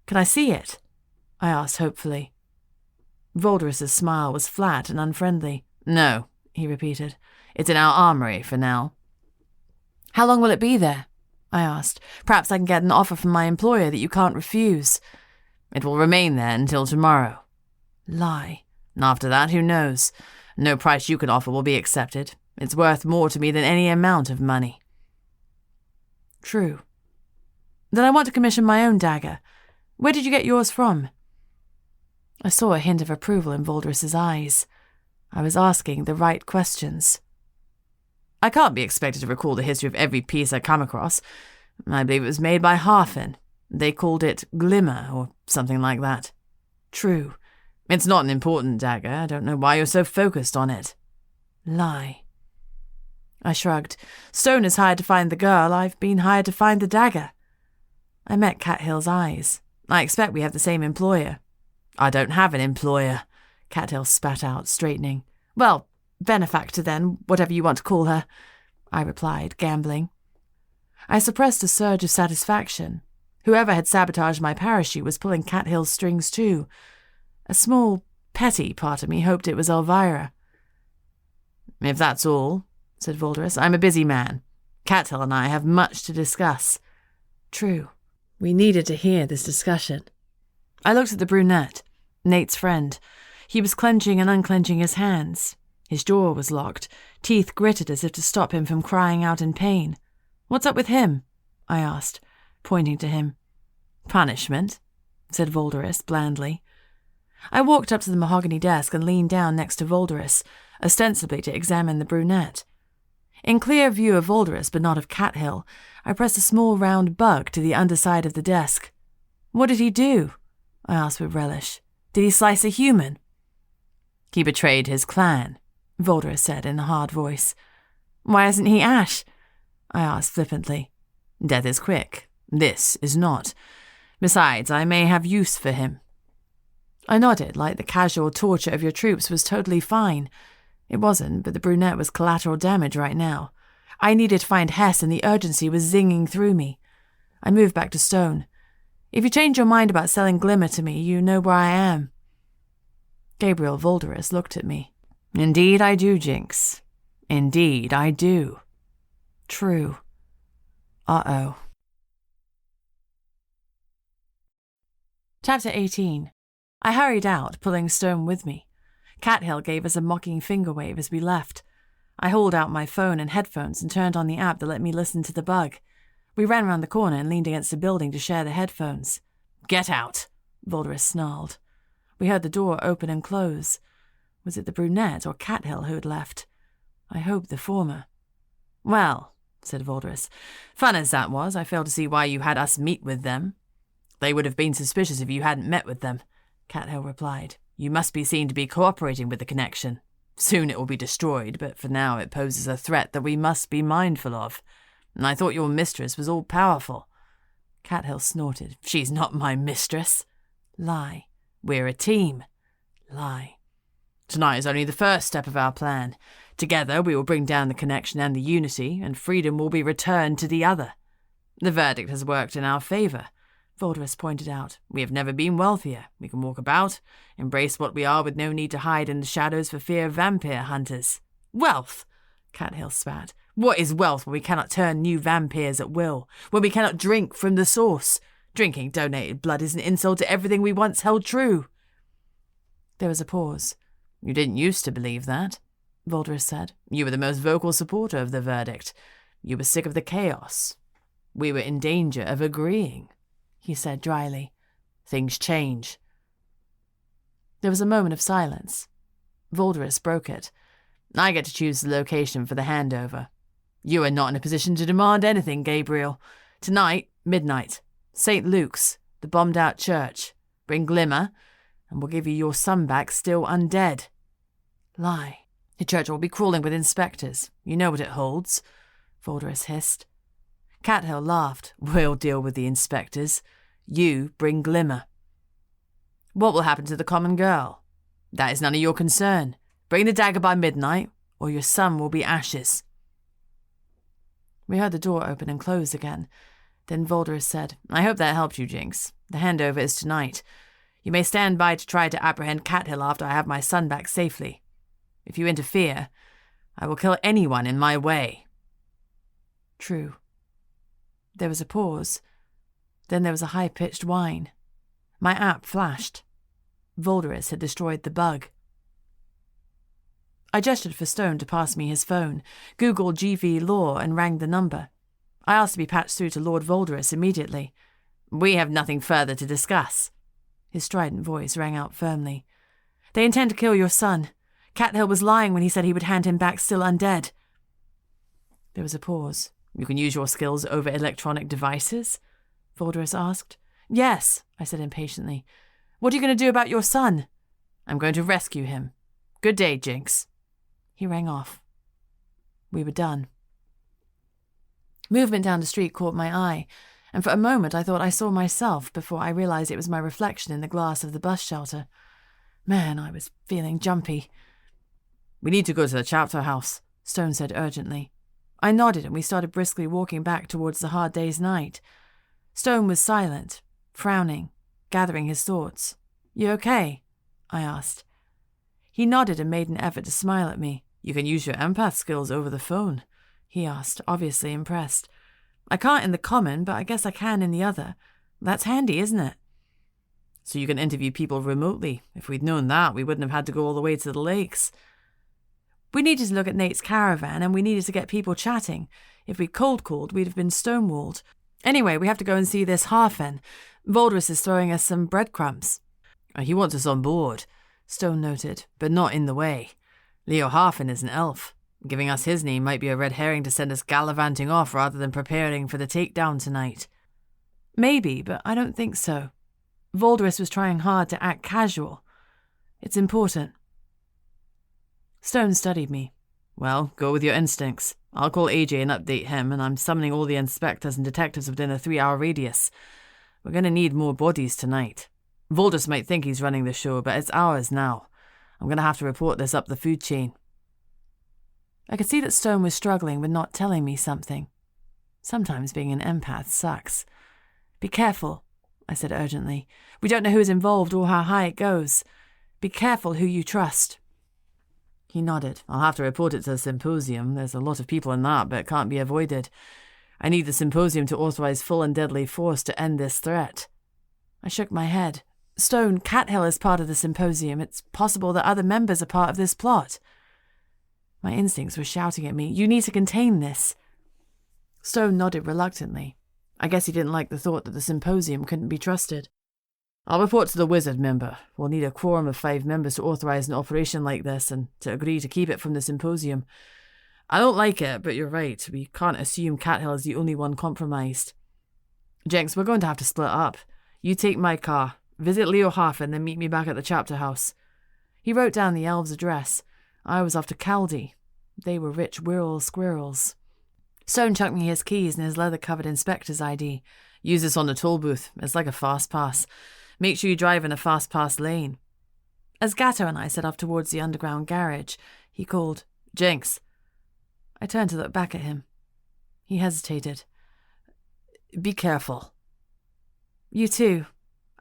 Can I see it? I asked hopefully. Voldris's smile was flat and unfriendly. No, he repeated. It's in our armory for now. How long will it be there? I asked. Perhaps I can get an offer from my employer that you can't refuse. It will remain there until tomorrow. Lie. After that, who knows? No price you can offer will be accepted. It's worth more to me than any amount of money. True. Then I want to commission my own dagger. Where did you get yours from? I saw a hint of approval in Voldris's eyes. I was asking the right questions. I can't be expected to recall the history of every piece I come across. I believe it was made by Harfin. They called it Glimmer or something like that. True. It's not an important dagger. I don't know why you're so focused on it. Lie. I shrugged. Stone is hired to find the girl. I've been hired to find the dagger. I met Cathill's eyes. I expect we have the same employer. I don't have an employer, Cattail spat out, straightening. Well, benefactor then, whatever you want to call her, I replied, gambling. I suppressed a surge of satisfaction. Whoever had sabotaged my parachute was pulling Cathill's strings too. A small, petty part of me hoped it was Elvira. If that's all, said Voldris, I'm a busy man. Cathill and I have much to discuss. True. We needed to hear this discussion. I looked at the brunette, Nate's friend. He was clenching and unclenching his hands. His jaw was locked, teeth gritted as if to stop him from crying out in pain. What's up with him? I asked, pointing to him. Punishment, said Voldris blandly. I walked up to the mahogany desk and leaned down next to Voldris, ostensibly to examine the brunette. In clear view of Voldris, but not of Cathill, I pressed a small round bug to the underside of the desk. What did he do? I asked with relish. Did he slice a human? He betrayed his clan, Voldris said in a hard voice. Why isn't he Ash? I asked flippantly. Death is quick. This is not. Besides, I may have use for him. I nodded, like the casual torture of your troops was totally fine. It wasn't, but the brunette was collateral damage right now. I needed to find Hess, and the urgency was zinging through me. I moved back to Stone. If you change your mind about selling Glimmer to me, you know where I am. Gabriel Voldris looked at me. Indeed I do, Jinx. Indeed I do. True. Uh-oh. Chapter 18. I hurried out, pulling Stone with me. Cathill gave us a mocking finger wave as we left. I hauled out my phone and headphones and turned on the app that let me listen to the bug. We ran round the corner and leaned against a building to share the headphones. Get out, Voldris snarled. We heard the door open and close. Was it the brunette or Cathill who had left? I hoped the former. Well, said Voldris, fun as that was, I fail to see why you had us meet with them. They would have been suspicious if you hadn't met with them, Cathill replied. You must be seen to be cooperating with the connection. Soon it will be destroyed, but for now it poses a threat that we must be mindful of. And I thought your mistress was all-powerful. Cathill snorted. She's not my mistress. Lie. We're a team. Lie. Tonight is only the first step of our plan. Together we will bring down the connection and the unity, and freedom will be returned to the other. The verdict has worked in our favour, Voldris pointed out. We have never been wealthier. We can walk about, embrace what we are with no need to hide in the shadows for fear of vampire hunters. Wealth! Cathill spat. What is wealth when we cannot turn new vampires at will? When we cannot drink from the source? Drinking donated blood is an insult to everything we once held true. There was a pause. You didn't used to believe that, Voldris said. You were the most vocal supporter of the verdict. You were sick of the chaos. We were in danger of agreeing, he said dryly. Things change. There was a moment of silence. Voldris broke it. I get to choose the location for the handover. You are not in a position to demand anything, Gabriel. Tonight, midnight. St. Luke's, the bombed-out church. Bring Glimmer, and we'll give you your son back still undead. Lie. The church will be crawling with inspectors. You know what it holds, Voldris hissed. Cathill laughed. We'll deal with the inspectors. You bring Glimmer. What will happen to the common girl? That is none of your concern. Bring the dagger by midnight, or your son will be ashes. We heard the door open and close again. Then Voldris said, I hope that helped you, Jinx. The handover is tonight. You may stand by to try to apprehend Cathill after I have my son back safely. If you interfere, I will kill anyone in my way. True. There was a pause. Then there was a high-pitched whine. My app flashed. Voldris had destroyed the bug. I gestured for Stone to pass me his phone, Googled GV Law and rang the number. I asked to be patched through to Lord Voldris immediately. We have nothing further to discuss. His strident voice rang out firmly. They intend to kill your son. Cathill was lying when he said he would hand him back still undead. There was a pause. You can use your skills over electronic devices? Voldris asked. Yes, I said impatiently. What are you going to do about your son? I'm going to rescue him. Good day, Jinx. He rang off. We were done. Movement down the street caught my eye, and for a moment I thought I saw myself before I realized it was my reflection in the glass of the bus shelter. Man, I was feeling jumpy. "We need to go to the chapter house," Stone said urgently. I nodded and we started briskly walking back towards the hard day's night. Stone was silent, frowning, gathering his thoughts. "You okay?" I asked. He nodded and made an effort to smile at me. "You can use your empath skills over the phone," he asked, obviously impressed. "I can't in the common, but I guess I can in the other. That's handy, isn't it?" "So you can interview people remotely. If we'd known that, we wouldn't have had to go all the way to the lakes." "We needed to look at Nate's caravan, and we needed to get people chatting. If we'd cold-called, we'd have been stonewalled. Anyway, we have to go and see this Harfen. Voldris is throwing us some breadcrumbs." "He wants us on board," Stone noted. "but not in the way. Leo Harfen is an elf. Giving us his name might be a red herring to send us gallivanting off rather than preparing for the takedown tonight." "Maybe, but I don't think so. Voldris was trying hard to act casual. It's important." Stone studied me. "Well, go with your instincts. I'll call AJ and update him, and I'm summoning all the inspectors and detectives within a 3-hour radius. We're going to need more bodies tonight. Voldris might think he's running the show, but it's ours now. I'm going to have to report this up the food chain." I could see that Stone was struggling with not telling me something. Sometimes being an empath sucks. "Be careful," I said urgently. "We don't know who's involved or how high it goes. Be careful who you trust." He nodded. "I'll have to report it to the symposium. There's a lot of people in that, but it can't be avoided. I need the symposium to authorize full and deadly force to end this threat." I shook my head. "Stone, Cathill is part of the symposium. It's possible that other members are part of this plot." My instincts were shouting at me, "You need to contain this." Stone nodded reluctantly. I guess he didn't like the thought that the symposium couldn't be trusted. "I'll report to the wizard member. We'll need a quorum of 5 members to authorize an operation like this and to agree to keep it from the symposium. I don't like it, but you're right. We can't assume Cathill is the only one compromised. Jinx, we're going to have to split up. You take my car, visit Leo Harfen, then meet me back at the chapter house." He wrote down the elves' address. I was off to Caldy. They were rich whirl squirrels. Stone chucked me his keys and his leather-covered inspector's ID. "Use this on the toll booth. It's like a fast pass. Make sure you drive in a fast pass lane." As Gatto and I set off towards the underground garage, he called, "Jinx." I turned to look back at him. He hesitated. "Be careful." "You too,"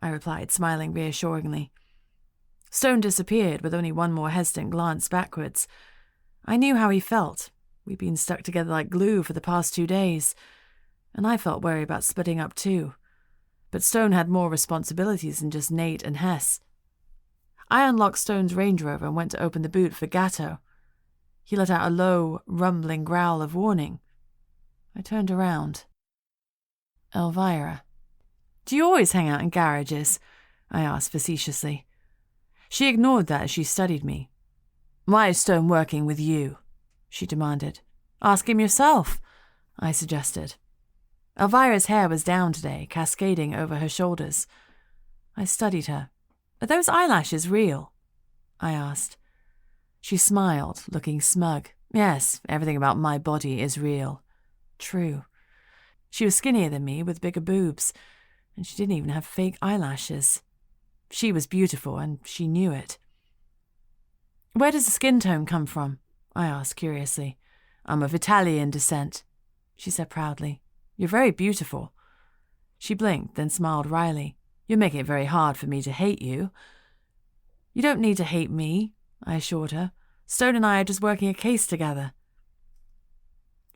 I replied, smiling reassuringly. Stone disappeared with only one more hesitant glance backwards. I knew how he felt. We'd been stuck together like glue for the past 2 days, and I felt worried about splitting up too. But Stone had more responsibilities than just Nate and Hess. I unlocked Stone's Range Rover and went to open the boot for Gatto. He let out a low, rumbling growl of warning. I turned around. Elvira. "Do you always hang out in garages?" I asked facetiously. She ignored that as she studied me. "Why is Stone working with you?" she demanded. "Ask him yourself," I suggested. Elvira's hair was down today, cascading over her shoulders. I studied her. "Are those eyelashes real?" I asked. She smiled, looking smug. "Yes, everything about my body is real." True. She was skinnier than me, with bigger boobs, and she didn't even have fake eyelashes. She was beautiful, and she knew it. "Where does the skin tone come from?" I asked curiously. "I'm of Italian descent," she said proudly. "You're very beautiful." She blinked, then smiled wryly. "You're making it very hard for me to hate you." "You don't need to hate me," I assured her. "Stone and I are just working a case together."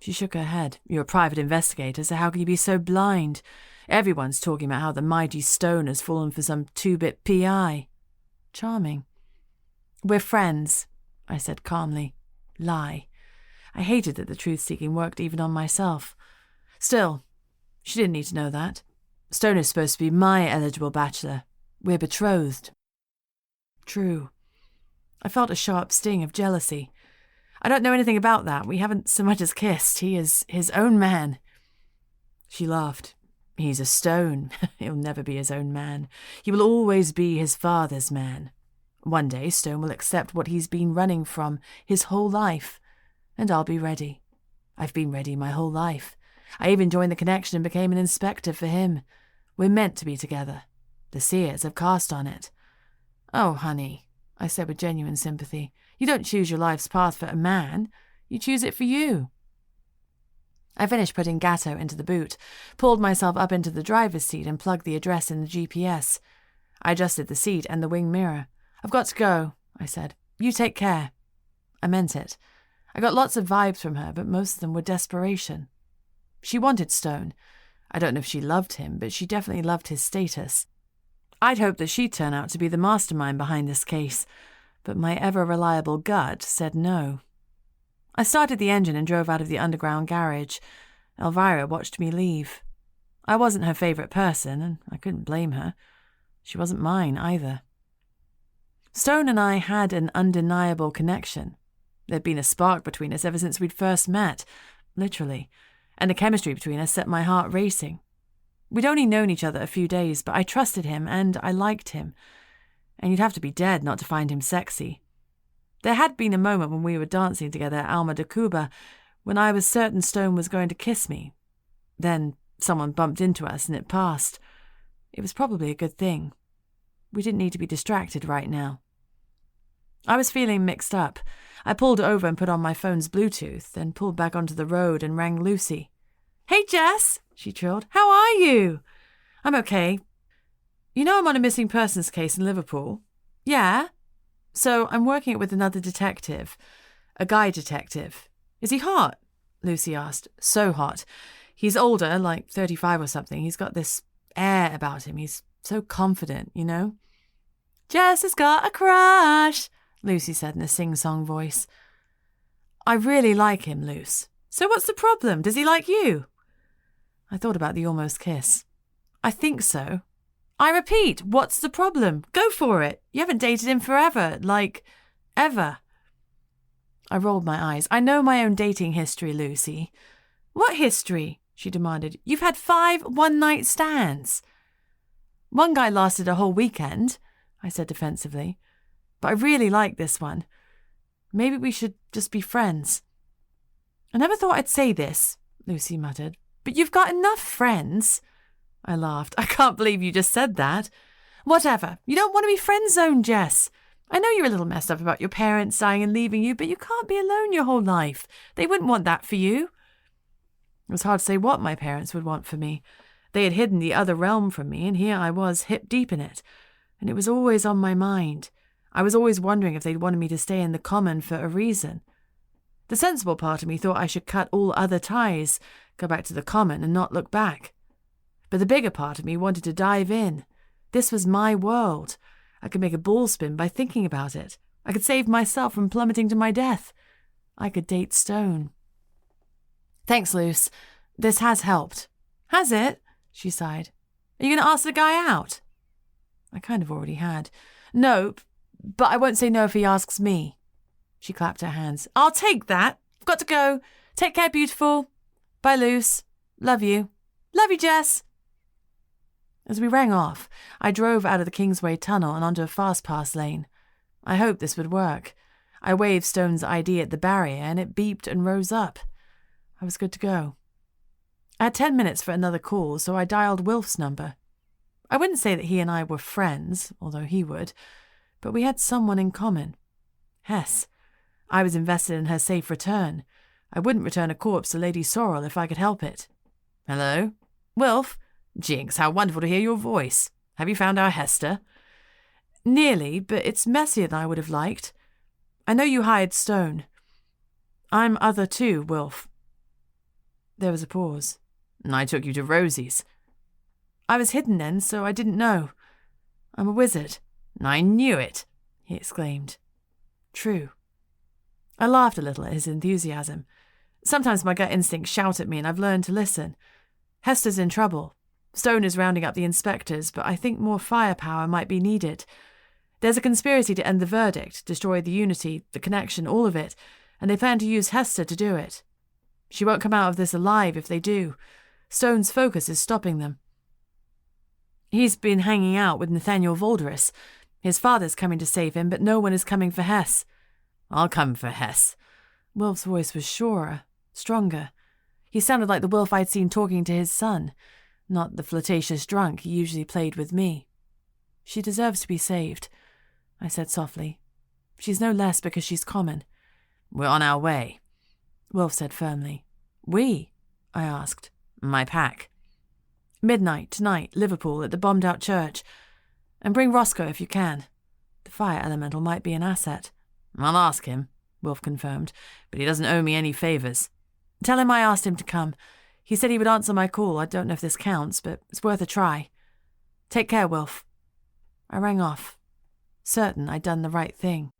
She shook her head. "You're a private investigator, so how can you be so blind? Everyone's talking about how the mighty Stone has fallen for some 2-bit PI. Charming. "We're friends," I said calmly. Lie. I hated that the truth-seeking worked even on myself. Still, she didn't need to know that. Stone is supposed to be my eligible bachelor. We're betrothed. True. I felt a sharp sting of jealousy. "I don't know anything about that. We haven't so much as kissed. He is his own man." She laughed. "He's a Stone. He'll never be his own man. He will always be his father's man. One day Stone will accept what he's been running from his whole life, and I'll be ready. I've been ready my whole life. I even joined the connection and became an inspector for him. We're meant to be together. The seers have cast on it." "Oh, honey," I said with genuine sympathy. "You don't choose your life's path for a man. You choose it for you." I finished putting Gatto into the boot, pulled myself up into the driver's seat and plugged the address in the GPS. I adjusted the seat and the wing mirror. "I've got to go," I said. "You take care." I meant it. I got lots of vibes from her, but most of them were desperation. She wanted Stone. I don't know if she loved him, but she definitely loved his status. I'd hoped that she'd turn out to be the mastermind behind this case, but my ever-reliable gut said no. I started the engine and drove out of the underground garage. Elvira watched me leave. I wasn't her favourite person, and I couldn't blame her. She wasn't mine either. Stone and I had an undeniable connection. There'd been a spark between us ever since we'd first met, literally, and the chemistry between us set my heart racing. We'd only known each other a few days, but I trusted him and I liked him, and you'd have to be dead not to find him sexy. There had been a moment when we were dancing together at Alma de Cuba when I was certain Stone was going to kiss me. Then someone bumped into us and it passed. It was probably a good thing. We didn't need to be distracted right now. I was feeling mixed up. I pulled over and put on my phone's Bluetooth, then pulled back onto the road and rang Lucy. "Hey, Jess," she trilled. "How are you?" "I'm okay. You know I'm on a missing persons case in Liverpool?" "Yeah." "So I'm working it with another detective. A guy detective." "Is he hot?" Lucy asked. "So hot. He's older, like 35 or something. He's got this air about him. He's so confident, you know?" "Jess has got a crush," Lucy said in a sing-song voice. "I really like him, Luce. So what's the problem? Does he like you?" I thought about the almost kiss. "I think so. I repeat, what's the problem? Go for it. You haven't dated him forever, like, ever." I rolled my eyes. "I know my own dating history, Lucy." "What history?" she demanded. "You've had 5 one-night stands." "One guy lasted a whole weekend," I said defensively. "But I really like this one. Maybe we should just be friends." "I never thought I'd say this," Lucy muttered, "but you've got enough friends." I laughed. "I can't believe you just said that." "Whatever. You don't want to be friend-zoned, Jess. I know you're a little messed up about your parents dying and leaving you, but you can't be alone your whole life. They wouldn't want that for you." It was hard to say what my parents would want for me. They had hidden the other realm from me, and here I was hip-deep in it. And it was always on my mind. I was always wondering if they'd wanted me to stay in the common for a reason. The sensible part of me thought I should cut all other ties, go back to the common and not look back. But the bigger part of me wanted to dive in. This was my world. I could make a ball spin by thinking about it. I could save myself from plummeting to my death. I could date Stone. "Thanks, Luce. This has helped." "Has it?" she sighed. "Are you going to ask the guy out?" I kind of already had. "No, but I won't say no if he asks me." She clapped her hands. "I'll take that. I've got to go. Take care, beautiful. Bye, Luce. Love you. Love you, Jess." As we rang off, I drove out of the Kingsway Tunnel and onto a fast-pass lane. I hoped this would work. I waved Stone's ID at the barrier and it beeped and rose up. I was good to go. I had 10 minutes for another call, so I dialed Wilf's number. I wouldn't say that he and I were friends, although he would, but we had someone in common. Hess. I was invested in her safe return. I wouldn't return a corpse to Lady Sorrel if I could help it. "Hello? Wilf? Jinx, how wonderful to hear your voice. Have you found our Hester?" "Nearly, but it's messier than I would have liked. I know you hired Stone. I'm other too, Wilf." There was a pause. "I took you to Rosie's." "I was hidden then, so I didn't know. I'm a wizard." "I knew it," he exclaimed. True. I laughed a little at his enthusiasm. Sometimes my gut instincts shout at me and I've learned to listen. Hester's in trouble. Stone is rounding up the inspectors, but I think more firepower might be needed. There's a conspiracy to end the verdict, destroy the unity, the connection, all of it, and they plan to use Hester to do it. She won't come out of this alive if they do. Stone's focus is stopping them. He's been hanging out with Nathaniel Voldris. His father's coming to save him, but no one is coming for Hess. "I'll come for Hess." Wilf's voice was surer, stronger. He sounded like the Wilf I'd seen talking to his son, not the flirtatious drunk he usually played with me. She deserves to be saved, I said softly. She's no less because she's common. We're on our way, Wilf said firmly. We? I asked. My pack. Midnight, tonight, Liverpool, at the bombed-out church. And bring Roscoe if you can. The fire elemental might be an asset. I'll ask him, Wilf confirmed, but he doesn't owe me any favours. Tell him I asked him to come. He said he would answer my call. I don't know if this counts, but it's worth a try. Take care, Wilf. I rang off, certain I'd done the right thing.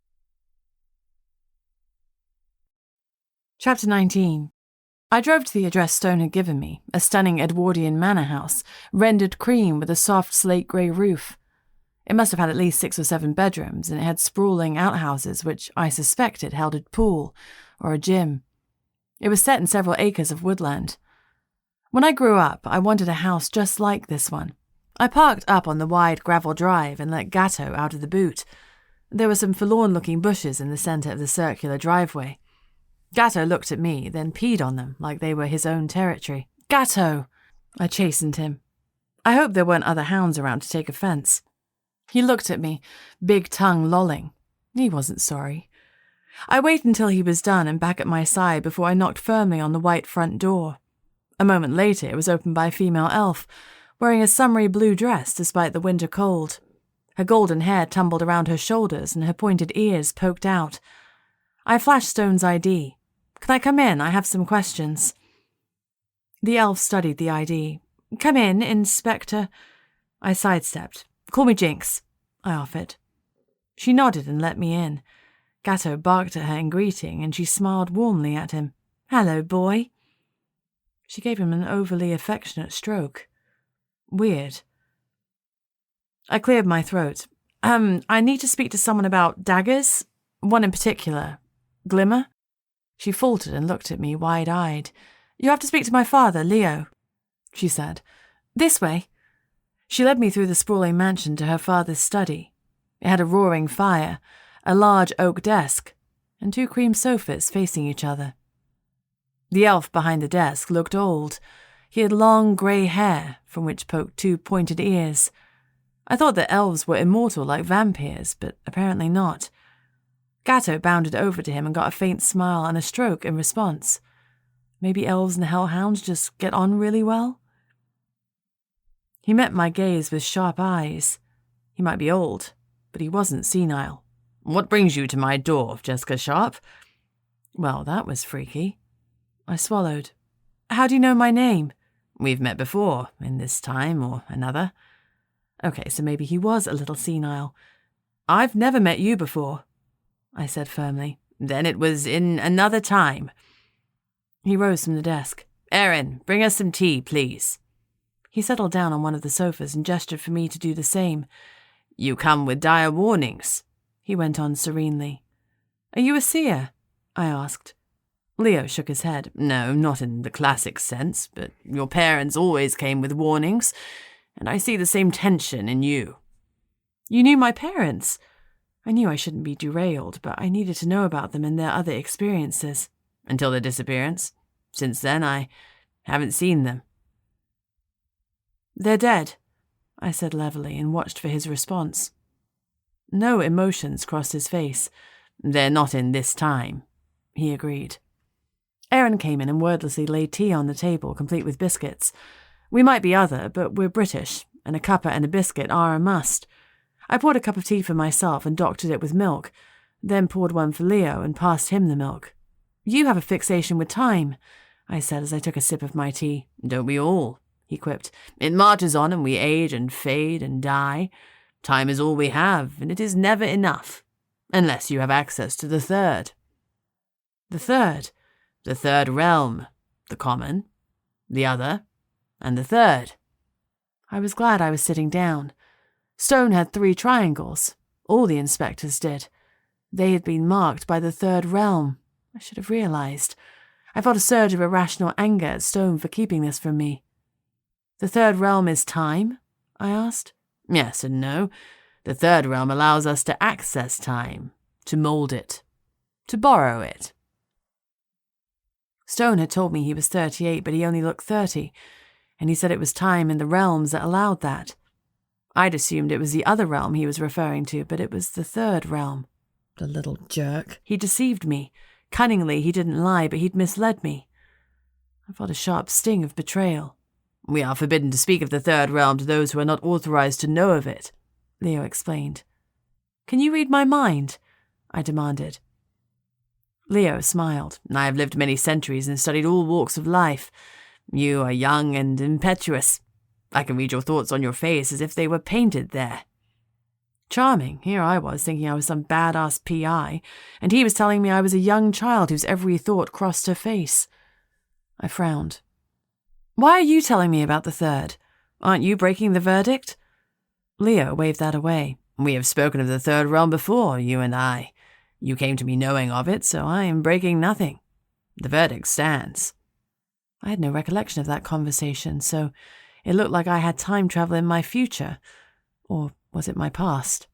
Chapter 19. I drove to the address Stone had given me, a stunning Edwardian manor house, rendered cream with a soft slate-grey roof. It must have had at least 6 or 7 bedrooms, and it had sprawling outhouses which I suspected held a pool or a gym. It was set in several acres of woodland. When I grew up, I wanted a house just like this one. I parked up on the wide gravel drive and let Gatto out of the boot. There were some forlorn-looking bushes in the centre of the circular driveway. Gatto looked at me, then peed on them like they were his own territory. Gatto! I chastened him. I hoped there weren't other hounds around to take offence. He looked at me, big tongue lolling. He wasn't sorry. I waited until he was done and back at my side before I knocked firmly on the white front door. A moment later it was opened by a female elf, wearing a summery blue dress despite the winter cold. Her golden hair tumbled around her shoulders and her pointed ears poked out. I flashed Stone's ID. Can I come in? I have some questions. The elf studied the ID. Come in, Inspector. I sidestepped. Call me Jinx, I offered. She nodded and let me in. Gatto barked at her in greeting, and she smiled warmly at him. Hello, boy. She gave him an overly affectionate stroke. Weird. I cleared my throat. I need to speak to someone about daggers. One in particular. Glimmer? She faltered and looked at me wide-eyed. You have to speak to my father, Leo, she said. This way. She led me through the sprawling mansion to her father's study. It had a roaring fire, a large oak desk, and 2 cream sofas facing each other. The elf behind the desk looked old. He had long grey hair, from which poked 2 pointed ears. I thought that elves were immortal like vampyrs, but apparently not. Gatto bounded over to him and got a faint smile and a stroke in response. Maybe elves and hellhounds just get on really well? He met my gaze with sharp eyes. He might be old, but he wasn't senile. What brings you to my door, Jessica Sharp? Well, that was freaky. I swallowed. How do you know my name? We've met before, in this time or another. Okay, so maybe he was a little senile. I've never met you before, I said firmly. Then it was in another time. He rose from the desk. Erin, bring us some tea, please. He settled down on one of the sofas and gestured for me to do the same. You come with dire warnings, he went on serenely. Are you a seer? I asked. Leo shook his head. No, not in the classic sense, but your parents always came with warnings, and I see the same tension in you. You knew my parents? I knew I shouldn't be derailed, but I needed to know about them and their other experiences. Until their disappearance. Since then, I haven't seen them. They're dead, I said levelly and watched for his response. No emotions crossed his face. They're not in this time, he agreed. Erin came in and wordlessly laid tea on the table, complete with biscuits. We might be other, but we're British, and a cuppa and a biscuit are a must. I poured a cup of tea for myself and doctored it with milk, then poured one for Leo and passed him the milk. You have a fixation with time, I said as I took a sip of my tea. Don't we all? He quipped. It marches on and we age and fade and die. Time is all we have, and it is never enough, unless you have access to the third. The third? The third realm, the common, the other, and the third. I was glad I was sitting down. Stone had 3 triangles. All the inspectors did. They had been marked by the third realm. I should have realized. I felt a surge of irrational anger at Stone for keeping this from me. The third realm is time? I asked. Yes and no. The third realm allows us to access time, to mold it, to borrow it. Stone had told me he was 38, but he only looked 30, and he said it was time in the realms that allowed that. I'd assumed it was the other realm he was referring to, but it was the third realm. The little jerk. He deceived me. Cunningly, he didn't lie, but he'd misled me. I felt a sharp sting of betrayal. We are forbidden to speak of the third realm to those who are not authorized to know of it, Leo explained. Can you read my mind? I demanded. Leo smiled. I have lived many centuries and studied all walks of life. You are young and impetuous. I can read your thoughts on your face as if they were painted there. Charming. Here I was, thinking I was some badass PI, and he was telling me I was a young child whose every thought crossed her face. I frowned. Why are you telling me about the third? Aren't you breaking the verdict? Leo waved that away. We have spoken of the third realm before, you and I. You came to me knowing of it, so I am breaking nothing. The verdict stands. I had no recollection of that conversation, so it looked like I had time travel in my future. Or was it my past?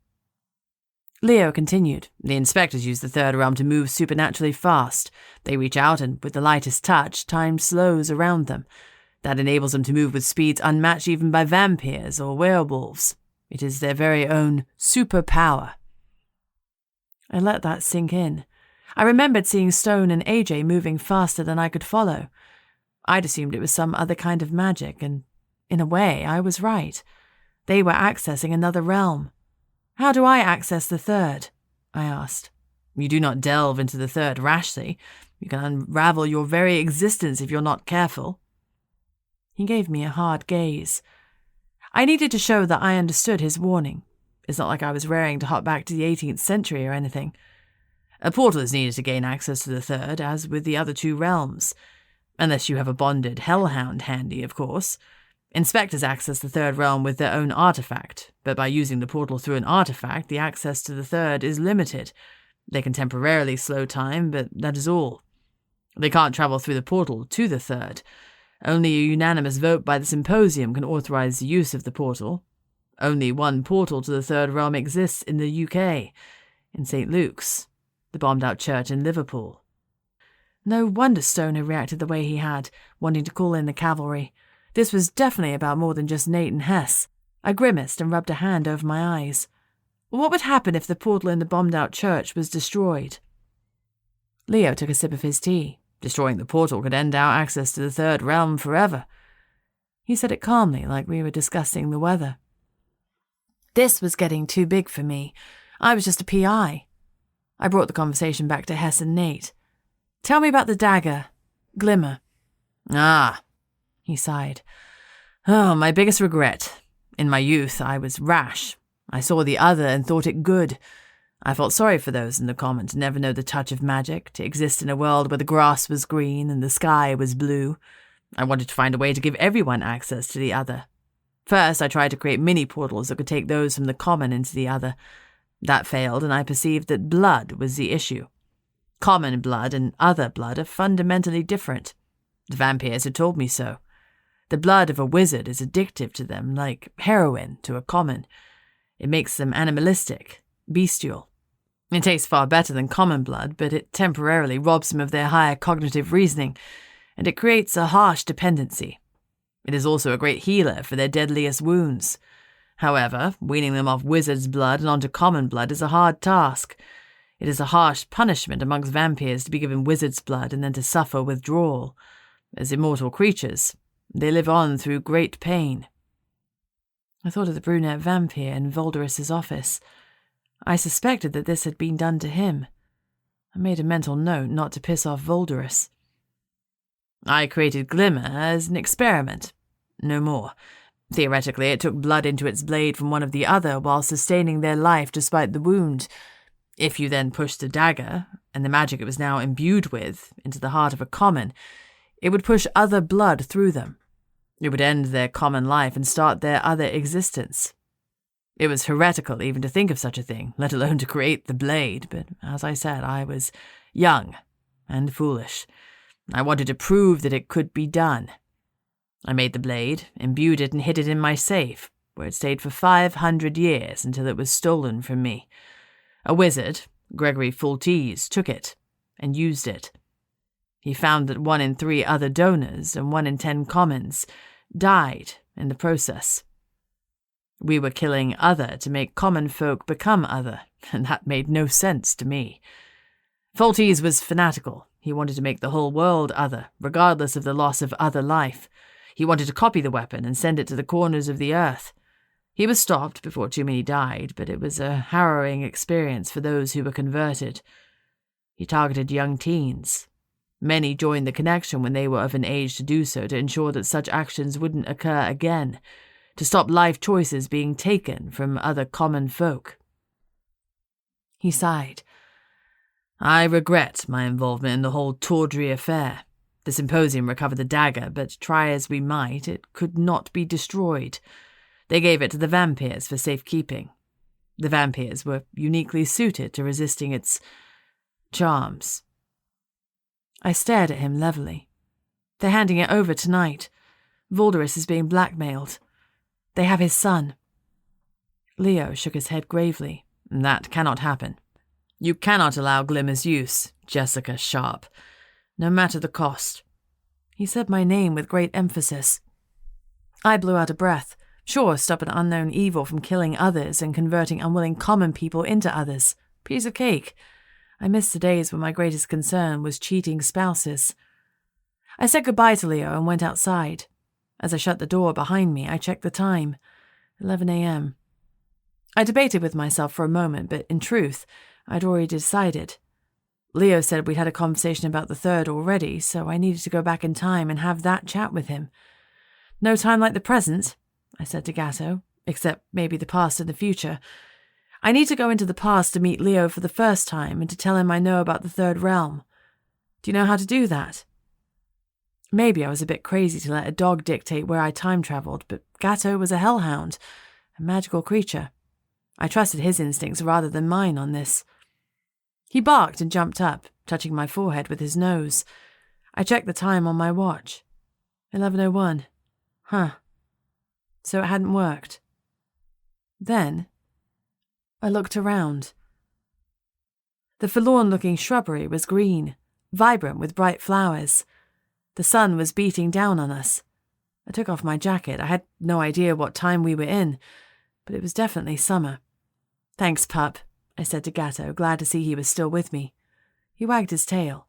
Leo continued. The inspectors use the third realm to move supernaturally fast. They reach out and, with the lightest touch, time slows around them. That enables them to move with speeds unmatched even by vampyrs or werewolves. It is their very own superpower. I let that sink in. I remembered seeing Stone and AJ moving faster than I could follow. I'd assumed it was some other kind of magic, and in a way, I was right. They were accessing another realm. How do I access the third? I asked. You do not delve into the third rashly. You can unravel your very existence if you're not careful. He gave me a hard gaze. I needed to show that I understood his warning. It's not like I was raring to hop back to the 18th century or anything. A portal is needed to gain access to the third, as with the other two realms. Unless you have a bonded hellhound handy, of course. Inspectors access the third realm with their own artifact, but by using the portal through an artifact, the access to the third is limited. They can temporarily slow time, but that is all. They can't travel through the portal to the third. Only a unanimous vote by the symposium can authorize the use of the portal. Only one portal to the third realm exists in the UK, in St. Luke's, the bombed-out church in Liverpool. No wonder Stoner reacted the way he had, wanting to call in the cavalry. This was definitely about more than just Nate and Hess. I grimaced and rubbed a hand over my eyes. What would happen if the portal in the bombed-out church was destroyed? Leo took a sip of his tea. Destroying the portal could end our access to the third realm forever. He said it calmly, like we were discussing the weather. This was getting too big for me. I was just a PI. I brought the conversation back to Hess and Nate. Tell me about the dagger. Glimmer. Ah, he sighed. Oh, my biggest regret. In my youth, I was rash. I saw the other and thought it good. I felt sorry for those in the common to never know the touch of magic, to exist in a world where the grass was green and the sky was blue. I wanted to find a way to give everyone access to the other. First, I tried to create mini-portals that could take those from the common into the other. That failed, and I perceived that blood was the issue. Common blood and other blood are fundamentally different. The vampyrs had told me so. The blood of a wizard is addictive to them, like heroin to a common. It makes them animalistic, bestial. It tastes far better than common blood, but it temporarily robs them of their higher cognitive reasoning, and it creates a harsh dependency. It is also a great healer for their deadliest wounds. However, weaning them off wizard's blood and onto common blood is a hard task. It is a harsh punishment amongst vampires to be given wizard's blood and then to suffer withdrawal. As immortal creatures, they live on through great pain. I thought of the brunette vampire in Volderus's office. I suspected that this had been done to him. I made a mental note not to piss off Volderus. I created Glimmer as an experiment. No more. Theoretically, it took blood into its blade from one of the other while sustaining their life despite the wound. If you then pushed the dagger, and the magic it was now imbued with, into the heart of a common, it would push other blood through them. It would end their common life and start their other existence. It was heretical even to think of such a thing, let alone to create the blade, but as I said, I was young and foolish. I wanted to prove that it could be done. I made the blade, imbued it, and hid it in my safe, where it stayed for 500 years until it was stolen from me. A wizard, Gregory Fultese, took it and used it. He found that 1 in 3 other donors and 1 in 10 commons died in the process. We were killing other to make common folk become other, and that made no sense to me. Foltes was fanatical. He wanted to make the whole world other, regardless of the loss of other life. He wanted to copy the weapon and send it to the corners of the earth. He was stopped before too many died, but it was a harrowing experience for those who were converted. He targeted young teens. Many joined the connection when they were of an age to do so, to ensure that such actions wouldn't occur again, to stop life choices being taken from other common folk. He sighed. I regret my involvement in the whole tawdry affair. The symposium recovered the dagger, but try as we might, it could not be destroyed. They gave it to the vampyrs for safekeeping. The vampyrs were uniquely suited to resisting its charms. I stared at him levelly. They're handing it over tonight. Voldorus is being blackmailed. They have his son. Leo shook his head gravely. That cannot happen. You cannot allow Glimmer's use, Jessica Sharp, no matter the cost. He said my name with great emphasis. I blew out a breath, sure, stop an unknown evil from killing others and converting unwilling common people into others. Piece of cake. I missed the days when my greatest concern was cheating spouses. I said goodbye to Leo and went outside. As I shut the door behind me, I checked the time. 11 a.m. I debated with myself for a moment, but in truth, I'd already decided. Leo said we'd had a conversation about the third already, so I needed to go back in time and have that chat with him. No time like the present, I said to Gatto, except maybe the past and the future. I need to go into the past to meet Leo for the first time and to tell him I know about the third realm. Do you know how to do that? Maybe I was a bit crazy to let a dog dictate where I time-travelled, but Gatto was a hellhound, a magical creature. I trusted his instincts rather than mine on this. He barked and jumped up, touching my forehead with his nose. I checked the time on my watch. 11:01. Huh. So it hadn't worked. Then I looked around. The forlorn-looking shrubbery was green, vibrant with bright flowers. The sun was beating down on us. I took off my jacket. I had no idea what time we were in, but it was definitely summer. Thanks, pup, I said to Gatto, glad to see he was still with me. He wagged his tail.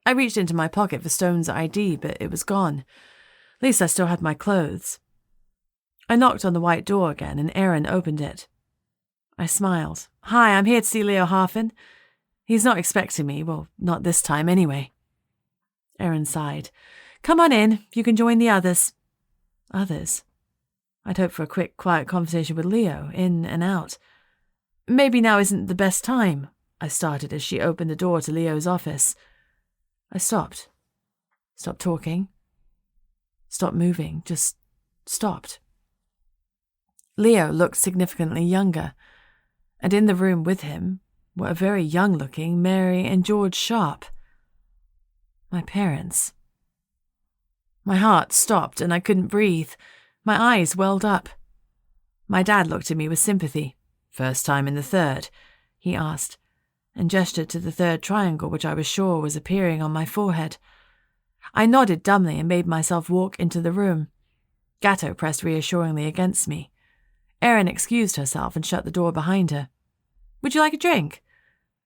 I reached into my pocket for Stone's ID, but it was gone. At least I still had my clothes. I knocked on the white door again, and Aaron opened it. I smiled. Hi, I'm here to see Leo Harfin. He's not expecting me, well, not this time anyway. Aaron sighed. Come on in, you can join the others. Others? I'd hoped for a quick, quiet conversation with Leo, in and out. Maybe now isn't the best time, I started as she opened the door to Leo's office. I stopped. Stopped talking. Stopped moving. Just stopped. Leo looked significantly younger, and in the room with him were a very young-looking Mary and George Sharp. My parents. My heart stopped and I couldn't breathe. My eyes welled up. My dad looked at me with sympathy. First time in the third, he asked, and gestured to the third triangle which I was sure was appearing on my forehead. I nodded dumbly and made myself walk into the room. Gatto pressed reassuringly against me. Erin excused herself and shut the door behind her. Would you like a drink?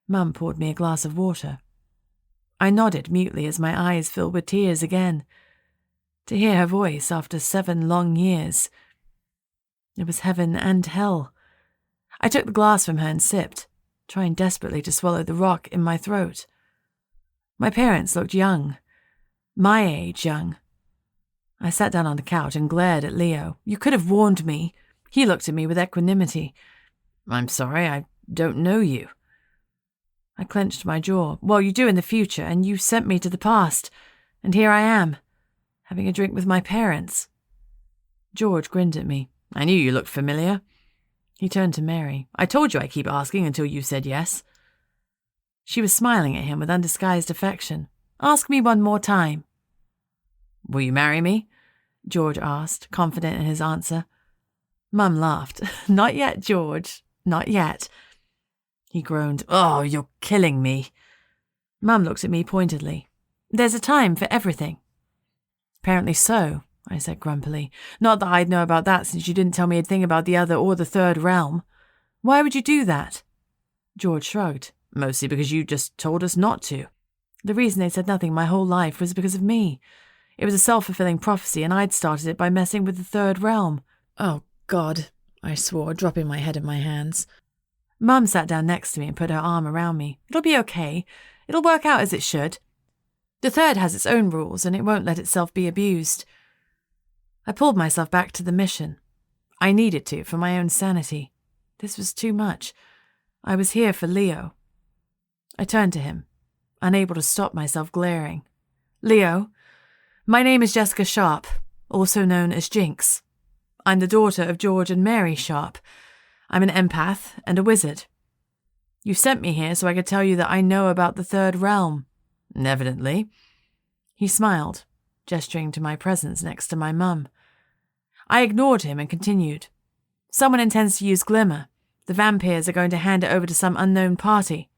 Mum poured me a glass of water. I nodded mutely as my eyes filled with tears again. To hear her voice after 7 long years. It was heaven and hell. I took the glass from her and sipped, trying desperately to swallow the rock in my throat. My parents looked young. My age young. I sat down on the couch and glared at Leo. You could have warned me. He looked at me with equanimity. I'm sorry, I don't know you. I clenched my jaw. Well, you do in the future, and you sent me to the past. And here I am, having a drink with my parents. George grinned at me. I knew you looked familiar. He turned to Mary. I told you I'd keep asking until you said yes. She was smiling at him with undisguised affection. Ask me one more time. Will you marry me? George asked, confident in his answer. Mum laughed. Not yet, George. Not yet. He groaned. Oh, you're killing me. Mum looked at me pointedly. There's a time for everything." "Apparently so," I said grumpily. "Not that I'd know about that since you didn't tell me a thing about the other or the third realm. Why would you do that?" George shrugged. "Mostly because you just told us not to. The reason they said nothing my whole life was because of me. It was a self-fulfilling prophecy, and I'd started it by messing with the third realm." "Oh, God," I swore, dropping my head in my hands. Mum sat down next to me and put her arm around me. "It'll be okay. It'll work out as it should. The third has its own rules, and it won't let itself be abused." I pulled myself back to the mission. I needed to, for my own sanity. This was too much. I was here for Leo. I turned to him, unable to stop myself glaring. "Leo, my name is Jessica Sharp, also known as Jinx. I'm the daughter of George and Mary Sharp. I'm an empath and a wizard. You sent me here so I could tell you that I know about the third realm." "Evidently." He smiled, gesturing to my presence next to my mum. I ignored him and continued. "Someone intends to use Glimmer. The vampyrs are going to hand it over to some unknown party."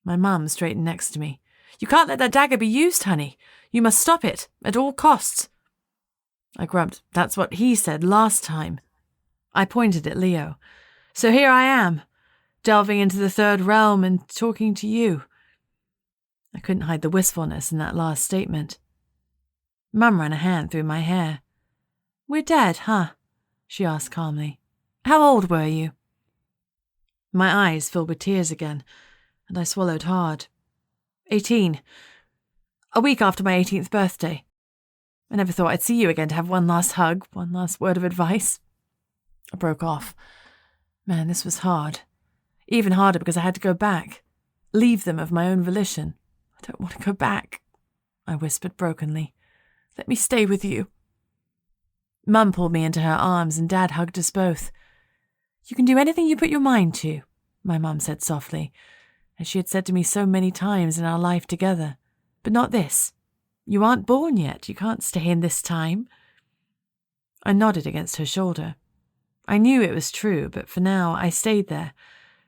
My mum straightened next to me. "You can't let that dagger be used, honey. You must stop it, at all costs." I grumped. "That's what he said last time." I pointed at Leo. "So here I am, delving into the third realm and talking to you." I couldn't hide the wistfulness in that last statement. Mum ran a hand through my hair. "We're dead, huh?" she asked calmly. "How old were you?" My eyes filled with tears again, and I swallowed hard. 18. A week after my 18th birthday. I never thought I'd see you again to have one last hug, one last word of advice. I broke off. Man, this was hard. Even harder because I had to go back. Leave them of my own volition. "I don't want to go back," I whispered brokenly. "Let me stay with you." Mum pulled me into her arms and Dad hugged us both. "You can do anything you put your mind to," my mum said softly, as she had said to me so many times in our life together. "But not this. You aren't born yet. You can't stay in this time." I nodded against her shoulder. I knew it was true, but for now I stayed there,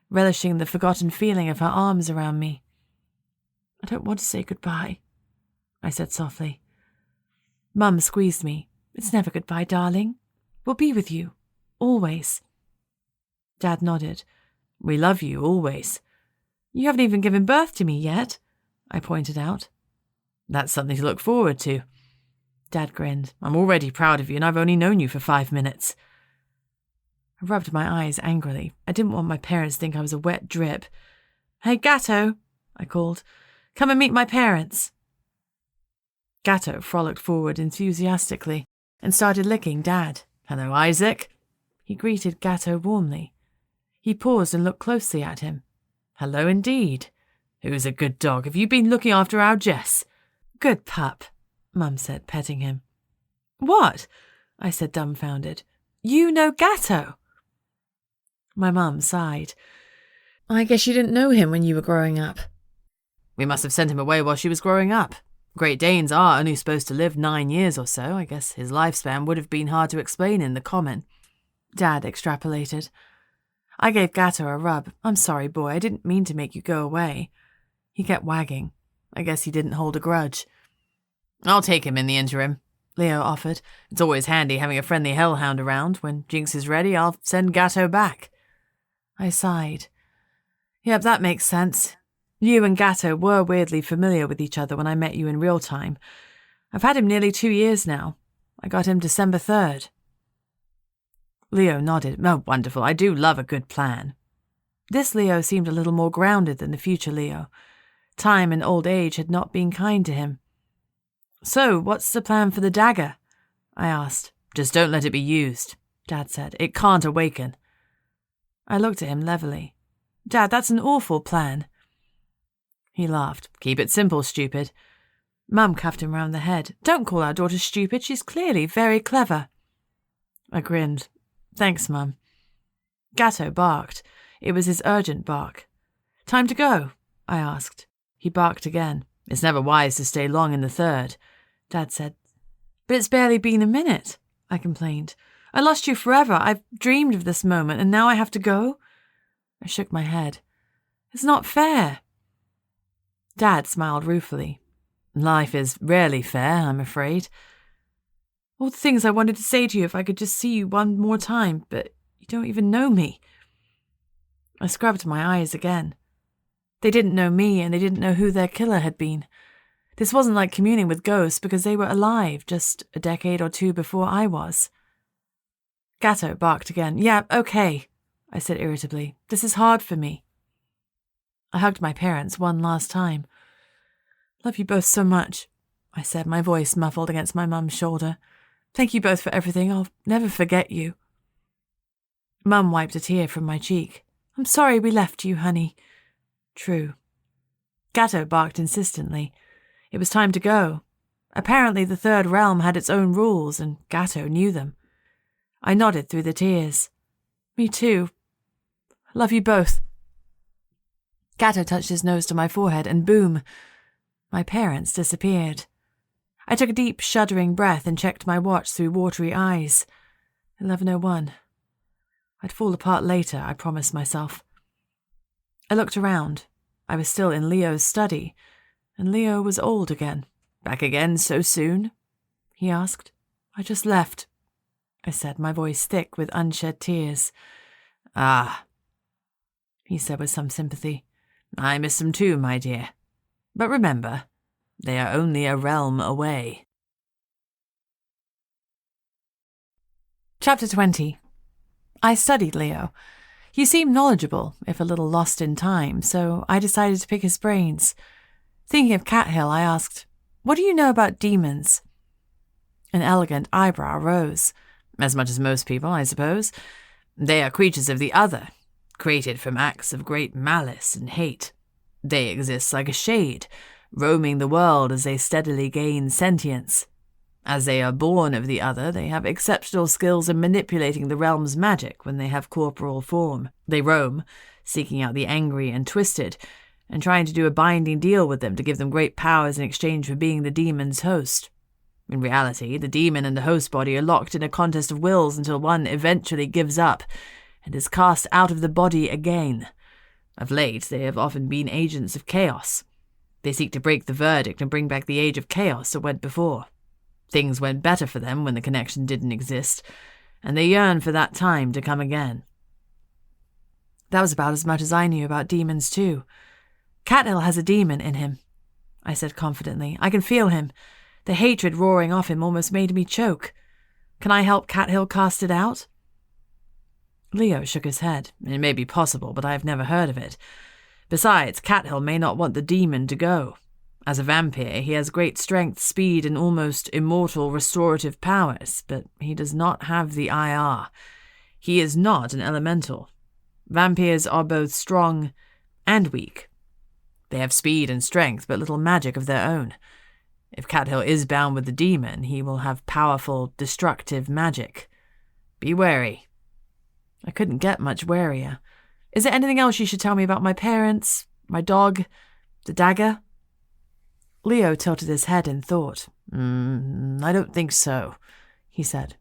relishing the forgotten feeling of her arms around me. "I don't want to say goodbye," I said softly. Mum squeezed me. "It's never goodbye, darling. We'll be with you. Always." Dad nodded. "We love you, always." "You haven't even given birth to me yet," I pointed out. "That's something to look forward to." Dad grinned. "I'm already proud of you, and I've only known you for 5 minutes. I rubbed my eyes angrily. I didn't want my parents to think I was a wet drip. "Hey, Gatto," I called. "Come and meet my parents." Gatto frolicked forward enthusiastically and started licking Dad. "Hello, Isaac." He greeted Gatto warmly. He paused and looked closely at him. "Hello indeed. Who's a good dog? Have you been looking after our Jess?" "Good pup," Mum said, petting him. "What?" I said, dumbfounded. "You know Gatto?" My mum sighed. "I guess you didn't know him when you were growing up." "We must have sent him away while she was growing up. Great Danes are only supposed to live 9 years or so. I guess his lifespan would have been hard to explain in the common." Dad extrapolated. I gave Gatto a rub. "I'm sorry, boy. I didn't mean to make you go away." He kept wagging. I guess he didn't hold a grudge. "I'll take him in the interim," Leo offered. "It's always handy having a friendly hellhound around. When Jinx is ready, I'll send Gatto back." I sighed. "Yep, that makes sense. You and Gatto were weirdly familiar with each other when I met you in real time. I've had him nearly 2 years now. I got him December 3rd. Leo nodded. "Oh, wonderful. I do love a good plan." This Leo seemed a little more grounded than the future Leo. Time and old age had not been kind to him. "So, what's the plan for the dagger?" I asked. "Just don't let it be used," Dad said. "It can't awaken." I looked at him levelly. "Dad, that's an awful plan." He laughed. "Keep it simple, stupid." Mum cuffed him round the head. "Don't call our daughter stupid. She's clearly very clever." I grinned. "Thanks, Mum." Gatto barked. It was his urgent bark. "Time to go?" I asked. He barked again. "It's never wise to stay long in the third," Dad said. "But it's barely been a minute," I complained. "I lost you forever. I've dreamed of this moment, and now I have to go?" I shook my head. "It's not fair." Dad smiled ruefully. Life is rarely fair, I'm afraid. All the things I wanted to say to you if I could just see you one more time, but you don't even know me. I scrubbed my eyes again. They didn't know me, and they didn't know who their killer had been. This wasn't like communing with ghosts because they were alive just a decade or two before I was. Gatto barked again. Yeah, okay, I said irritably. This is hard for me. I hugged my parents one last time. Love you both so much, I said, my voice muffled against my mum's shoulder. Thank you both for everything. I'll never forget you. Mum wiped a tear from my cheek. I'm sorry we left you, honey. True. Gatto barked insistently. It was time to go. Apparently the third realm had its own rules, and Gatto knew them. I nodded through the tears. Me too. Love you both. Gatto touched his nose to my forehead, and boom, my parents disappeared. I took a deep, shuddering breath and checked my watch through watery eyes. 11:01. I'd fall apart later, I promised myself. I looked around. I was still in Leo's study, and Leo was old again. Back again so soon? He asked. I just left, I said, my voice thick with unshed tears. Ah, he said with some sympathy. I miss them too, my dear. But remember, they are only a realm away. Chapter 20. I studied Leo. He seemed knowledgeable, if a little lost in time, so I decided to pick his brains. Thinking of Cathill, I asked, What do you know about demons? An elegant eyebrow rose. As much as most people, I suppose. They are creatures of the other, created from acts of great malice and hate. They exist like a shade, roaming the world as they steadily gain sentience. As they are born of the other, they have exceptional skills in manipulating the realm's magic when they have corporal form. They roam, seeking out the angry and twisted, and trying to do a binding deal with them to give them great powers in exchange for being the demon's host. In reality, the demon and the host body are locked in a contest of wills until one eventually gives up and is cast out of the body again. Of late, they have often been agents of chaos. They seek to break the verdict and bring back the age of chaos that went before. Things went better for them when the connection didn't exist, and they yearn for that time to come again. That was about as much as I knew about demons, too. Cathill has a demon in him, I said confidently. I can feel him. The hatred roaring off him almost made me choke. Can I help Cathill cast it out? Leo shook his head. It may be possible, but I have never heard of it. Besides, Cathill may not want the demon to go. As a vampire, he has great strength, speed, and almost immortal restorative powers, but he does not have the IR. He is not an elemental. Vampires are both strong and weak. They have speed and strength, but little magic of their own. If Cathill is bound with the demon, he will have powerful, destructive magic. Be wary. I couldn't get much warier. Is there anything else you should tell me about my parents, my dog, the dagger? Leo tilted his head in thought. I don't think so, he said.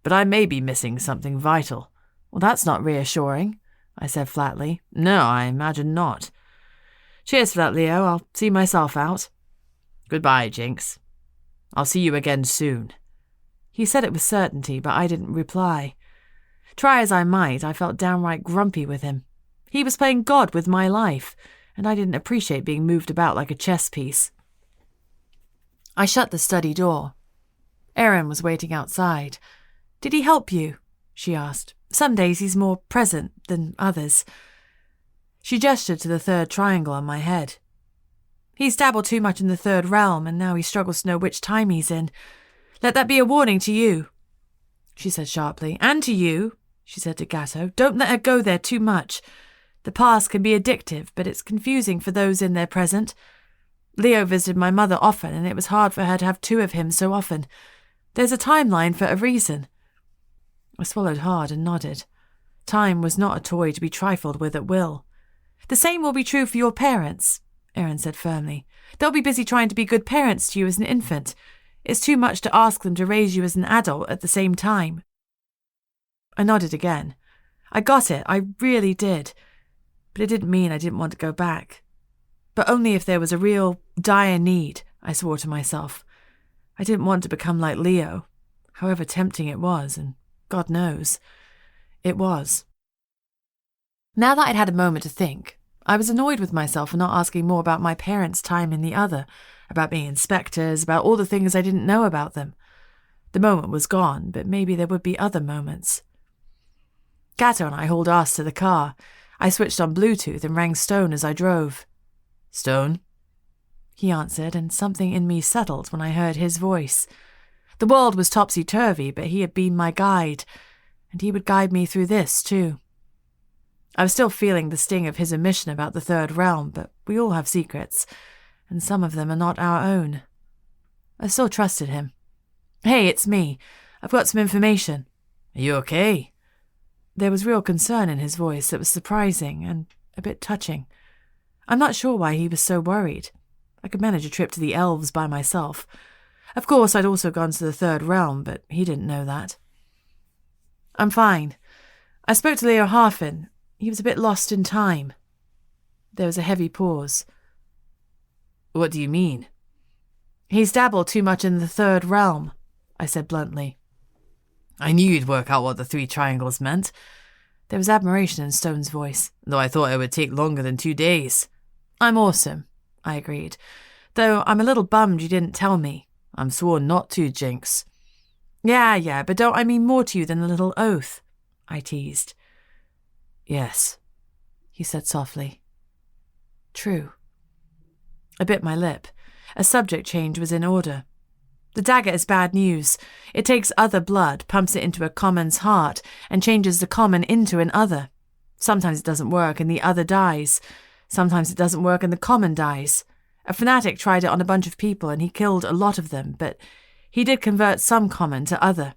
But I may be missing something vital. Well, that's not reassuring, I said flatly. No, I imagine not. Cheers for that, Leo. I'll see myself out. Goodbye, Jinx. I'll see you again soon. He said it with certainty, but I didn't reply. Try as I might, I felt downright grumpy with him. He was playing God with my life, and I didn't appreciate being moved about like a chess piece. I shut the study door. Erin was waiting outside. Did he help you? She asked. Some days he's more present than others. She gestured to the third triangle on my head. He's dabbled too much in the third realm, and now he struggles to know which time he's in. Let that be a warning to you, she said sharply. And to you, she said to Gatto. Don't let her go there too much. The past can be addictive, but it's confusing for those in their present. Leo visited my mother often, and it was hard for her to have two of him so often. There's a timeline for a reason. I swallowed hard and nodded. Time was not a toy to be trifled with at will. The same will be true for your parents, Erin said firmly. They'll be busy trying to be good parents to you as an infant. It's too much to ask them to raise you as an adult at the same time. I nodded again. I got it, I really did. But it didn't mean I didn't want to go back. But only if there was a real, dire need, I swore to myself. I didn't want to become like Leo, however tempting it was, and God knows, it was. Now that I'd had a moment to think, I was annoyed with myself for not asking more about my parents' time in the other, about being inspectors, about all the things I didn't know about them. The moment was gone, but maybe there would be other moments. Gato and I hauled ass to the car. I switched on Bluetooth and rang Stone as I drove. Stone? He answered, and something in me settled when I heard his voice. The world was topsy-turvy, but he had been my guide, and he would guide me through this, too. I was still feeling the sting of his omission about the third realm, but we all have secrets, and some of them are not our own. I still trusted him. Hey, it's me. I've got some information. Are you okay? There was real concern in his voice that was surprising and a bit touching. I'm not sure why he was so worried. I could manage a trip to the elves by myself. Of course, I'd also gone to the third realm, but he didn't know that. I'm fine. I spoke to Leo Harfin. He was a bit lost in time. There was a heavy pause. What do you mean? He's dabbled too much in the third realm, I said bluntly. I knew you'd work out what the 3 triangles meant. There was admiration in Stone's voice. Though I thought it would take longer than 2 days. I'm awesome, I agreed. Though I'm a little bummed you didn't tell me. I'm sworn not to, Jinx. Yeah, but don't I mean more to you than a little oath? I teased. Yes, he said softly. True. I bit my lip. A subject change was in order. The dagger is bad news. It takes other blood, pumps it into a common's heart, and changes the common into an other. Sometimes it doesn't work and the other dies. Sometimes it doesn't work and the common dies. A fanatic tried it on a bunch of people and he killed a lot of them, but he did convert some common to other.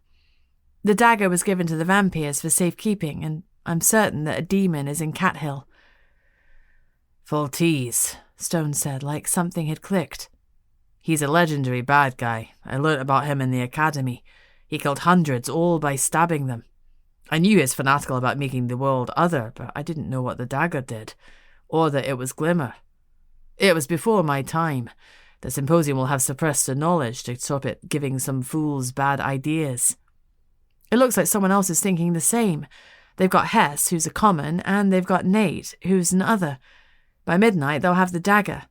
The dagger was given to the vampyrs for safekeeping, and I'm certain that a demon is in Cathill. Full tease, Stone said, like something had clicked. He's a legendary bad guy. I learnt about him in the academy. He killed hundreds, all by stabbing them. I knew he was fanatical about making the world other, but I didn't know what the dagger did, or that it was Glimmer. It was before my time. The symposium will have suppressed the knowledge to stop it giving some fools bad ideas. It looks like someone else is thinking the same. They've got Hess, who's a common, and they've got Nate, who's an other. By midnight, they'll have the dagger.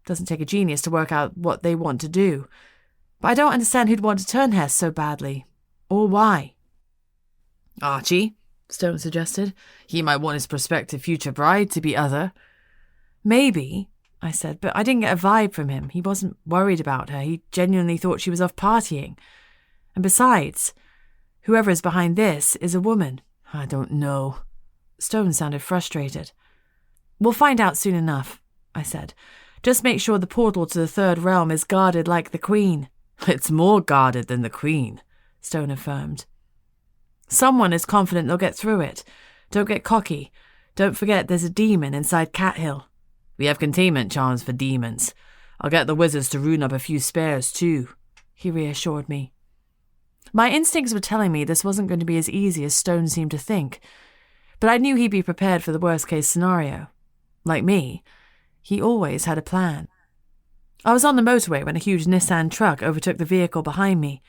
Doesn't take a genius to work out what they want to do. But I don't understand who'd want to turn Hess so badly. Or why. Archie, Stone suggested. He might want his prospective future bride to be other. Maybe, I said, but I didn't get a vibe from him. He wasn't worried about her. He genuinely thought she was off partying. And besides, whoever is behind this is a woman. I don't know. Stone sounded frustrated. We'll find out soon enough, I said. Just make sure the portal to the third realm is guarded like the Queen. It's more guarded than the Queen, Stone affirmed. Someone is confident they'll get through it. Don't get cocky. Don't forget there's a demon inside Cathill. We have containment charms for demons. I'll get the wizards to rune up a few spares too, he reassured me. My instincts were telling me this wasn't going to be as easy as Stone seemed to think, but I knew he'd be prepared for the worst-case scenario. Like me, he always had a plan. I was on the motorway when a huge Nissan truck overtook the vehicle behind me.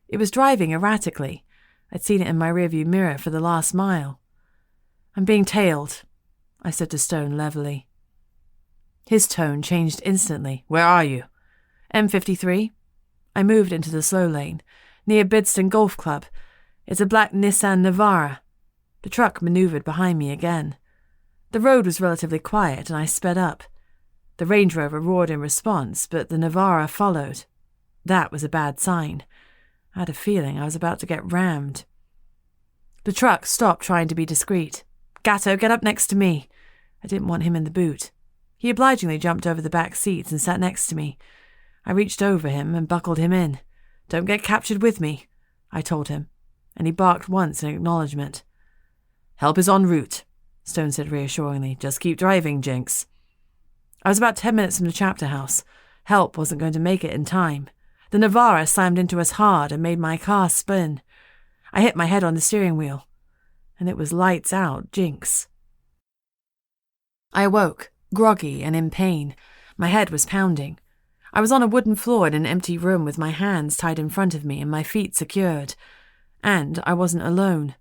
It was driving erratically. I'd seen it in my rearview mirror for the last mile. I'm being tailed, I said to Stone levelly. His tone changed instantly. Where are you? M53. I moved into the slow lane, near Bidston Golf Club. It's a black Nissan Navara. The truck maneuvered behind me again. The road was relatively quiet, and I sped up. The Range Rover roared in response, but the Navara followed. That was a bad sign. I had a feeling I was about to get rammed. The truck stopped trying to be discreet. Gatto, get up next to me. I didn't want him in the boot. He obligingly jumped over the back seats and sat next to me. I reached over him and buckled him in. Don't get captured with me, I told him, and he barked once in acknowledgement. Help is en route, Stone said reassuringly. Just keep driving, Jinx. I was about 10 minutes from the chapter house. Help wasn't going to make it in time. The Navara slammed into us hard and made my car spin. I hit my head on the steering wheel, and it was lights out, Jinx. I awoke, groggy and in pain. My head was pounding. I was on a wooden floor in an empty room with my hands tied in front of me and my feet secured. And I wasn't alone.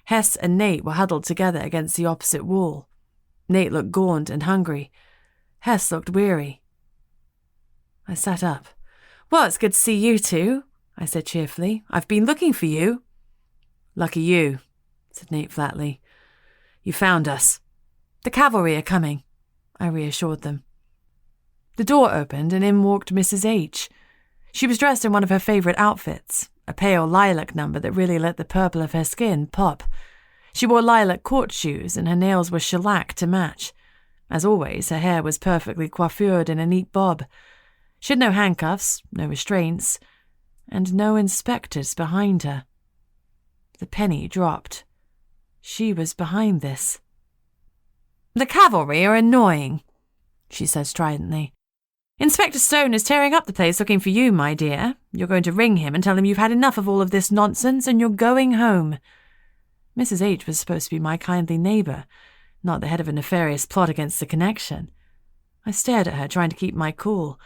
Hess and Nate were huddled together against the opposite wall. Nate looked gaunt and hungry. Hess looked weary. I sat up. "Well, it's good to see you two," I said cheerfully. "I've been looking for you." "Lucky you," said Nate flatly. "You found us." "The cavalry are coming," I reassured them. The door opened and in walked Mrs. H. She was dressed in one of her favourite outfits, a pale lilac number that really let the purple of her skin pop. She wore lilac court shoes and her nails were shellac to match. As always, her hair was perfectly coiffured in a neat bob. She had no handcuffs, no restraints, and no inspectors behind her. The penny dropped. She was behind this. "The cavalry are annoying," she said stridently. "Inspector Stone is tearing up the place looking for you, my dear. You're going to ring him and tell him you've had enough of all of this nonsense and you're going home." Mrs. H was supposed to be my kindly neighbour, not the head of a nefarious plot against the connection. I stared at her, trying to keep my cool,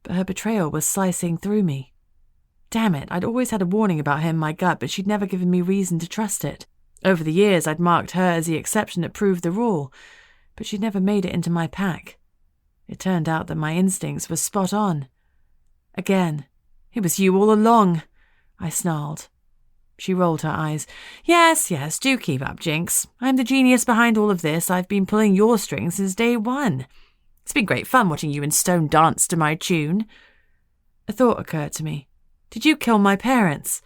but her betrayal was slicing through me. Damn it, I'd always had a warning about her in my gut, but she'd never given me reason to trust it. Over the years, I'd marked her as the exception that proved the rule, but she'd never made it into my pack. It turned out that my instincts were spot on. Again. "It was you all along," I snarled. She rolled her eyes. Yes, do keep up, Jinx. I'm the genius behind all of this. I've been pulling your strings since day one. It's been great fun watching you and Stone dance to my tune." A thought occurred to me. "Did you kill my parents?"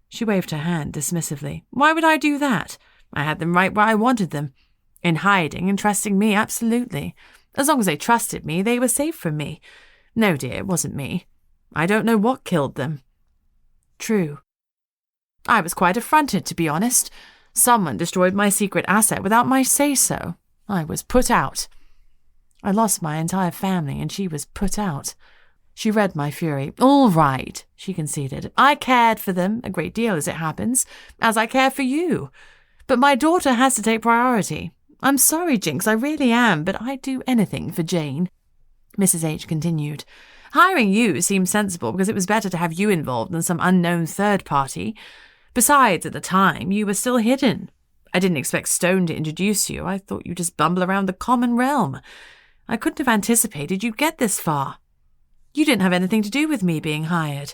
She waved her hand dismissively. "Why would I do that? I had them right where I wanted them. In hiding and trusting me, absolutely. As long as they trusted me, they were safe from me. No, dear, it wasn't me. I don't know what killed them." "True." "I was quite affronted, to be honest. Someone destroyed my secret asset without my say-so. I was put out." I lost my entire family, and she was put out. She read my fury. "All right," she conceded. "I cared for them, a great deal as it happens, as I care for you. But my daughter has to take priority. I'm sorry, Jinx, I really am, but I'd do anything for Jane." Mrs. H continued. "Hiring you seemed sensible because it was better to have you involved than some unknown third party. Besides, at the time, you were still hidden. I didn't expect Stone to introduce you. I thought you'd just bumble around the common realm. I couldn't have anticipated you'd get this far." "You didn't have anything to do with me being hired,"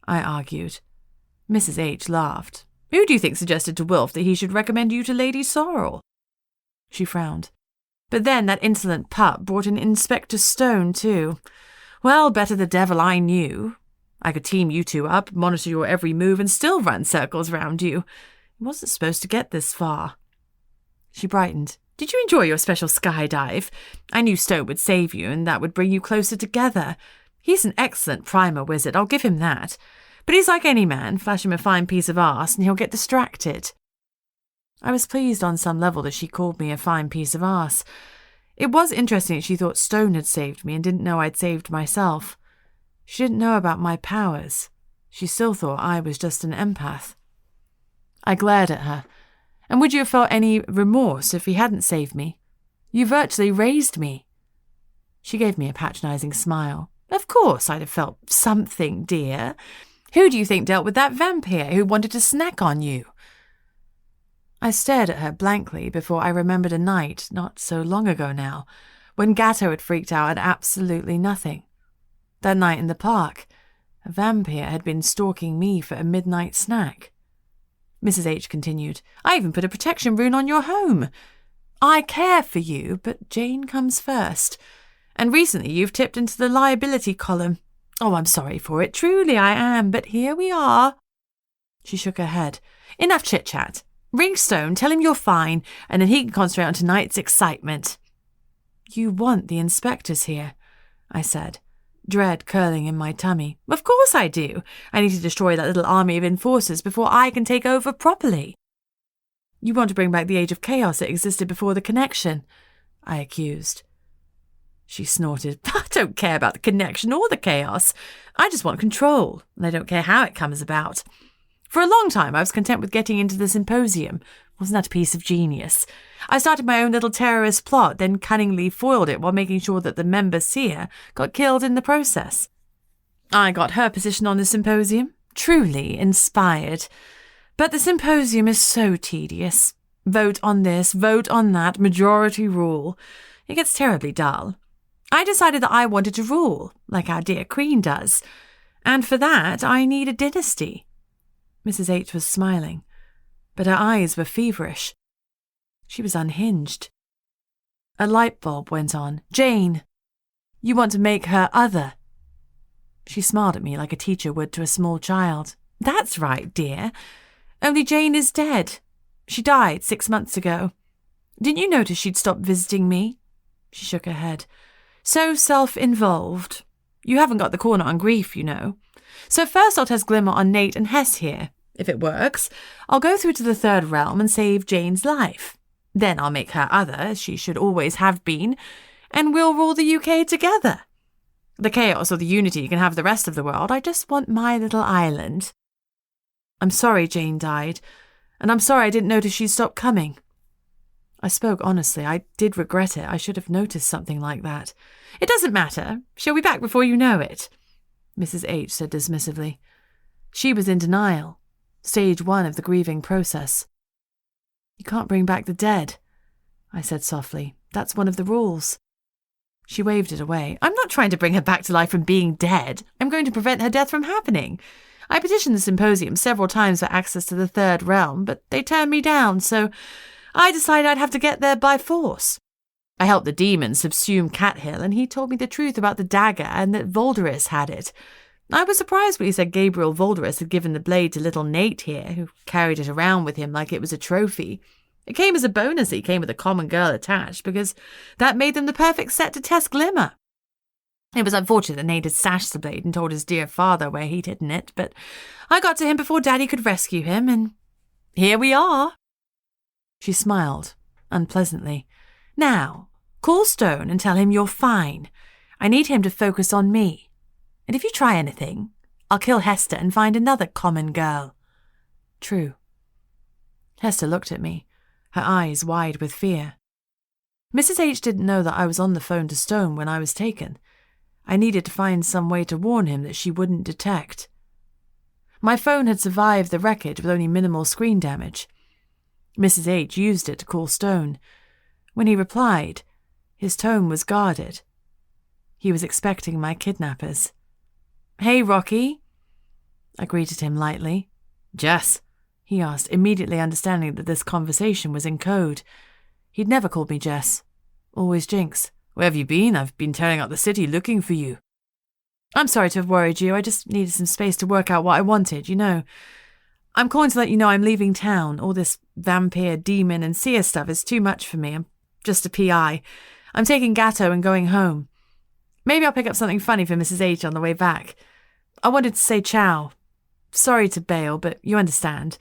I argued. Mrs. H laughed. "Who do you think suggested to Wilf that he should recommend you to Lady Sorrel?" She frowned. "But then that insolent pup brought in Inspector Stone, too. Well, better the devil I knew. I could team you two up, monitor your every move, and still run circles round you. It wasn't supposed to get this far." She brightened. "Did you enjoy your special skydive? I knew Stone would save you, and that would bring you closer together. He's an excellent primer wizard, I'll give him that. But he's like any man, flash him a fine piece of arse, and he'll get distracted." I was pleased on some level that she called me a fine piece of arse. It was interesting that she thought Stone had saved me and didn't know I'd saved myself. She didn't know about my powers. She still thought I was just an empath. I glared at her. "And would you have felt any remorse if he hadn't saved me? You virtually raised me." She gave me a patronizing smile. "Of course I'd have felt something, dear. Who do you think dealt with that vampire who wanted to snack on you?" I stared at her blankly before I remembered a night, not so long ago now, when Gatto had freaked out at absolutely nothing. That night in the park, a vampire had been stalking me for a midnight snack. Mrs. H continued, "I even put a protection rune on your home. I care for you, but Jane comes first. And recently you've tipped into the liability column. Oh, I'm sorry for it, truly I am, but here we are." She shook her head. "Enough chit-chat. Ring Stone, tell him you're fine, and then he can concentrate on tonight's excitement." "You want the inspectors here," I said, dread curling in my tummy. "Of course I do. I need to destroy that little army of enforcers before I can take over properly." "You want to bring back the age of chaos that existed before the connection," I accused. She snorted. "I don't care about the connection or the chaos. I just want control, and I don't care how it comes about. For a long time I was content with getting into the symposium, Wasn't that a piece of genius? I started my own little terrorist plot, then cunningly foiled it while making sure that the member seer got killed in the process. I got her position on the symposium. Truly inspired. But the symposium is so tedious. Vote on this, vote on that, majority rule. It gets terribly dull. I decided that I wanted to rule, like our dear Queen does. And for that, I need a dynasty. Mrs. H was smiling, but her eyes were feverish. She was unhinged. A light bulb went on. Jane, you want to make her other. She smiled at me like a teacher would to a small child. That's right, dear. Only Jane is dead. She died 6 months ago. Didn't you notice she'd stopped visiting me? She shook her head. So self-involved. You haven't got the corner on grief, you know. So first I'll test Glimmer on Nate and Hess here. If it works, I'll go through to the third realm and save Jane's life. Then I'll make her other, as she should always have been, and we'll rule the UK together. The chaos or the unity can have the rest of the world. I just want my little island. I'm sorry Jane died, and I'm sorry I didn't notice she'd stopped coming. I spoke honestly. I did regret it. I should have noticed something like that. It doesn't matter. She'll be back before you know it, Mrs. H said dismissively. She was in denial. Stage 1 of the grieving process. You can't bring back the dead, I said softly. That's one of the rules. She waved it away. I'm not trying to bring her back to life from being dead. I'm going to prevent her death from happening. I petitioned the symposium several times for access to the third realm, but they turned me down, so I decided I'd have to get there by force. I helped the demon subsume Cathill, and he told me the truth about the dagger and that Volderus had it. I was surprised when he said Gabriel Volderus had given the blade to little Nate here, who carried it around with him like it was a trophy. It came as a bonus that he came with a common girl attached, because that made them the perfect set to test Glimmer. It was unfortunate that Nate had stashed the blade and told his dear father where he'd hidden it, but I got to him before Daddy could rescue him, and here we are. She smiled, unpleasantly. Now, call Stone and tell him you're fine. I need him to focus on me. And if you try anything, I'll kill Hester and find another common girl. True. Hester looked at me, her eyes wide with fear. Mrs. H didn't know that I was on the phone to Stone when I was taken. I needed to find some way to warn him that she wouldn't detect. My phone had survived the wreckage with only minimal screen damage. Mrs. H used it to call Stone. When he replied, his tone was guarded. He was expecting my kidnappers. Hey, Rocky. I greeted him lightly. Jess, he asked, immediately understanding that this conversation was in code. He'd never called me Jess. Always Jinx. Where have you been? I've been tearing up the city looking for you. I'm sorry to have worried you. I just needed some space to work out what I wanted, you know. I'm calling to let you know I'm leaving town. All this vampire, demon, and seer stuff is too much for me. I'm just a PI. I'm taking Gatto and going home. Maybe I'll pick up something funny for Mrs. H on the way back. I wanted to say ciao. Sorry to bail, but you understand.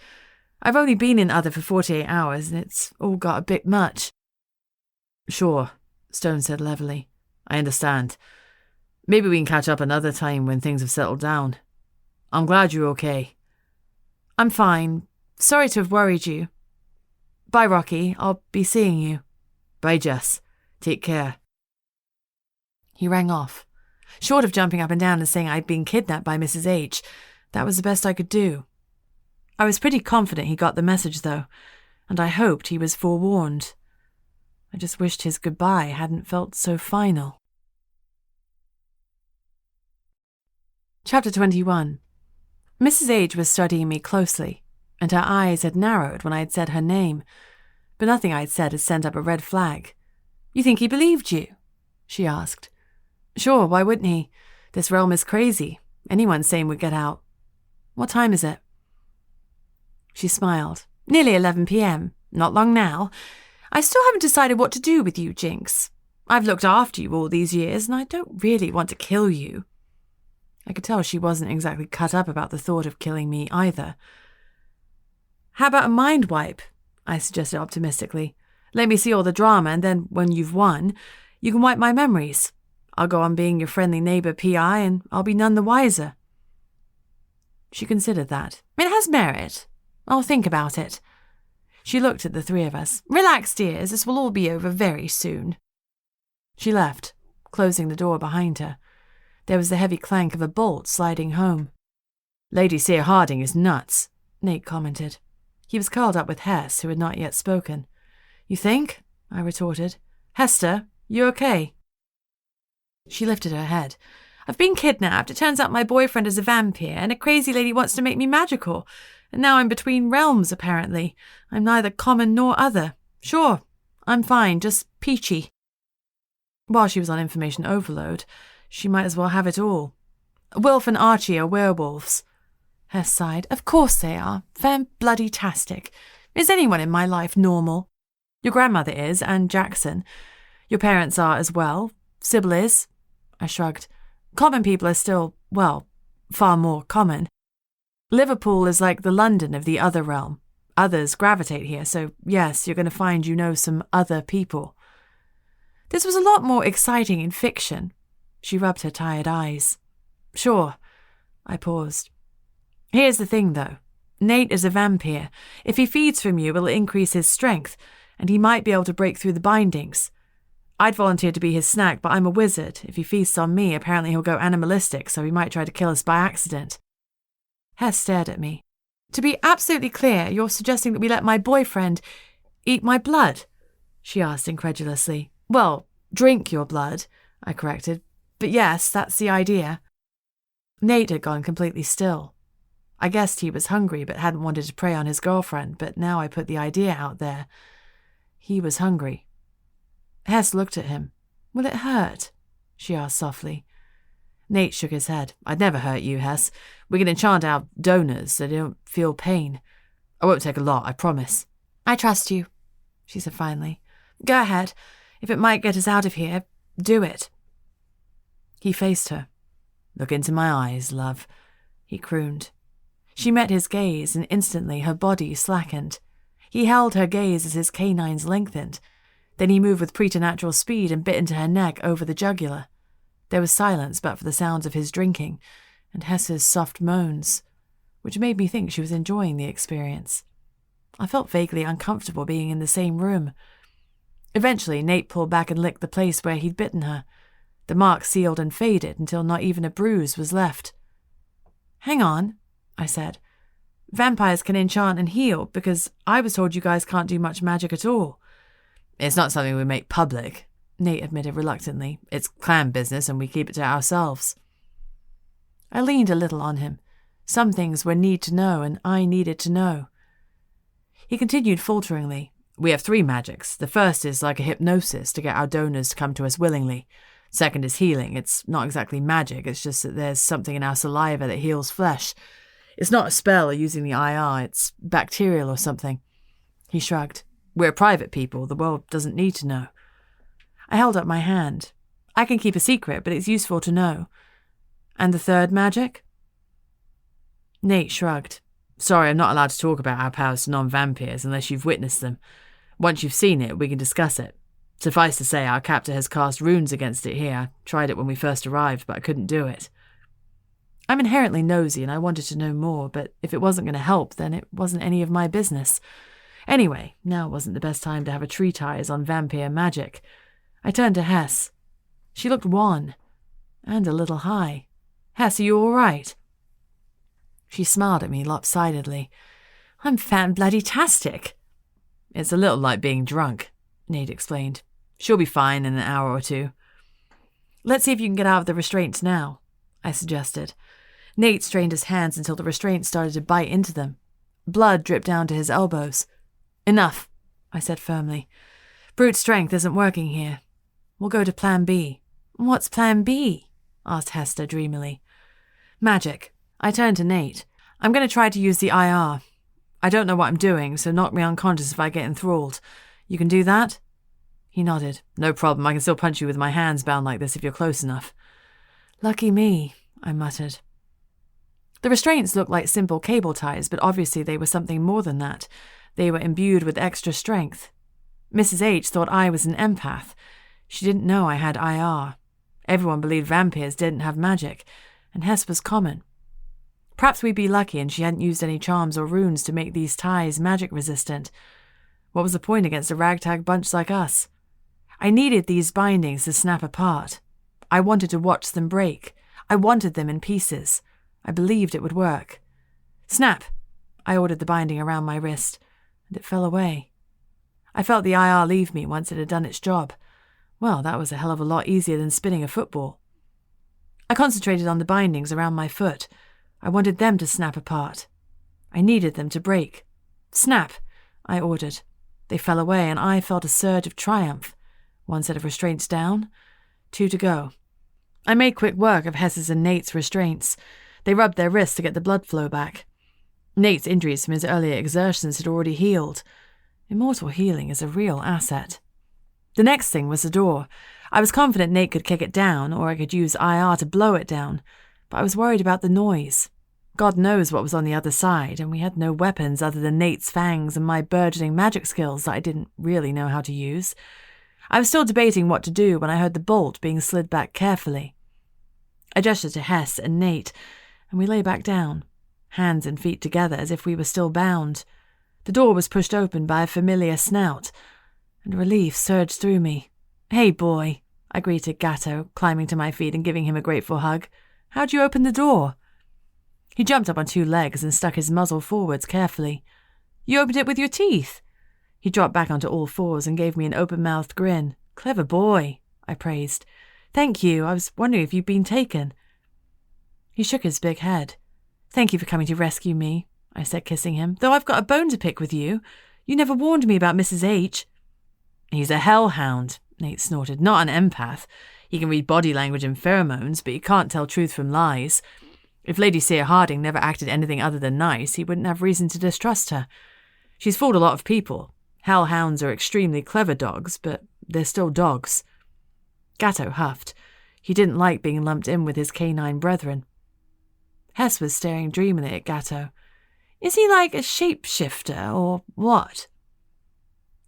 I've only been in Other for 48 hours, and it's all got a bit much. Sure, Stone said levelly. I understand. Maybe we can catch up another time when things have settled down. I'm glad you're okay. I'm fine. Sorry to have worried you. Bye, Rocky. I'll be seeing you. Bye, Jess. Take care. He rang off. Short of jumping up and down and saying I'd been kidnapped by Mrs. H, that was the best I could do. I was pretty confident he got the message, though, and I hoped he was forewarned. I just wished his goodbye hadn't felt so final. Chapter 21. Mrs. H was studying me closely, and her eyes had narrowed when I had said her name, but nothing I had said had sent up a red flag. You think he believed you? She asked. Sure, why wouldn't he? This realm is crazy. Anyone sane would get out. What time is it? She smiled. Nearly 11 p.m. Not long now. I still haven't decided what to do with you, Jinx. I've looked after you all these years, and I don't really want to kill you. I could tell she wasn't exactly cut up about the thought of killing me either. How about a mind wipe? I suggested optimistically. Let me see all the drama, and then, when you've won, you can wipe my memories. I'll go on being your friendly neighbour PI, and I'll be none the wiser. She considered that. It has merit. I'll think about it. She looked at the three of us. Relax, dears, this will all be over very soon. She left, closing the door behind her. There was the heavy clank of a bolt sliding home. Lady Seer Harding is nuts, Nate commented. He was curled up with Hess, who had not yet spoken. You think? I retorted. Hester, you okay? She lifted her head. I've been kidnapped. It turns out my boyfriend is a vampire, and a crazy lady wants to make me magical. And now I'm between realms, apparently. I'm neither common nor other. Sure, I'm fine, just peachy. While she was on information overload, she might as well have it all. Wilf and Archie are werewolves. Hess sighed. Of course they are. Bloody-tastic. Is anyone in my life normal? Your grandmother is, and Jackson. Your parents are as well. Sybil is. I shrugged. Common people are still, well, far more common. Liverpool is like the London of the other realm. Others gravitate here, so yes, you're going to find you know some other people. This was a lot more exciting in fiction. She rubbed her tired eyes. Sure. I paused. Here's the thing, though. Nate is a vampire. If he feeds from you, it'll increase his strength, and he might be able to break through the bindings. I'd volunteer to be his snack, but I'm a wizard. If he feasts on me, apparently he'll go animalistic, so he might try to kill us by accident. Hess stared at me. To be absolutely clear, you're suggesting that we let my boyfriend eat my blood? She asked incredulously. Well, drink your blood, I corrected. But yes, that's the idea. Nate had gone completely still. I guessed he was hungry but hadn't wanted to prey on his girlfriend, but now I put the idea out there. He was hungry. Hess looked at him. Will it hurt? She asked softly. Nate shook his head. I'd never hurt you, Hess. We can enchant our donors so they don't feel pain. I won't take a lot, I promise. I trust you, she said finally. Go ahead. If it might get us out of here, do it. He faced her. Look into my eyes, love, he crooned. She met his gaze, and instantly her body slackened. He held her gaze as his canines lengthened. Then he moved with preternatural speed and bit into her neck over the jugular. There was silence but for the sounds of his drinking, and Hess's soft moans, which made me think she was enjoying the experience. I felt vaguely uncomfortable being in the same room. Eventually, Nate pulled back and licked the place where he'd bitten her. The mark sealed and faded until not even a bruise was left. Hang on, I said. Vampires can enchant and heal, because I was told you guys can't do much magic at all. It's not something we make public, Nate admitted reluctantly. It's clan business and we keep it to ourselves. I leaned a little on him. Some things were need to know, and I needed to know. He continued falteringly. We have 3 magics. The first is like a hypnosis to get our donors to come to us willingly. Second is healing. It's not exactly magic, it's just that there's something in our saliva that heals flesh. It's not a spell or using the IR, it's bacterial or something. He shrugged. We're private people, the world doesn't need to know. I held up my hand. I can keep a secret, but it's useful to know. And the third magic? Nate shrugged. Sorry, I'm not allowed to talk about our powers to non-vampires unless you've witnessed them. Once you've seen it, we can discuss it. Suffice to say, our captor has cast runes against it here. I tried it when we first arrived, but I couldn't do it. I'm inherently nosy and I wanted to know more, but if it wasn't going to help, then it wasn't any of my business. Anyway, now wasn't the best time to have a treatise on vampire magic. I turned to Hess. She looked wan, and a little high. Hess, are you all right? She smiled at me lopsidedly. I'm fan-bloody-tastic. It's a little like being drunk, Nate explained. She'll be fine in an hour or 2. Let's see if you can get out of the restraints now, I suggested. Nate strained his hands until the restraints started to bite into them. Blood dripped down to his elbows. Enough, I said firmly. Brute strength isn't working here. We'll go to Plan B. What's Plan B? Asked Hester dreamily. Magic. I turned to Nate. I'm going to try to use the IR. I don't know what I'm doing, so knock me unconscious if I get enthralled. You can do that? He nodded. No problem. I can still punch you with my hands bound like this if you're close enough. Lucky me, I muttered. The restraints looked like simple cable ties, but obviously they were something more than that. They were imbued with extra strength. Mrs. H thought I was an empath. She didn't know I had IR. Everyone believed vampires didn't have magic, and Hess was common. Perhaps we'd be lucky and she hadn't used any charms or runes to make these ties magic-resistant. What was the point against a ragtag bunch like us? I needed these bindings to snap apart. I wanted to watch them break. I wanted them in pieces. I believed it would work. Snap! I ordered the binding around my wrist, and it fell away. I felt the IR leave me once it had done its job. Well, that was a hell of a lot easier than spinning a football. I concentrated on the bindings around my foot. I wanted them to snap apart. I needed them to break. Snap! I ordered. They fell away, and I felt a surge of triumph. One set of restraints down, 2 to go. I made quick work of Hess's and Nate's restraints. They rubbed their wrists to get the blood flow back. Nate's injuries from his earlier exertions had already healed. Immortal healing is a real asset. The next thing was the door. I was confident Nate could kick it down, or I could use IR to blow it down, but I was worried about the noise. God knows what was on the other side, and we had no weapons other than Nate's fangs and my burgeoning magic skills that I didn't really know how to use. I was still debating what to do when I heard the bolt being slid back carefully. I gestured to Hess and Nate, and we lay back down, hands and feet together as if we were still bound. The door was pushed open by a familiar snout, and relief surged through me. "Hey, boy," I greeted Gatto, climbing to my feet and giving him a grateful hug. "How'd you open the door?" He jumped up on 2 legs and stuck his muzzle forwards carefully. "You opened it with your teeth." He dropped back onto all 4s and gave me an open-mouthed grin. "Clever boy," I praised. "Thank you. I was wondering if you'd been taken." He shook his big head. "Thank you for coming to rescue me," I said, kissing him. "Though I've got a bone to pick with you. You never warned me about Mrs. H." "He's a hellhound," Nate snorted. "Not an empath. He can read body language and pheromones, but he can't tell truth from lies. If Lady Seer Harding never acted anything other than nice, he wouldn't have reason to distrust her. She's fooled a lot of people. Hellhounds are extremely clever dogs, but they're still dogs." Gatto huffed. He didn't like being lumped in with his canine brethren. Hess was staring dreamily at Gatto. "Is he like a shapeshifter, or what?"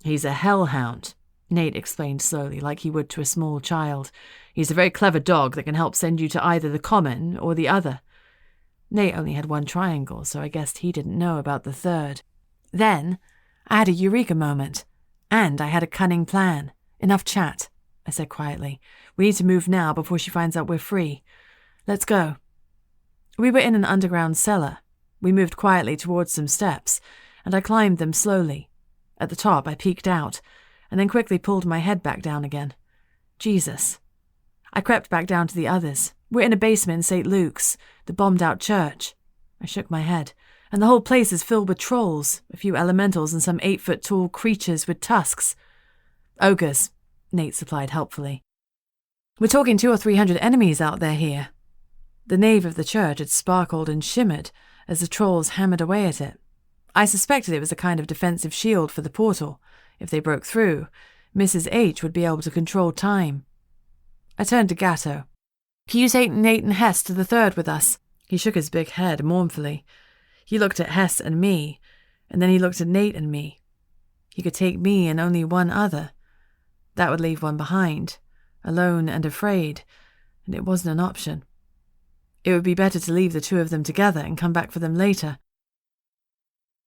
"He's a hellhound," Nate explained slowly, like he would to a small child. "He's a very clever dog that can help send you to either the common or the other." Nate only had 1 triangle, so I guessed he didn't know about the 3rd. Then I had a eureka moment, and I had a cunning plan. "Enough chat," I said quietly. "We need to move now before she finds out we're free. Let's go." We were in an underground cellar. We moved quietly towards some steps, and I climbed them slowly. At the top, I peeked out, and then quickly pulled my head back down again. Jesus. I crept back down to the others. "We're in a basement in St. Luke's, the bombed-out church." I shook my head. "And the whole place is filled with trolls, a few elementals and some 8-foot-tall creatures with tusks." "Ogres," Nate supplied helpfully. "We're talking 200 or 300 enemies out there here." The nave of the church had sparkled and shimmered as the trolls hammered away at it. I suspected it was a kind of defensive shield for the portal. If they broke through, Mrs. H would be able to control time. I turned to Gatto. "Can you take Nate and Hess to the 3rd with us?" He shook his big head mournfully. He looked at Hess and me, and then he looked at Nate and me. He could take me and only 1 other. That would leave 1 behind, alone and afraid, and it wasn't an option. It would be better to leave the 2 of them together and come back for them later.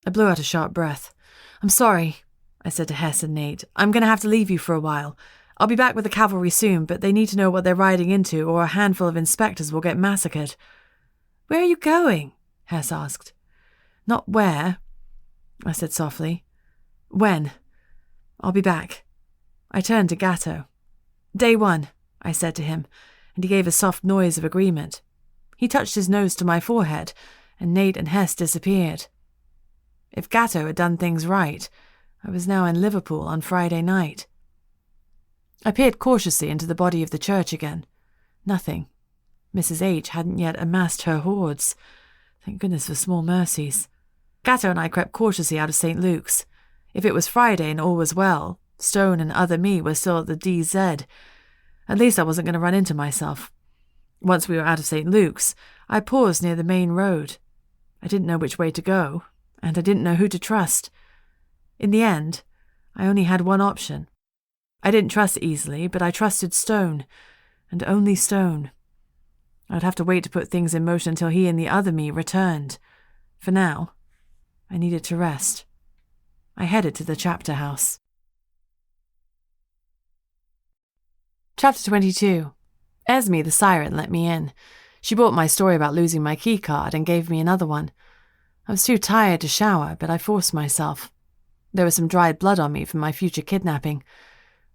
I blew out a sharp breath. "I'm sorry," I said to Hess and Nate. "I'm going to have to leave you for a while. I'll be back with the cavalry soon, but they need to know what they're riding into, or a handful of inspectors will get massacred." "Where are you going?" Hess asked. "Not where," I said softly. "When. I'll be back." I turned to Gatto. "Day 1, I said to him, and he gave a soft noise of agreement. He touched his nose to my forehead, and Nate and Hess disappeared. If Gatto had done things right, I was now in Liverpool on Friday night. I peered cautiously into the body of the church again. Nothing. Mrs. H hadn't yet amassed her hordes. Thank goodness for small mercies. Gatto and I crept cautiously out of St. Luke's. If it was Friday and all was well, Stone and other me were still at the DZ. At least I wasn't going to run into myself. Once we were out of St. Luke's, I paused near the main road. I didn't know which way to go, and I didn't know who to trust. In the end, I only had 1 option. I didn't trust easily, but I trusted Stone, and only Stone. I'd have to wait to put things in motion until he and the other me returned. For now, I needed to rest. I headed to the chapter house. Chapter 22. Esme the siren let me in. She bought my story about losing my keycard and gave me another one. I was too tired to shower, but I forced myself. There was some dried blood on me from my future kidnapping.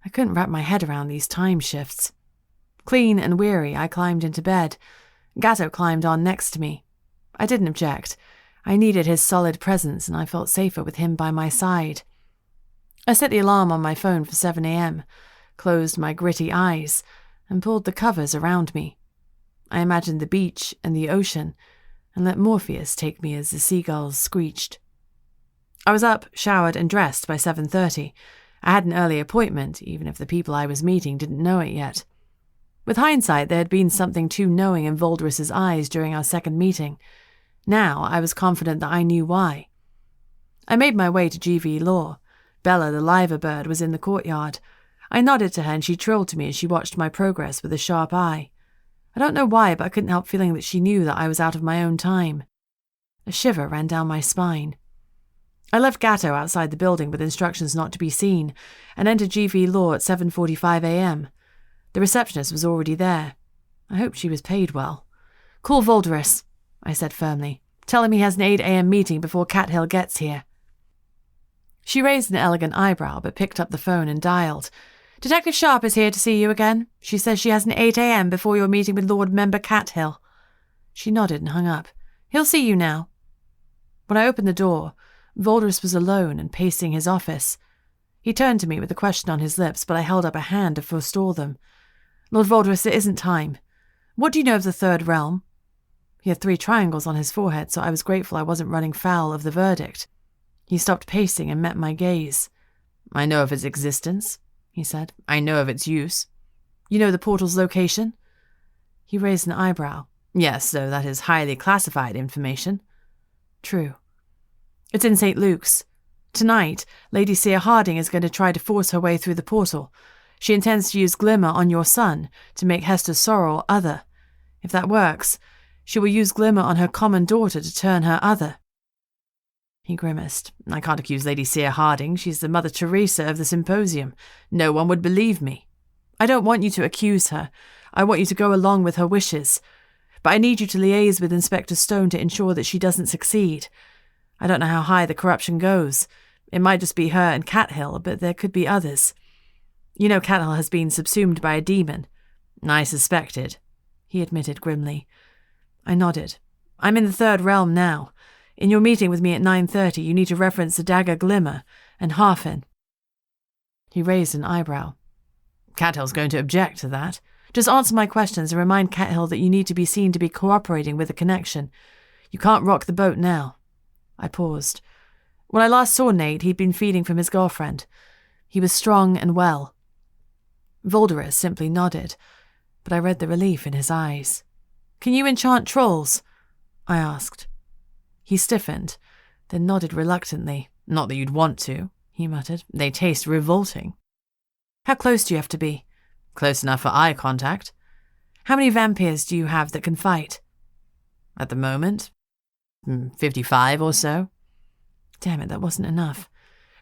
I couldn't wrap my head around these time shifts. Clean and weary, I climbed into bed. Gatto climbed on next to me. I didn't object. I needed his solid presence, and I felt safer with him by my side. I set the alarm on my phone for 7 a.m., closed my gritty eyes, and pulled the covers around me. I imagined the beach and the ocean, and let Morpheus take me as the seagulls screeched. I was up, showered, and dressed by 7:30. I had an early appointment, even if the people I was meeting didn't know it yet. With hindsight, there had been something too knowing in Voldress's eyes during our second meeting. Now I was confident that I knew why. I made my way to GV Law. Bella the liver bird was in the courtyard. I nodded to her and she trilled to me as she watched my progress with a sharp eye. I don't know why, but I couldn't help feeling that she knew that I was out of my own time. A shiver ran down my spine. I left Gatto outside the building with instructions not to be seen and entered GV Law at 7:45 a.m. The receptionist was already there. I hoped she was paid well. "Call Voldress," I said firmly. "Tell him he has an 8 a.m. meeting before Cathill gets here." She raised an elegant eyebrow but picked up the phone and dialed. "Detective Sharp is here to see you again. She says she has an 8 a.m. before your meeting with Lord Member Cathill." She nodded and hung up. "He'll see you now." When I opened the door, Voldress was alone and pacing his office. He turned to me with a question on his lips, but I held up a hand to forestall them. "Lord Voldress, it isn't time. What do you know of the Third Realm?" He had 3 triangles on his forehead, so I was grateful I wasn't running foul of the verdict. He stopped pacing and met my gaze. "I know of its existence," he said. "I know of its use." "You know the portal's location?" He raised an eyebrow. "Yes, though that is highly classified information." "True. It's in St. Luke's. Tonight, Lady Seer Harding is going to try to force her way through the portal. She intends to use Glimmer on your son to make Hester Sorrel other. If that works, she will use Glimmer on her common daughter to turn her other." He grimaced. "I can't accuse Lady Seer Harding. She's the Mother Theresa of the symposium. No one would believe me." "I don't want you to accuse her. I want you to go along with her wishes. But I need you to liaise with Inspector Stone to ensure that she doesn't succeed. I don't know how high the corruption goes. It might just be her and Cathill, but there could be others. You know Cathill has been subsumed by a demon." "I suspected," he admitted grimly. I nodded. "I'm in the Third Realm now. In your meeting with me at 9:30, you need to reference the dagger Glimmer and Harfin." He raised an eyebrow. "Cathill's going to object to that. Just answer my questions and remind Cathill that you need to be seen to be cooperating with the connection. You can't rock the boat now." I paused. When I last saw Nate, he'd been feeding from his girlfriend. He was strong and well. Voldress simply nodded, but I read the relief in his eyes. "Can you enchant trolls?" I asked. He stiffened, then nodded reluctantly. "Not that you'd want to," he muttered. "They taste revolting." "How close do you have to be?" "Close enough for eye contact." "How many vampyrs do you have that can fight?" "At the moment, 55 or so." Damn it, that wasn't enough.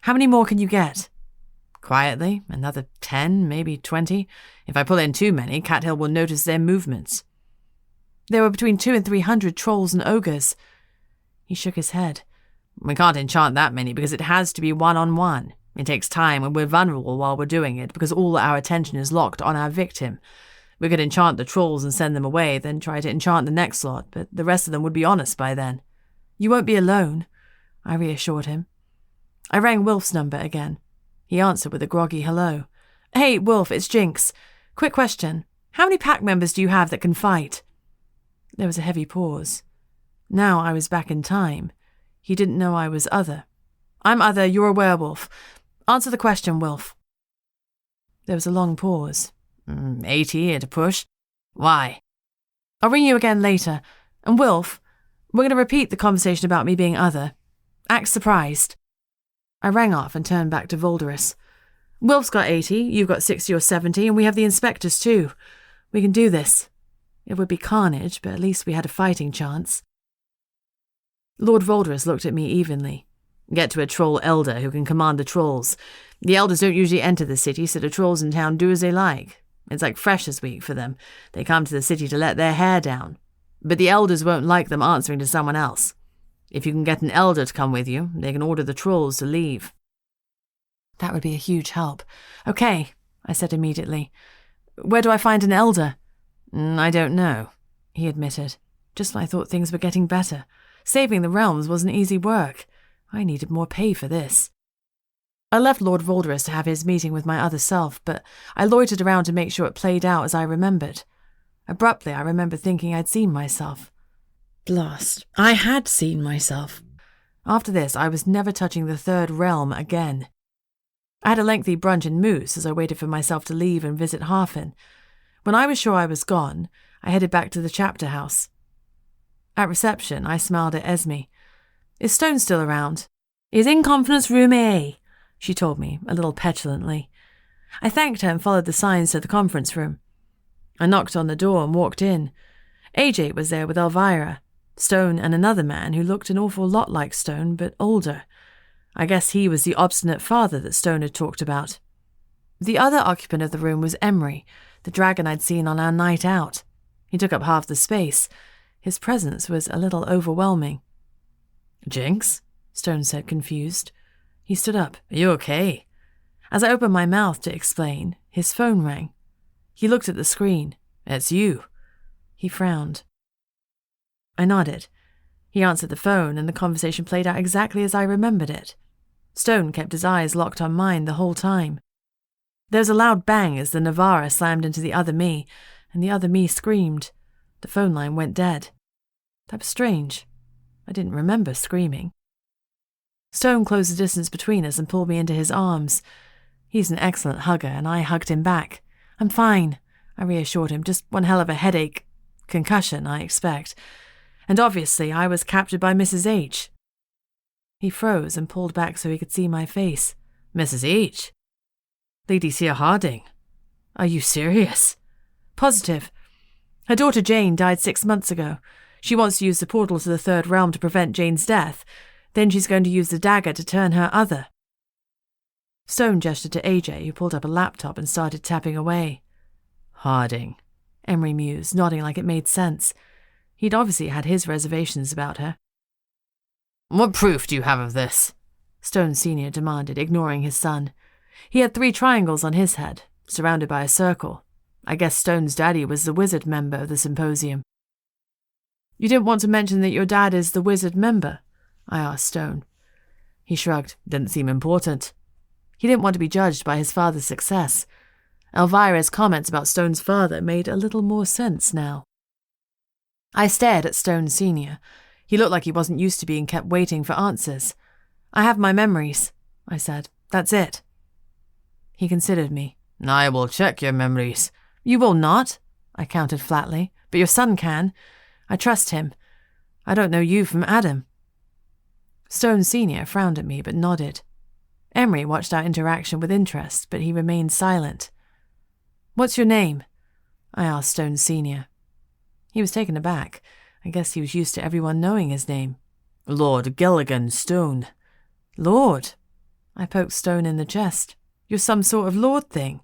"How many more can you get?" "Quietly, another 10, maybe 20. If I pull in too many, Cathill will notice their movements." "There were between 200 and 300 trolls and ogres." He shook his head. "We can't enchant that many because it has to be one-on-one. It takes time and we're vulnerable while we're doing it because all our attention is locked on our victim. We could enchant the trolls and send them away, then try to enchant the next lot, but the rest of them would be on us by then." "You won't be alone," I reassured him. I rang Wilf's number again. He answered with a groggy hello. "Hey, Wilf, it's Jinx. Quick question. How many pack members do you have that can fight?" There was a heavy pause. Now I was back in time. He didn't know I was other. "I'm other, you're a werewolf. Answer the question, Wilf." There was a long pause. 80 at a push. Why?" "I'll ring you again later. And Wilf, we're going to repeat the conversation about me being other. Act surprised." I rang off and turned back to Voldress. "Wilf's got 80, you've got 60 or 70, and we have the inspectors too. We can do this. It would be carnage, but at least we had a fighting chance." Lord Voldress looked at me evenly. Get to a troll elder who can command the trolls. The elders don't usually enter the city, so the trolls in town do as they like. It's like Freshers' Week for them. They come to the city to let their hair down. But the elders won't like them answering to someone else. If you can get an elder to come with you, they can order the trolls to leave." That would be a huge help. "Okay," I said immediately. "Where do I find an elder?" "I don't know," he admitted. Just when I thought things were getting better. Saving the realms wasn't easy work. I needed more pay for this. I left Lord Voldorus to have his meeting with my other self, but I loitered around to make sure it played out as I remembered. Abruptly, I remember thinking I'd seen myself. Blast. I had seen myself. After this, I was never touching the third realm again. I had a lengthy brunch in Moose as I waited for myself to leave and visit Harfin. When I was sure I was gone, I headed back to the chapter house. At reception, I smiled at Esme. "Is Stone still around?" "He's in conference room A," she told me, a little petulantly. I thanked her and followed the signs to the conference room. I knocked on the door and walked in. AJ was there with Elvira, Stone and another man who looked an awful lot like Stone, but older. I guess he was the obstinate father that Stone had talked about. The other occupant of the room was Emery, the dragon I'd seen on our night out. He took up half the space. His presence was a little overwhelming. "Jinx?" Stone said, confused. He stood up. "Are you okay?" As I opened my mouth to explain, his phone rang. He looked at the screen. "It's you." He frowned. I nodded. He answered the phone, and the conversation played out exactly as I remembered it. Stone kept his eyes locked on mine the whole time. There was a loud bang as the Navara slammed into the other me, and the other me screamed. The phone line went dead. That was strange. I didn't remember screaming. Stone closed the distance between us and pulled me into his arms. He's an excellent hugger, and I hugged him back. "I'm fine," I reassured him. "Just one hell of a headache. Concussion, I expect. And obviously I was captured by Mrs. H." He froze and pulled back so he could see my face. "Mrs. H? Lady Seer Harding? Are you serious?" "Positive. Her daughter Jane died 6 months ago. She wants to use the portal to the third realm to prevent Jane's death. Then she's going to use the dagger to turn her other." Stone gestured to AJ, who pulled up a laptop and started tapping away. "Harding," Emery mused, nodding like it made sense. He'd obviously had his reservations about her. "What proof do you have of this?" Stone Sr. demanded, ignoring his son. He had 3 triangles on his head, surrounded by a circle. I guess Stone's daddy was the wizard member of the symposium. "You didn't want to mention that your dad is the wizard member?" I asked Stone. He shrugged. "Didn't seem important." He didn't want to be judged by his father's success. Elvira's comments about Stone's father made a little more sense now. I stared at Stone Sr. He looked like he wasn't used to being kept waiting for answers. "I have my memories," I said. "That's it." He considered me. "I will check your memories." "You will not," I countered flatly. "But your son can. I trust him. I don't know you from Adam." Stone Sr. frowned at me but nodded. Emery watched our interaction with interest, but he remained silent. "What's your name?" I asked Stone Sr. He was taken aback. I guess he was used to everyone knowing his name. "Lord Gilligan Stone." "Lord?" I poked Stone in the chest. "You're some sort of lord thing."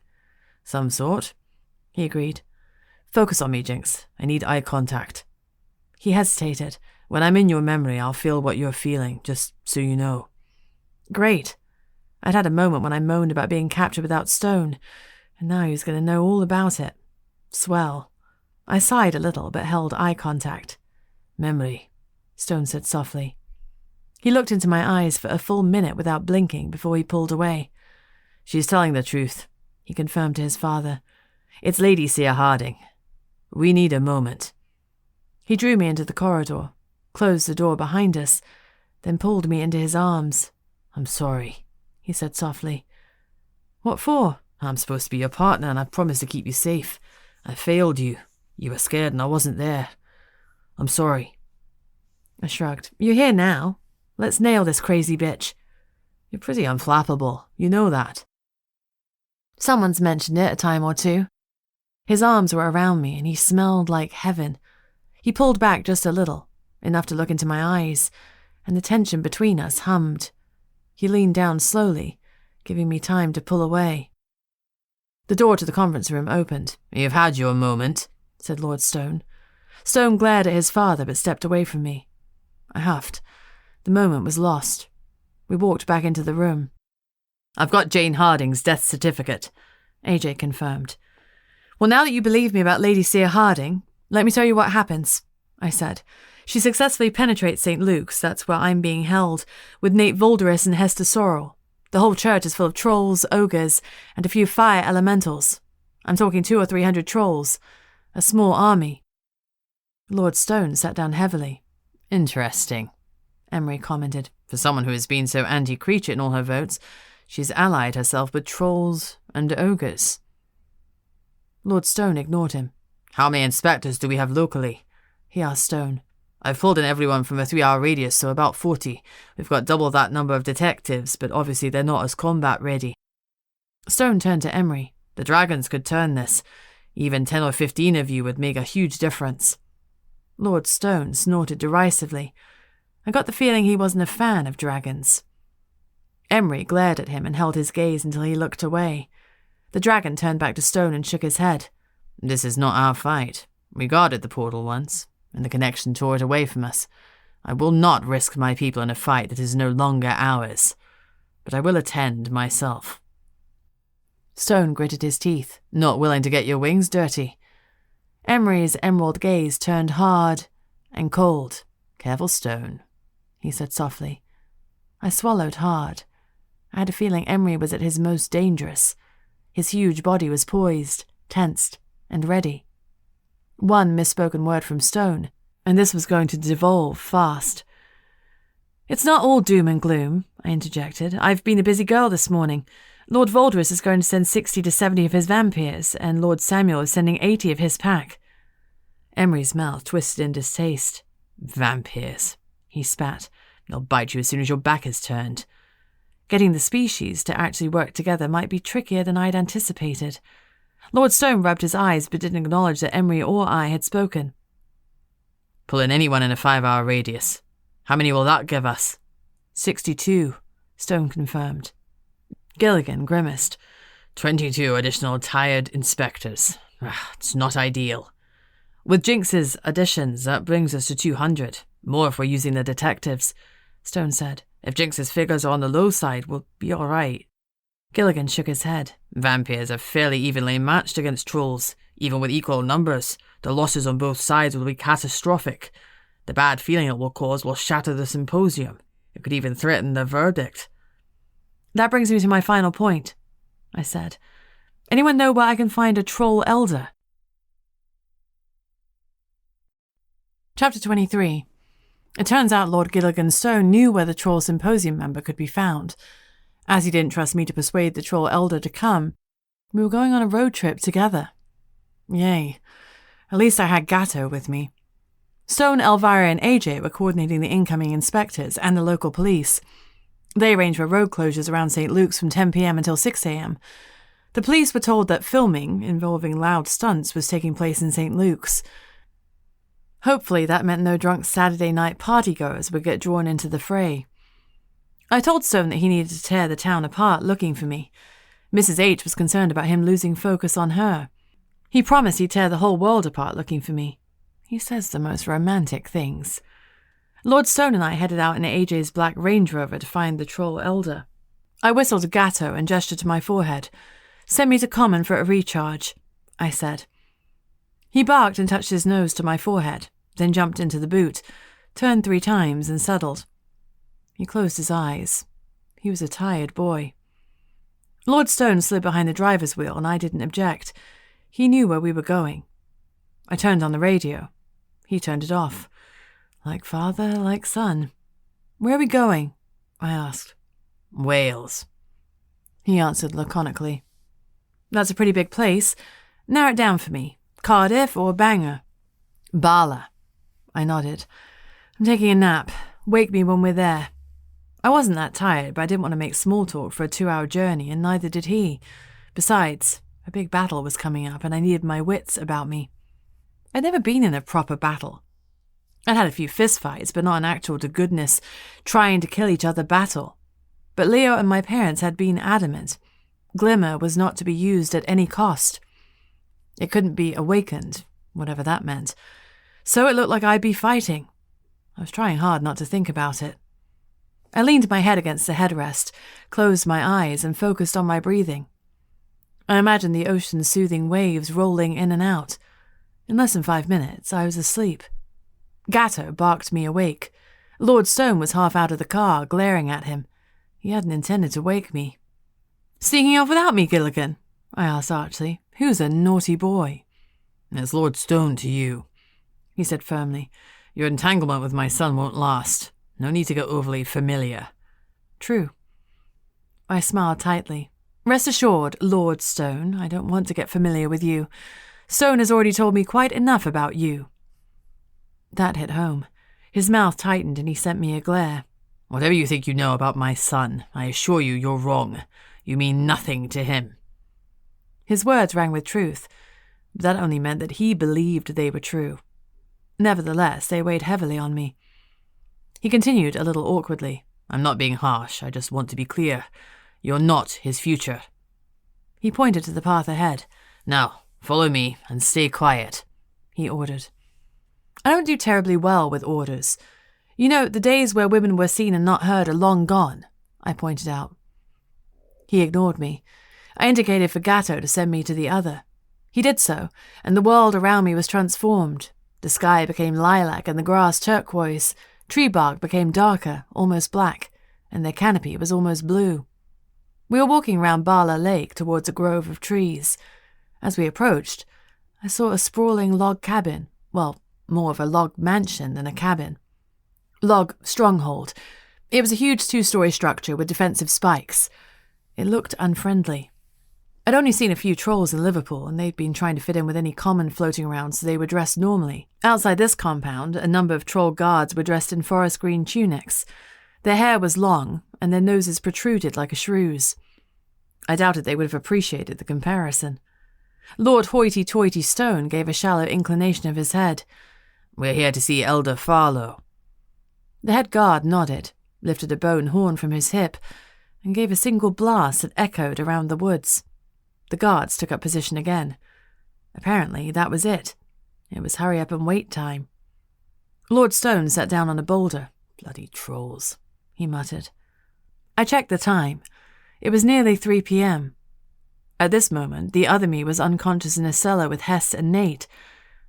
"Some sort," he agreed. "Focus on me, Jinx. I need eye contact." He hesitated. "When I'm in your memory, I'll feel what you're feeling, just so you know." Great. I'd had a moment when I moaned about being captured without Stone, and now he was going to know all about it. Swell. I sighed a little, but held eye contact. "Memory," Stone said softly. He looked into my eyes for a full minute without blinking before he pulled away. "She's telling the truth," he confirmed to his father. "It's Lady Seer Harding. We need a moment." He drew me into the corridor, closed the door behind us, then pulled me into his arms. "I'm sorry," he said softly. "What for?" "I'm supposed to be your partner, and I promised to keep you safe. I failed you. You were scared and I wasn't there. I'm sorry." I shrugged. "You're here now. Let's nail this crazy bitch." "You're pretty unflappable. You know that." Someone's mentioned it a time or two. His arms were around me, and he smelled like heaven. He pulled back just a little, enough to look into my eyes, and the tension between us hummed. He leaned down slowly, giving me time to pull away. The door to the conference room opened. "You've had your moment," said Lord Stone. Stone glared at his father but stepped away from me. I huffed. The moment was lost. We walked back into the room. "I've got Jane Harding's death certificate," AJ confirmed. "Well, now that you believe me about Lady Seer Harding, let me tell you what happens," I said. "She successfully penetrates St. Luke's, that's where I'm being held, with Nate Volderus and Hester Sorrel. The whole church is full of trolls, ogres, and a few fire elementals. I'm talking 200 or 300 trolls. A small army." Lord Stone sat down heavily. "Interesting," Emery commented. "For someone who has been so anti-creature in all her votes, she's allied herself with trolls and ogres." Lord Stone ignored him. "How many inspectors do we have locally?" he asked Stone. "I've pulled in everyone from a 3-hour radius, so about 40. We've got double that number of detectives, but obviously they're not as combat ready." Stone turned to Emery. "The dragons could turn this. Even 10 or 15 of you would make a huge difference." Lord Stone snorted derisively. I got the feeling he wasn't a fan of dragons. Emery glared at him and held his gaze until he looked away. The dragon turned back to Stone and shook his head. "This is not our fight. We guarded the portal once, and the connection tore it away from us. I will not risk my people in a fight that is no longer ours. But I will attend myself." Stone gritted his teeth. "Not willing to get your wings dirty?" Emery's emerald gaze turned hard and cold. "Careful, Stone," he said softly. I swallowed hard. I had a feeling Emery was at his most dangerous. His huge body was poised, tensed, and ready. One misspoken word from Stone, and this was going to devolve fast. "It's not all doom and gloom," I interjected. "I've been a busy girl this morning. Lord Volderus is going to send 60 to 70 of his vampyrs, and Lord Samuel is sending 80 of his pack." Emery's mouth twisted in distaste. "Vampyrs," he spat. "They'll bite you as soon as your back is turned." Getting the species to actually work together might be trickier than I'd anticipated. Lord Stone rubbed his eyes but didn't acknowledge that Emery or I had spoken. "Pull in anyone in a 5-hour radius. How many will that give us?" 62, Stone confirmed. Gilligan grimaced. 22 additional tired inspectors. It's not ideal. With Jinx's additions, that brings us to 200. More if we're using the detectives, Stone said. If Jinx's figures are on the low side, we'll be all right. Gilligan shook his head. Vampires are fairly evenly matched against trolls. Even with equal numbers, the losses on both sides will be catastrophic. The bad feeling it will cause will shatter the symposium. It could even threaten the verdict. That brings me to my final point, I said. Anyone know where I can find a troll elder? Chapter 23. It turns out Lord Gilligan Stone knew where the Troll Symposium member could be found. As he didn't trust me to persuade the Troll Elder to come, we were going on a road trip together. Yay. At least I had Gatto with me. Stone, Elvira, and AJ were coordinating the incoming inspectors and the local police. They arranged for road closures around St. Luke's from 10 p.m. until 6 a.m. The police were told that filming involving loud stunts was taking place in St. Luke's. Hopefully that meant no drunk Saturday night partygoers would get drawn into the fray. I told Stone that he needed to tear the town apart looking for me. Mrs. H was concerned about him losing focus on her. He promised he'd tear the whole world apart looking for me. He says the most romantic things. Lord Stone and I headed out in AJ's black Range Rover to find the Troll Elder. I whistled Gatto and gestured to my forehead. Send me to Common for a recharge, I said. He barked and touched his nose to my forehead, then jumped into the boot, turned 3 times and settled. He closed his eyes. He was a tired boy. Lord Stone slid behind the driver's wheel and I didn't object. He knew where we were going. I turned on the radio. He turned it off. Like father, like son. Where are we going? I asked. Wales, he answered laconically. That's a pretty big place. Narrow it down for me. Cardiff or Bangor? Bala. I nodded. I'm taking a nap. Wake me when we're there. I wasn't that tired, but I didn't want to make small talk for a 2-hour journey, and neither did he. Besides, a big battle was coming up, and I needed my wits about me. I'd never been in a proper battle. I'd had a few fistfights, but not an actual to goodness, trying to kill each other battle. But Leo and my parents had been adamant. Glimmer was not to be used at any cost. It couldn't be awakened, whatever that meant. So it looked like I'd be fighting. I was trying hard not to think about it. I leaned my head against the headrest, closed my eyes, and focused on my breathing. I imagined the ocean's soothing waves rolling in and out. In less than 5 minutes, I was asleep. Gatto barked me awake. Lord Stone was half out of the car, glaring at him. He hadn't intended to wake me. "Sneaking off without me, Gilligan?" I asked archly. "Who's a naughty boy?" "It's Lord Stone to you," he said firmly. "Your entanglement with my son won't last. No need to get overly familiar." "True." I smiled tightly. "Rest assured, Lord Stone, I don't want to get familiar with you. Stone has already told me quite enough about you." That hit home. His mouth tightened and he sent me a glare. "Whatever you think you know about my son, I assure you you're wrong. You mean nothing to him." His words rang with truth, but that only meant that he believed they were true. Nevertheless, they weighed heavily on me. He continued a little awkwardly. "I'm not being harsh, I just want to be clear. You're not his future." He pointed to the path ahead. "Now, follow me and stay quiet," he ordered. I don't do terribly well with orders. You know, the days where women were seen and not heard are long gone, I pointed out. He ignored me. I indicated for Gatto to send me to the other. He did so, and the world around me was transformed. The sky became lilac and the grass turquoise. Tree bark became darker, almost black, and their canopy was almost blue. We were walking round Bala Lake towards a grove of trees. As we approached, I saw a sprawling log cabin, well, more of a log mansion than a cabin. Log stronghold. It was a huge 2-story structure with defensive spikes. It looked unfriendly. I'd only seen a few trolls in Liverpool, and they'd been trying to fit in with any common floating around, so they were dressed normally. Outside this compound, a number of troll guards were dressed in forest green tunics. Their hair was long, and their noses protruded like a shrew's. I doubted they would have appreciated the comparison. Lord Hoity-Toity Stone gave a shallow inclination of his head. "We're here to see Elder Farlow." The head guard nodded, lifted a bone horn from his hip, and gave a single blast that echoed around the woods. The guards took up position again. Apparently, that was it. It was hurry up and wait time. Lord Stone sat down on a boulder. "Bloody trolls," he muttered. I checked the time. It was nearly 3 p.m. At this moment, the other me was unconscious in a cellar with Hess and Nate.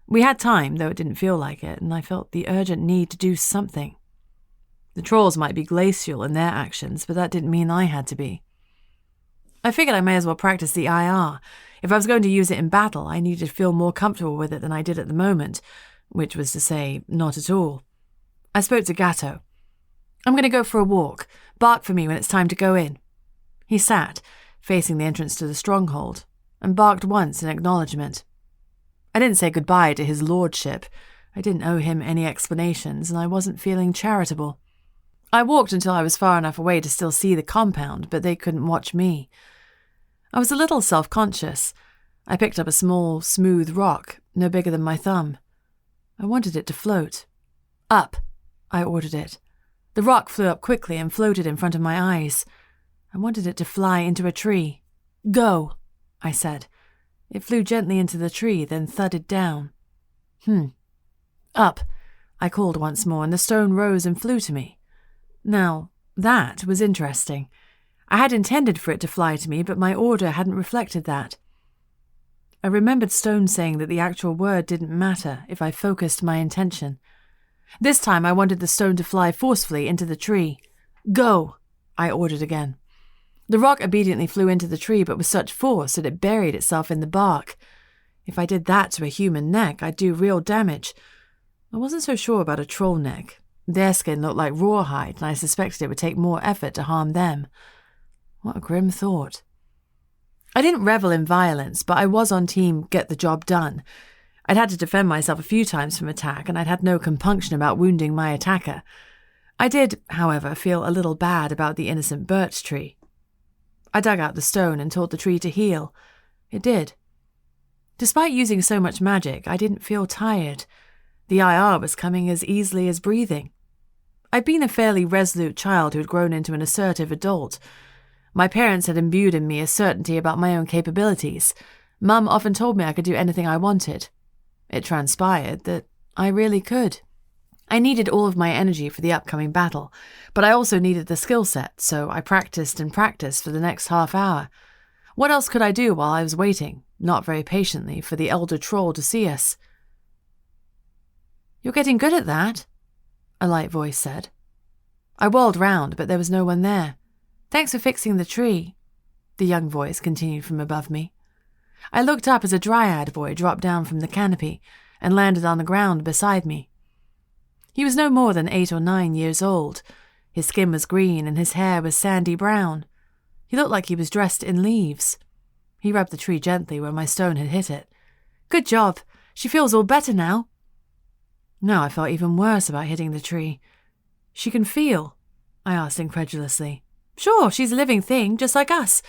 We had time, though it didn't feel like it, and I felt the urgent need to do something. The trolls might be glacial in their actions, but that didn't mean I had to be. I figured I may as well practice the IR. If I was going to use it in battle, I needed to feel more comfortable with it than I did at the moment, which was to say, not at all. I spoke to Gatto. "I'm going to go for a walk. Bark for me when it's time to go in." He sat, facing the entrance to the stronghold, and barked once in acknowledgement. I didn't say goodbye to his lordship. I didn't owe him any explanations, and I wasn't feeling charitable. I walked until I was far enough away to still see the compound, but they couldn't watch me. I was a little self-conscious. I picked up a small, smooth rock, no bigger than my thumb. I wanted it to float. "Up," I ordered it. The rock flew up quickly and floated in front of my eyes. I wanted it to fly into a tree. "Go," I said. It flew gently into the tree, then thudded down. "Up," I called once more, and the stone rose and flew to me. Now, that was interesting. I had intended for it to fly to me, but my order hadn't reflected that. I remembered Stone saying that the actual word didn't matter if I focused my intention. This time I wanted the stone to fly forcefully into the tree. "Go," I ordered again. The rock obediently flew into the tree, but with such force that it buried itself in the bark. If I did that to a human neck, I'd do real damage. I wasn't so sure about a troll neck. Their skin looked like rawhide, and I suspected it would take more effort to harm them. What a grim thought. I didn't revel in violence, but I was on team get the job done. I'd had to defend myself a few times from attack, and I'd had no compunction about wounding my attacker. I did, however, feel a little bad about the innocent birch tree. I dug out the stone and told the tree to heal. It did. Despite using so much magic, I didn't feel tired. The IR was coming as easily as breathing. I'd been a fairly resolute child who had grown into an assertive adult. My parents had imbued in me a certainty about my own capabilities. Mum often told me I could do anything I wanted. It transpired that I really could. I needed all of my energy for the upcoming battle, but I also needed the skill set, so I practiced and practiced for the next half hour. What else could I do while I was waiting, not very patiently, for the elder troll to see us? "You're getting good at that," a light voice said. I whirled round, but there was no one there. "Thanks for fixing the tree," the young voice continued from above me. I looked up as a dryad boy dropped down from the canopy and landed on the ground beside me. He was no more than 8 or 9 years old. His skin was green and his hair was sandy brown. He looked like he was dressed in leaves. He rubbed the tree gently where my stone had hit it. "Good job. She feels all better now." Now I felt even worse about hitting the tree. "She can feel?" I asked incredulously. "Sure, she's a living thing, just like us.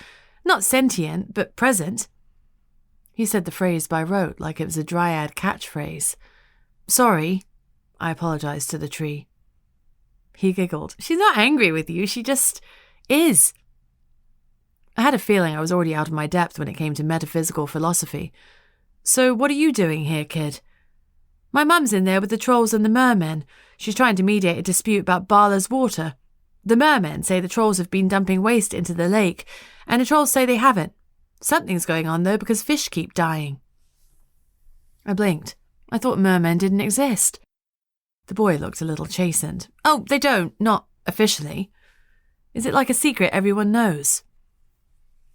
Not sentient, but present." He said the phrase by rote like it was a dryad catchphrase. "Sorry," I apologized to the tree. He giggled. "She's not angry with you, she just is." I had a feeling I was already out of my depth when it came to metaphysical philosophy. "So what are you doing here, kid?" "My mum's in there with the trolls and the mermen. She's trying to mediate a dispute about Bala's water. The mermen say the trolls have been dumping waste into the lake, and the trolls say they haven't. Something's going on, though, because fish keep dying." I blinked. I thought mermen didn't exist. The boy looked a little chastened. "Oh, they don't, not officially. Is it like a secret everyone knows?"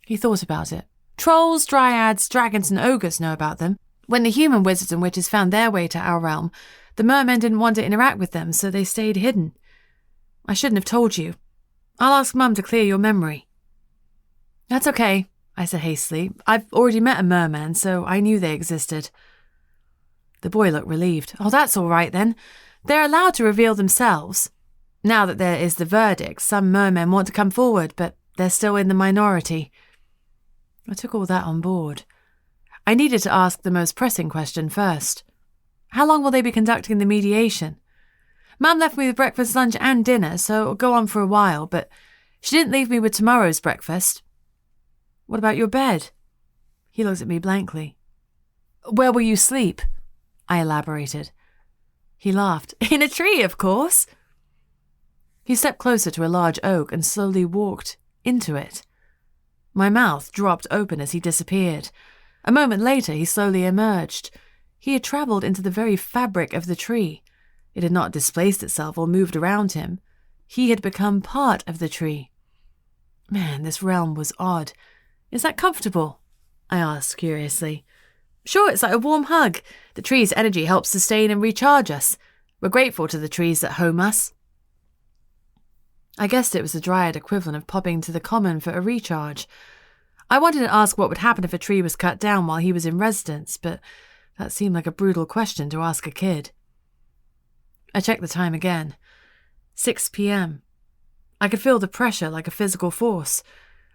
He thought about it. "Trolls, dryads, dragons, and ogres know about them. When the human wizards and witches found their way to our realm, the mermen didn't want to interact with them, so they stayed hidden. I shouldn't have told you. I'll ask Mum to clear your memory." "That's okay," I said hastily. "I've already met a merman, so I knew they existed." The boy looked relieved. "Oh, that's all right then. They're allowed to reveal themselves. Now that there is the verdict, some mermen want to come forward, but they're still in the minority." I took all that on board. I needed to ask the most pressing question first. "How long will they be conducting the mediation?" "Mum left me with breakfast, lunch, and dinner, so it'll go on for a while, but she didn't leave me with tomorrow's breakfast." "What about your bed?" He looked at me blankly. "Where will you sleep?" I elaborated. He laughed. "In a tree, of course." He stepped closer to a large oak and slowly walked into it. My mouth dropped open as he disappeared. A moment later, he slowly emerged. He had travelled into the very fabric of the tree. It had not displaced itself or moved around him. He had become part of the tree. Man, this realm was odd. "Is that comfortable?" I asked curiously. "Sure, it's like a warm hug. The tree's energy helps sustain and recharge us. We're grateful to the trees that home us." I guessed it was the dryad equivalent of popping to the common for a recharge. I wanted to ask what would happen if a tree was cut down while he was in residence, but that seemed like a brutal question to ask a kid. I checked the time again. 6 p.m. I could feel the pressure like a physical force.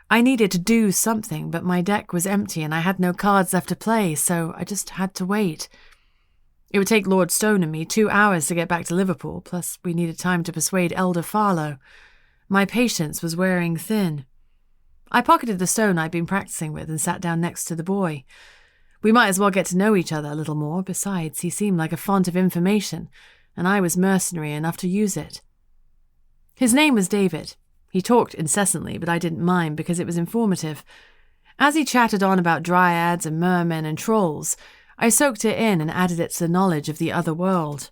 I needed to do something, but my deck was empty and I had no cards left to play, so I just had to wait. It would take Lord Stone and me 2 hours to get back to Liverpool, plus we needed time to persuade Elder Farlow. My patience was wearing thin. I pocketed the stone I'd been practicing with and sat down next to the boy. We might as well get to know each other a little more. Besides, he seemed like a font of information, and I was mercenary enough to use it. His name was David. He talked incessantly, but I didn't mind because it was informative. As he chatted on about dryads and mermen and trolls, I soaked it in and added it to the knowledge of the other world.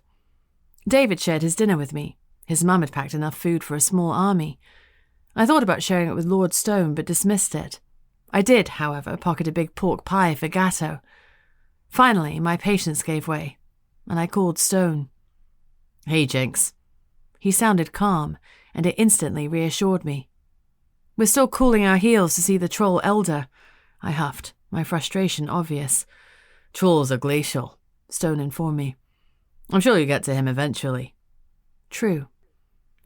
David shared his dinner with me. His mum had packed enough food for a small army. I thought about sharing it with Lord Stone, but dismissed it. I did, however, pocket a big pork pie for Gatto. Finally, my patience gave way, and I called Stone. "Hey, Jinx." He sounded calm, and it instantly reassured me. "We're still cooling our heels to see the troll elder," I huffed, my frustration obvious. "Trolls are glacial," Stone informed me. "I'm sure you'll get to him eventually." True.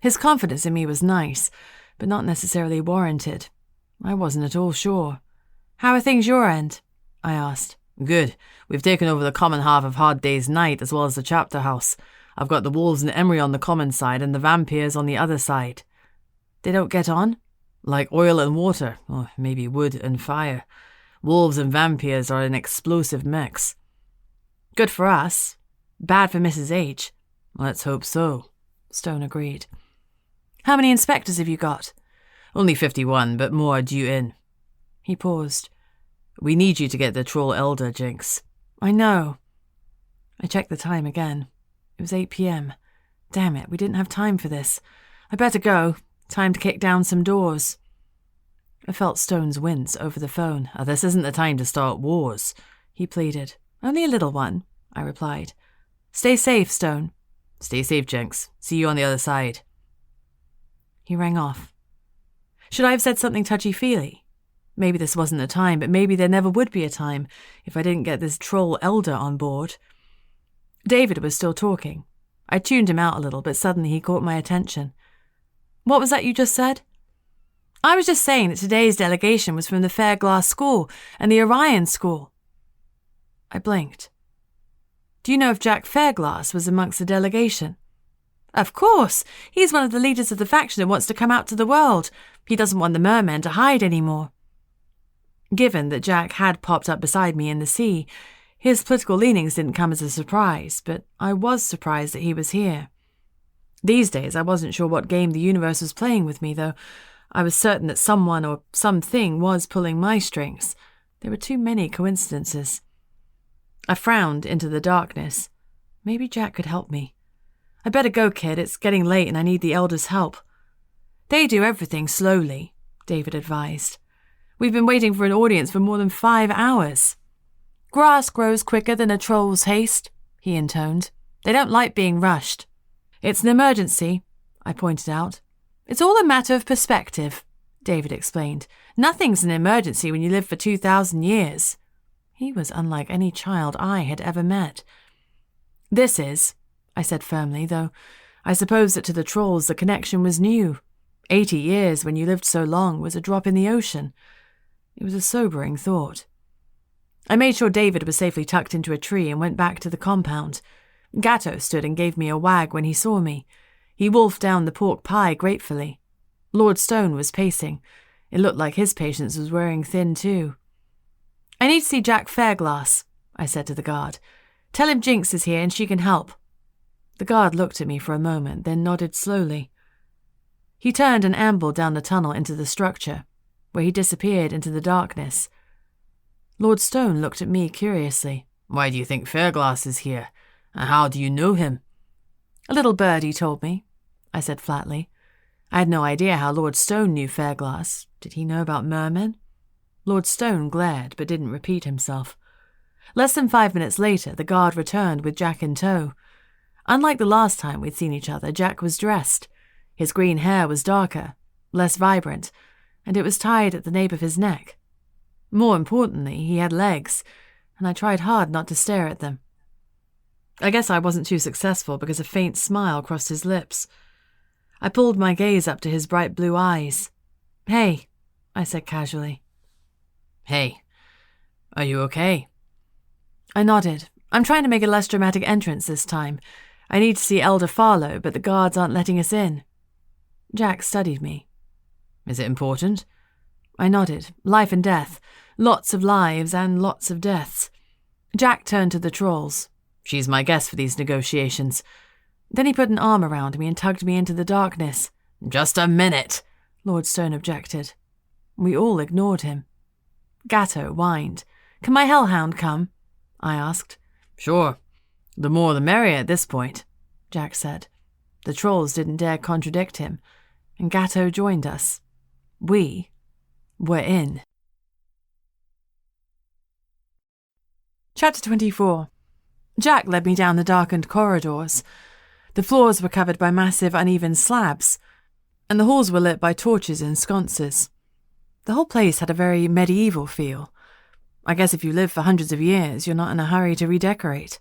His confidence in me was nice, but not necessarily warranted. I wasn't at all sure. "How are things your end?" I asked. "Good. We've taken over the common half of Hard Day's Night as well as the chapter house. I've got the wolves and Emery on the common side and the vampyrs on the other side. They don't get on? Like oil and water, or maybe wood and fire. Wolves and vampyrs are an explosive mix. Good for us. Bad for Mrs. H. Let's hope so, Stone agreed. How many inspectors have you got? Only 51, but more are due in. He paused. We need you to get the troll elder, Jinx. I know. I checked the time again. It was 8 p.m. Damn it, we didn't have time for this. I better go. Time to kick down some doors. I felt Stone's wince over the phone. This isn't the time to start wars, he pleaded. Only a little one, I replied. Stay safe, Stone. Stay safe, Jinx. See you on the other side. He rang off. Should I have said something touchy-feely? Maybe this wasn't the time, but maybe there never would be a time if I didn't get this troll elder on board. David was still talking. I tuned him out a little, but suddenly he caught my attention. What was that you just said? I was just saying that today's delegation was from the Fairglass School and the Orion School. I blinked. Do you know if Jack Fairglass was amongst the delegation? Of course! He's one of the leaders of the faction that wants to come out to the world. He doesn't want the mermen to hide anymore. Given that Jack had popped up beside me in the sea, his political leanings didn't come as a surprise, but I was surprised that he was here. These days, I wasn't sure what game the universe was playing with me, though. I was certain that someone or something was pulling my strings. There were too many coincidences. I frowned into the darkness. Maybe Jack could help me. I better go, kid. It's getting late and I need the elders' help. They do everything slowly, David advised. We've been waiting for an audience for more than 5 hours. Grass grows quicker than a troll's haste, he intoned. They don't like being rushed. It's an emergency, I pointed out. It's all a matter of perspective, David explained. Nothing's an emergency when you live for 2,000 years. He was unlike any child I had ever met. This is, I said firmly, though I suppose that to the trolls the connection was new. 80 years when you lived so long was a drop in the ocean. It was a sobering thought. I made sure David was safely tucked into a tree and went back to the compound. Gatto stood and gave me a wag when he saw me. He wolfed down the pork pie gratefully. Lord Stone was pacing. It looked like his patience was wearing thin too. I need to see Jack Fairglass, I said to the guard. Tell him Jinx is here and she can help. The guard looked at me for a moment, then nodded slowly. He turned and ambled down the tunnel into the structure, where he disappeared into the darkness. Lord Stone looked at me curiously. Why do you think Fairglass is here? And how do you know him? A little birdie told me, I said flatly. I had no idea how Lord Stone knew Fairglass. Did he know about mermen? Lord Stone glared, but didn't repeat himself. Less than 5 minutes later, the guard returned with Jack in tow. Unlike the last time we'd seen each other, Jack was dressed. His green hair was darker, less vibrant, and it was tied at the nape of his neck. More importantly, he had legs, and I tried hard not to stare at them. I guess I wasn't too successful because a faint smile crossed his lips. I pulled my gaze up to his bright blue eyes. Hey, I said casually. Hey, are you okay? I nodded. I'm trying to make a less dramatic entrance this time. I need to see Elder Farlow, but the guards aren't letting us in. Jack studied me. Is it important? I nodded. Life and death. Lots of lives and lots of deaths. Jack turned to the trolls. She's my guest for these negotiations. Then he put an arm around me and tugged me into the darkness. Just a minute, Lord Stone objected. We all ignored him. Gatto whined. Can my hellhound come? I asked. Sure. The more the merrier at this point, Jack said. The trolls didn't dare contradict him, and Gatto joined us. We were in. Chapter 24. Jack led me down the darkened corridors. The floors were covered by massive, uneven slabs, and the halls were lit by torches in sconces. The whole place had a very medieval feel. I guess if you live for hundreds of years, you're not in a hurry to redecorate.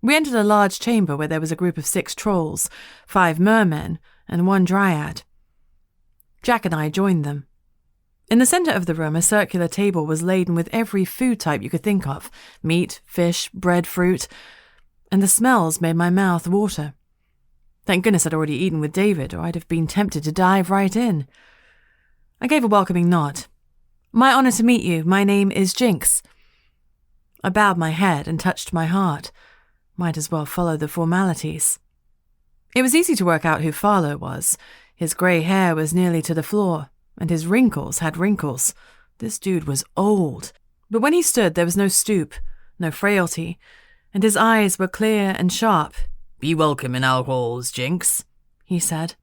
We entered a large chamber where there was a group of 6 trolls, 5 mermen, and 1 dryad. Jack and I joined them. In the center of the room, a circular table was laden with every food type you could think of: meat, fish, bread, fruit. and the smells made my mouth water. Thank goodness I'd already eaten with David, or I'd have been tempted to dive right in. I gave a welcoming nod. My honor to meet you. My name is Jinx. I bowed my head and touched my heart. Might as well follow the formalities. It was easy to work out who Farlow was. His grey hair was nearly to the floor, and his wrinkles had wrinkles. This dude was old. But when he stood, there was no stoop, no frailty, and his eyes were clear and sharp. "Be welcome in our halls, Jinx," he said.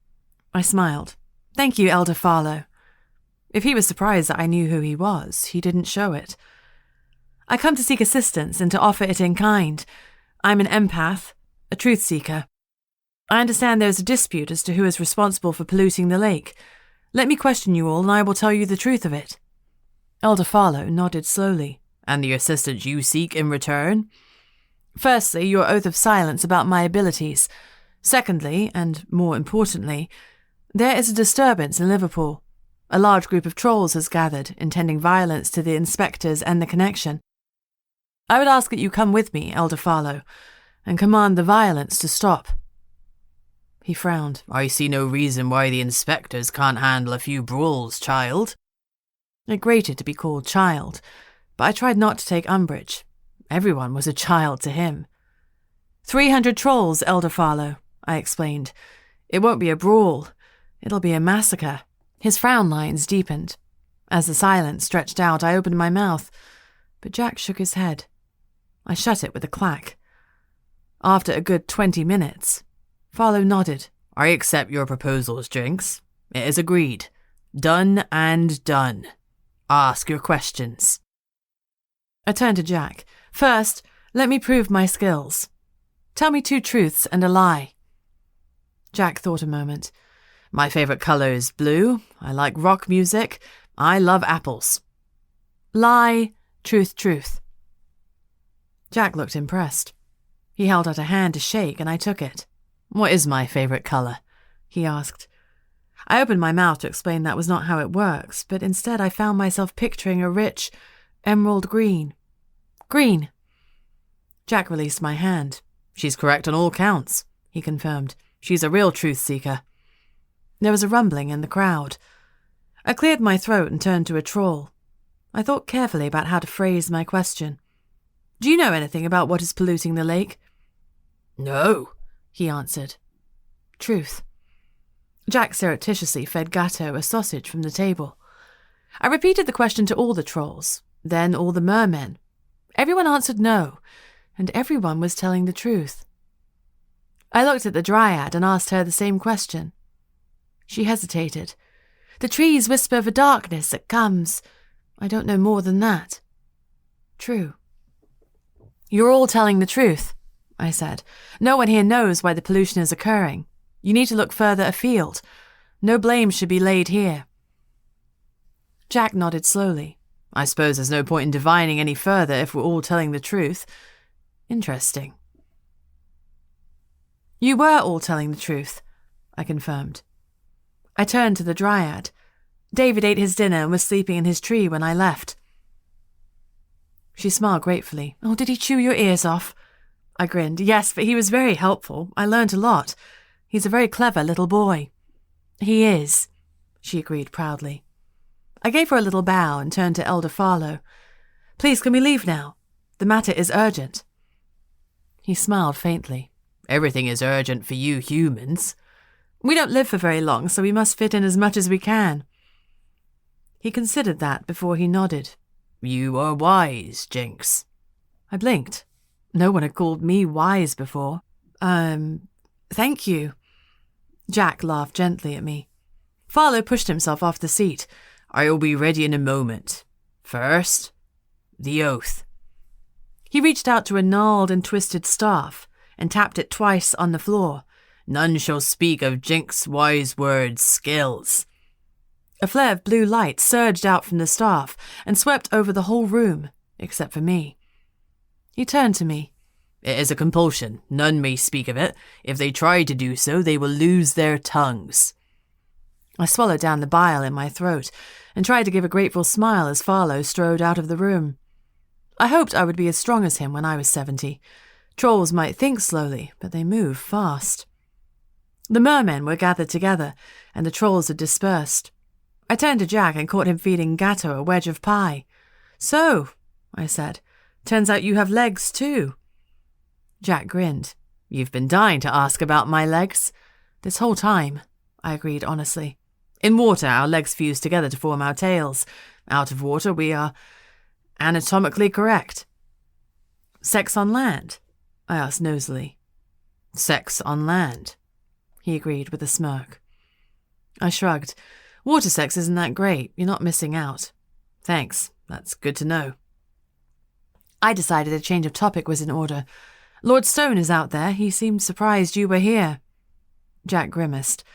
I smiled. Thank you, Elder Farlow. If he was surprised that I knew who he was, he didn't show it. I come to seek assistance and to offer it in kind. I'm an empath, a truth seeker. I understand there's a dispute as to who is responsible for polluting the lake. Let me question you all and I will tell you the truth of it. Elder Farlow nodded slowly. "And the assistance you seek in return?" Firstly, your oath of silence about my abilities. Secondly, and more importantly, there is a disturbance in Liverpool. A large group of trolls has gathered, intending violence to the inspectors and the connection. I would ask that you come with me, Elder Farlow, and command the violence to stop. He frowned. "I see no reason why the inspectors can't handle a few brawls, child." It grated to be called child, but I tried not to take umbrage. Everyone was a child to him. 300 trolls, Elder Farlow, I explained. It won't be a brawl. It'll be a massacre. His frown lines deepened. As the silence stretched out, I opened my mouth, but Jack shook his head. I shut it with a clack. After a good 20 minutes, Farlow nodded. "I accept your proposals, Jinx. It is agreed. Done and done. Ask your questions." I turned to Jack. First, let me prove my skills. Tell me 2 truths and a lie. Jack thought a moment. "My favourite colour is blue. I like rock music. I love apples." Lie, truth, truth. Jack looked impressed. He held out a hand to shake, and I took it. "What is my favourite colour?" he asked. I opened my mouth to explain that was not how it works, but instead I found myself picturing a rich, emerald green. Green. Jack released my hand. "She's correct on all counts," he confirmed. "She's a real truth seeker." There was a rumbling in the crowd. I cleared my throat and turned to a troll. I thought carefully about how to phrase my question. Do you know anything about what is polluting the lake? "No," he answered. Truth. Jack surreptitiously fed Gatto a sausage from the table. I repeated the question to all the trolls, then all the mermen. Everyone answered no, and everyone was telling the truth. I looked at the dryad and asked her the same question. She hesitated. The trees whisper of a darkness that comes. I don't know more than that. True. You're all telling the truth, I said. No one here knows why the pollution is occurring. You need to look further afield. No blame should be laid here. Jack nodded slowly. "I suppose there's no point in divining any further if we're all telling the truth." Interesting. You were all telling the truth, I confirmed. I turned to the dryad. David ate his dinner and was sleeping in his tree when I left. She smiled gratefully. Oh, did he chew your ears off? I grinned. Yes, but he was very helpful. I learned a lot. He's a very clever little boy. He is, she agreed proudly. I gave her a little bow and turned to Elder Farlow. Please, can we leave now? The matter is urgent. He smiled faintly. Everything is urgent for you humans. We don't live for very long, so we must fit in as much as we can. He considered that before he nodded. You are wise, Jinx. I blinked. No one had called me wise before. Thank you. Jack laughed gently at me. Farlow pushed himself off the seat. I will be ready in a moment. First, the oath. He reached out to a gnarled and twisted staff and tapped it twice on the floor. None shall speak of Jinx' wise words skills. A flare of blue light surged out from the staff and swept over the whole room, except for me. He turned to me. It is a compulsion. None may speak of it. If they try to do so, they will lose their tongues. I swallowed down the bile in my throat and tried to give a grateful smile as Farlow strode out of the room. I hoped I would be as strong as him when I was 70. Trolls might think slowly, but they move fast. The mermen were gathered together, and the trolls had dispersed. I turned to Jack and caught him feeding Gatto a wedge of pie. "So," I said, "turns out you have legs too." Jack grinned. "You've been dying to ask about my legs." "This whole time," I agreed honestly. "In water, our legs fuse together to form our tails. Out of water, we are anatomically correct." "Sex on land?" I asked nosily. "Sex on land," he agreed with a smirk. I shrugged. "Water sex isn't that great. You're not missing out." "Thanks. That's good to know." I decided a change of topic was in order. "Lord Stone is out there. He seemed surprised you were here." Jack grimaced.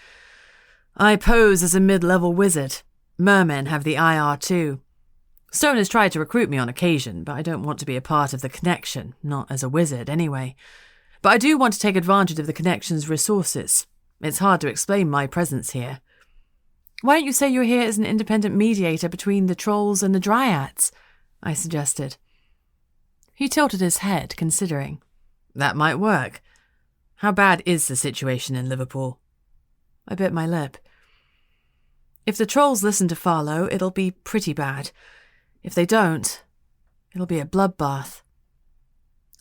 "I pose as a mid-level wizard. Mermen have the IR too. Stone has tried to recruit me on occasion, but I don't want to be a part of the connection, not as a wizard anyway. But I do want to take advantage of the connection's resources. It's hard to explain my presence here." "Why don't you say you're here as an independent mediator between the trolls and the dryads?" I suggested. He tilted his head, considering. "That might work. How bad is the situation in Liverpool?" I bit my lip. "If the trolls listen to Farlow, it'll be pretty bad. If they don't, it'll be a bloodbath."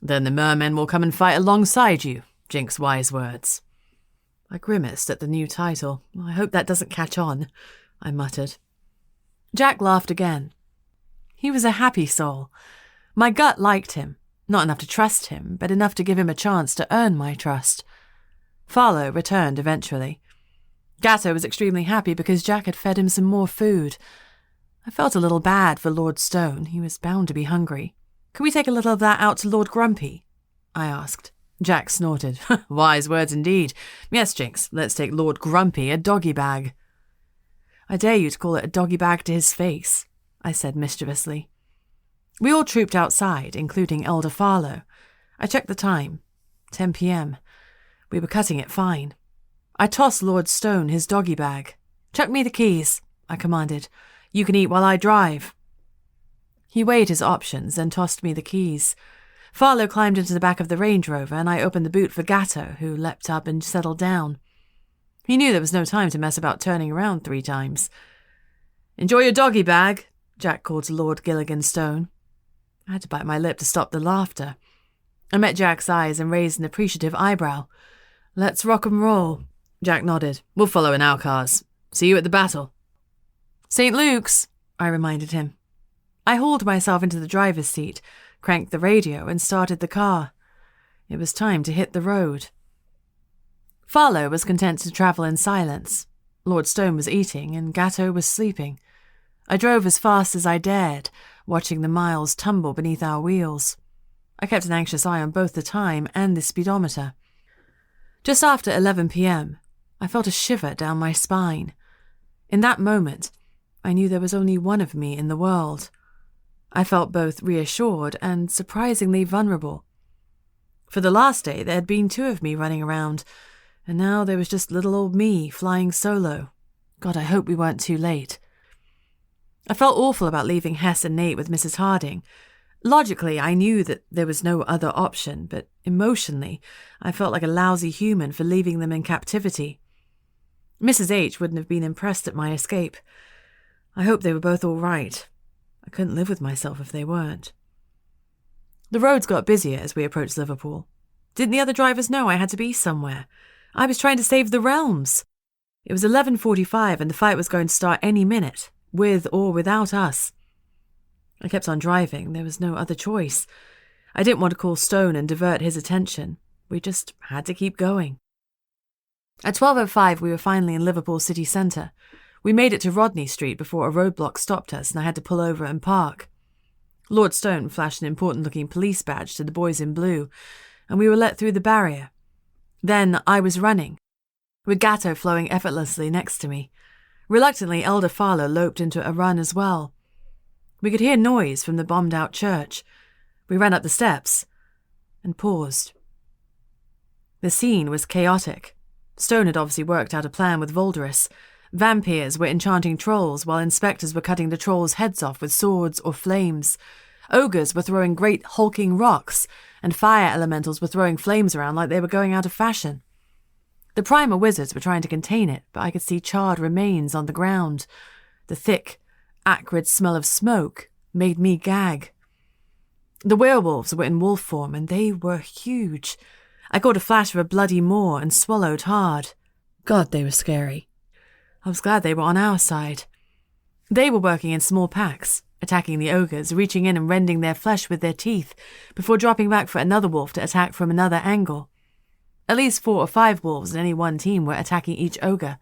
"Then the mermen will come and fight alongside you," Jinx' wise words. I grimaced at the new title. "I hope that doesn't catch on," I muttered. Jack laughed again. He was a happy soul. My gut liked him, not enough to trust him, but enough to give him a chance to earn my trust. Farlow returned eventually. Gatto was extremely happy because Jack had fed him some more food. I felt a little bad for Lord Stone. He was bound to be hungry. "Can we take a little of that out to Lord Grumpy?" I asked. Jack snorted. "Wise words indeed. Yes, Jinx, let's take Lord Grumpy a doggy bag." "I dare you to call it a doggy bag to his face," I said mischievously. We all trooped outside, including Elder Farlow. I checked the time. 10 p.m. We were cutting it fine. I tossed Lord Stone his doggy bag. "Chuck me the keys," I commanded. "You can eat while I drive." He weighed his options, then tossed me the keys. Farlow climbed into the back of the Range Rover, and I opened the boot for Gatto, who leapt up and settled down. He knew there was no time to mess about turning around 3 times. "Enjoy your doggy bag," Jack called to Lord Gilligan Stone. I had to bite my lip to stop the laughter. I met Jack's eyes and raised an appreciative eyebrow. "Let's rock and roll." Jack nodded. "We'll follow in our cars. See you at the battle." "St. Luke's," I reminded him. I hauled myself into the driver's seat, cranked the radio, and started the car. It was time to hit the road. Farlow was content to travel in silence. Lord Stone was eating, and Gatto was sleeping. I drove as fast as I dared, watching the miles tumble beneath our wheels. I kept an anxious eye on both the time and the speedometer. Just after 11 p.m., I felt a shiver down my spine. In that moment, I knew there was only one of me in the world. I felt both reassured and surprisingly vulnerable. For the last day, there had been 2 of me running around, and now there was just little old me flying solo. God, I hope we weren't too late. I felt awful about leaving Hess and Nate with Mrs. Harding. Logically, I knew that there was no other option, but emotionally, I felt like a lousy human for leaving them in captivity. Mrs. H wouldn't have been impressed at my escape. I hoped they were both all right. I couldn't live with myself if they weren't. The roads got busier as we approached Liverpool. Didn't the other drivers know I had to be somewhere? I was trying to save the realms. It was 11:45 and the fight was going to start any minute, with or without us. I kept on driving. There was no other choice. I didn't want to call Stone and divert his attention. We just had to keep going. At 12:05, we were finally in Liverpool city centre. We made it to Rodney Street before a roadblock stopped us and I had to pull over and park. Lord Stone flashed an important-looking police badge to the boys in blue, and we were let through the barrier. Then I was running, with Gatto flowing effortlessly next to me. Reluctantly, Elder Farlow loped into a run as well. We could hear noise from the bombed-out church. We ran up the steps and paused. The scene was chaotic. Stone had obviously worked out a plan with Voldorus. Vampyrs were enchanting trolls, while inspectors were cutting the trolls' heads off with swords or flames. Ogres were throwing great hulking rocks, and fire elementals were throwing flames around like they were going out of fashion. The primal wizards were trying to contain it, but I could see charred remains on the ground. The thick, acrid smell of smoke made me gag. The werewolves were in wolf form, and they were huge. I caught a flash of a bloody maw and swallowed hard. God, they were scary. I was glad they were on our side. They were working in small packs, attacking the ogres, reaching in and rending their flesh with their teeth, before dropping back for another wolf to attack from another angle. At least 4 or 5 wolves in any one team were attacking each ogre,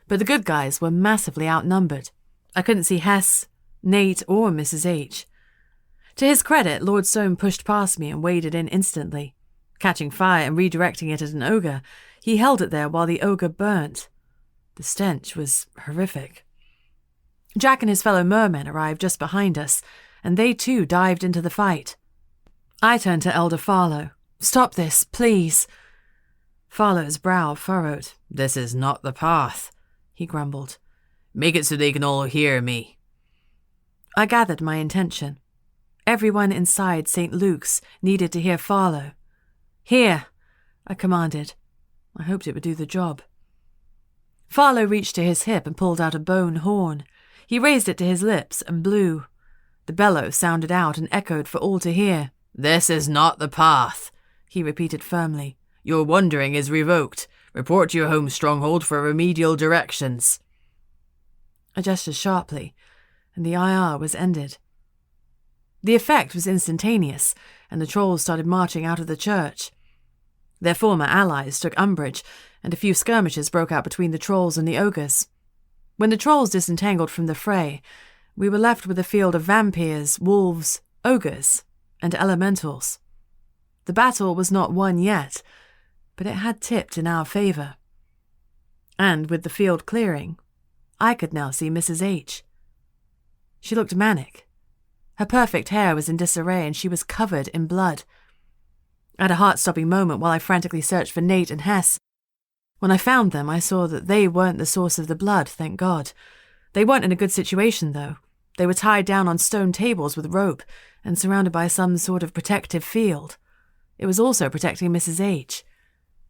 but the good guys were massively outnumbered. I couldn't see Hess, Nate, or Mrs. H. To his credit, Lord Soam pushed past me and waded in instantly. Catching fire and redirecting it at an ogre, he held it there while the ogre burnt. The stench was horrific. Jack and his fellow mermen arrived just behind us, and they too dived into the fight. I turned to Elder Farlow. "Stop this, please." Farlow's brow furrowed. "This is not the path," he grumbled. "Make it so they can all hear me." I gathered my intention. Everyone inside St. Luke's needed to hear Farlow. "Here," I commanded. I hoped it would do the job. Farlow reached to his hip and pulled out a bone horn. He raised it to his lips and blew. The bellow sounded out and echoed for all to hear. "This is not the path," he repeated firmly. "Your wandering is revoked. Report to your home stronghold for remedial directions." I gestured sharply, and the IR was ended. The effect was instantaneous, and the trolls started marching out of the church. Their former allies took umbrage, and a few skirmishes broke out between the trolls and the ogres. When the trolls disentangled from the fray, we were left with a field of vampyrs, wolves, ogres, and elementals. The battle was not won yet, but it had tipped in our favour. And with the field clearing, I could now see Mrs. H. She looked manic. Her perfect hair was in disarray and she was covered in blood. I had a heart-stopping moment while I frantically searched for Nate and Hess. When I found them, I saw that they weren't the source of the blood, thank God. They weren't in a good situation, though. They were tied down on stone tables with rope and surrounded by some sort of protective field. It was also protecting Mrs. H.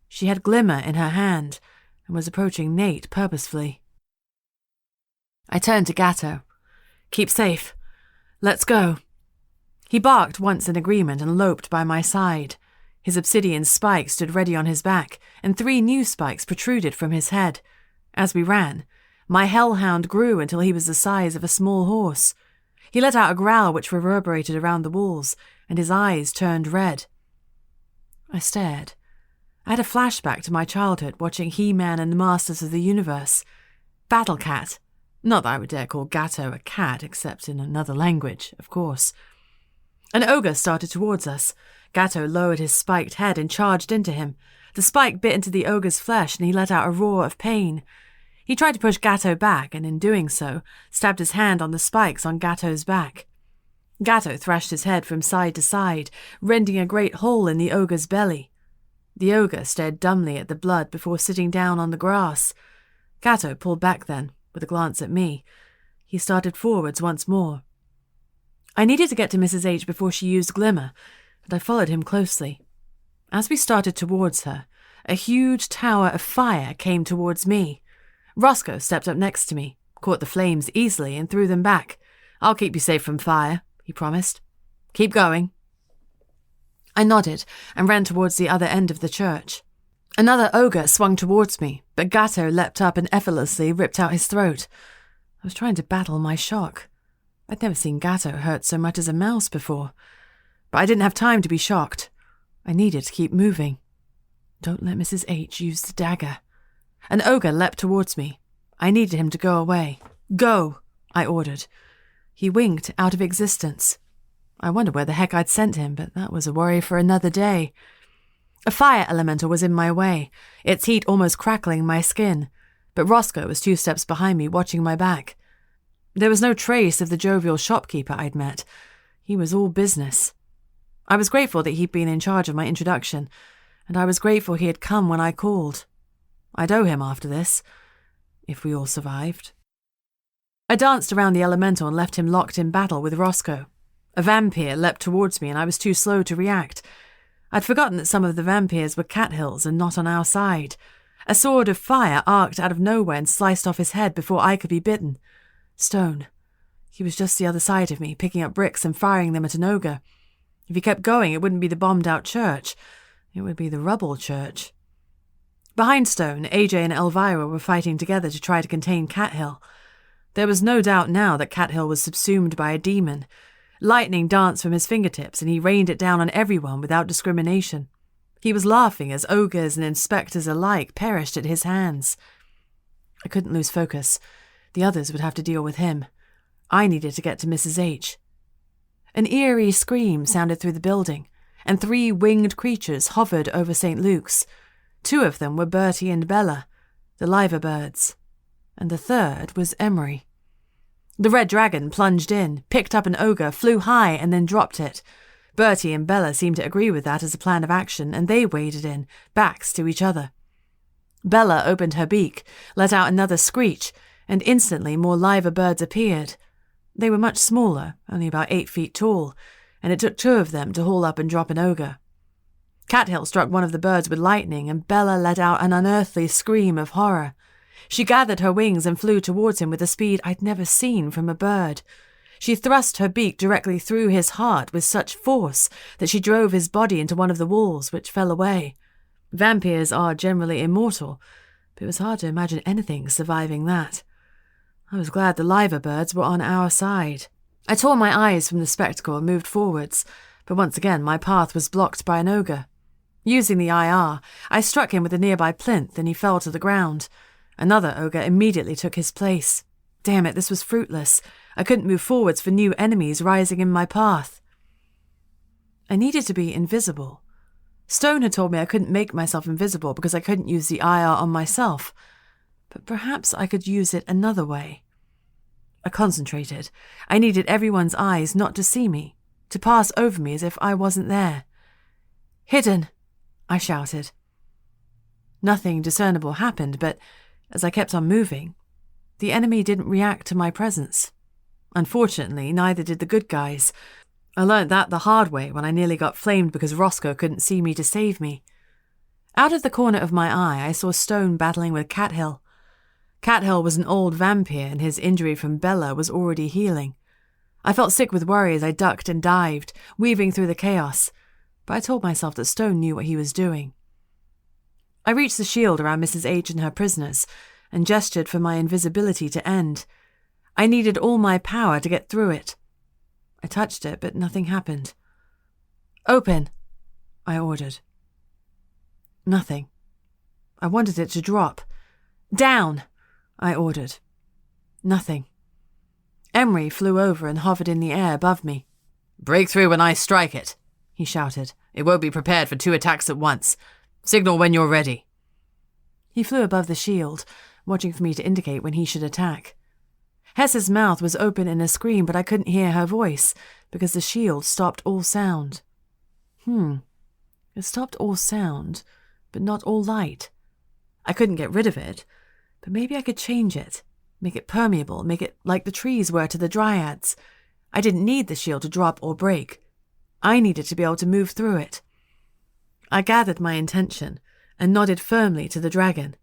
She had Glimmer in her hand and was approaching Nate purposefully. I turned to Gatto. "Keep safe. Let's go." He barked once in agreement and loped by my side. His obsidian spike stood ready on his back, and 3 new spikes protruded from his head. As we ran, my hellhound grew until he was the size of a small horse. He let out a growl which reverberated around the walls, and his eyes turned red. I stared. I had a flashback to my childhood watching He-Man and the Masters of the Universe. Battle Cat. Not that I would dare call Gatto a cat, except in another language, of course. An ogre started towards us. Gatto lowered his spiked head and charged into him. The spike bit into the ogre's flesh and he let out a roar of pain. He tried to push Gatto back and in doing so, stabbed his hand on the spikes on Gatto's back. Gatto thrashed his head from side to side, rending a great hole in the ogre's belly. The ogre stared dumbly at the blood before sitting down on the grass. Gatto pulled back then, with a glance at me. He started forwards once more. I needed to get to Mrs. H before she used Glimmer, and I followed him closely. As we started towards her, a huge tower of fire came towards me. Roscoe stepped up next to me, caught the flames easily and threw them back. "I'll keep you safe from fire," he promised. "Keep going." I nodded and ran towards the other end of the church. Another ogre swung towards me, but Gatto leapt up and effortlessly ripped out his throat. I was trying to battle my shock. I'd never seen Gatto hurt so much as a mouse before. But I didn't have time to be shocked. I needed to keep moving. Don't let Mrs. H use the dagger. An ogre leapt towards me. I needed him to go away. "Go," I ordered. He winked out of existence. I wondered where the heck I'd sent him, but that was a worry for another day. A fire elemental was in my way, its heat almost crackling my skin, but Roscoe was 2 steps behind me watching my back. There was no trace of the jovial shopkeeper I'd met. He was all business. I was grateful that he'd been in charge of my introduction, and I was grateful he had come when I called. I'd owe him after this, if we all survived. I danced around the elemental and left him locked in battle with Roscoe. A vampire leapt towards me and I was too slow to react. I'd forgotten that some of the vampyrs were cathills and not on our side. A sword of fire arced out of nowhere and sliced off his head before I could be bitten. Stone. He was just the other side of me, picking up bricks and firing them at an ogre. If he kept going, it wouldn't be the bombed-out church. It would be the rubble church. Behind Stone, AJ and Elvira were fighting together to try to contain Cathill. There was no doubt now that Cathill was subsumed by a demon. Lightning danced from his fingertips, and he rained it down on everyone without discrimination. He was laughing as ogres and inspectors alike perished at his hands. I couldn't lose focus. The others would have to deal with him. I needed to get to Mrs. H. An eerie scream sounded through the building, and 3 winged creatures hovered over St. Luke's. 2 of them were Bertie and Bella, the liver birds, and the third was Emery. The red dragon plunged in, picked up an ogre, flew high, and then dropped it. Bertie and Bella seemed to agree with that as a plan of action, and they waded in, backs to each other. Bella opened her beak, let out another screech, and instantly more liver birds appeared. They were much smaller, only about 8 feet tall, and it took 2 of them to haul up and drop an ogre. Cathill struck one of the birds with lightning, and Bella let out an unearthly scream of horror. She gathered her wings and flew towards him with a speed I'd never seen from a bird. She thrust her beak directly through his heart with such force that she drove his body into one of the walls, which fell away. Vampyrs are generally immortal, but it was hard to imagine anything surviving that. I was glad the liver birds were on our side. I tore my eyes from the spectacle and moved forwards, but once again my path was blocked by an ogre. Using the IR, I struck him with a nearby plinth and he fell to the ground. Another ogre immediately took his place. Damn it, this was fruitless. I couldn't move forwards for new enemies rising in my path. I needed to be invisible. Stone had told me I couldn't make myself invisible because I couldn't use the IR on myself. But perhaps I could use it another way. I concentrated. I needed everyone's eyes not to see me, to pass over me as if I wasn't there. "Hidden!" I shouted. Nothing discernible happened, but as I kept on moving, the enemy didn't react to my presence. Unfortunately, neither did the good guys. I learnt that the hard way when I nearly got flamed because Roscoe couldn't see me to save me. Out of the corner of my eye, I saw Stone battling with Cathill. Cathill was an old vampire, and his injury from Bella was already healing. I felt sick with worry as I ducked and dived, weaving through the chaos, but I told myself that Stone knew what he was doing. I reached the shield around Mrs. H and her prisoners, and gestured for my invisibility to end. I needed all my power to get through it. I touched it, but nothing happened. "Open," I ordered. Nothing. I wanted it to drop. "Down," I ordered. Nothing. Emery flew over and hovered in the air above me. "Break through when I strike it," he shouted. "It won't be prepared for 2 attacks at once. Signal when you're ready." He flew above the shield, watching for me to indicate when he should attack. Hess's mouth was open in a scream, but I couldn't hear her voice, because the shield stopped all sound. It stopped all sound, but not all light. I couldn't get rid of it, but maybe I could change it, make it permeable, make it like the trees were to the dryads. I didn't need the shield to drop or break. I needed to be able to move through it. I gathered my intention and nodded firmly to the dragon.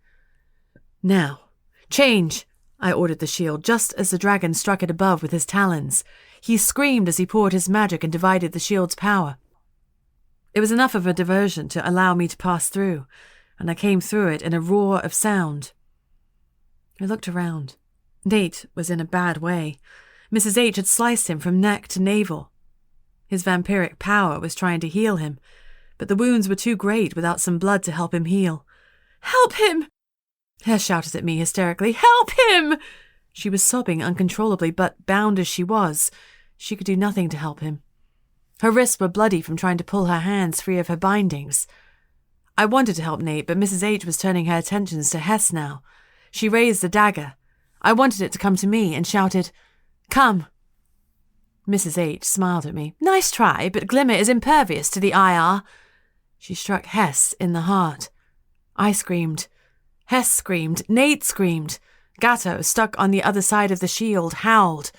"Now, change!" I ordered the shield just as the dragon struck it above with his talons. He screamed as he poured his magic and divided the shield's power. It was enough of a diversion to allow me to pass through, and I came through it in a roar of sound. I looked around. Nate was in a bad way. Mrs. H had sliced him from neck to navel. His vampiric power was trying to heal him, but the wounds were too great without some blood to help him heal. "Help him!" Hess shouted at me hysterically. "Help him!" She was sobbing uncontrollably, but bound as she was, she could do nothing to help him. Her wrists were bloody from trying to pull her hands free of her bindings. I wanted to help Nate, but Mrs. H was turning her attentions to Hess now. She raised the dagger. I wanted it to come to me and shouted, "Come." Mrs. H smiled at me. "Nice try, but Glimmer is impervious to the IR." She struck Hess in the heart. I screamed. Hess screamed. Nate screamed. Gatto, stuck on the other side of the shield, howled.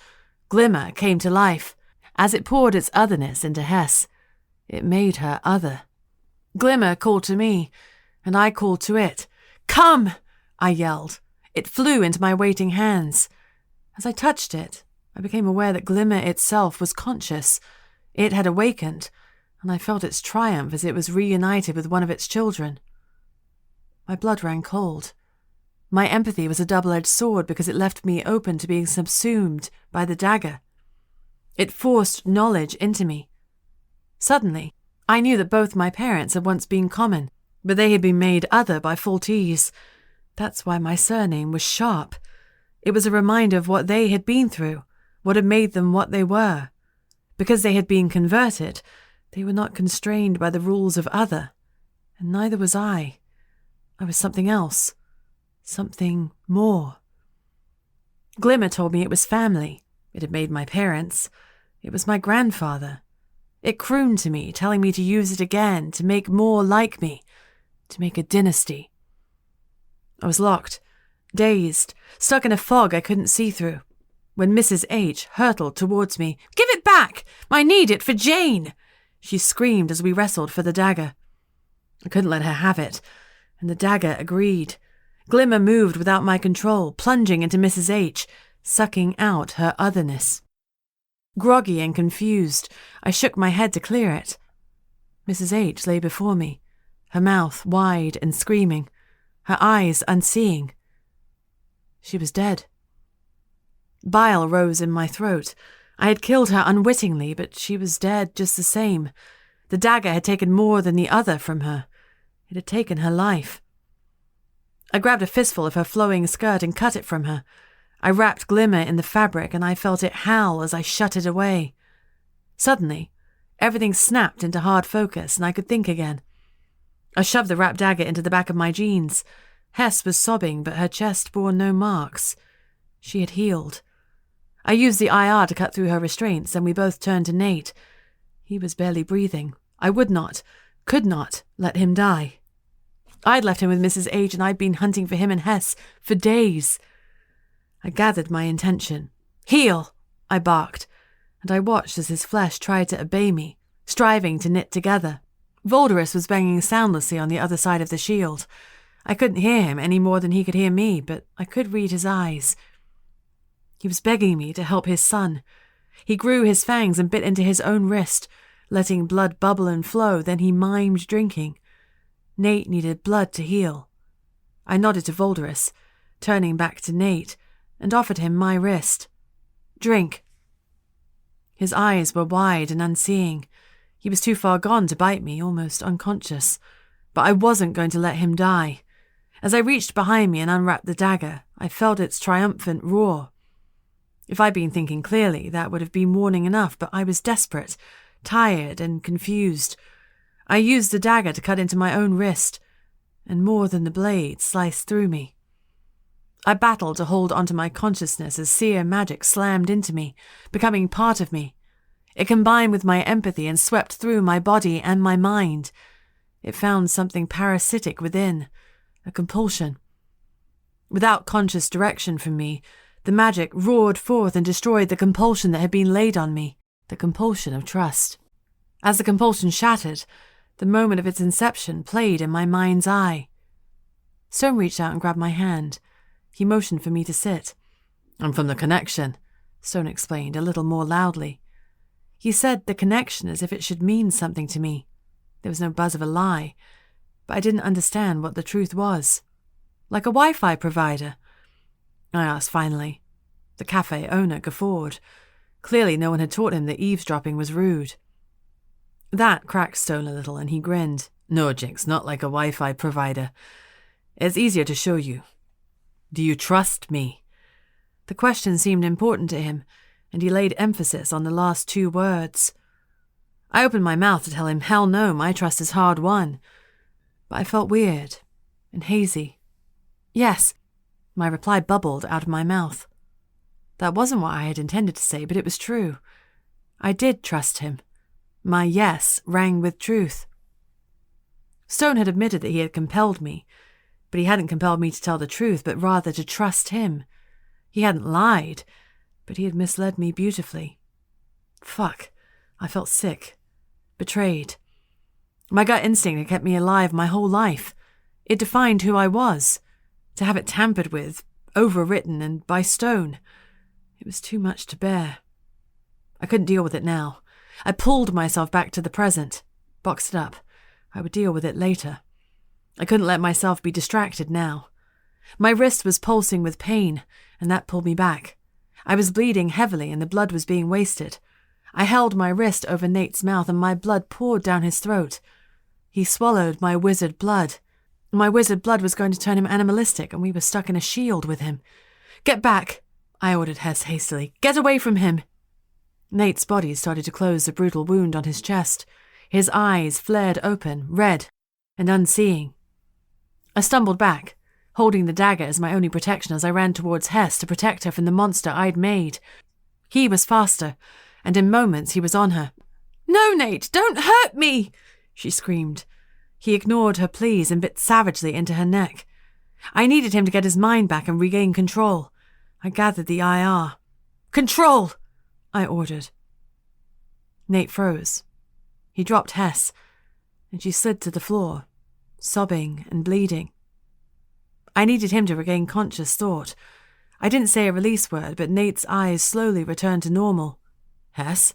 Glimmer came to life. As it poured its otherness into Hess, it made her other. Glimmer called to me, and I called to it. "Come!" I yelled. It flew into my waiting hands. As I touched it, I became aware that Glimmer itself was conscious. It had awakened, and I felt its triumph as it was reunited with one of its children. My blood ran cold. My empathy was a double-edged sword because it left me open to being subsumed by the dagger. It forced knowledge into me. Suddenly, I knew that both my parents had once been common, but they had been made other by full T's. That's why my surname was Sharp. It was a reminder of what they had been through, what had made them what they were. Because they had been converted, they were not constrained by the rules of other, and neither was I. I was something else. Something more. Glimmer told me it was family. It had made my parents. It was my grandfather. It crooned to me, telling me to use it again, to make more like me, to make a dynasty. I was locked, dazed, stuck in a fog I couldn't see through, when Mrs. H hurtled towards me. "Give it back! I need it for Jane!" She screamed as we wrestled for the dagger. I couldn't let her have it, and the dagger agreed. Glimmer moved without my control, plunging into Mrs. H, sucking out her otherness. Groggy and confused, I shook my head to clear it. Mrs. H lay before me, her mouth wide and screaming, her eyes unseeing. She was dead. Bile rose in my throat. I had killed her unwittingly, but she was dead just the same. The dagger had taken more than the other from her. It had taken her life. I grabbed a fistful of her flowing skirt and cut it from her. I wrapped Glimmer in the fabric, and I felt it howl as I shut it away. Suddenly, everything snapped into hard focus, and I could think again. I shoved the wrapped dagger into the back of my jeans. Hess was sobbing, but her chest bore no marks. She had healed. I used the IR to cut through her restraints, and we both turned to Nate. He was barely breathing. I would not, could not, let him die. I'd left him with Mrs. H, and I'd been hunting for him and Hess for days. I gathered my intention. "Heal!" I barked, and I watched as his flesh tried to obey me, striving to knit together. Voldorus was banging soundlessly on the other side of the shield. I couldn't hear him any more than he could hear me, but I could read his eyes. He was begging me to help his son. He grew his fangs and bit into his own wrist, letting blood bubble and flow, then he mimed drinking. Nate needed blood to heal. I nodded to Voldorus, turning back to Nate, and offered him my wrist. "Drink." His eyes were wide and unseeing. He was too far gone to bite me, almost unconscious. But I wasn't going to let him die. As I reached behind me and unwrapped the dagger, I felt its triumphant roar. If I'd been thinking clearly, that would have been warning enough, but I was desperate, tired and confused. I used the dagger to cut into my own wrist, and more than the blade sliced through me. I battled to hold onto my consciousness as seer magic slammed into me, becoming part of me. It combined with my empathy and swept through my body and my mind. It found something parasitic within, a compulsion. Without conscious direction from me, the magic roared forth and destroyed the compulsion that had been laid on me, the compulsion of trust. As the compulsion shattered, the moment of its inception played in my mind's eye. Stone reached out and grabbed my hand. He motioned for me to sit. "I'm from the connection," Stone explained, a little more loudly. He said the connection as if it should mean something to me. There was no buzz of a lie, but I didn't understand what the truth was. "Like a Wi-Fi provider?" I asked finally. The cafe owner guffawed. Clearly no one had taught him that eavesdropping was rude. That cracked Stone a little, and he grinned. "No, Jinx, not like a Wi-Fi provider. It's easier to show you. Do you trust me?" The question seemed important to him, and he laid emphasis on the last two words. I opened my mouth to tell him, hell no, my trust is hard won. But I felt weird and hazy. "Yes," my reply bubbled out of my mouth. That wasn't what I had intended to say, but it was true. I did trust him. My yes rang with truth. Stone had admitted that he had compelled me, but he hadn't compelled me to tell the truth, but rather to trust him. He hadn't lied, but he had misled me beautifully. Fuck. I felt sick. Betrayed. My gut instinct had kept me alive my whole life. It defined who I was. To have it tampered with, overwritten, and by stone. It was too much to bear. I couldn't deal with it now. I pulled myself back to the present, boxed it up. I would deal with it later. I couldn't let myself be distracted now. My wrist was pulsing with pain, and that pulled me back. I was bleeding heavily, and the blood was being wasted. I held my wrist over Nate's mouth, and my blood poured down his throat. He swallowed my wizard blood. My wizard blood was going to turn him animalistic, and we were stuck in a shield with him. "Get back," I ordered Hess hastily. "Get away from him." Nate's body started to close the brutal wound on his chest. His eyes flared open, red and unseeing. I stumbled back, holding the dagger as my only protection as I ran towards Hess to protect her from the monster I'd made. He was faster, and in moments he was on her. "No, Nate, don't hurt me!" she screamed. He ignored her pleas and bit savagely into her neck. I needed him to get his mind back and regain control. I gathered the IR. "Control!" I ordered. Nate froze. He dropped Hess, and she slid to the floor, sobbing and bleeding. I needed him to regain conscious thought. I didn't say a release word, but Nate's eyes slowly returned to normal. "Hess?"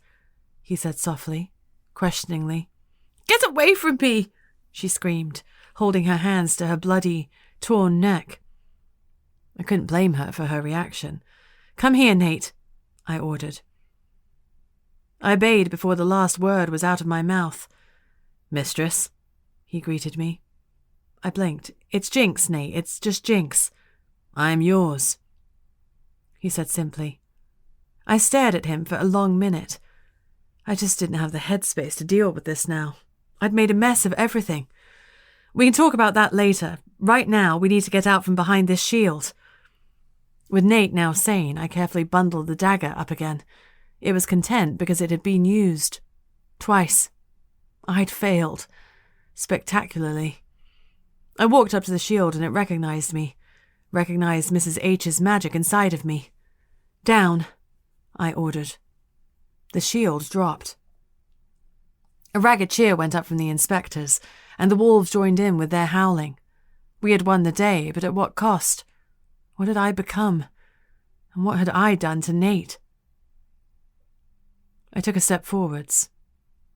he said softly, questioningly. "Get away from me!" she screamed, holding her hands to her bloody, torn neck. I couldn't blame her for her reaction. "Come here, Nate," I ordered. I obeyed before the last word was out of my mouth. "Mistress," he greeted me. I blinked. "It's Jinx, Nate. It's just Jinx." "I'm yours," he said simply. I stared at him for a long minute. I just didn't have the headspace to deal with this now. I'd made a mess of everything. "We can talk about that later. Right now, we need to get out from behind this shield." With Nate now sane, I carefully bundled the dagger up again. It was content because it had been used. Twice. I'd failed. Spectacularly. I walked up to the shield and it recognized me. Recognized Mrs. H's magic inside of me. "Down," I ordered. The shield dropped. A ragged cheer went up from the inspectors, and the wolves joined in with their howling. We had won the day, but at what cost? What had I become? And what had I done to Nate? I took a step forwards.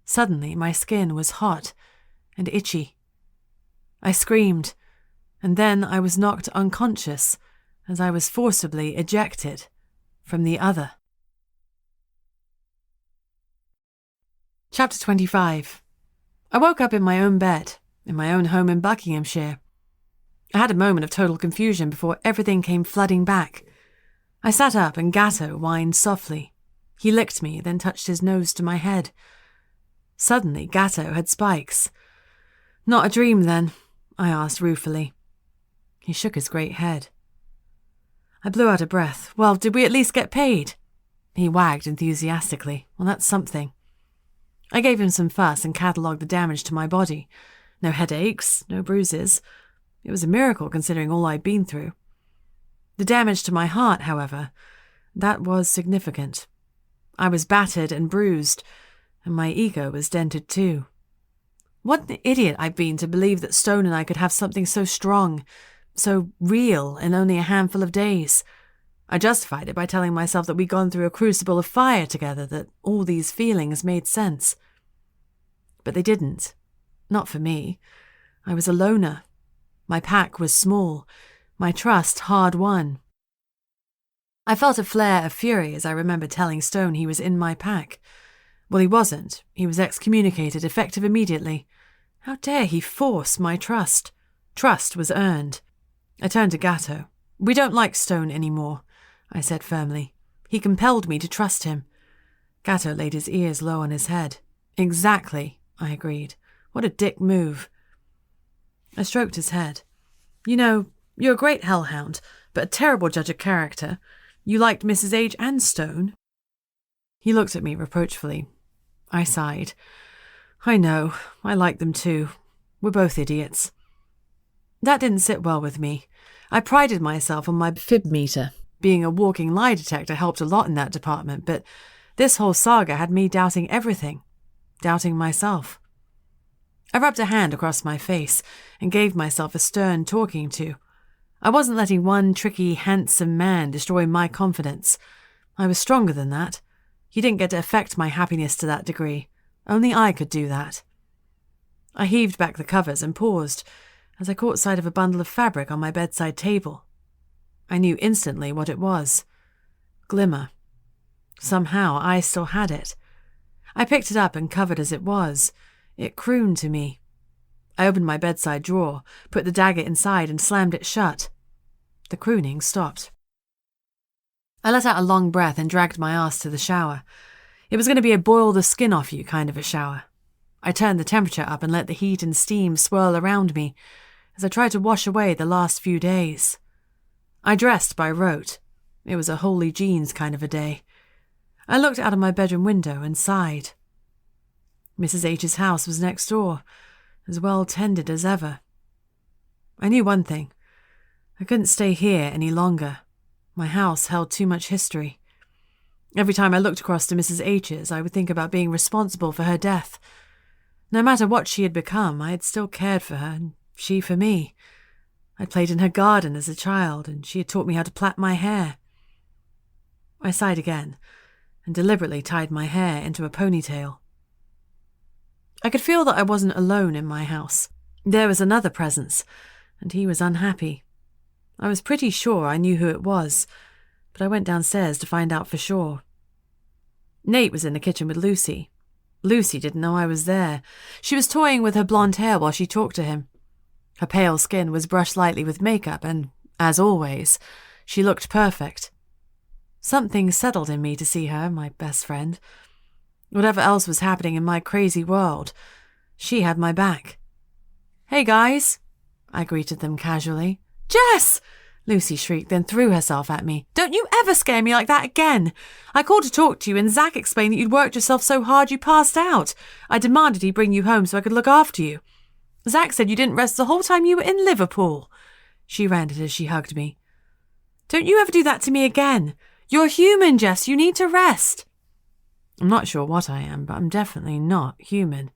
Suddenly, my skin was hot and itchy. I screamed, and then I was knocked unconscious as I was forcibly ejected from the other. Chapter 25. I woke up in my own bed, in my own home in Buckinghamshire. I had a moment of total confusion before everything came flooding back. I sat up and Gatto whined softly. He licked me, then touched his nose to my head. Suddenly, Gatto had spikes. "Not a dream, then?" I asked ruefully. He shook his great head. I blew out a breath. "Well, did we at least get paid?" He wagged enthusiastically. "Well, that's something." I gave him some fuss and catalogued the damage to my body. No headaches, no bruises. It was a miracle considering all I'd been through. The damage to my heart, however, that was significant. I was battered and bruised, and my ego was dented too. What an idiot I'd been to believe that Stone and I could have something so strong, so real in only a handful of days. I justified it by telling myself that we'd gone through a crucible of fire together, that all these feelings made sense. But they didn't. Not for me. I was a loner. My pack was small, my trust hard-won. I felt a flare of fury as I remembered telling Stone he was in my pack. Well, he wasn't. He was excommunicated, effective immediately. How dare he force my trust? Trust was earned. I turned to Gatto. "We don't like Stone anymore," I said firmly. "He compelled me to trust him." Gatto laid his ears low on his head. "Exactly," I agreed. "What a dick move." I stroked his head. "You know, you're a great hellhound, but a terrible judge of character. You liked Mrs. H and Stone." He looked at me reproachfully. I sighed. "I know, I like them too. We're both idiots." That didn't sit well with me. I prided myself on my fib meter. Being a walking lie detector helped a lot in that department, but this whole saga had me doubting everything. Doubting myself. I rubbed a hand across my face and gave myself a stern talking to. I wasn't letting one tricky, handsome man destroy my confidence. I was stronger than that. He didn't get to affect my happiness to that degree. Only I could do that. I heaved back the covers and paused as I caught sight of a bundle of fabric on my bedside table. I knew instantly what it was. Glimmer. Somehow I still had it. I picked it up and covered as it was. It crooned to me. I opened my bedside drawer, put the dagger inside and slammed it shut. The crooning stopped. I let out a long breath and dragged my ass to the shower. It was going to be a boil the skin off you kind of a shower. I turned the temperature up and let the heat and steam swirl around me as I tried to wash away the last few days. I dressed by rote. It was a holy jeans kind of a day. I looked out of my bedroom window and sighed. Mrs. H's house was next door, as well tended as ever. I knew one thing. I couldn't stay here any longer. My house held too much history. Every time I looked across to Mrs. H's, I would think about being responsible for her death. No matter what she had become, I had still cared for her, and she for me. I'd played in her garden as a child, and she had taught me how to plait my hair. I sighed again, and deliberately tied my hair into a ponytail. I could feel that I wasn't alone in my house. There was another presence, and he was unhappy. I was pretty sure I knew who it was, but I went downstairs to find out for sure. Nate was in the kitchen with Lucy. Lucy didn't know I was there. She was toying with her blonde hair while she talked to him. Her pale skin was brushed lightly with makeup, and, as always, she looked perfect. Something settled in me to see her, my best friend. Whatever else was happening in my crazy world, she had my back. "Hey, guys," I greeted them casually. "Jess!" Lucy shrieked, then threw herself at me. "Don't you ever scare me like that again! I called to talk to you, and Zach explained that you'd worked yourself so hard you passed out. I demanded he bring you home so I could look after you. Zach said you didn't rest the whole time you were in Liverpool." She ranted as she hugged me. "Don't you ever do that to me again! You're human, Jess. You need to rest." I'm not sure what I am, but I'm definitely not human.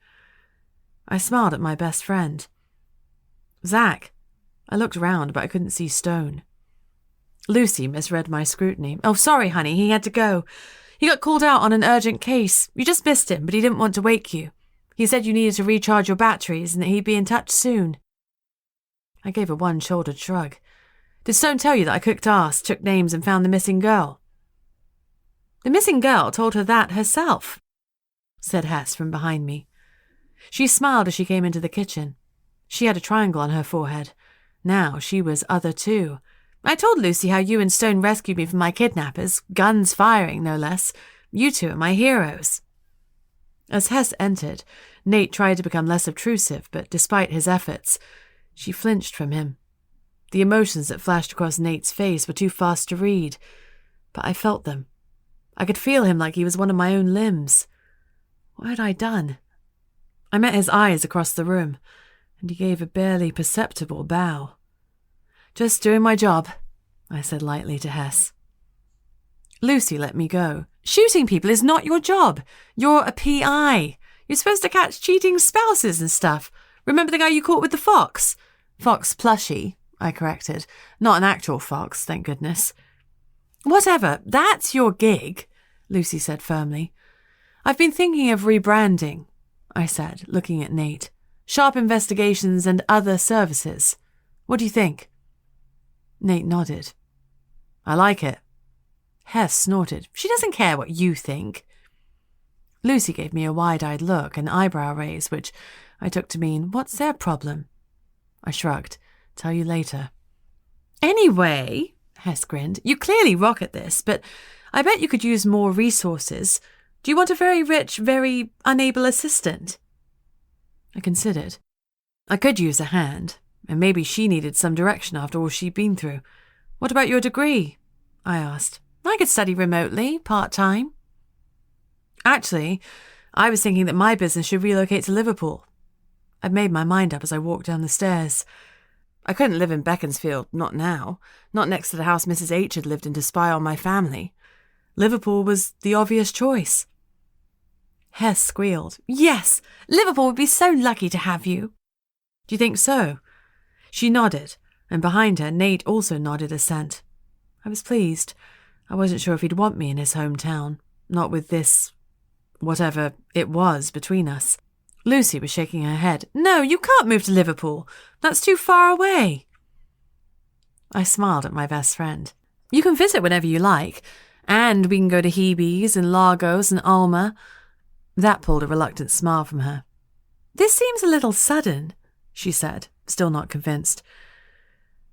I smiled at my best friend. "Zach." I looked around, but I couldn't see Stone. Lucy misread my scrutiny. "Oh, sorry, honey, he had to go. He got called out on an urgent case. You just missed him, but he didn't want to wake you. He said you needed to recharge your batteries and that he'd be in touch soon." I gave a one-shouldered shrug. "Did Stone tell you that I cooked ass, took names, and found the missing girl?" "The missing girl told her that herself," said Hess from behind me. She smiled as she came into the kitchen. She had a triangle on her forehead. Now she was other too. "I told Lucy how you and Stone rescued me from my kidnappers, guns firing, no less. You two are my heroes." As Hess entered, Nate tried to become less obtrusive, but despite his efforts, she flinched from him. The emotions that flashed across Nate's face were too fast to read, but I felt them. I could feel him like he was one of my own limbs. What had I done? I met his eyes across the room, and he gave a barely perceptible bow. "Just doing my job," I said lightly to Hess. Lucy let me go. "Shooting people is not your job. You're a PI. You're supposed to catch cheating spouses and stuff. Remember the guy you caught with the fox?" "Fox plushie," I corrected. "Not an actual fox, thank goodness." "Whatever, that's your gig," Lucy said firmly. "I've been thinking of rebranding," I said, looking at Nate. "Sharp investigations and other services. What do you think?" Nate nodded. "I like it." Hess snorted. "She doesn't care what you think." Lucy gave me a wide-eyed look, an eyebrow raise, which I took to mean, "What's their problem?" I shrugged. "Tell you later." "Anyway," Hess grinned, "you clearly rock at this, but I bet you could use more resources. Do you want a very rich, very unable assistant?" I considered. I could use a hand, and maybe she needed some direction after all she'd been through. "What about your degree?" I asked. "I could study remotely, part-time." Actually, I was thinking that my business should relocate to Liverpool. I'd made my mind up as I walked down the stairs. I couldn't live in Beaconsfield, not now, not next to the house Mrs. H had lived in to spy on my family. Liverpool was the obvious choice. Hess squealed. Yes, Liverpool would be so lucky to have you. Do you think so? She nodded, and behind her, Nate also nodded assent. I was pleased. I wasn't sure if he'd want me in his hometown, not with this, whatever it was between us. Lucy was shaking her head. No, you can't move to Liverpool. That's too far away. I smiled at my best friend. You can visit whenever you like, and we can go to Hebe's and Lagos and Alma. That pulled a reluctant smile from her. This seems a little sudden, she said, still not convinced.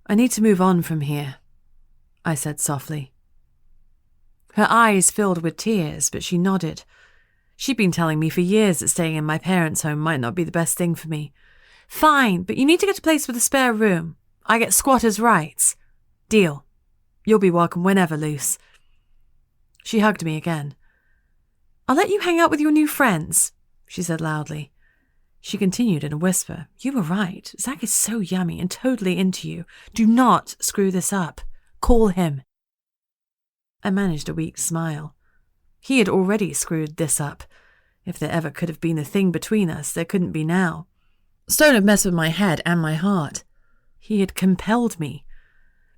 I need to move on from here, I said softly. Her eyes filled with tears, but she nodded. She'd been telling me for years that staying in my parents' home might not be the best thing for me. Fine, but you need to get a place with a spare room. I get squatters' rights. Deal. You'll be welcome whenever, Luce. She hugged me again. I'll let you hang out with your new friends, she said loudly. She continued in a whisper. You were right. Zach is so yummy and totally into you. Do not screw this up. Call him. I managed a weak smile. He had already screwed this up. If there ever could have been a thing between us, there couldn't be now. Stone had messed with my head and my heart. He had compelled me.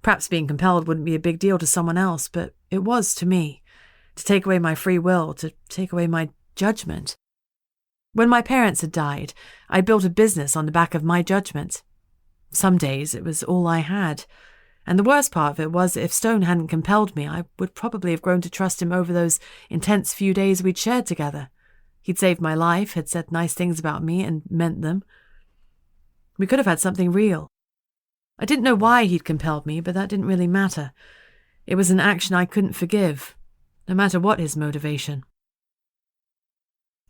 Perhaps being compelled wouldn't be a big deal to someone else, but it was to me. To take away my free will, to take away my judgment. When my parents had died, I built a business on the back of my judgment. Some days it was all I had. And the worst part of it was that if Stone hadn't compelled me, I would probably have grown to trust him over those intense few days we'd shared together. He'd saved my life, had said nice things about me, and meant them. We could have had something real. I didn't know why he'd compelled me, but that didn't really matter. It was an action I couldn't forgive, no matter what his motivation.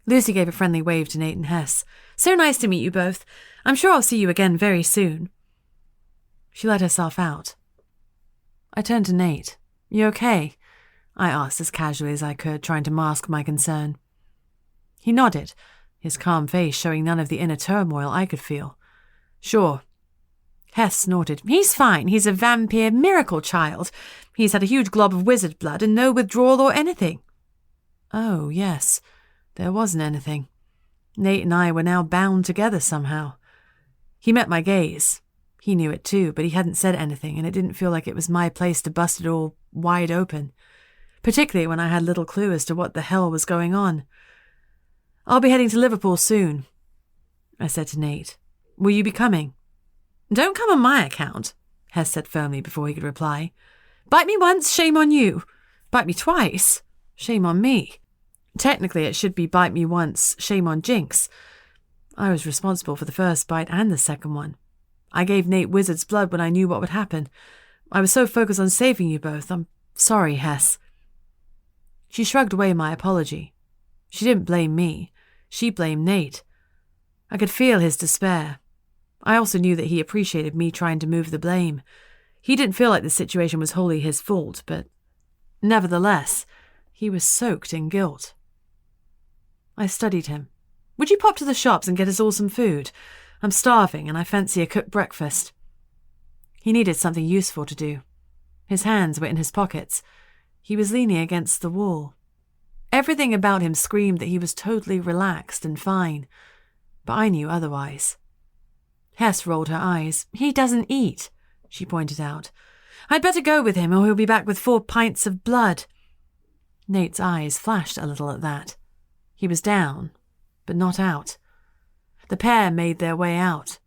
Lucy gave a friendly wave to Nate and Hess. So nice to meet you both. I'm sure I'll see you again very soon. She let herself out. I turned to Nate. You okay? I asked as casually as I could, trying to mask my concern. He nodded, his calm face showing none of the inner turmoil I could feel. Sure. Hess snorted. He's fine. He's a vampire miracle child. He's had a huge glob of wizard blood and no withdrawal or anything. Oh, yes. There wasn't anything. Nate and I were now bound together somehow. He met my gaze. He knew it too, but he hadn't said anything, and it didn't feel like it was my place to bust it all wide open, particularly when I had little clue as to what the hell was going on. I'll be heading to Liverpool soon, I said to Nate. Will you be coming? Don't come on my account, Hess said firmly before he could reply. Bite me once, shame on you. Bite me twice, shame on me. Technically, it should be bite me once, shame on Jinx. I was responsible for the first bite and the second one. I gave Nate wizard's blood when I knew what would happen. I was so focused on saving you both. I'm sorry, Hess. She shrugged away my apology. She didn't blame me. She blamed Nate. I could feel his despair. I also knew that he appreciated me trying to move the blame. He didn't feel like the situation was wholly his fault, but nevertheless, he was soaked in guilt. I studied him. Would you pop to the shops and get us all some food? I'm starving and I fancy a cooked breakfast. He needed something useful to do. His hands were in his pockets. He was leaning against the wall. Everything about him screamed that he was totally relaxed and fine, but I knew otherwise. Hess rolled her eyes. He doesn't eat, she pointed out. I'd better go with him or he'll be back with 4 pints of blood. Nate's eyes flashed a little at that. He was down, but not out. The pair made their way out.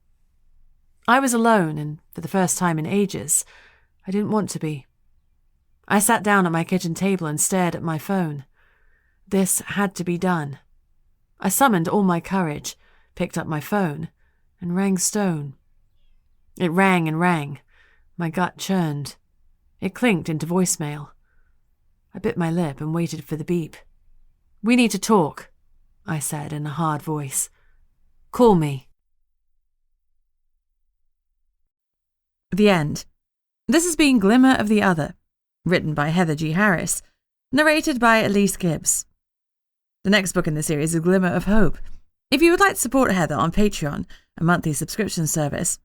I was alone, and for the first time in ages, I didn't want to be. I sat down at my kitchen table and stared at my phone. This had to be done. I summoned all my courage, picked up my phone, and rang Stone. It rang and rang. My gut churned. It clinked into voicemail. I bit my lip and waited for the beep. We need to talk, I said in a hard voice. Call me. The end. This has been Glimmer of the Other, written by Heather G. Harris, narrated by Elise Gibbs. The next book in the series is Glimmer of Hope. If you would like to support Heather on Patreon, a monthly subscription service,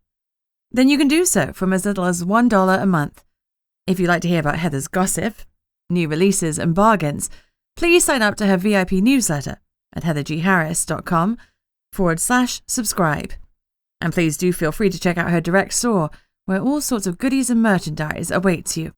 then you can do so from as little as $1 a month. If you'd like to hear about Heather's gossip, new releases and bargains, please sign up to her VIP newsletter at heathergharris.com/subscribe. And please do feel free to check out her direct store, where all sorts of goodies and merchandise awaits you.